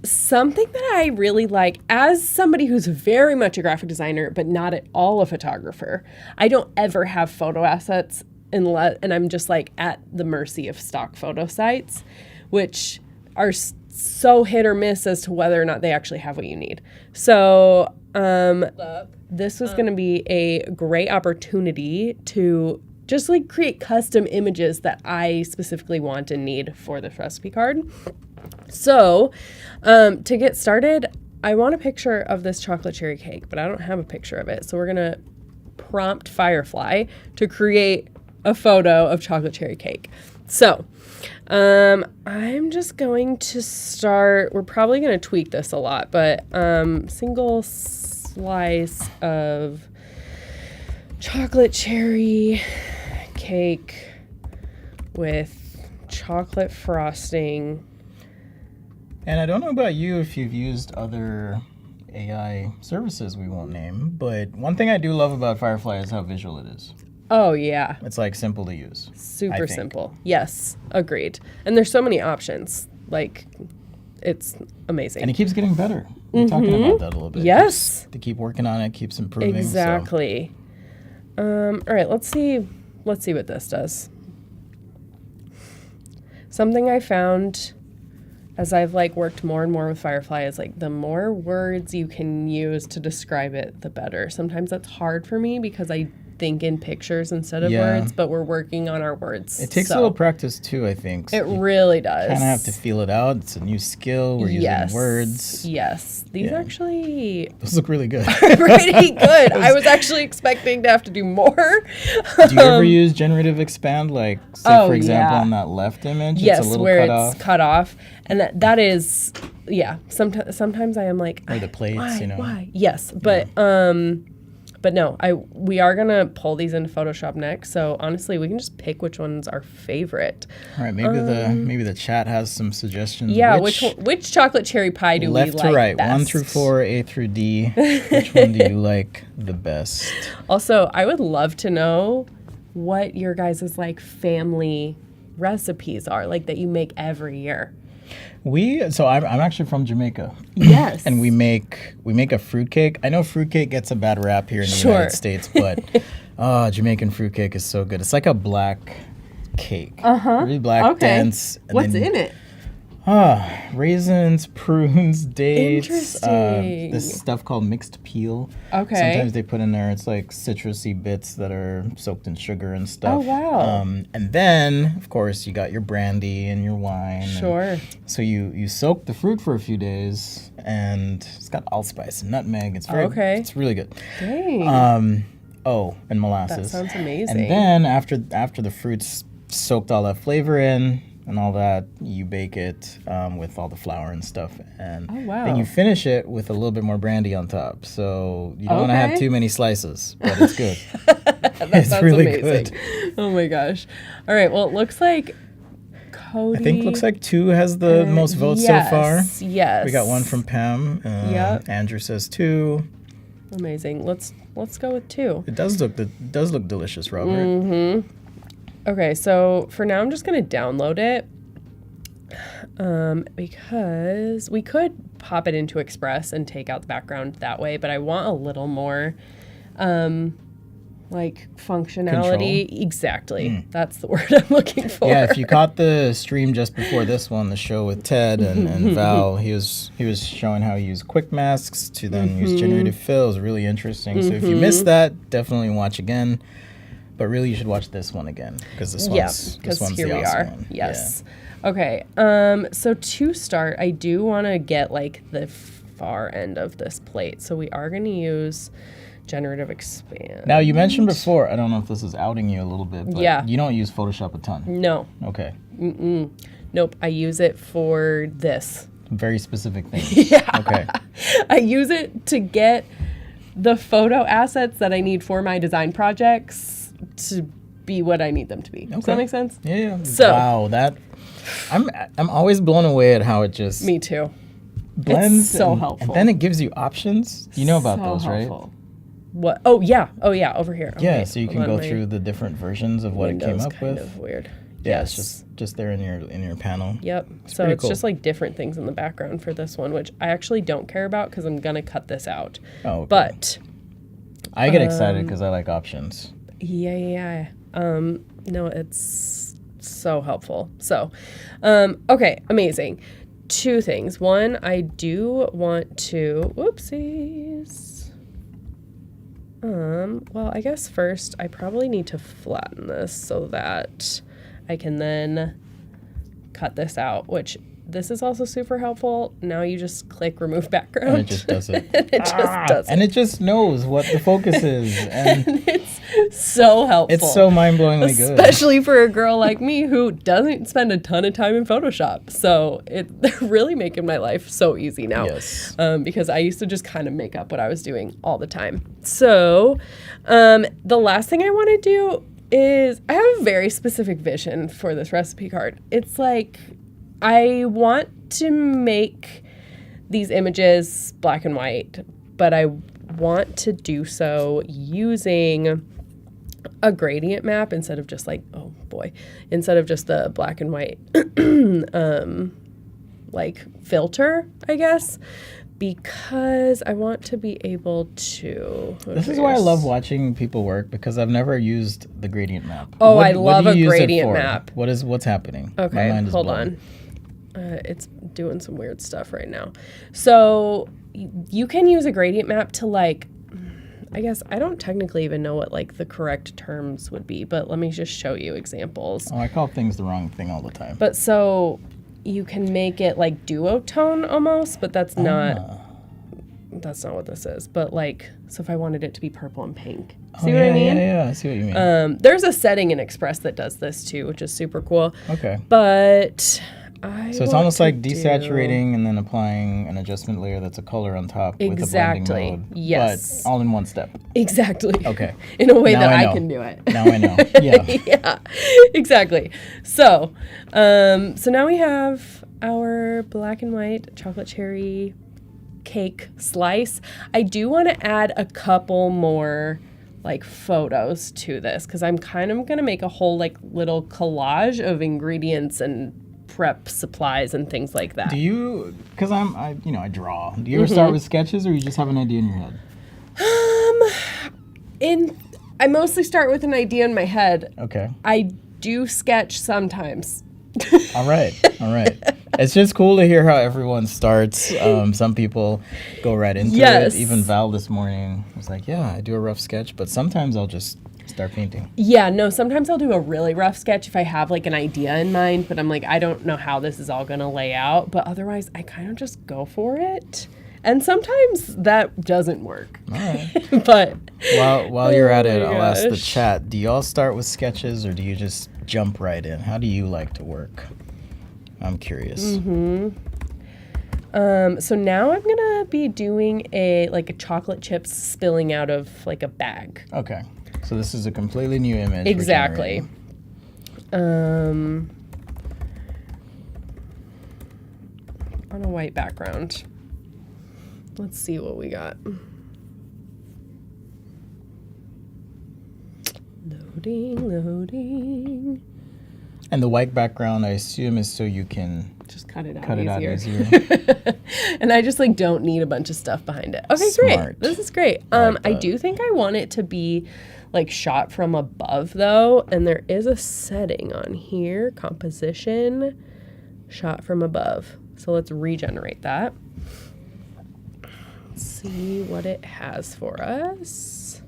Something that I really like, as somebody who's very much a graphic designer, but not at all a photographer, I don't ever have photo assets and I'm just like at the mercy of stock photo sites, which are so hit or miss as to whether or not they actually have what you need. So this was going to be a great opportunity to just like create custom images that I specifically want and need for this recipe card. So to get started, I want a picture of this chocolate cherry cake, but I don't have a picture of it. So we're going to prompt Firefly to create a photo of chocolate cherry cake. So I'm just going to start, we're probably going to tweak this a lot, but single slice of chocolate cherry cake with chocolate frosting. And I don't know about you if you've used other AI services we won't name, but one thing I do love about Firefly is how visual it is. Oh, yeah. It's like simple to use. Super simple. Yes, agreed. And there's so many options. Like, it's amazing. And it keeps getting better. We're talking about that a little bit. Yes. They keep working on it, keeps improving. Exactly. All right, let's see what this does. Something I found as I've like worked more and more with Firefly is like the more words you can use to describe it, the better. Sometimes that's hard for me because I think in pictures instead of words, but we're working on our words. It takes a little practice too, I think. So it really does. Kind of have to feel it out. It's a new skill. We're using words. Yes. These actually those look really good. pretty good. I was actually expecting to have to do more. Do you ever use generative expand? Like, say for example, on that left image, yes, it's a little where cut off. it's cut off. And that is, sometimes I am like, or the plates, why? Yes, but no, we are gonna pull these into Photoshop next. So honestly, we can just pick which one's our favorite. All right, maybe the chat has some suggestions. Yeah, which chocolate cherry pie do we like left to right, best? 1 through 4, A through D. Which one do you like the best? Also, I would love to know what your guys' like family recipes are, like that you make every year. I'm actually from Jamaica. Yes. And we make a fruitcake. I know fruitcake gets a bad rap here in the United States, but Jamaican fruitcake is so good. It's like a black cake. Really black, dense. And what's in it? Raisins, prunes, dates. Interesting. This stuff called mixed peel. Okay. Sometimes they put in there, it's like citrusy bits that are soaked in sugar and stuff. Oh, wow. And then, of course, you got your brandy and your wine. Sure. So you soak the fruit for a few days, and it's got allspice and nutmeg. It's it's really good. Dang. And molasses. That sounds amazing. And then after the fruit's soaked all that flavor in, and all that, you bake it with all the flour and stuff, and then you finish it with a little bit more brandy on top. So you don't want to have too many slices, but it's good. It's really good. Oh my gosh! All right, well, it looks like Cody. I think looks like 2 has the most votes so far. Yes. We got 1 from Pam. Andrew says 2. Amazing. Let's Let's go with 2. It does look delicious, Robert. Mm-hmm. Okay, so for now I'm just going to download it because we could pop it into Express and take out the background that way, but I want a little more like functionality. Control. Exactly. That's the word I'm looking for. Yeah, if you caught the stream just before this one, the show with Ted and Val, he was showing how he used quick masks to then use generative fill. It was really interesting. So if you missed that, definitely watch again. But really, you should watch this one again because this one's here the we awesome are. one. Yes. Yeah. Okay. So to start, I do want to get like the far end of this plate. So we are going to use Generative Expand. Now, you mentioned before, I don't know if this is outing you a little bit, but you don't use Photoshop a ton. No. Okay. Nope. I use it for this. Very specific things. Yeah. Okay. I use it to get the photo assets that I need for my design projects to be what I need them to be. Does that make sense? Yeah. So, wow, I'm always blown away at how it just me too. blends. It's so and, helpful. And then it gives you options. You know about So those, helpful. right? What? Oh yeah, over here. Yeah, Okay, so you hold can on, go my through the different versions of what it came window's up kind with. of weird. Yeah, Yes. it's just there in your panel. Yep. So pretty it's cool. just like different things in the background for this one, which I actually don't care about because I'm gonna cut this out. Oh, okay. But I get excited because I like options. yeah. No, it's so helpful. So, okay, amazing. 2 things. One, I do want to. Whoopsies. Well, I guess first I probably need to flatten this so that I can then cut this out, which this is also super helpful. Now you just click remove background. And it just does it. And it just does it. And it just knows what the focus is. And And it's so helpful. it's so mind-blowingly good. Especially for a girl like me who doesn't spend a ton of time in Photoshop. So they're really making my life so easy now. Yes. Because I used to just kind of make up what I was doing all the time. So the last thing I want to do is I have a very specific vision for this recipe card. It's like I want to make these images black and white, but I want to do so using a gradient map instead of just like, instead of just the black and white like filter, I guess, because I want to be able to. This is why I love watching people work because I've never used the gradient map. Oh, What I do love you a use it gradient for? map. What's happening? Okay, My mind is hold blown. on. It's doing some weird stuff right now. So you can use a gradient map to like, I guess I don't technically even know what like the correct terms would be, but let me just show you examples. Oh, I call things the wrong thing all the time. But so you can make it like duotone almost, but that's not what this is. But like, so if I wanted it to be purple and pink, see what I mean? Yeah, I see what you mean. There's a setting in Express that does this too, which is super cool. Okay. But So it's almost like desaturating and then applying an adjustment layer that's a color on top with a Exactly. blending mode. Yes. But all in one step. Exactly. Okay. In a way Now that I I know. can do it. Now I know. Yeah. Yeah, exactly. So, so now we have our black and white chocolate cherry cake slice. I do want to add a couple more like photos to this because I'm kind of going to make a whole like little collage of ingredients and prep supplies and things like that. Do you, because I draw. Do you ever start with sketches or you just have an idea in your head? I mostly start with an idea in my head. Okay. I do sketch sometimes. All right. It's just cool to hear how everyone starts. Some people go right into Yes. it. Even Val this morning was like, yeah, I do a rough sketch, but sometimes I'll just start painting. Yeah, no, sometimes I'll do a really rough sketch if I have like an idea in mind, but I'm like, I don't know how this is all gonna lay out. But otherwise, I kind of just go for it. And sometimes that doesn't work. All right. But While you're at it, my I'll ask the gosh. chat, do y'all start with sketches or do you just jump right in? How do you like to work? I'm curious. So now I'm gonna be doing a chocolate chips spilling out of like a bag. Okay. So this is a completely new image. we're Exactly. generating. On a white background. Let's see what we got. Loading. And the white background, I assume, is so you can Just cut it out cut it out easier. easier. And I just like don't need a bunch of stuff behind it. Okay, Smart. great. This is great. I like I that. do think I want it to be like shot from above though, and there is a setting on here, composition, shot from above. So let's regenerate that. Let's see what it has for us.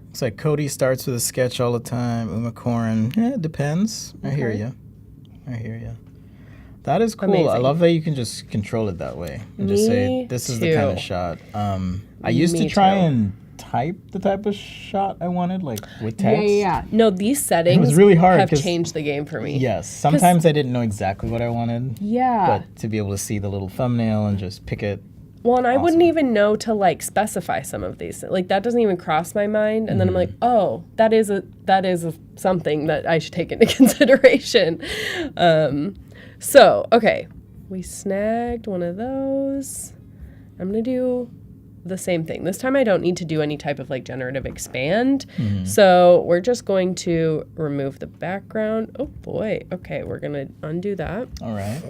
Looks like Cody starts with a sketch all the time. Uma Corin, it depends. I hear Okay. you. That is cool. I Amazing. love that you can just control it that way and just say Me this is the kind of too. shot. I used to Me try too. and type the type of shot I wanted, like with text. No, these settings really hard have 'cause- changed the game for me. Yes. Sometimes I didn't know exactly what I wanted, Yeah. but to be able to see the little thumbnail and just pick it. Well, and I wouldn't Awesome. even know to like specify some of these. Like that doesn't even cross my mind, and then I'm like, oh, that is something that I should take into consideration. So okay, we snagged one of those. I'm gonna do the same thing. This time I don't need to do any type of like generative expand. So we're just going to remove the background. Oh boy. Okay, we're gonna undo that. All right.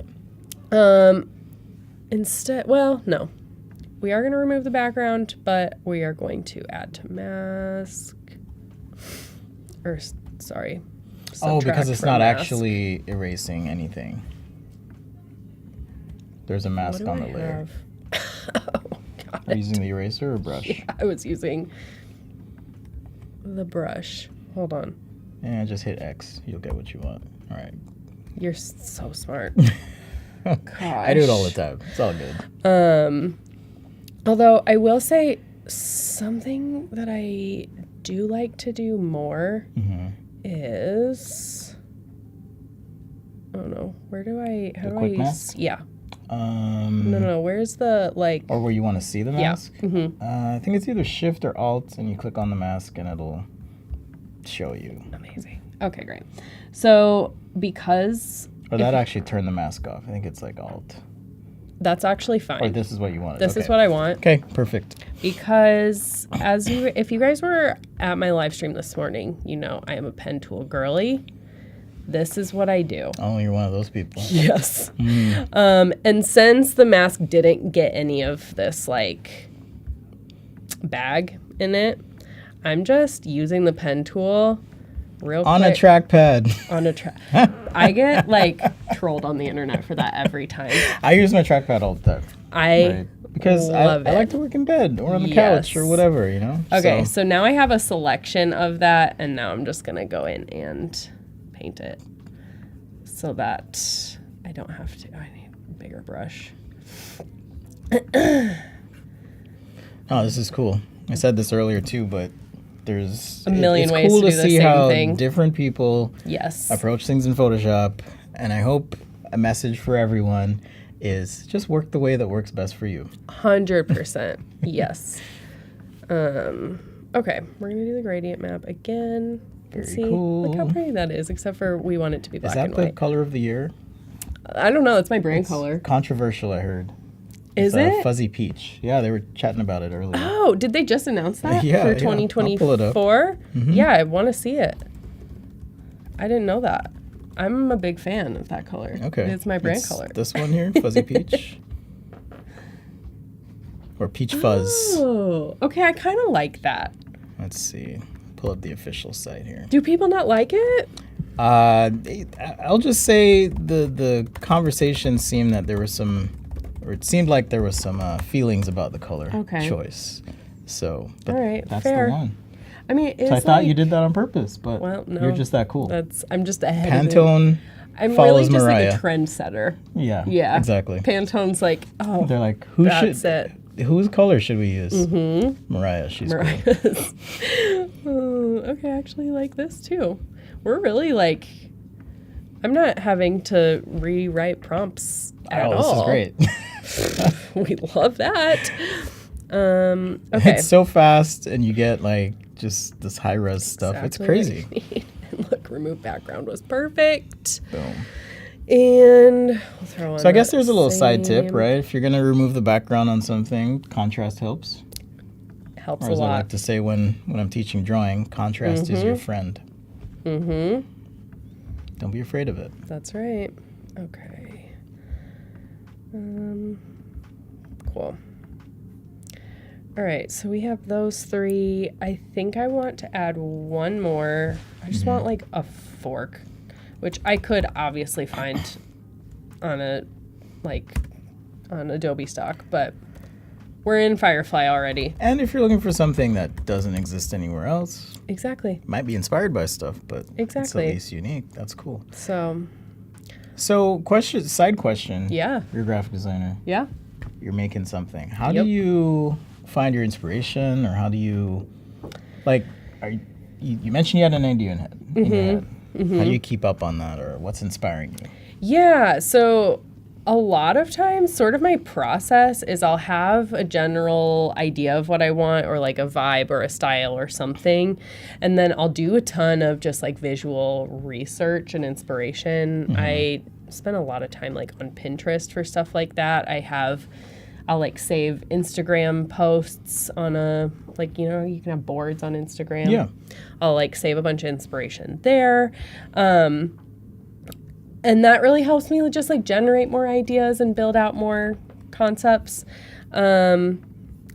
Instead, well, no. We are going to remove the background, but we are going to add to mask. Or, sorry. Oh, because subtract it's from not mask. actually erasing anything. There's a What mask do on I the layer. have? Oh, God. Are you using the eraser or brush? I was using the brush. Hold on. Yeah, just hit X. You'll get what you want. All right. You're so smart. I do it all the time. It's all good. Although I will say something that I do like to do more is, oh no, where do I, how The do I quick use, mask? yeah. No, where's the like, Or where you want to see the Yeah. mask? I think it's either Shift or Alt, and you click on the mask, and it'll show you. amazing. Okay, great. So because Or that actually turned the mask off. I think it's like Alt. that's actually Or fine. this is what you wanted. This okay. is what I want. Okay, perfect. Because if you guys were at my live stream this morning, you know I am a pen tool girly. This is what I do. Oh, you're one of those people. Yes. And since the mask didn't get any of this like bag in it, I'm just using the pen tool real On a quick. trackpad. On a track. I get like trolled on the internet for that every time. I use my trackpad all the time. I Because I love it. like to work in bed or on the couch or Yes. whatever, you know? Okay, So, so now I have a selection of that, and now I'm just gonna go in and paint it so that I don't have to. I need a bigger brush. oh, this is cool. I said this earlier too, but there's A million it's ways cool to to do the see same how thing. different people Yes. approach things in Photoshop, and I hope a message for everyone is just work the way that works best for you. 100%. Yes. Okay, we're gonna do the gradient map again. Let's Very see. Look how cool. pretty that is, except for we want it to be Is black that and the white. color of the year? I don't know. It's my brand color. Controversial, I heard. Is It's, it? Fuzzy peach. Yeah, they were chatting about it earlier. Oh, did they just announce that Yeah, for yeah. I'll pull it up. 2024? Yeah, I want to see it. I didn't know that. I'm a big fan of that color. Okay. It's my brand It's color. This one here, Fuzzy Peach. Or Peach Fuzz. Oh, okay. I kind of like that. Let's see. Pull up the official site here. Do people not like it? I'll just say the conversation seemed that there was some, or it seemed like there was some feelings about the color Okay. choice. So, but All right, that's fair. the one. I mean, it's So I thought you like- did that on purpose, but Well, no. you're just that cool. I'm just ahead of it. Pantone I'm follows really just Mariah. like a trendsetter. Yeah. Yeah. Exactly. Pantone's like, oh, They're like, who that's should? it. Whose color should we use? Mariah. She's cool. Mariah's. Oh, okay, I actually like this too. We're really like, I'm not having to rewrite prompts at Oh, all. this is great. We love that. Okay. It's so fast, and you get like just this high res stuff. It's Exactly crazy. what you need. And look, remove background was perfect. Boom. And we'll throw on So I guess that there's a little side tip, same- right? If you're gonna remove the background on something, contrast helps. helps Or a as I lot. like to say when I'm teaching drawing, contrast is your friend. Mm-hmm. Don't be afraid of it. That's right. Okay. Cool. All right, so we have those 3. I think I want to add one more. I just want like a fork, which I could obviously find on on Adobe Stock, but we're in Firefly already. And if you're looking for something that doesn't exist anywhere else, Exactly. might be inspired by stuff, but it's Exactly. at least unique. That's cool. So, So, side question. yeah. You're a graphic designer. Yeah. You're making something. How Yep. do you find your inspiration, or how do you, like, you mentioned you had an idea in your head. How do you keep up on that, or what's inspiring you? Yeah, so a lot of times, sort of my process is I'll have a general idea of what I want, or like a vibe or a style or something. And then I'll do a ton of just like visual research and inspiration. I spend a lot of time like on Pinterest for stuff like that. I'll like save Instagram posts on you can have boards on Instagram. Yeah. I'll like save a bunch of inspiration there. And that really helps me just like generate more ideas and build out more concepts. And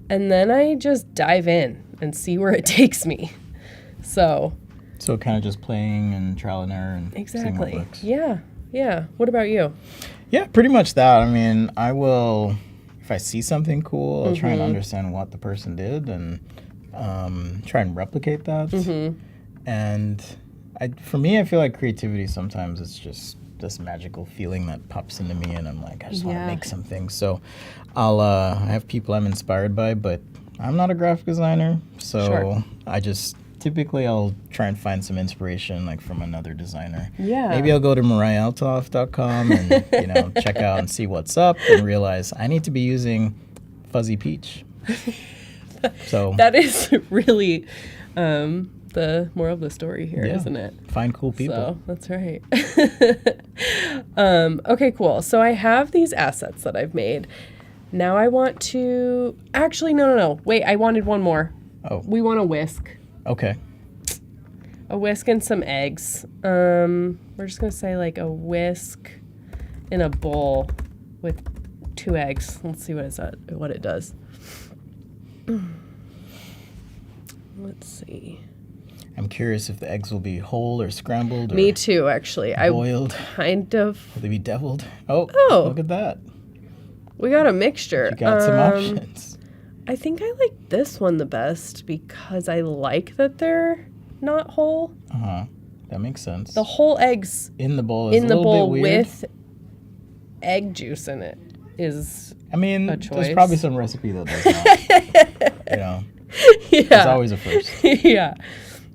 then I just dive in and see where it takes me. So kind of just playing and trial and error and seeing what exactly. works. Yeah. Yeah. What about you? Yeah, pretty much that. I mean, I will, if I see something cool, I'll try and understand what the person did and try and replicate that. And for me, I feel like creativity sometimes it's just this magical feeling that pops into me, and I'm like, I just want to make something. So I have people I'm inspired by, but I'm not a graphic designer. So typically I'll try and find some inspiration like from another designer. Yeah. Maybe I'll go to mariahaltoff.com and check out and see what's up and realize I need to be using fuzzy peach. So That is really the moral of the story here, isn't it? Find cool people. So that's right. Okay, cool. So I have these assets that I've made. Now I want to no. Wait, I wanted one more. Oh. We want a whisk. Okay. A whisk and some eggs. We're just gonna say like a whisk in a bowl with 2 eggs. Let's see what it does. Let's see. I'm curious if the eggs will be whole or scrambled or Me too, actually. boiled. Kind of. Will they be deviled? Oh, look at that. We got a mixture. You got some options. I think I like this one the best because I like that they're not whole. Uh-huh. That makes sense. The whole eggs in the bowl is in a the little bowl bit weird. with egg juice in it is I mean, a there's choice. probably some recipe that does not. It's yeah. always a first. Yeah.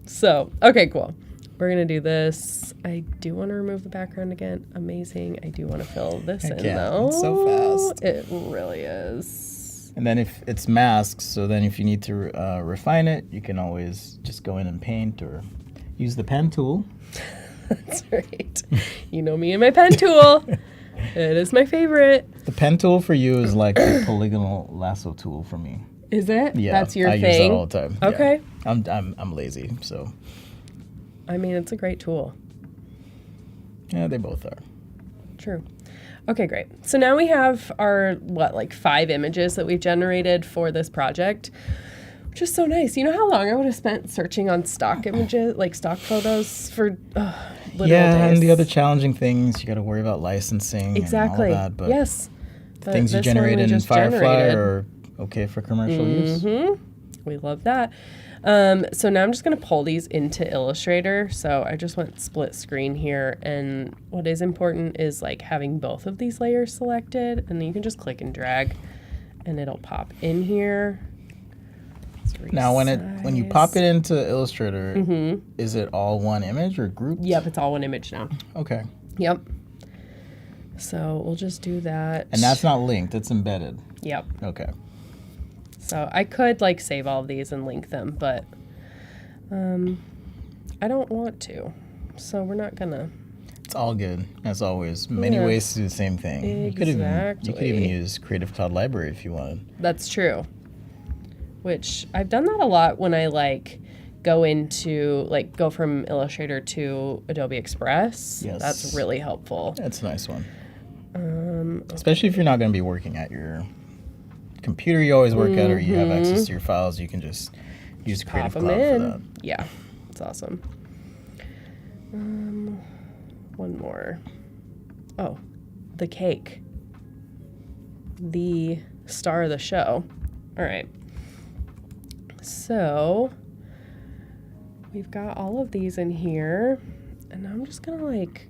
So, okay, cool. We're going to do this. I do want to remove the background again. Amazing. I do want to fill this in, though. It's so fast. It really is. And then if it's masked, so then if you need to refine it, you can always just go in and paint or use the pen tool. That's right. You know me and my pen tool. It is my favorite. The pen tool for you is like the polygonal lasso tool for me. Is it? Yeah, That's your I thing? use that all the time. Okay. Yeah. I'm lazy, so I mean, it's a great tool. yeah, they both are. True. Okay, great. So now we have our, 5 images that we've generated for this project, which is so nice. You know how long I would have spent searching on stock images, like stock photos for literal days? And the other challenging things, you got to worry about licensing Exactly. and all that. But yes. the things you This one we generated in just Firefly generated. are okay for commercial use. We love that. So now I'm just going to pull these into Illustrator. So I just went split screen here. And what is important is like having both of these layers selected. And then you can just click and drag and it'll pop in here. Now, when you pop it into Illustrator, is it all one image or grouped? Yep, it's all one image now. Okay. Yep. So we'll just do that. And that's not linked, it's embedded. Yep. Okay. So I could save all of these and link them, but I don't want to. So we're not gonna. It's all good, as always. Many Yeah. ways to do the same thing. You could even Exactly. use Creative Cloud Library if you wanted. That's true. which I've done that a lot when I like go from Illustrator to Adobe Express. Yes. That's really helpful. That's a nice one. Especially if you're not going to be working at your computer you always work at, or you have access to your files, you can just use Creative Pop Cloud 'em for in. that. Yeah, it's awesome. One more. Oh, the cake. The star of the show. All right. So we've got all of these in here, and I'm just gonna like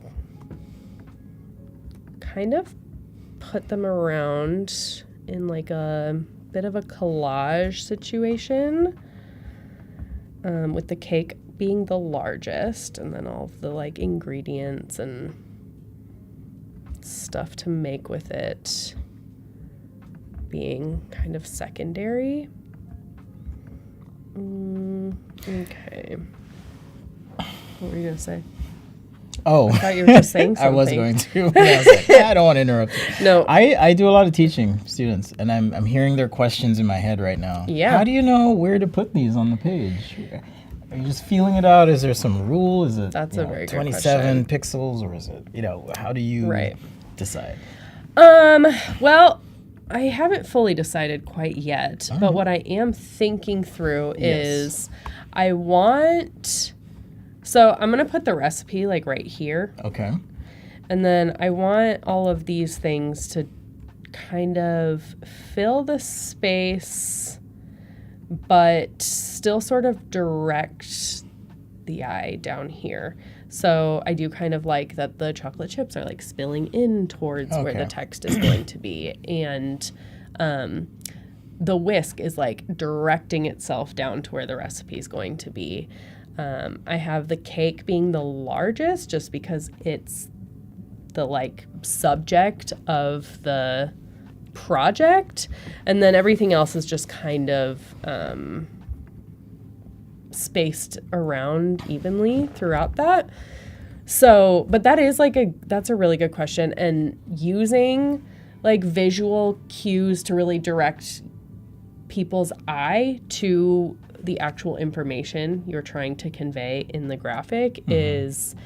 kind of put them around in like a bit of a collage situation, with the cake being the largest, and then all of the like ingredients and stuff to make with it being kind of secondary. Okay. What were you gonna say? Oh, I thought you were just saying something. I was going to. But I was like, I don't want to interrupt you. No. I do a lot of teaching students, and I'm hearing their questions in my head right now. Yeah. How do you know where to put these on the page? Are you just feeling it out? Is there some rule? Is it That's a very good 27 pixels, or is it, how do you decide? Well, I haven't fully decided quite yet, but what I am thinking through is so I'm going to put the recipe like right here. Okay. And then I want all of these things to kind of fill the space, but still sort of direct the eye down here. So I do kind of like that the chocolate chips are like spilling in towards where the text is going to be. And the whisk is like directing itself down to where the recipe is going to be. I have the cake being the largest just because it's the like subject of the project, and then everything else is just kind of spaced around evenly throughout that. So, but that is that's a really good question, and using like visual cues to really direct people's eye to the actual information you're trying to convey in the graphic is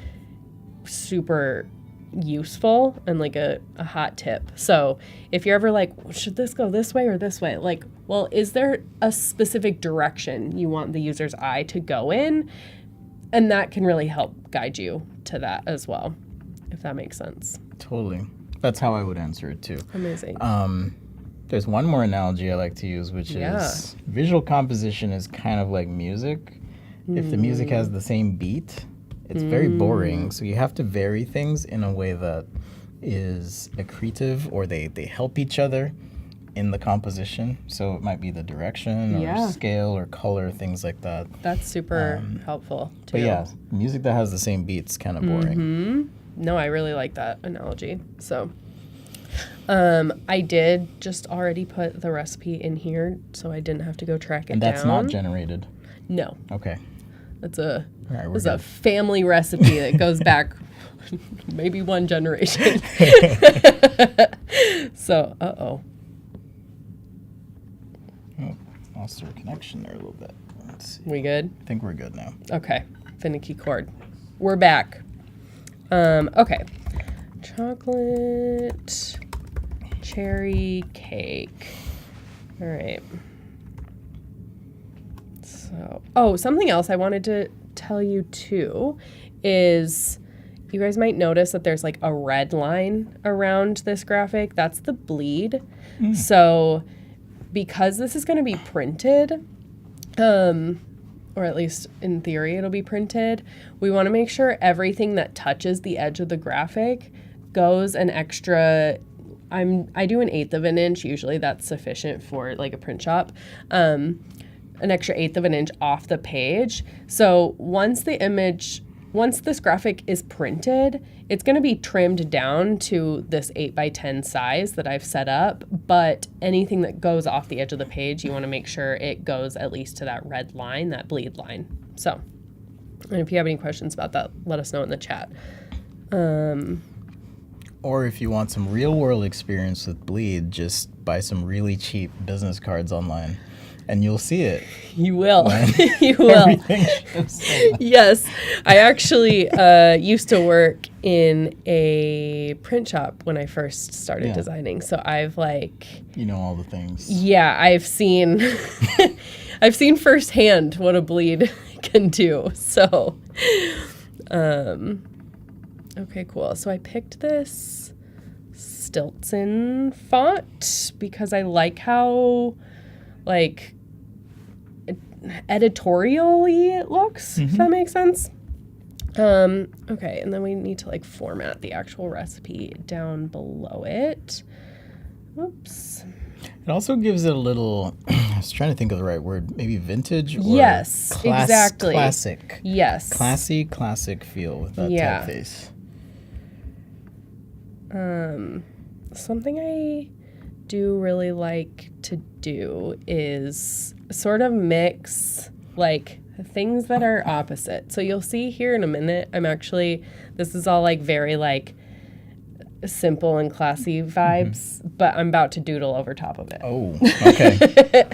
super useful and like a hot tip. So if you're ever like, should this go this way or this way? Like, well, is there a specific direction you want the user's eye to go in? And that can really help guide you to that as well, if that makes sense. Totally. That's how I would answer it too. Amazing. There's one more analogy I like to use, which is visual composition is kind of like music. If the music has the same beat, it's very boring. So you have to vary things in a way that is accretive, or they help each other in the composition. So it might be the direction or scale or color, things like that. That's super helpful too. But yeah, music that has the same beat's kind of boring. No, I really like that analogy. So I did just already put the recipe in here, so I didn't have to go track it down. And that's not generated? No. Okay. It's a good. family recipe that goes back maybe one generation. So, Oh, lost our connection there a little bit. Let's see. We good? I think we're good now. Okay. Finicky cord. We're back. Okay. Chocolate cherry cake. All right. So, something else I wanted to tell you too is you guys might notice that there's like a red line around this graphic. That's the bleed. So because this is going to be printed, or at least in theory it'll be printed, we want to make sure everything that touches the edge of the graphic goes an extra, I do 1/8 of an inch, usually that's sufficient for like a print shop, an extra 1/8 of an inch off the page. So once this graphic is printed, it's going to be trimmed down to this 8x10 size that I've set up, but anything that goes off the edge of the page, you want to make sure it goes at least to that red line, that bleed line. So, and if you have any questions about that, let us know in the chat. Or if you want some real world experience with bleed, just buy some really cheap business cards online and you'll see it. You will. You will. Everything shows up. Yes. I actually used to work in a print shop when I first started designing. So I've You know all the things. Yeah, I've seen I've seen firsthand what a bleed can do. So okay, cool. So I picked this Stilton font because I like how editorially it looks, if that makes sense. Okay, and then we need to format the actual recipe down below it. Whoops. It also gives it a little, I was trying to think of the right word, maybe vintage or Yes, exactly. Classic. Yes. Classy, classic feel with that typeface. Something I do really like to do is sort of mix things that are opposite. So you'll see here in a minute, this is all very simple and classy vibes, but I'm about to doodle over top of it. Oh, okay.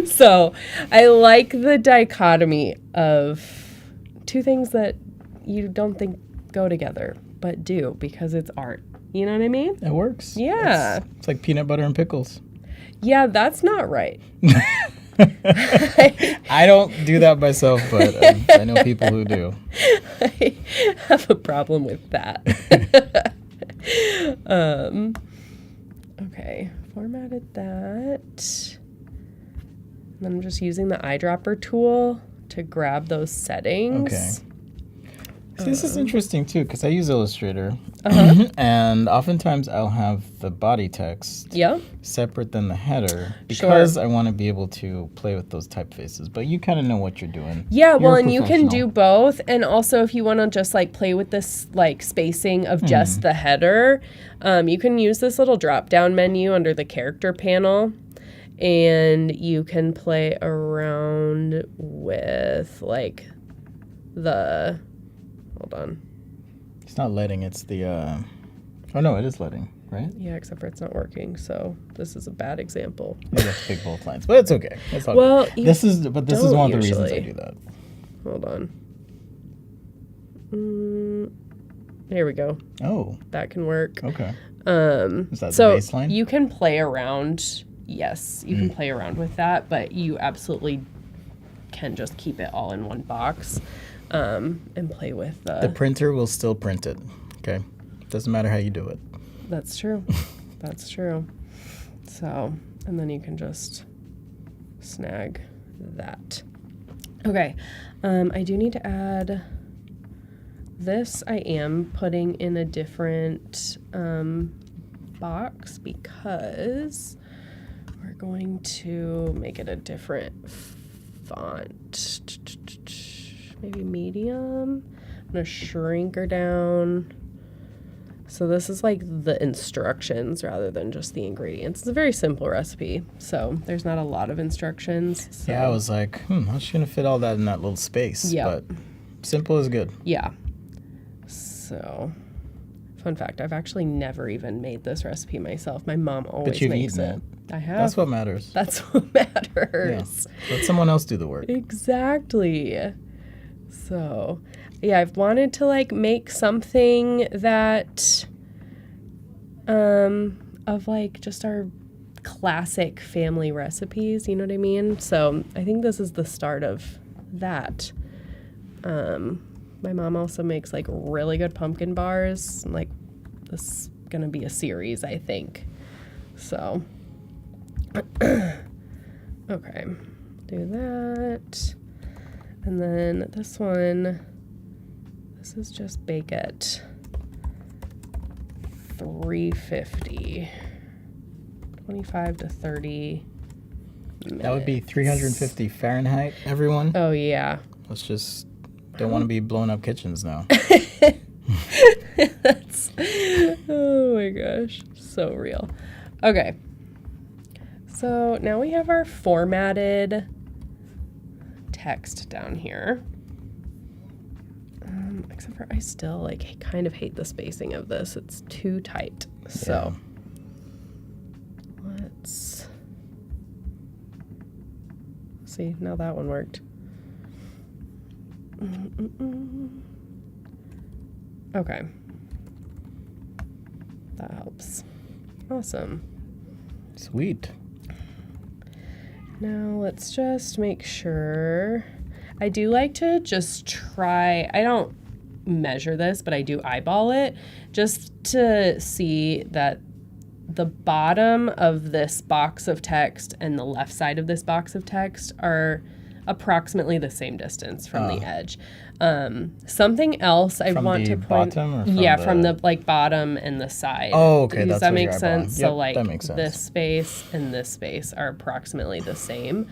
So I like the dichotomy of two things that you don't think go together, but do because it's art. You know what I mean? It works. Yeah. It's like peanut butter and pickles. Yeah, that's not right. I don't do that myself, but I know people who do. I have a problem with that. Okay, formatted that. And then I'm just using the eyedropper tool to grab those settings. Okay. See, this is interesting too, because I use Illustrator, Uh-huh. and oftentimes I'll have the body text Yeah. separate than the header because I want to be able to play with those typefaces. But you kind of know what you're doing. Yeah, You're well, a and you can do professional. both. And also, if you want to just play with this spacing of just the header, you can use this little drop down menu under the character panel, and you can play around with the. Hold on. It's not letting. It's the. Oh no, it is letting, right? Yeah, except for it's not working. So this is a bad example. Maybe I have to pick both lines, but it's okay. It's all Well, good. you This is one of the reasons I usually. do that. Hold on. Here we go. Oh, That can work. okay. Is that So the baseline? you can play around. Yes, you can play around with that, but you absolutely can just keep it all in one box and play with The printer will still print it. Okay, doesn't matter how you do it. That's true. That's true. So, and then you can just snag that. Okay, I do need to add this. I am putting in a different box because we're going to make it a different font. Maybe medium. I'm going to shrink her down. So this is the instructions rather than just the ingredients. It's a very simple recipe, so there's not a lot of instructions. So. Yeah, I was like, how's she gonna fit all that in that little space? Yeah. But simple is good. Yeah. So, fun fact, I've actually never even made this recipe myself. My mom always you've makes eaten it. I have. That's what matters. That's what matters. Yeah. Let someone else do the work. Exactly. So, yeah, I've wanted to make something that of just our classic family recipes, you know what I mean? So, I think this is the start of that. My mom also makes really good pumpkin bars. This is going to be a series, I think. So, okay, do that. And then this one, this is just bake at 350, 25 to 30 minutes. That would be 350 Fahrenheit, everyone. Oh, yeah. Let's just, don't want to be blowing up kitchens now. That's, oh my gosh, so real. Okay. So now we have our formatted text down here. Except for I still kind of hate the spacing of this. It's too tight. So let's see, now that one worked. Okay. That helps. Awesome. Sweet. Now let's just make sure. I do like to just try, I don't measure this, but I do eyeball it just to see that the bottom of this box of text and the left side of this box of text are approximately the same distance from the edge. Something else I want to point. Bottom or from the like bottom and the side. Oh, okay. Does That's that what make you're eyeballing. sense? Yep, So like that makes sense. this space and this space are approximately the same.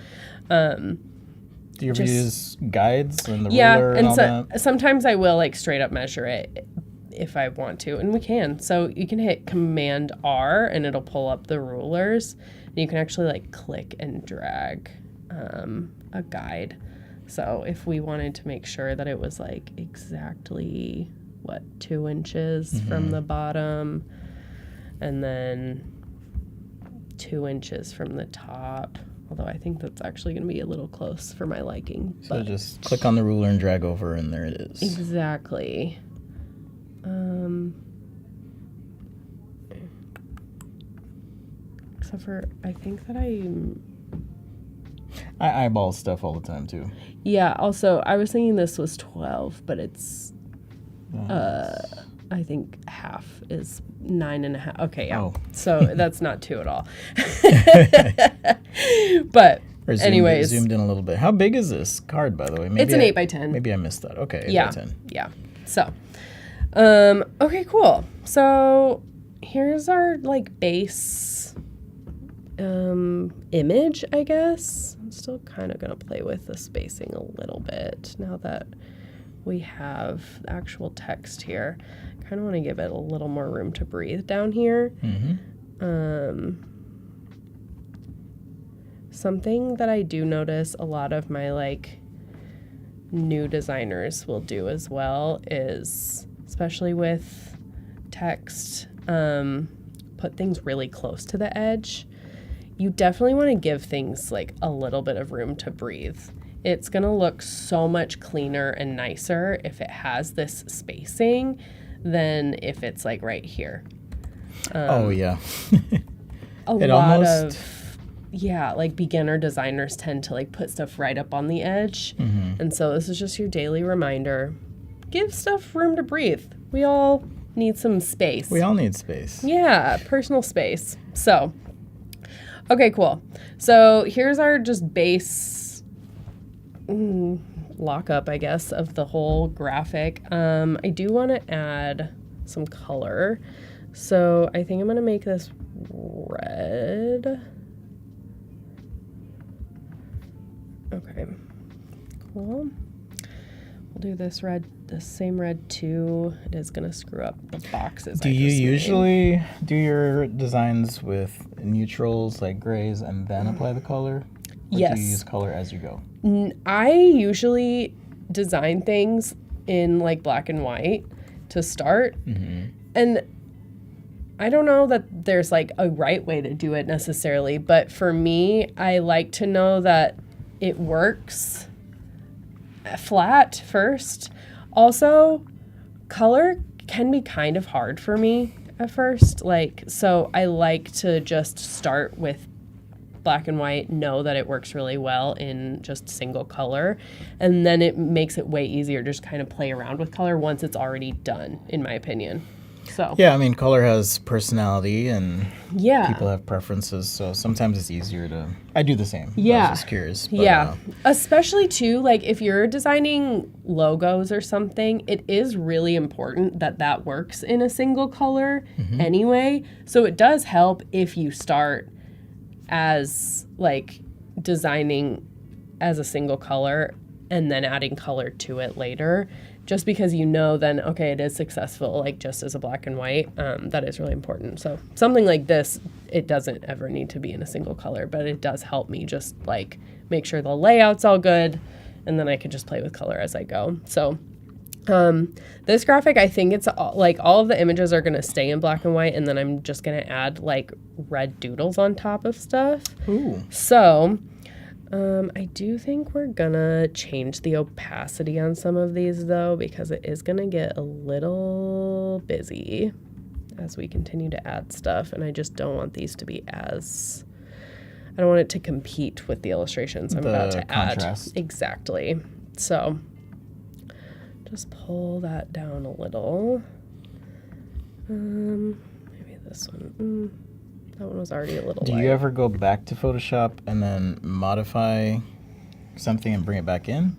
Do you ever use guides and the Yeah, ruler and all that? Sometimes I will like straight up measure it if I want to, and we can. So you can hit Command R and it'll pull up the rulers. And you can actually like click and drag a guide. So if we wanted to make sure that it was like exactly 2 inches from the bottom, and then 2 inches from the top. Although I think that's actually going to be a little close for my liking. So just click on the ruler and drag over, and there it is. Exactly. Except for, I think that I eyeball stuff all the time too. yeah, also, I was thinking this was 12, but it's, I think half is 9.5. Okay, yeah. Oh. So that's not 2 at all. But anyways. Zoomed in a little bit. How big is this card, by the way? Maybe It's an 8 by 10. Maybe I missed that. Okay, 8 Yeah. by 10. Yeah. So, okay, cool. So here's our like base image, I guess. I'm still kind of going to play with the spacing a little bit now that we have the actual text here. Kind of want to give it a little more room to breathe down here. Something that I do notice a lot of my like new designers will do as well is, especially with text, put things really close to the edge. You definitely want to give things like a little bit of room to breathe. It's going to look so much cleaner and nicer if it has this spacing than if it's like right here. Oh, yeah. Like beginner designers tend to like put stuff right up on the edge. And so this is just your daily reminder. Give stuff room to breathe. We all need some space. We all need space. Yeah, personal space. So, okay, cool. So here's our just base lockup, I guess, of the whole graphic. I do want to add some color. So I think I'm going to make this red. Okay, cool. We'll do this red, the same red too. It is going to screw up the boxes. Do you usually do your designs with neutrals like grays and then apply the color? Or Yes. do you use color as you go? I usually design things in like black and white to start. And I don't know that there's like a right way to do it necessarily, but for me, I like to know that it works flat first. Also, color can be kind of hard for me at first. So I like to just start with black and white, know that it works really well in just single color, and then it makes it way easier to just kind of play around with color once it's already done, in my opinion. So Yeah, I mean, color has personality and yeah. people have preferences, so sometimes it's easier to... I do the same. Yeah. I was just curious. But, Yeah. Especially too, like if you're designing logos or something, it is really important that that works in a single color anyway. So it does help if you start as like designing as a single color and then adding color to it later, just because you know then, okay, it is successful, like just as a black and white. That is really important. So something like this, it doesn't ever need to be in a single color, but it does help me just like make sure the layout's all good, and then I can just play with color as I go. So this graphic, I think it's like all of the images are going to stay in black and white, and then I'm just going to add like red doodles on top of stuff. Ooh. So I do think we're gonna change the opacity on some of these though, because it is gonna get a little busy as we continue to add stuff, and I just don't want these to be as, I don't want it to compete with the illustrations I'm about to contrast. add. Exactly. So just pull that down a little. Maybe this one. That one was already a little Do light. you ever go back to Photoshop and then modify something and bring it back in?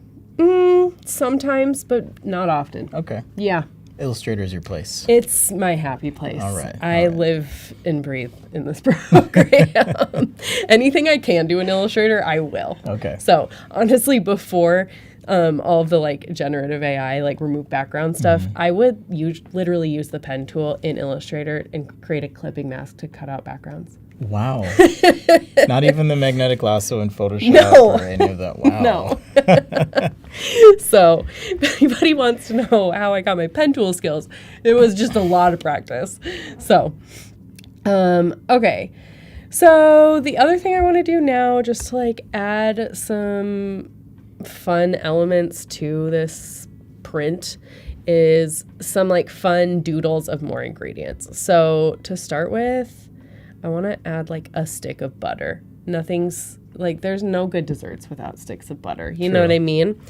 Sometimes, but not often. Okay. Yeah. Illustrator is your place. It's my happy place. All right, I all right. live and breathe in this program. Anything I can do in Illustrator, I will. Okay. So honestly, before all of the like generative AI, like remove background stuff, I would literally use the pen tool in Illustrator and create a clipping mask to cut out backgrounds. Wow. Not even the magnetic lasso in Photoshop No. or any of that. Wow. No. So if anybody wants to know how I got my pen tool skills, it was just a lot of practice. So, okay. So the other thing I want to do now, just to like add some fun elements to this print, is some like fun doodles of more ingredients. So to start with, I want to add like a stick of butter. Nothing's like, there's no good desserts without sticks of butter. You know True. what I mean?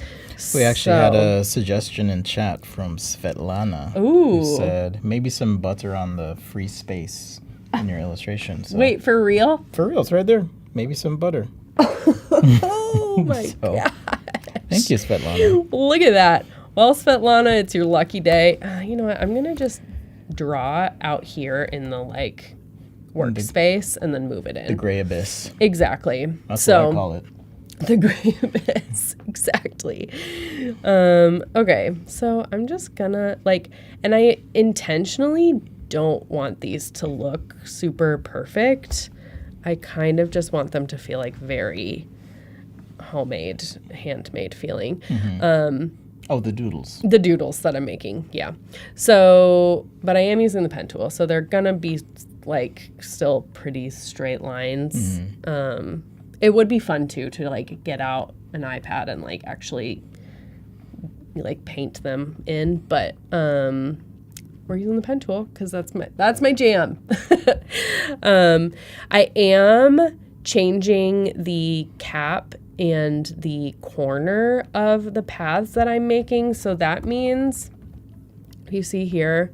We actually had a suggestion in chat from Svetlana, who Ooh. said maybe some butter on the free space in your illustration. So Wait, for real? for real, it's right there. Maybe some butter. Oh my So, god. Thank you, Svetlana. Look at that. Well, Svetlana, it's your lucky day. You know what? I'm going to just draw out here in the like workspace and then move it in. The gray abyss. Exactly. That's so what I call it. the gray abyss. Exactly. Okay. So I'm just gonna like, and I intentionally don't want these to look super perfect. I kind of just want them to feel like very homemade, handmade feeling. Oh, the doodles. The doodles that I'm making, yeah. So, but I am using the pen tool, so they're gonna be like still pretty straight lines. It would be fun too to like get out an iPad and like actually like paint them in, but we're using the pen tool because that's my jam. I am changing the cap and the corner of the paths that I'm making. So that means, you see here,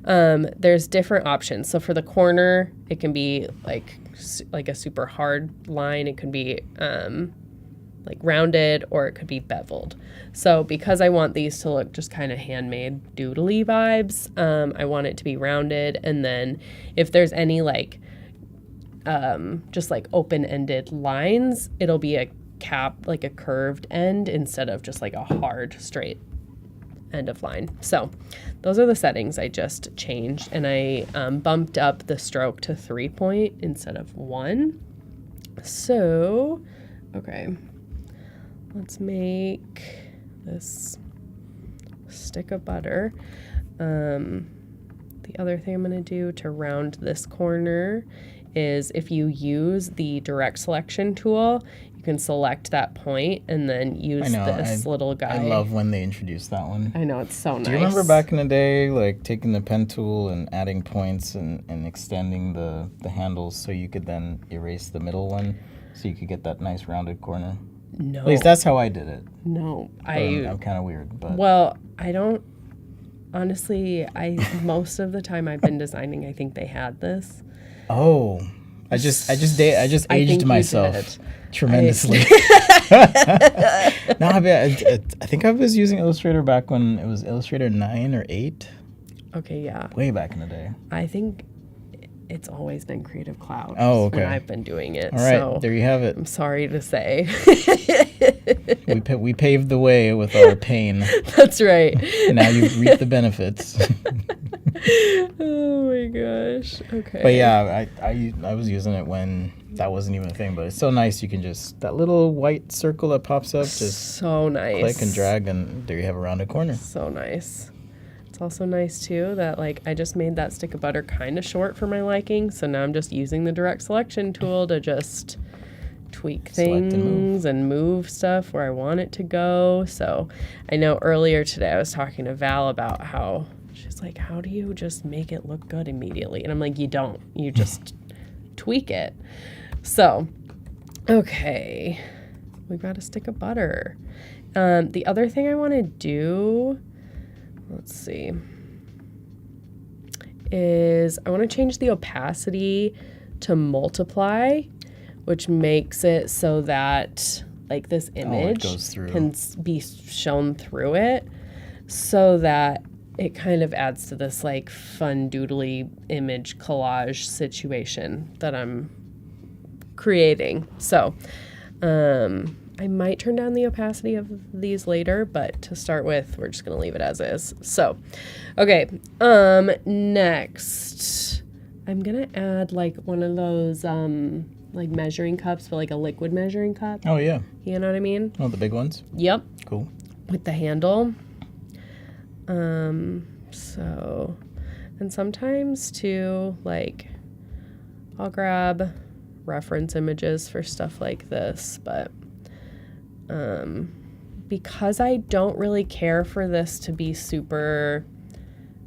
there's different options. So for the corner, it can be like a super hard line. It could be like rounded, or it could be beveled. So because I want these to look just kind of handmade doodly vibes, I want it to be rounded. And then if there's any like just like open-ended lines, it'll be a cap, like a curved end instead of just like a hard straight end of line. So those are the settings I just changed, and I bumped up the stroke to 3-point instead of 1. So, okay, let's make this stick of butter. The other thing I'm going to do to round this corner is, if you use the direct selection tool, you can select that point and then use this little guy. I love when they introduce that one. I know, it's so nice. Do you remember back in the day, like taking the pen tool and adding points and extending the handles so you could then erase the middle one so you could get that nice rounded corner? No. At least that's how I did it. No. But I'm kind of weird. But Well, I don't... Honestly, most of the time I've been designing, I think they had this. Oh, I just I think aged you myself did. tremendously. No, I think I was using Illustrator back when it was Illustrator 9 or 8. Okay, yeah. Way back in the day. I think it's always been Creative Cloud. Oh, okay. When I've been doing it. All right, So there you have it. I'm sorry to say. We paved the way with our pain. That's right. And now you've reaped the benefits. Oh my gosh. Okay. But yeah, I was using it when that wasn't even a thing. But it's so nice. You can just, that little white circle that pops up, just so nice. click and drag, and there you have a rounded corner. So nice. It's also nice too that like I just made that stick of butter kind of short for my liking. So now I'm just using the direct selection tool to just tweak Select and move. things and move stuff where I want it to go. So I know earlier today I was talking to Val about how she's like, how do you just make it look good immediately? And I'm like, you don't. You just tweak it. So, okay. We got a stick of butter. The other thing I want to do, let's see, is I want to change the opacity to multiply, which makes it so that like this image goes through. can be shown through it, so that it kind of adds to this like fun doodly image collage situation that I'm creating. So I might turn down the opacity of these later, but to start with, we're just going to leave it as is. So, okay, next, I'm going to add like one of those like measuring cups, but like a liquid measuring cup. Oh, yeah. You know what I mean? Oh, the big ones? Yep. Cool. With the handle. So, and sometimes too, like, I'll grab reference images for stuff like this, but because I don't really care for this to be super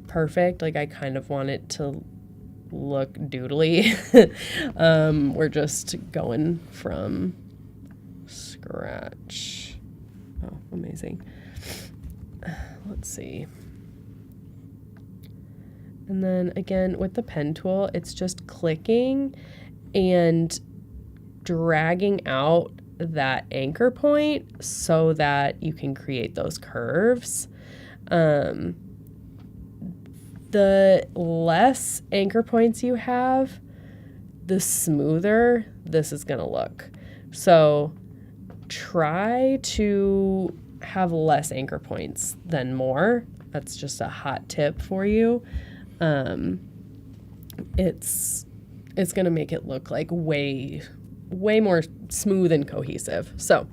perfect, like I kind of want it to look doodly, we're just going from scratch. Oh, amazing. Let's see. And then again, with the pen tool, it's just clicking and dragging out that anchor point so that you can create those curves. The less anchor points you have, the smoother this is going to look. So try to have less anchor points than more. That's just a hot tip for you. It's going to make it look like way more smooth and cohesive. So,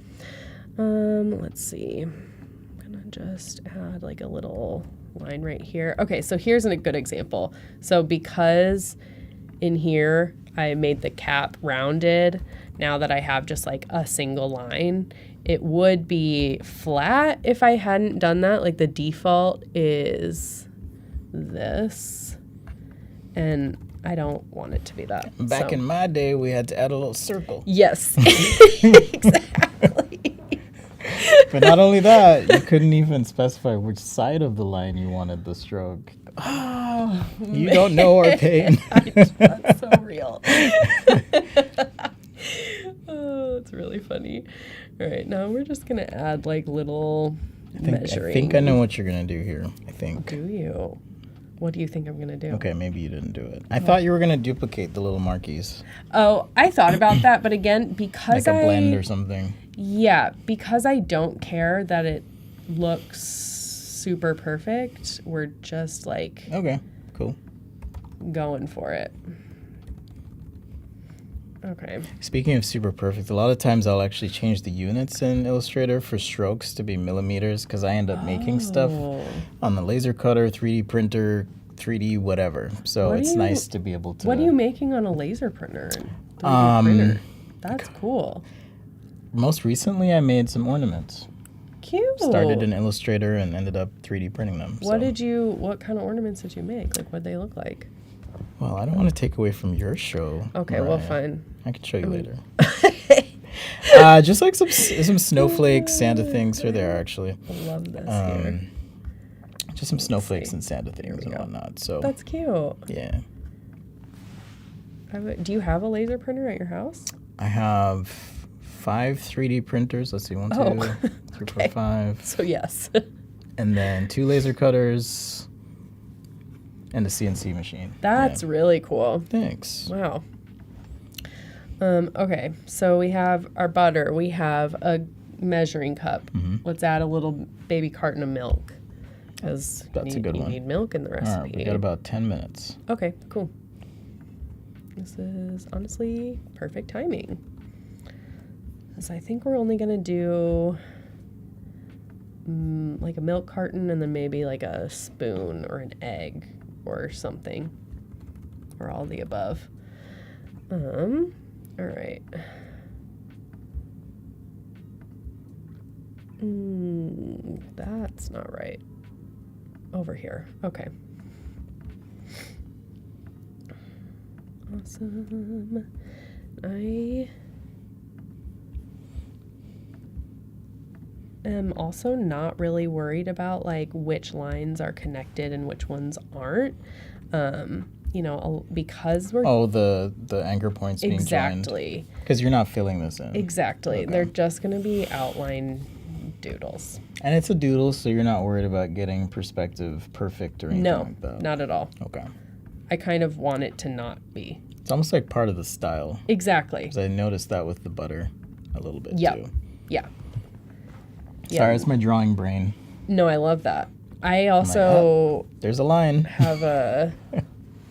let's see. I'm going to just add like a little line right here. Okay, so here's a good example. So because in here I made the cap rounded, now that I have just like a single line, it would be flat if I hadn't done that. Like the default is this, and I don't want it to be that. Back in my day, we had to add a little circle. Yes, exactly. But not only that, you couldn't even specify which side of the line you wanted the stroke. Oh, You don't know our pain. that's so real. Oh, it's really funny. All right, now we're just gonna add like little measuring. I think I know what you're gonna do here. I think. Do you? What do you think I'm gonna do? Okay, maybe you didn't do it. I thought you were gonna duplicate the little marquees, Oh, I thought about that, but again, because like a blend or something. Yeah, because I don't care that it looks super perfect, we're just like Okay, cool. going for it. Okay. Speaking of super perfect, a lot of times I'll actually change the units in Illustrator for strokes to be millimeters because I end up making stuff on the laser cutter, 3D printer, 3D whatever. So What do it's you- nice to be able to. What are you making on a laser printer and 3D printer? That's cool. Most recently, I made some ornaments. Cute. Started in Illustrator and ended up 3D printing them. What so. kind of ornaments did you make? Like, what'd they look like? Well, I don't want to take away from your show. Okay, well, Mariah. fine. I can show you later. Just like some snowflakes, Santa things. Here they are, actually. I love this here. Just some snowflakes see. and Santa things and go. whatnot. So That's cute. yeah, Do you have a laser printer at your house? I have 5 3D printers. Let's see, 1, 2, Oh, 3, 4, 5, So yes. and then 2 laser cutters and a CNC machine. That's Yeah. really cool. Thanks. Wow. Okay, so we have our butter. We have a measuring cup. Mm-hmm. Let's add a little baby carton of milk. Because That's a good you one. need milk in the recipe. All right, we got about 10 minutes. Okay, cool. This is honestly perfect timing. So I think we're only gonna do like a milk carton and then maybe like a spoon or an egg or something, or all the above. All right. That's not right. Over here. Okay. Awesome. I am also not really worried about like which lines are connected and which ones aren't. Because we're the anchor points being joined. exactly. Because you're not filling this in. Exactly. Okay. They're just going to be outline doodles. And it's a doodle, so you're not worried about getting perspective perfect or anything No, like that. not at all. Okay. I kind of want it to not be. It's almost like part of the style. Exactly. Because I noticed that with the butter a little bit Yep. too. Yeah. Sorry, it's my drawing brain. No, I love that. I also There's a line.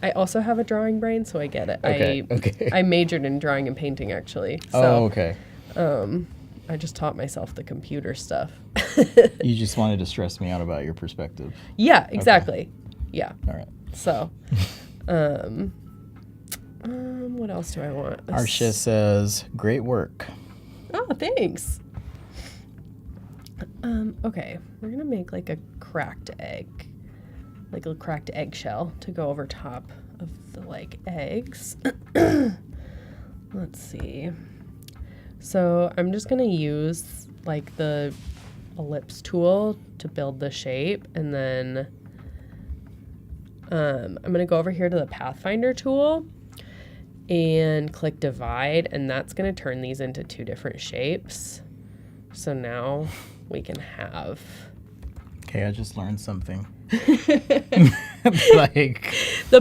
I also have a drawing brain, so I get it. Okay. I majored in drawing and painting actually. So, Oh, okay. I just taught myself the computer stuff. You just wanted to stress me out about your perspective. Yeah, exactly. Yeah. All right. So, what else do I want? Arsha says, great work. Oh, thanks. Okay, we're gonna make like a cracked egg, like a cracked eggshell to go over top of the like eggs. Let's see. So I'm just gonna use like the ellipse tool to build the shape, and then I'm gonna go over here to the pathfinder tool and click divide, and that's gonna turn these into two different shapes. So now we can have... Okay, I just learned something. The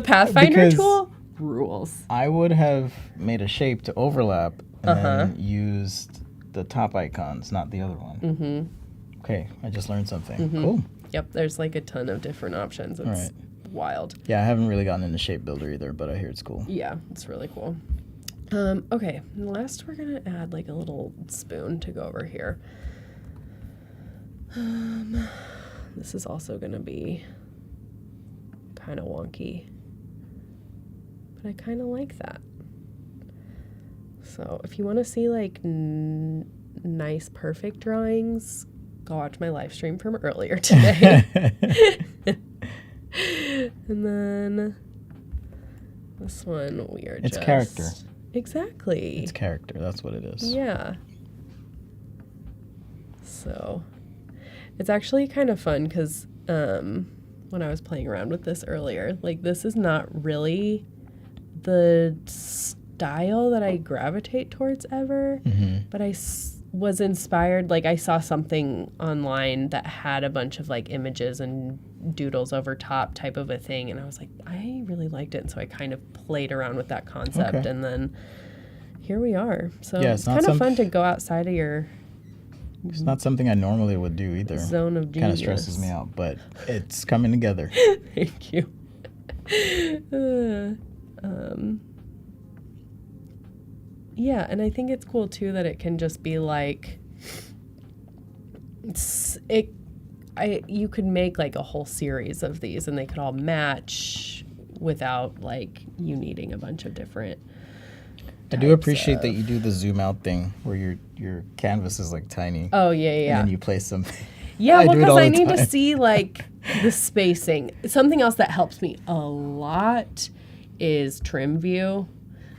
pathfinder because tool rules. I would have made a shape to overlap and then used the top icons, not the other one. Mm-hmm. Okay, I just learned something. Cool. Yep, there's like a ton of different options. It's wild. Yeah, I haven't really gotten into Shape Builder either, but I hear it's cool. Yeah, it's really cool. Okay, and last we're gonna add like a little spoon to go over here. This is also gonna be kind of wonky, but I kind of like that. So if you want to see like nice, perfect drawings, go watch my live stream from earlier today. And then this one we are It's character. Exactly. It's character. That's what it is. Yeah. So it's actually kind of fun because when I was playing around with this earlier, like this is not really the style that I gravitate towards ever, but I was inspired. Like I saw something online that had a bunch of like images and doodles over top type of a thing, and I was like, I really liked it, and so I kind of played around with that concept, and then here we are. So yeah, it's kind of fun to go outside of your It's not something I normally would do either. Zone of genius. Kind of stresses me out, but it's coming together. Thank you. Yeah, and I think it's cool too that it can just be like you could make like a whole series of these and they could all match without like you needing a bunch of different I do appreciate that you do the zoom out thing where your canvas is like tiny. Oh yeah. And then you place something. Yeah, well, because I need time. to see like the spacing. Something else that helps me a lot is trim view.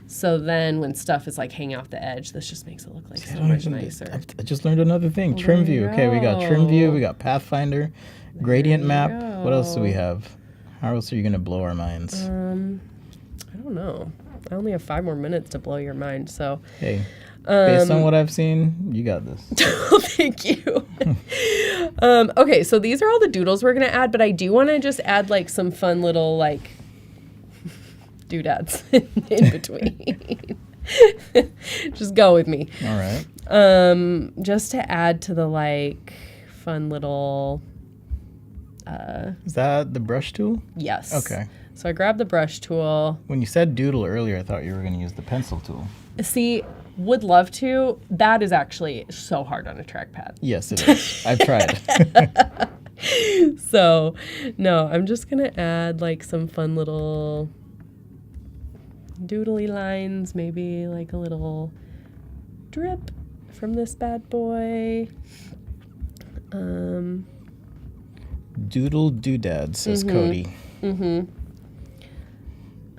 So then when stuff is like hanging off the edge, this just makes it look like so much nicer. I just learned another thing. Trim view. Okay, we got trim view, we got pathfinder, gradient map. What else do we have? How else are you going to blow our minds? I don't know. I only have 5 more minutes to blow your mind, so. Hey, based on what I've seen, you got this. Thank you. Okay, so these are all the doodles we're going to add, but I do want to just add like some fun little like doodads in between. Just go with me. All right. Just to add to the like fun little Is that the brush tool? yes. Okay. So I grabbed the brush tool. When you said doodle earlier, I thought you were going to use the pencil tool. See, would love to. That is actually so hard on a trackpad. Yes, it is. I've tried. So, no, I'm just going to add like some fun little doodly lines, maybe like a little drip from this bad boy. Doodle doodad, says Cody.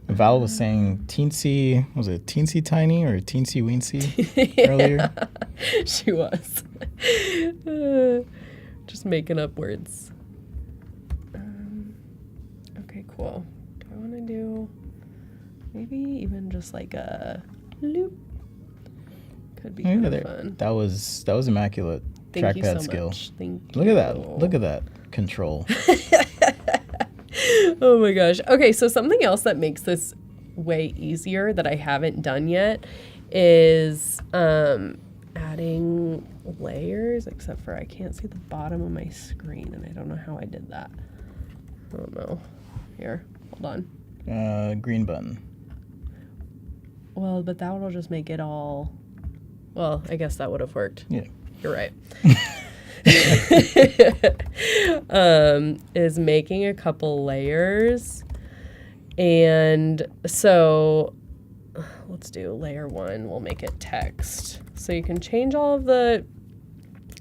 Val was saying teensy, was it teensy tiny or teensy weensy earlier? She was. Just making up words. Okay, cool. Do I want to do maybe even just like a loop? Could be kind of fun. That was immaculate. Thank you Trackpad so skill. much. Thank Look you. at that. Look at that control. Oh my gosh. Okay, so something else that makes this way easier that I haven't done yet is adding layers, except for I can't see the bottom of my screen and I don't know how I did that. I don't know. Here, hold on. Green button. Well, but that will just make it all... Well, I guess that would have worked. Yeah. You're right. Is making a couple layers. And so let's do layer 1. We'll make it text. So you can change all of the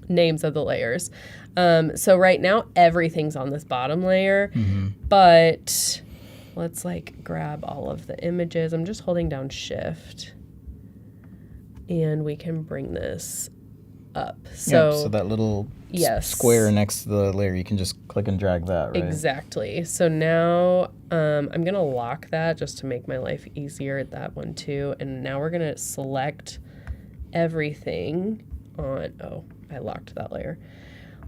names of the layers. So right now everything's on this bottom layer, but let's like grab all of the images. I'm just holding down Shift and we can bring this up. So that little yes. square next to the layer, you can just click and drag that, right? Exactly. So now I'm going to lock that just to make my life easier, that one too. And now we're going to select everything on, oh, I locked that layer.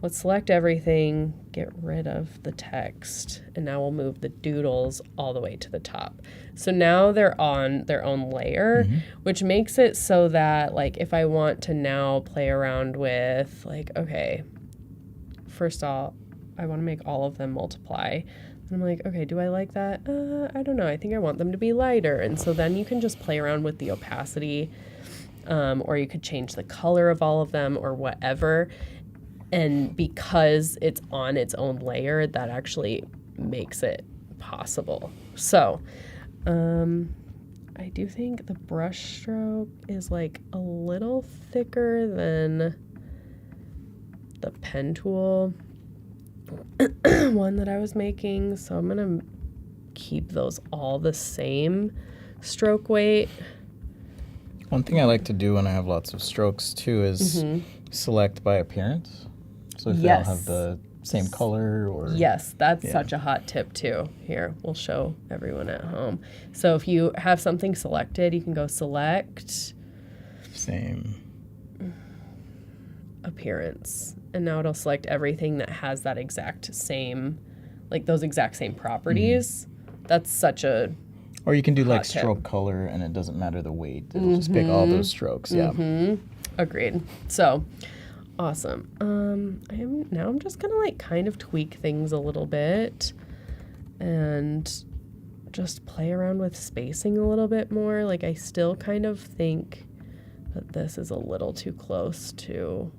Let's select everything, get rid of the text, and now we'll move the doodles all the way to the top. So now they're on their own layer, which makes it so that, like, if I want to now play around with, like, okay, first off, I want to make all of them multiply. And I'm like, okay, do I like that? I don't know. I think I want them to be lighter. And so then you can just play around with the opacity, or you could change the color of all of them or whatever. And because it's on its own layer, that actually makes it possible. So, I do think the brush stroke is like a little thicker than the pen tool one that I was making. So I'm gonna keep those all the same stroke weight. One thing I like to do when I have lots of strokes too is select by appearance. So if they all have the same color or... Yes, that's such a hot tip too. Here, we'll show everyone at home. So if you have something selected, you can go select... Same. Appearance. And now it'll select everything that has that exact same, like those exact same properties. That's such a... Or you can do like tip. Stroke color and it doesn't matter the weight. It'll just pick all those strokes. Yeah. Agreed. So... Awesome. I'm just gonna like kind of tweak things a little bit and just play around with spacing a little bit more. Like I still kind of think that this is a little too close to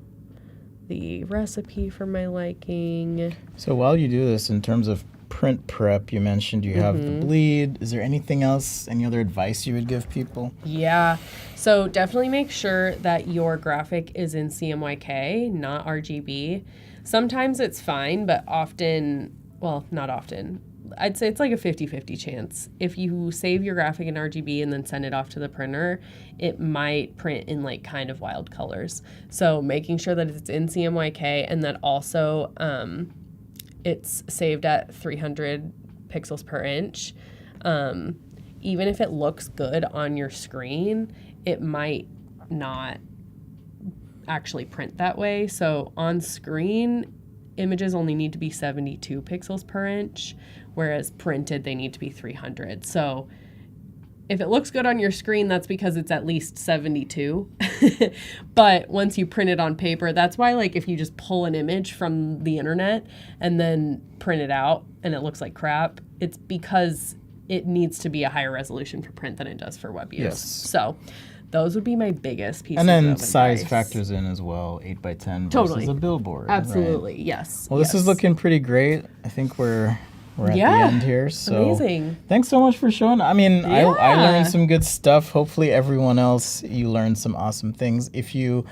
the recipe for my liking. So while you do this, in terms of print prep, you mentioned you have the bleed. Is there anything else, any other advice you would give people? Yeah. So definitely make sure that your graphic is in CMYK, not RGB. Sometimes it's fine, but often, well, not often. I'd say it's like a 50-50 chance. If you save your graphic in RGB and then send it off to the printer, it might print in like kind of wild colors. So making sure that it's in CMYK and that also it's saved at 300 pixels per inch. Even if it looks good on your screen, it might not actually print that way. So on screen, images only need to be 72 pixels per inch, whereas printed, they need to be 300. So if it looks good on your screen, that's because it's at least 72. But once you print it on paper, that's why, like, if you just pull an image from the internet and then print it out and it looks like crap, it's because it needs to be a higher resolution for print than it does for web use. Yes. So those would be my biggest pieces And then of size advice. factors in as well, 8x10 Totally. versus a billboard. Absolutely, Right? yes. Well, this is looking pretty great. I think we're at the end here. So amazing. Thanks so much for showing. I mean, I learned Yeah. some good stuff. Hopefully everyone else, you learned some awesome things. If you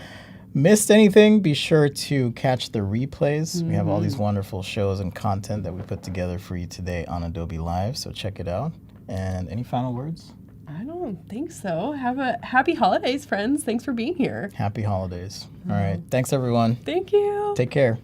missed anything, be sure to catch the replays. We have all these wonderful shows and content that we put together for you today on Adobe Live, so check it out. And any final words? I don't think so. Have a happy holidays, friends. Thanks for being here. Happy holidays. All right. Thanks, everyone. Thank you. Take care.